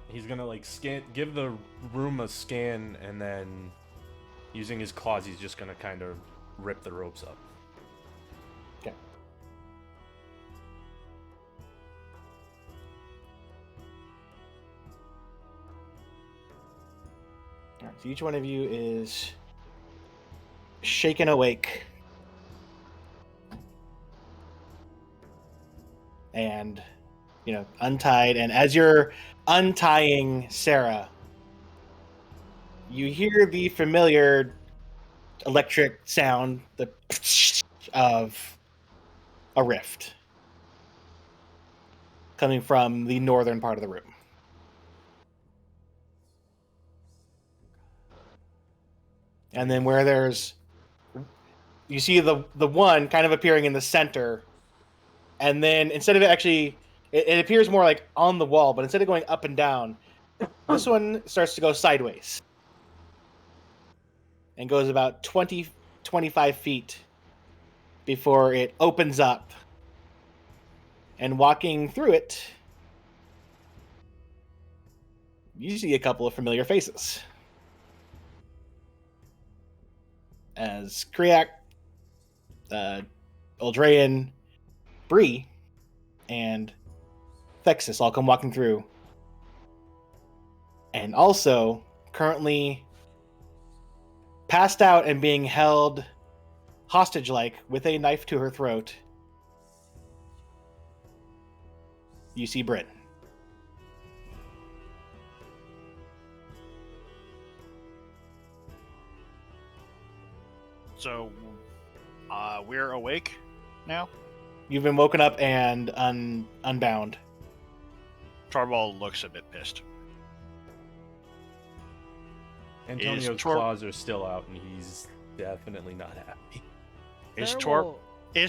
He's gonna like give the room a scan, and then using his claws, he's just gonna kind of rip the ropes up. Okay. All right, so each one of you is shaken awake. And, untied. And as you're untying Sarah, you hear the familiar electric sound, the of a rift coming from the northern part of the room. And then where you see the one kind of appearing in the center, and then instead of it actually, it appears more like on the wall, but instead of going up and down, this one starts to go sideways and goes about 25 feet before it opens up. And walking through it, you see a couple of familiar faces. As Kriak, Eldrayan, Bree, and Thexus all come walking through. And also, currently passed out and being held hostage-like with a knife to her throat, you see Bryn. So, we're awake now. You've been woken up and unbound. Tarball looks a bit pissed. Antonio's Tor- claws are still out, and he's definitely not happy. Is Terrible.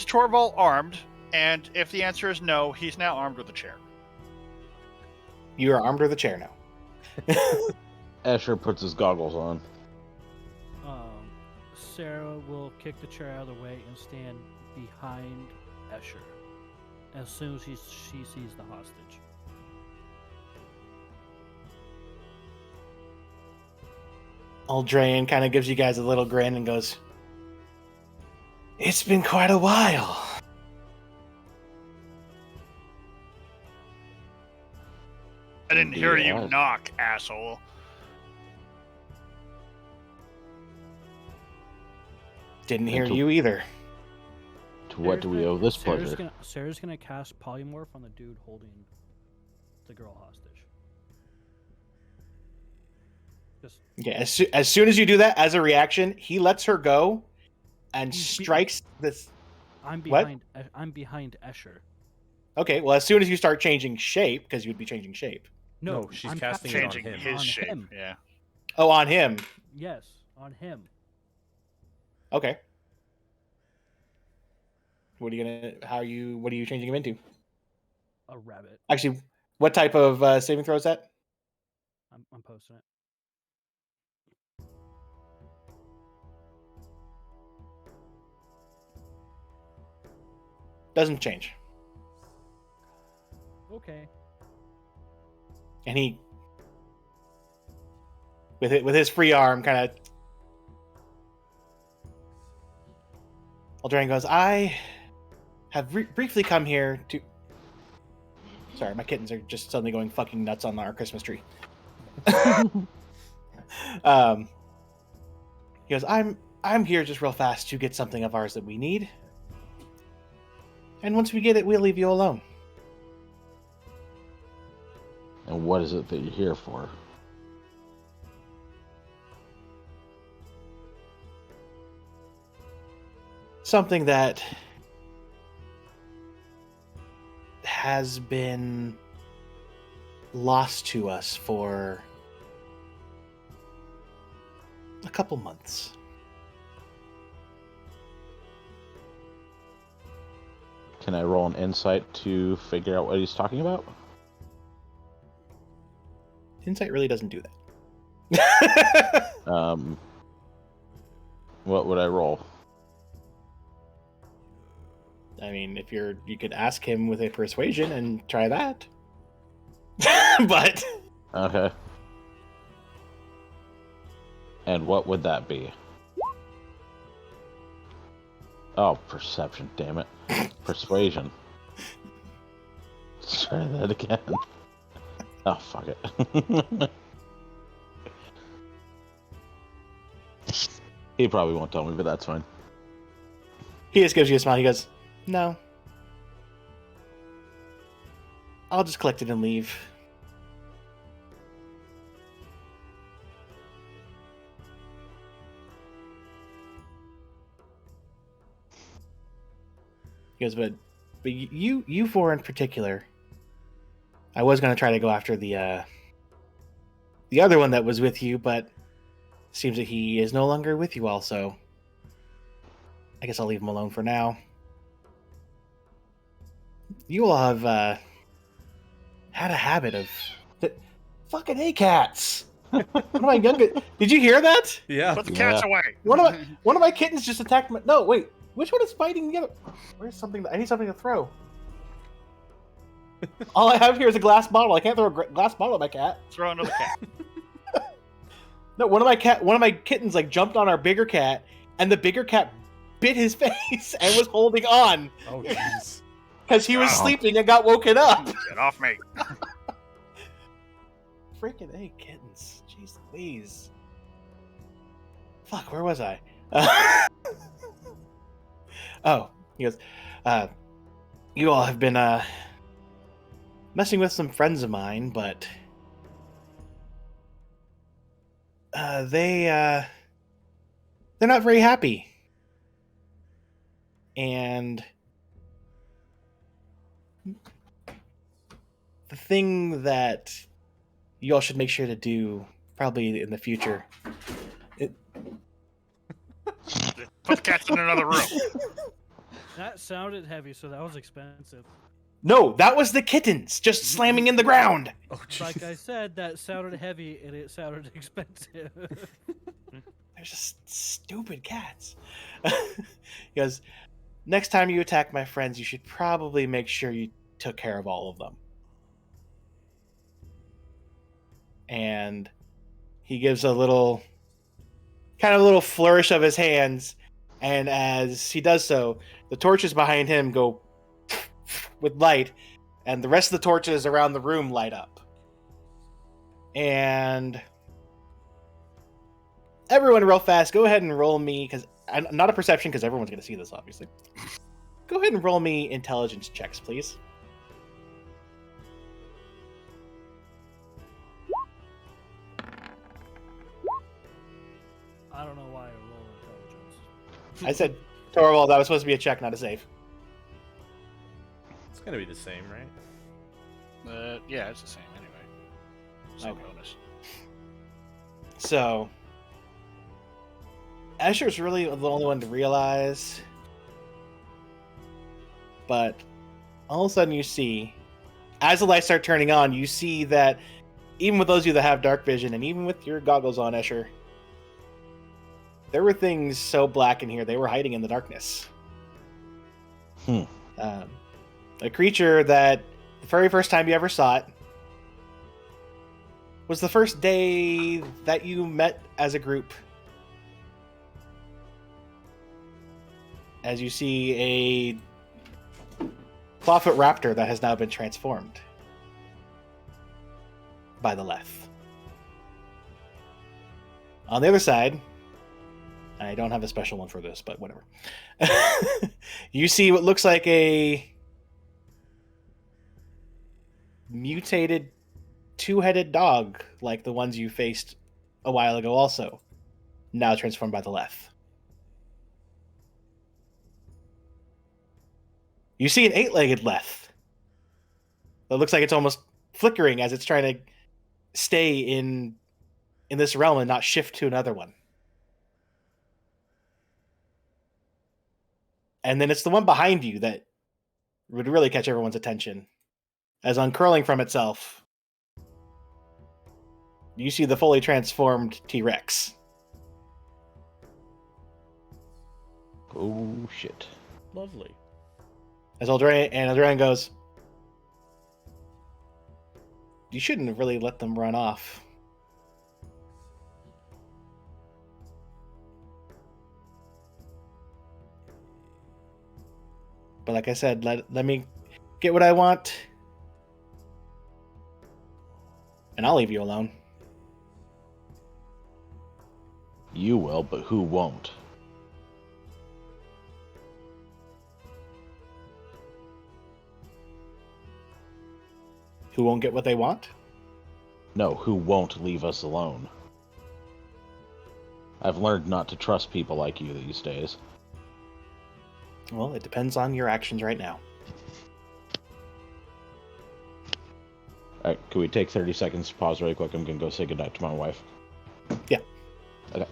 Torvald armed? And if the answer is no, he's now armed with a chair. You are armed with a chair now. Escher puts his goggles on. Sarah will kick the chair out of the way and stand behind Escher as soon as she sees the hostage. Eldrayan kind of gives you guys a little grin and goes, "It's been quite a while." didn't the, hear you knock, asshole. Didn't hear And to- you either. To what do we owe this pleasure? Sarah's gonna cast polymorph on the dude holding the girl hostage. Just Yeah, as soon as you do that, as a reaction, he lets her go and He's be- strikes this. I'm What? behind Escher. Okay, well, as soon as you start changing shape, because you would be changing shape. No, she's I'm casting it on Changing him. his On shape. him. Yeah. Oh, on him. Yes, on him. Okay. What are you changing him into? A rabbit. Actually, what type of saving throw is that? I'm posting it. Doesn't change. Okay. And he, with his free arm, kind of. Eldraine goes, I have briefly come here to. Sorry, my kittens are just suddenly going fucking nuts on our Christmas tree. He goes, I'm here just real fast to get something of ours that we need. And once we get it, we'll leave you alone. And what is it that you're here for? Something that has been lost to us for a couple months. Can I roll an insight to figure out what he's talking about? Insight really doesn't do that. What would I roll? I mean, if you could ask him with a persuasion and try that. But Okay. And what would that be? Oh, perception, damn it. Persuasion. Let's try that again. Oh, fuck it. He probably won't tell me, but that's fine. he just gives you a smile. He goes, "No. I'll just collect it and leave." He goes, but you four in particular. I was gonna try to go after the other one that was with you, but seems that he is no longer with you all, so I guess I'll leave him alone for now. You all have had a habit of fucking cats. One of my younger, did you hear that? Yeah. Put the cats Yeah. away. One of my kittens just attacked my. No, wait. Which one is fighting the other? Where's something? I need something to throw. All I have here is a glass bottle. I can't throw a glass bottle at my cat. Throw another cat. No, one of my kittens like jumped on our bigger cat, and the bigger cat bit his face and was holding on Oh, jeez. because he was Wow. sleeping and got woken up. Get off me. Freaking kittens! Jeez Louise. Fuck, where was I? Oh, he goes, you all have been messing with some friends of mine, but they're not very happy. And the thing that you all should make sure to do, probably in the future. Put the cats in another room. That sounded heavy, so that was expensive. No, that was the kittens just slamming in the ground. Oh, jeez. Like I said, that sounded heavy and it sounded expensive. They're just stupid cats. He goes, next time you attack my friends, you should probably make sure you took care of all of them. And he gives a little flourish of his hands, and as he does so, the torches behind him go with light, and the rest of the torches around the room light up. And everyone, real fast, go ahead and roll me, because I'm not a perception, because everyone's going to see this, obviously. Go ahead and roll me intelligence checks, please. I don't know why I roll intelligence. I said, Torvald, that was supposed to be a check, not a save. It's gonna be the same, right? Yeah, it's the same anyway. Same Okay. bonus. So, Escher's really the only one to realize, but all of a sudden you see, as the lights start turning on, you see that even with those of you that have dark vision, and even with your goggles on, Escher, there were things so black in here, they were hiding in the darkness. A creature that the very first time you ever saw it was the first day that you met as a group. As you see a clawfoot raptor that has now been transformed by the Leth. On the other side, I don't have a special one for this, but whatever. You see what looks like a mutated two-headed dog, like the ones you faced a while ago also, now transformed by the Leth. You see an eight-legged Leth that looks like it's almost flickering as it's trying to stay in this realm and not shift to another one. And then it's the one behind you that would really catch everyone's attention. As uncurling from itself, you see the fully transformed T-Rex. Oh, shit. Lovely. As Eldraine goes, you shouldn't have really let them run off. But like I said, let me get what I want, and I'll leave you alone. You will, but who won't? Who won't get what they want? No, who won't leave us alone? I've learned not to trust people like you these days. Well, it depends on your actions right now. Alright, can we take 30 seconds to pause really quick? I'm gonna go say goodnight to my wife. Yeah. Okay.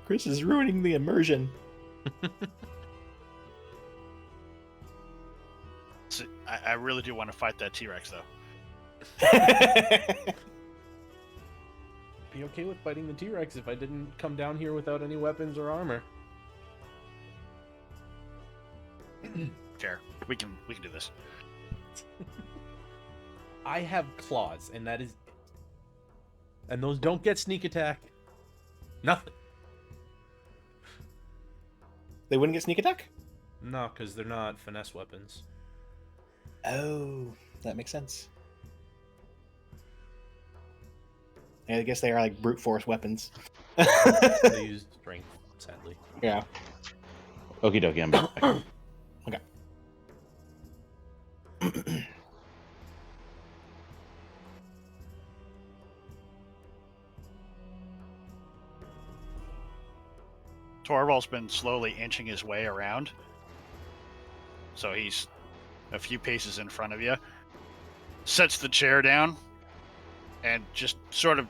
Chris is ruining the immersion. So, I really do want to fight that T-Rex, though. Be okay with fighting the T-Rex if I didn't come down here without any weapons or armor. Fair. We can do this. I have claws, and that is... And those don't get sneak attack. Nothing. They wouldn't get sneak attack? No, because they're not finesse weapons. Oh, that makes sense. Yeah, I guess they are like brute force weapons. They use strength, sadly. Yeah. Okie dokie, I'm back. Okay. Torvald's been slowly inching his way around. So he's a few paces in front of you. Sets the chair down and just sort of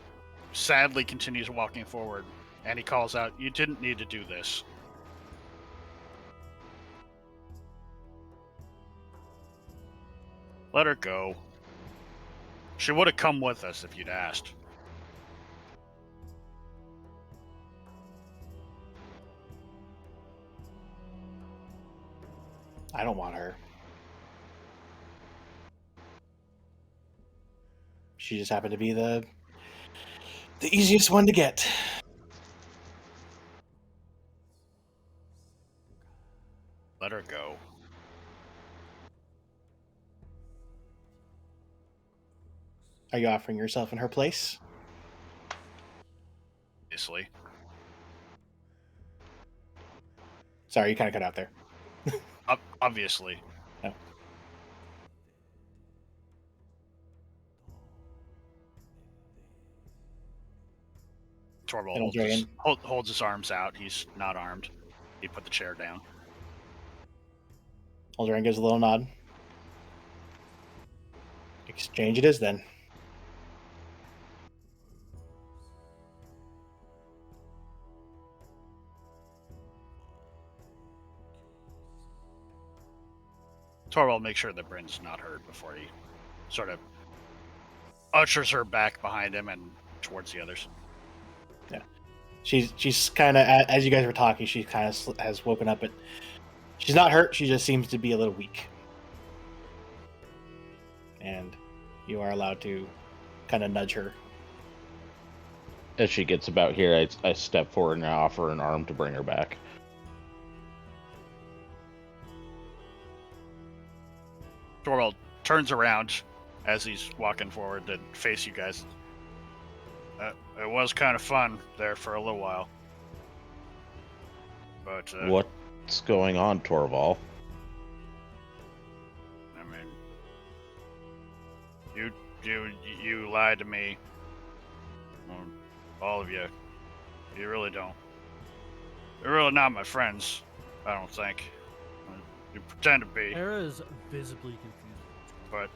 sadly continues walking forward. And he calls out, "You didn't need to do this." Let her go. She would have come with us if you'd asked. I don't want her. She just happened to be the easiest one to get. Let her go. Are you offering yourself in her place? Obviously. Sorry, you kind of cut out there. Obviously. Oh. Torvald It'll holds his arms out. He's not armed. He put the chair down. Eldraine gives a little nod. Exchange it is then. Torvald makes sure that Bryn's not hurt before he sort of ushers her back behind him and towards the others. Yeah. She's kind of, as you guys were talking, she kind of has woken up, but she's not hurt. She just seems to be a little weak. And you are allowed to kind of nudge her. As she gets about here, I step forward and I offer an arm to bring her back. Torvald turns around as he's walking forward to face you guys. It was kind of fun there for a little while. But What's going on, Torvald? I mean, you lied to me. All of you. You really don't. You're really not my friends, I don't think. You pretend to be. Hera is visibly confused. But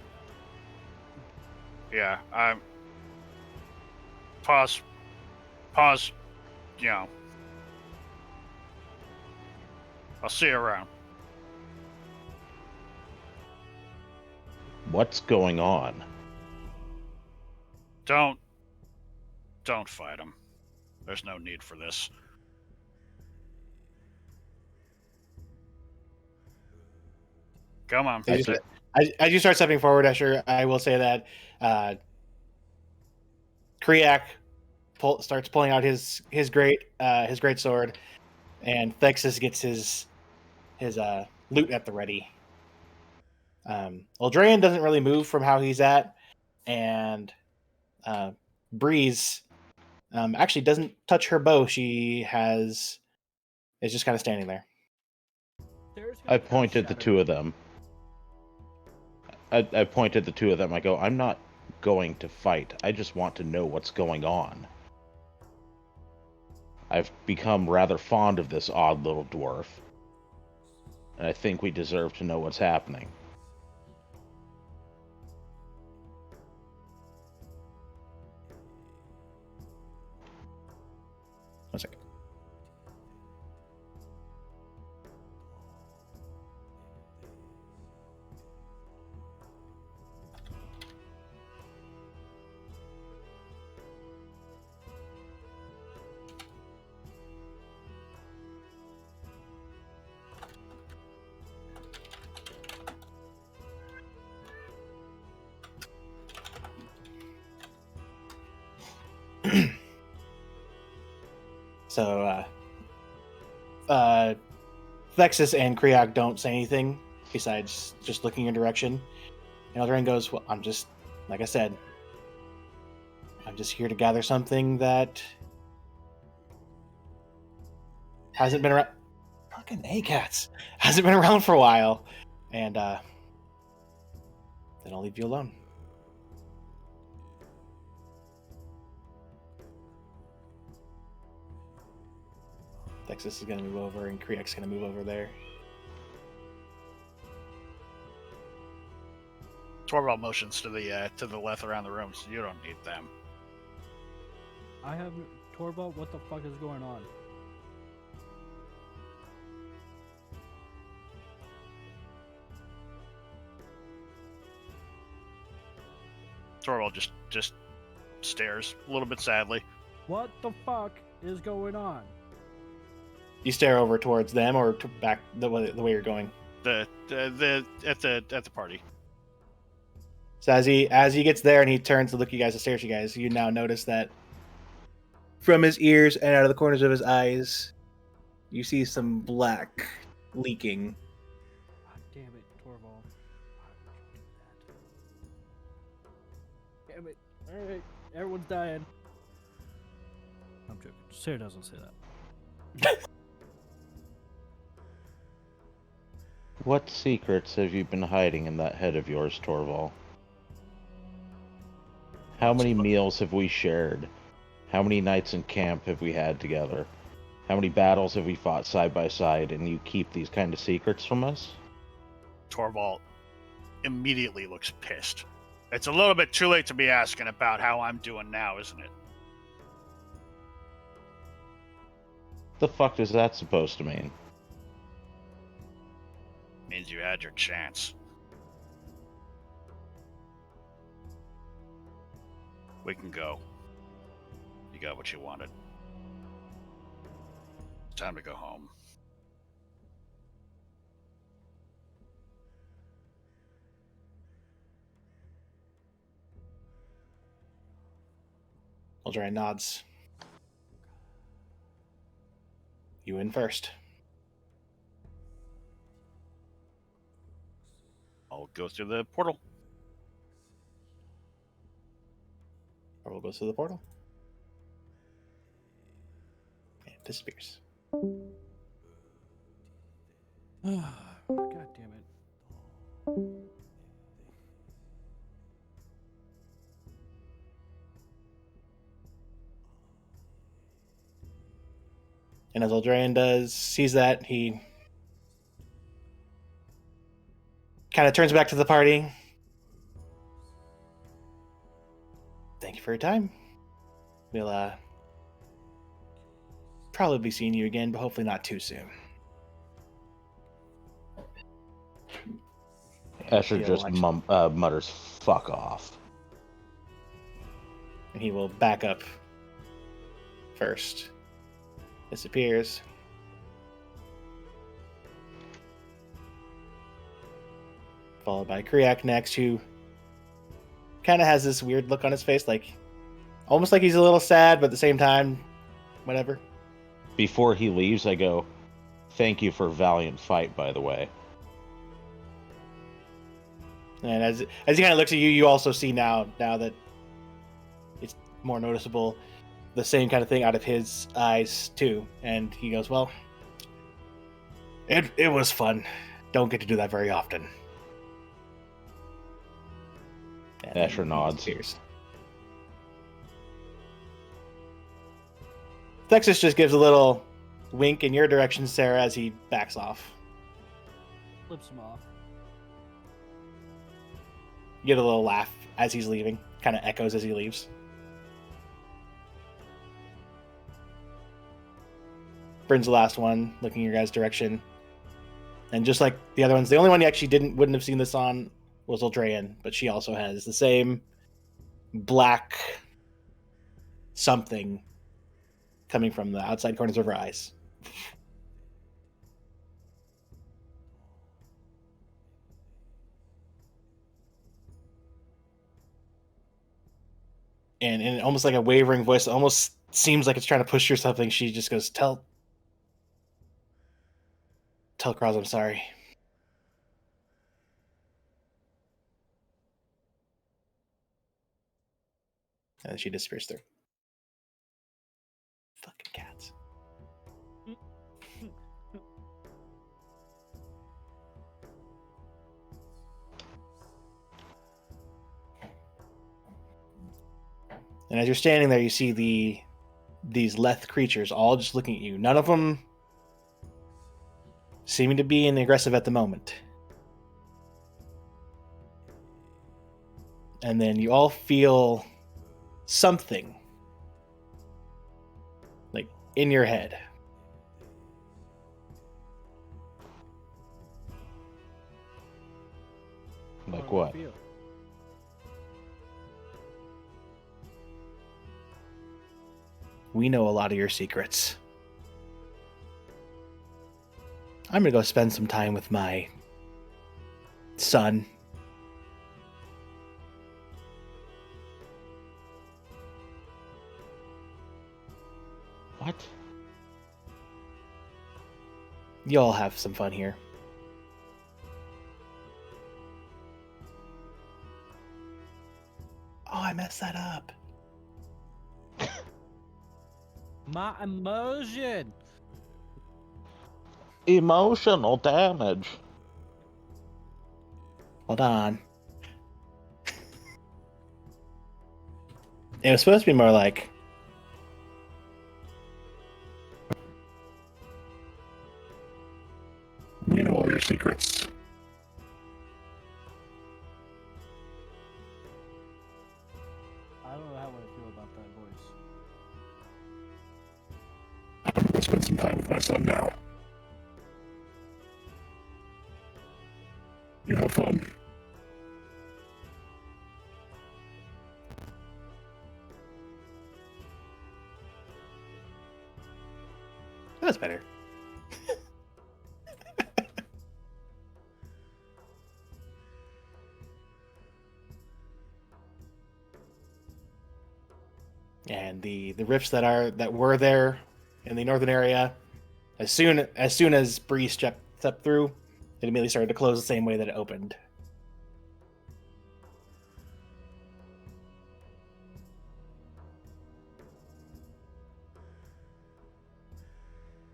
yeah, I'm pause, you know. I'll see you around. What's going on? Don't fight him. There's no need for this. Come on. As you start stepping forward, Escher, I will say that Kriak starts pulling out his great sword, and Thexus gets his loot at the ready. Eldraine doesn't really move from how he's at, and Breeze actually doesn't touch her bow. She is just kind of standing there. I point at the two of them. I point at the two of them. I go, I'm not going to fight. I just want to know what's going on. I've become rather fond of this odd little dwarf. And I think we deserve to know what's happening. One second. So, Thexus and Kriak don't say anything besides just looking your direction. And Eldraine goes, well, I'm just, like I said, I'm just here to gather something that hasn't been around. Fucking A-cats. Hasn't been around for a while. And, then I'll leave you alone. Texas is going to move over, and Kriak's going to move over there. Torvald motions to the left around the room, so you don't need them. I have Torvald. What the fuck is going on? Torvald just stares a little bit sadly. What the fuck is going on? You stare over towards them or back the way you're going. At the party. So as he gets there and he turns to look you guys and stare at you guys, you now notice that from his ears and out of the corners of his eyes, you see some black leaking. God damn it, Torvald. Why would you do that? Damn it. Alright, everyone's dying. I'm joking. Sarah doesn't say that. What secrets have you been hiding in that head of yours, Torval? How many meals have we shared? How many nights in camp have we had together? How many battles have we fought side by side, and you keep these kind of secrets from us? Torvald immediately looks pissed. It's a little bit too late to be asking about how I'm doing now, isn't it? The fuck is that supposed to mean? Means you had your chance. We can go. You got what you wanted. It's time to go home. Eldraine nods. You in first. I'll go through the portal. Or we'll go through the portal. And it disappears. God damn it. And as Eldraine sees that, he kind of turns back to the party. Thank you for your time. We'll probably be seeing you again, but hopefully not too soon. Escher Yeah, just mutters, "Fuck off." And he will back up first. Disappears. Followed by Kriak next, who kind of has this weird look on his face, like almost like he's a little sad, but at the same time, whatever. Before he leaves, I go, "Thank you for a valiant fight, by the way." And as he kind of looks at you, you also see now that it's more noticeable, the same kind of thing out of his eyes too. And he goes, "Well, it was fun. Don't get to do that very often." And then Escher he nods. disappears. Texas just gives a little wink in your direction, Sarah, as he backs off. Flips him off. You get a little laugh as he's leaving, kind of echoes as he leaves. Bryn's the last one, looking in your guys' direction. And just like the other ones, the only one you actually wouldn't have seen this on was Eldraine, but she also has the same black something coming from the outside corners of her eyes. And in almost like a wavering voice, it almost seems like it's trying to push you or something. She just goes, Tell Cross I'm sorry. And then she disappears through. Fucking cats. And as you're standing there, you see these Leth creatures all just looking at you. None of them seeming to be aggressive at the moment. And then you all feel something like in your head. Like How do I what? feel? We know a lot of your secrets. I'm gonna go spend some time with my son. What? Y'all have some fun here. Oh, I messed that up. My emotion. Emotional damage. Hold on. It was supposed to be more like... You know all your secrets. I don't know how I feel about that voice. I'm gonna spend some time with my son now. You have fun. That's better. And the rifts that were there in the northern area, as soon as Bree stepped through, it immediately started to close the same way that it opened.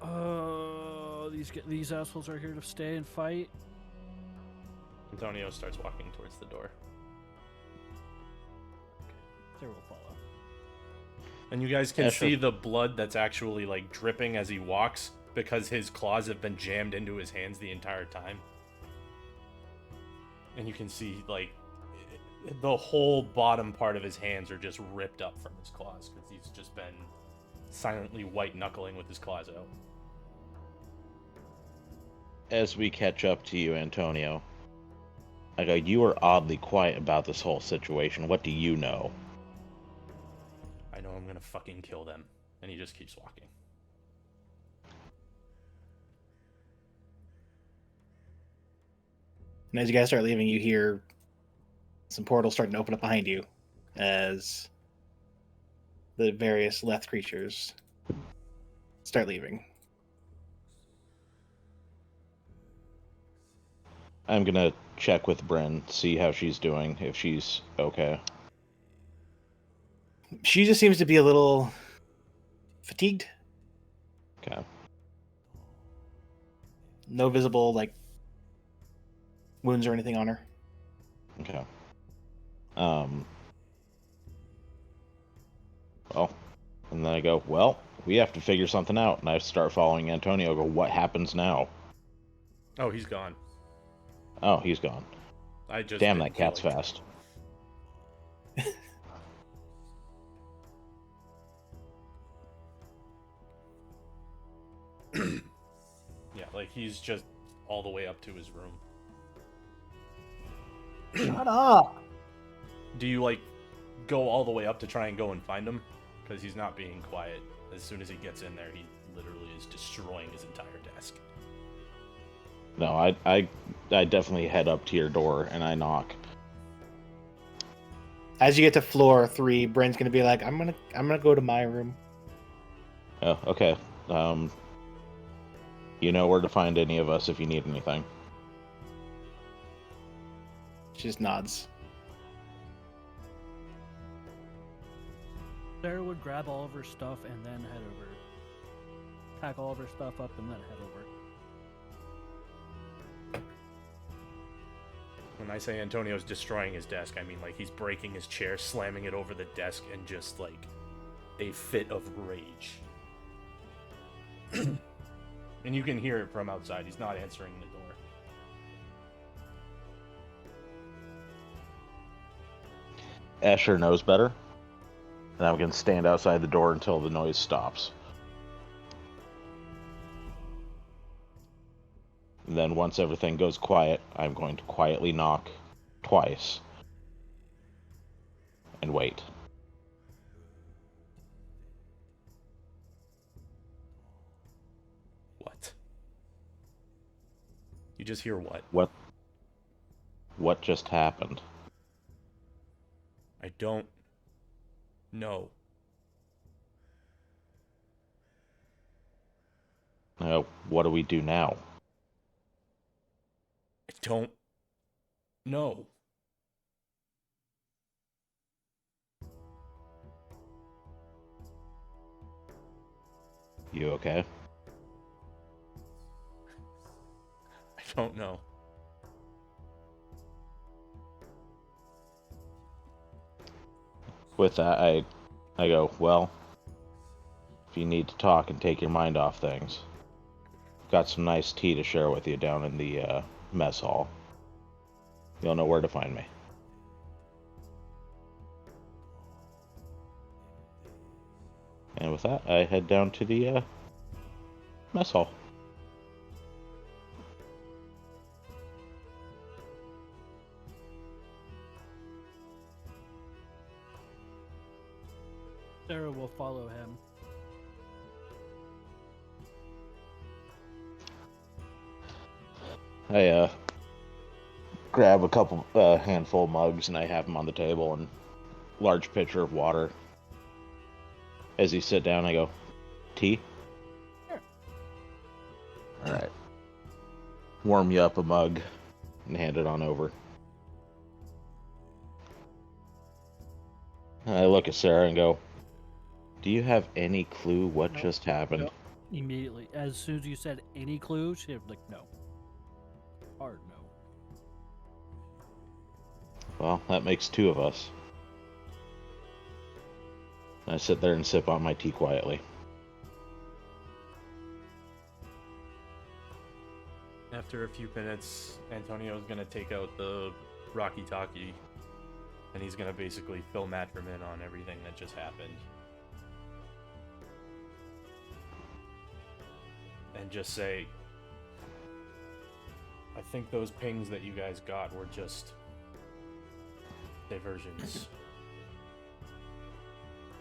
Oh, these assholes are here to stay and fight. Antonio starts walking towards the door. They will follow. And you guys can Yeah, sure. see the blood that's actually like dripping as he walks because his claws have been jammed into his hands the entire time. And you can see like the whole bottom part of his hands are just ripped up from his claws because he's just been silently white knuckling with his claws out. As we catch up to you, Antonio, I go, you are oddly quiet about this whole situation. What do you know? I know I'm gonna fucking kill them. And he just keeps walking. And as you guys start leaving, you hear some portals starting to open up behind you as the various Leth creatures start leaving. I'm gonna check with Bryn, see how she's doing, if she's okay. She just seems to be a little fatigued. Okay. No visible wounds or anything on her. Okay. Well, and then I go, well, we have to figure something out. And I start following Antonio. Go, what happens now? Oh, he's gone. Oh, he's gone. I just Damn, didn't that feel cat's like fast. Yeah, like he's just all the way up to his room. Shut up! Do you like go all the way up to try and go and find him? Because he's not being quiet. As soon as he gets in there, he literally is destroying his entire desk. No, I definitely head up to your door and I knock. As you get to floor 3, Bryn's gonna be like, I'm gonna go to my room. Oh, okay. You know where to find any of us if you need anything. She just nods. Sarah would grab all of her stuff and then head over. Pack all of her stuff up and then head over. When I say Antonio's destroying his desk, I mean like he's breaking his chair, slamming it over the desk, and just like a fit of rage. And you can hear it from outside. He's not answering the door. Asher knows better. And I'm going to stand outside the door until the noise stops. And then once everything goes quiet, I'm going to quietly knock twice. And wait. You just hear what? What just happened? I don't know. What do we do now? I don't know. You okay? I don't know. With that, I go, well, if you need to talk and take your mind off things, got some nice tea to share with you down in the mess hall. You'll know where to find me. And with that, I head down to the mess hall. Sarah will follow him. I grab a couple handful of mugs and I have them on the table and large pitcher of water. As you sit down, I go, tea? Sure. All right. Warm you up a mug and hand it on over. I look at Sarah and go, do you have any clue what Nope. just happened? Nope. Immediately, as soon as you said any clue, she was like, no. Hard no. Well, that makes two of us. I sit there and sip on my tea quietly. After a few minutes, Antonio's gonna take out the Rocky Talkie, and he's gonna basically fill Matrim in on everything that just happened. And just say, I think those pings that you guys got were just diversions.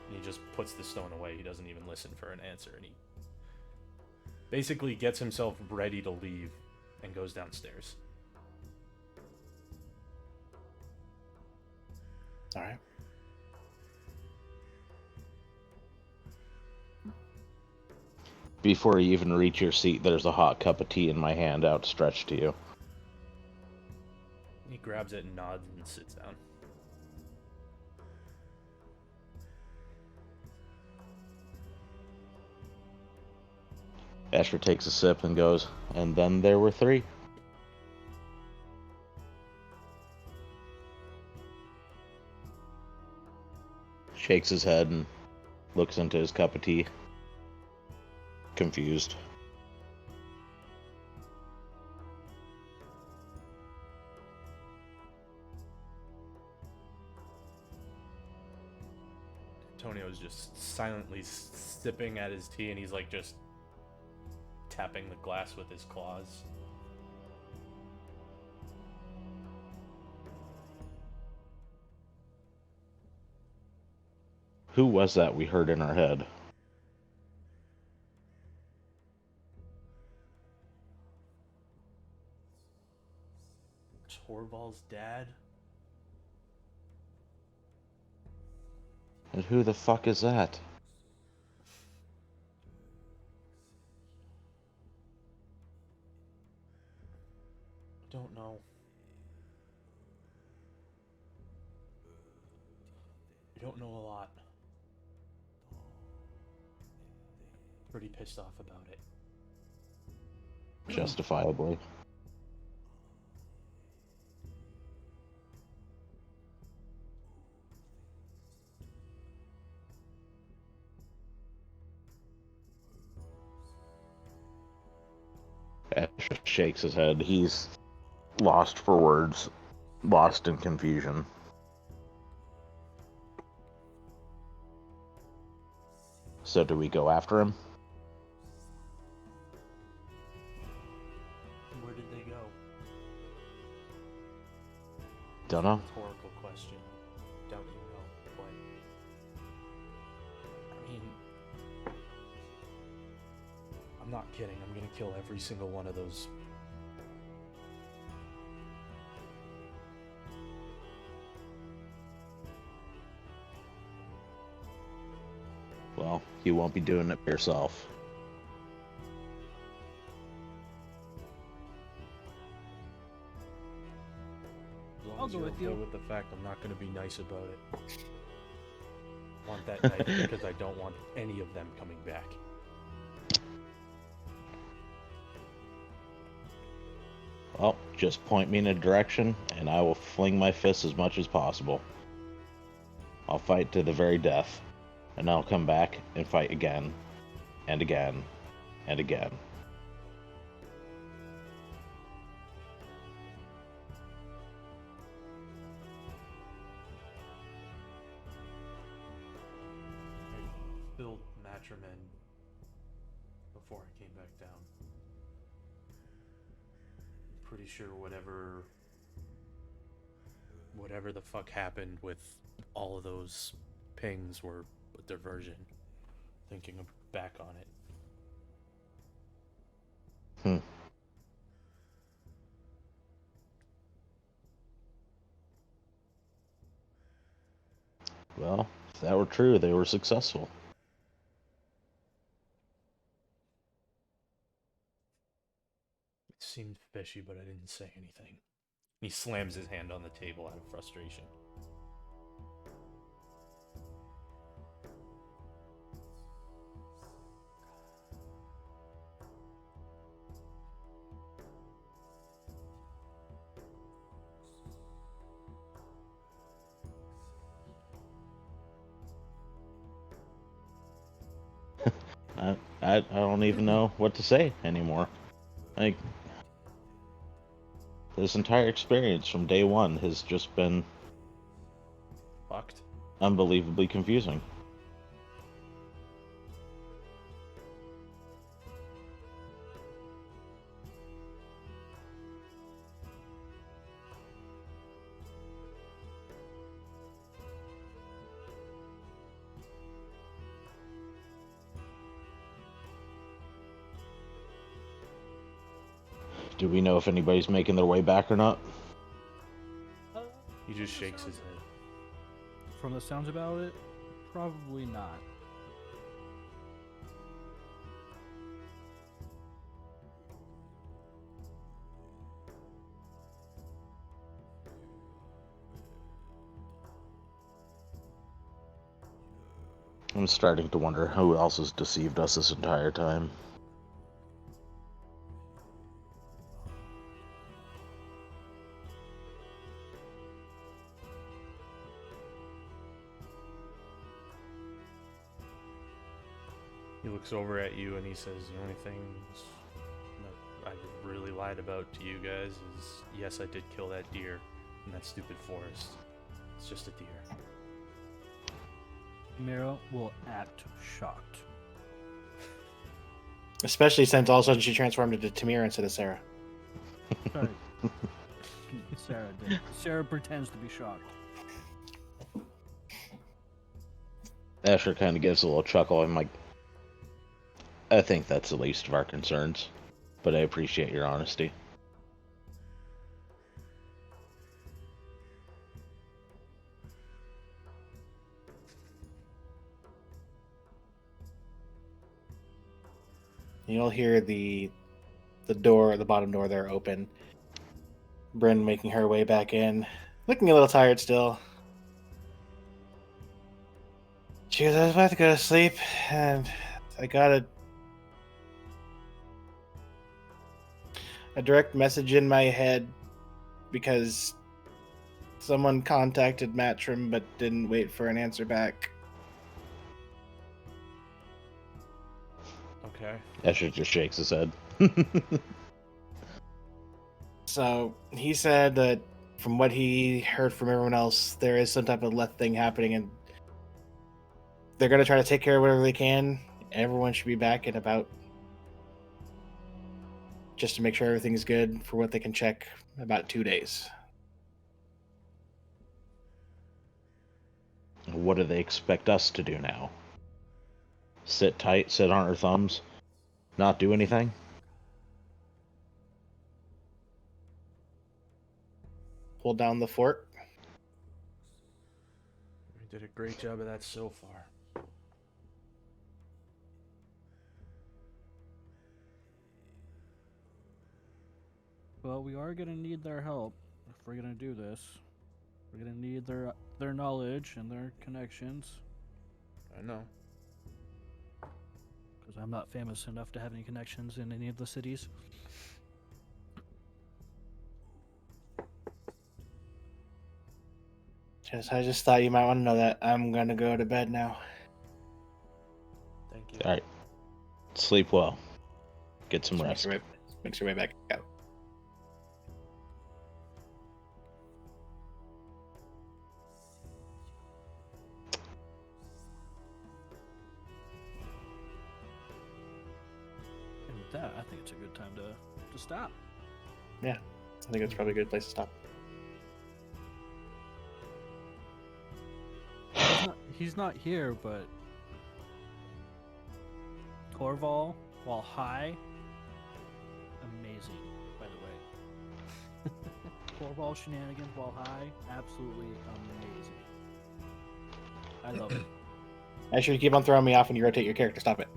And he just puts the stone away. He doesn't even listen for an answer, and he basically gets himself ready to leave and goes downstairs. All right. Before you even reach your seat, there's a hot cup of tea in my hand outstretched to you. He grabs it and nods and sits down. Asher takes a sip and goes, and then there were three. Shakes his head and looks into his cup of tea. Confused. Antonio's just silently sipping at his tea, and he's like just tapping the glass with his claws. Who was that we heard in our head? Torvald's dad? And who the fuck is that? Don't know. I don't know a lot. Pretty pissed off about it. Justifiably. Ash shakes his head. He's lost for words, lost in confusion. So do we go after him? Where did they go? Dunno. Rhetorical question. Don't you know? But I mean, I'm not kidding. I'm gonna kill every single one of those Well, you won't be doing it yourself. As long I'll as go you're with okay you. with the fact I'm not going to be nice about it. I want that knife because I don't want any of them coming back. Well, just point me in a direction, and I will fling my fists as much as possible. I'll fight to the very death, and I'll come back and fight again, and again, and again. I filled Matrim in before I came back down. I'm pretty sure whatever the fuck happened with all of those pings were a diversion. Thinking back on it. Hmm. Well, if that were true, they were successful. It seemed fishy, but I didn't say anything. He slams his hand on the table out of frustration. I don't even know what to say anymore. Like, this entire experience from day one has just been Fucked. unbelievably confusing. Do we know if anybody's making their way back or not? He just shakes his head. From the sounds about it, probably not. I'm starting to wonder who else has deceived us this entire time. He looks over at you and he says, the only thing that I really lied about to you guys is, yes, I did kill that deer in that stupid forest. It's just a deer. Mira will act shocked. Especially since all of a sudden she transformed into Tamir instead of Sarah. Sorry. Sarah did. Sarah pretends to be shocked. Asher kind of gives a little chuckle. I'm like, I think that's the least of our concerns, but I appreciate your honesty. You'll hear the door, the bottom door there open. Bryn making her way back in, looking a little tired still. She goes, I was about to go to sleep, and I got a direct message in my head because someone contacted Matrim but didn't wait for an answer back. Okay. Asher just shakes his head. So he said that from what he heard from everyone else, there is some type of left thing happening, and they're going to try to take care of whatever they can. Everyone should be back in about, just to make sure everything's good for what they can check, about 2 days. What do they expect us to do now? Sit tight, sit on our thumbs, not do anything? Hold down the fort. We did a great job of that so far. Well, we are gonna need their help if we're gonna do this. We're gonna need their knowledge and their connections. I know. Because I'm not famous enough to have any connections in any of the cities. I just thought you might want to know that. I'm gonna go to bed now. Thank you. All right. Sleep well. Get some Just rest. Makes your way back out. And with that, I think it's a good time to stop. I think it's probably a good place to stop. He's not here, but Torval, while high, amazing, by the way. Torval shenanigans while high, absolutely amazing. I love it. I should keep on throwing me off when you rotate your character. Stop it.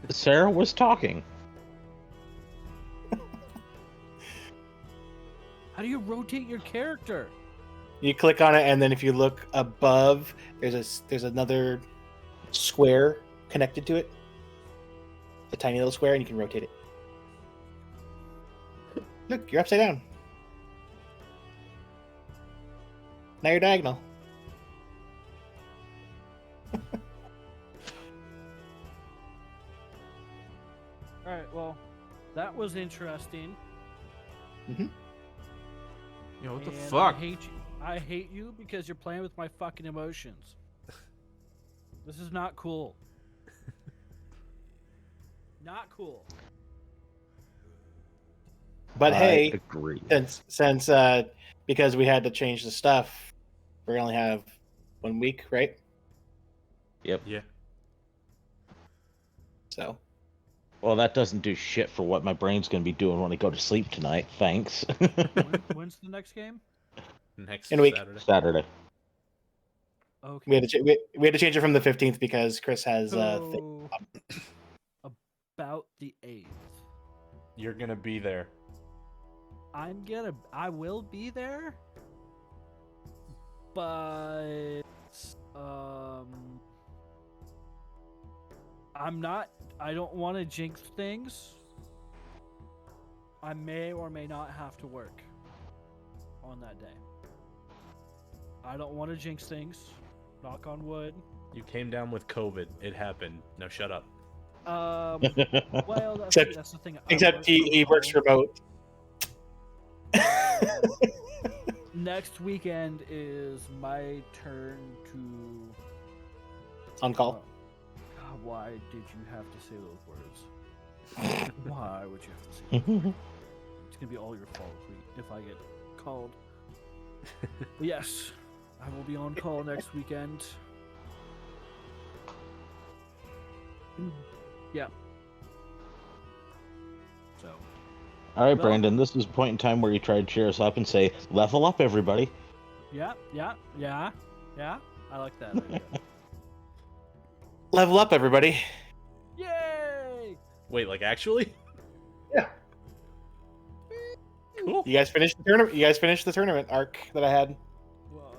Sarah was talking. How do you rotate your character? You click on it, and then if you look above, there's another square connected to it. A tiny little square, and you can rotate it. Look, you're upside down. Now you're diagonal. Alright, well, that was interesting. Yo, what the and fuck? I hate you because you're playing with my fucking emotions. This is not cool. Not cool. But I hey, agree. since because we had to change the stuff, we only have 1 week, right? Yep. Yeah. So Well, that doesn't do shit for what my brain's gonna be doing when I go to sleep tonight. Thanks. When's the next game? Next In a week. Saturday. Saturday. Okay. we had to change it from the 15th because Chris has So, about the 8th. You're gonna be there. I will be there, but I don't want to jinx things. I may or may not have to work on that day. I don't want to jinx things. Knock on wood. You came down with COVID. It happened. Now shut up. Well, that's the thing. I except work he from works home. remote. Next weekend is my turn to On call. God, why did you have to say those words? Why would you have to say those words? It's gonna be all your fault if I get called. But yes, I will be on call next weekend. Yeah. So. All right, Well- Brandon. This is a point in time where you try to cheer us up and say, "Level up, everybody." Yeah. I like that idea. Level up, everybody. Yay! Wait, like actually? Yeah. Cool. You guys finished the tournament. You guys finished the tournament arc that I had. Well,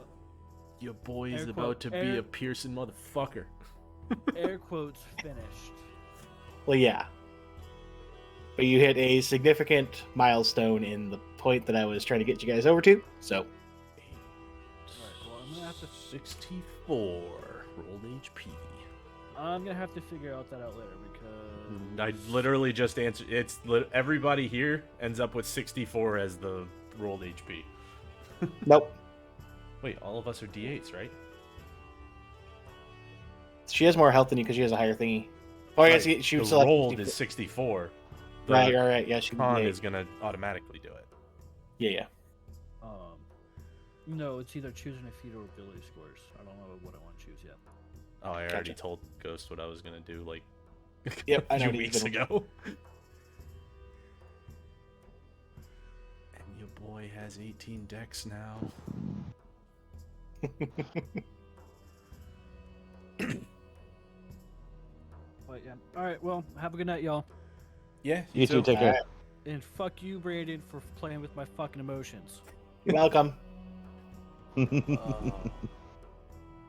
Your boy is is Air about quote- to air- be a Pearson motherfucker. air quotes finished. Well, yeah. But you hit a significant milestone in the point that I was trying to get you guys over to. So Alright, well, I'm gonna have to 64 rolled HP. figure out that out later because I literally just answered. Everybody here ends up with 64 as the rolled HP. nope. Wait, all of us are D8s, right? She has more health than you because she has a higher thingy. Oh, I guess Right, she the was rolled is 64. The right. Yeah, she con yeah, is gonna automatically do it. yeah. no, it's either choosing a feat or ability scores. I don't know what I want to choose yet. Oh, I already Gotcha. told Ghost what I was gonna do like Yep, I a know few what he's weeks gonna- ago. And your boy has 18 decks now. But yeah. All right. Well, have a good night, y'all. Yeah, You two take care. Alright. And fuck you, Brandon, for playing with my fucking emotions. You're welcome. Uh,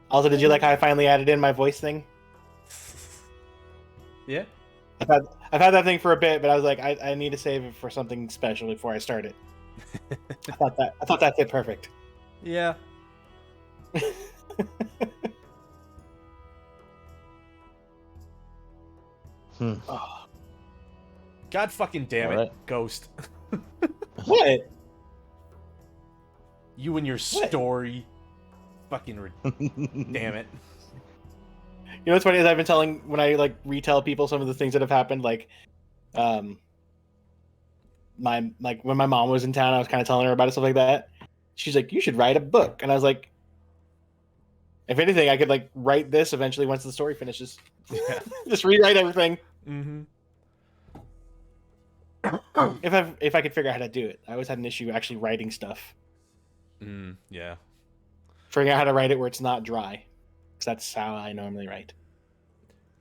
Also, did you like how I finally added in my voice thing? Yeah. I've had that thing for a bit, but I was like, I need to save it for something special before I start it. I thought that fit perfect. Yeah. Oh, God fucking damn it, Alright. Ghost. what? You and your story. Fucking damn it. You know what's funny is I've been telling when I like retell people some of the things that have happened, like, when my mom was in town, I was kind of telling her about it, stuff like that. She's like, "You should write a book," and I was like, "If anything, I could like write this eventually once the story finishes. Yeah. Just rewrite everything." Mm-hmm. If I could figure out how to do it, I always had an issue actually writing stuff, Yeah. figuring out how to write it where it's not dry, because that's how I normally write.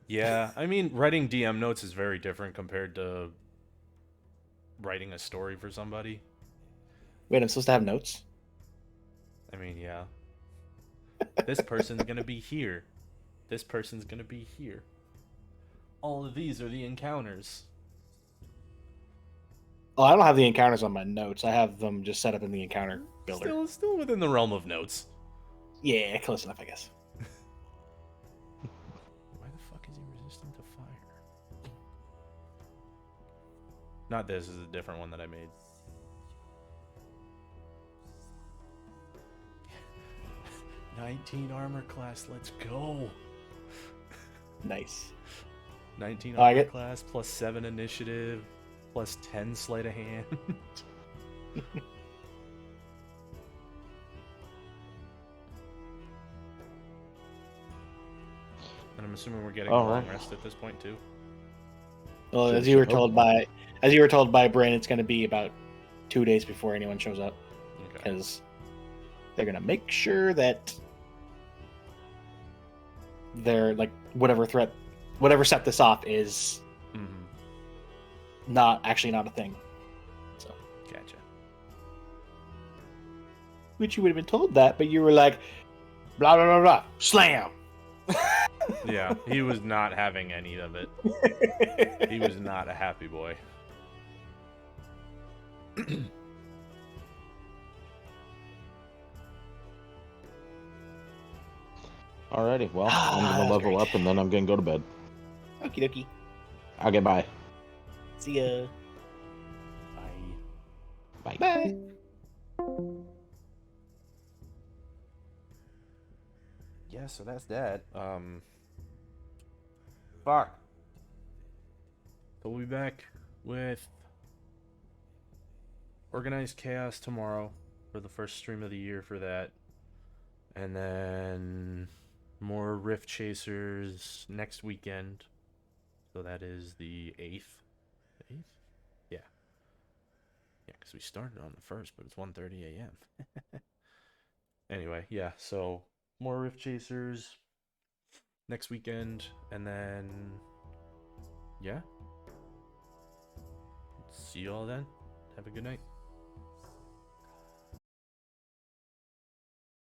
Yeah. I mean, writing DM notes is very different compared to writing a story for somebody. Wait, I'm supposed to have notes? I mean, yeah. This person's gonna be here. This person's gonna be here. All of these are the encounters. Oh, I don't have the encounters on my notes. I have them just set up in the encounter builder. Still within the realm of notes. Yeah, close enough, I guess. Why the fuck is he resistant to fire? Not this, this is a different one that I made. "19 armor class, let's go." Nice. 19 Oh, I armor get- class plus 7 initiative plus 10 sleight of hand. And I'm assuming we're getting a long Alright. rest at this point too. Well, Should- as you were should told by Bryn, it's going to be about 2 days before anyone shows up, Okay. because they're going to make sure that they're like whatever set this off is Mm-hmm. not a thing. So, Gotcha. which you would have been told that, but you were like, blah blah blah blah, slam. Yeah, he was not having any of it. He was not a happy boy. Alrighty, well, I'm That's gonna level great. up and then I'm gonna go to bed. Okie dokie. Okay, bye. See ya. Bye. Bye. Bye. Yeah, so that's that. Fuck. So we'll be back with Organized Chaos tomorrow for the first stream of the year for that. And then more Rift Chasers next weekend. So that is the 8th. 8th? Yeah. Yeah, because we started on the 1st, but it's 1:30 a.m. Anyway, yeah, so more Rift Chasers next weekend, and then yeah. See you all then. Have a good night.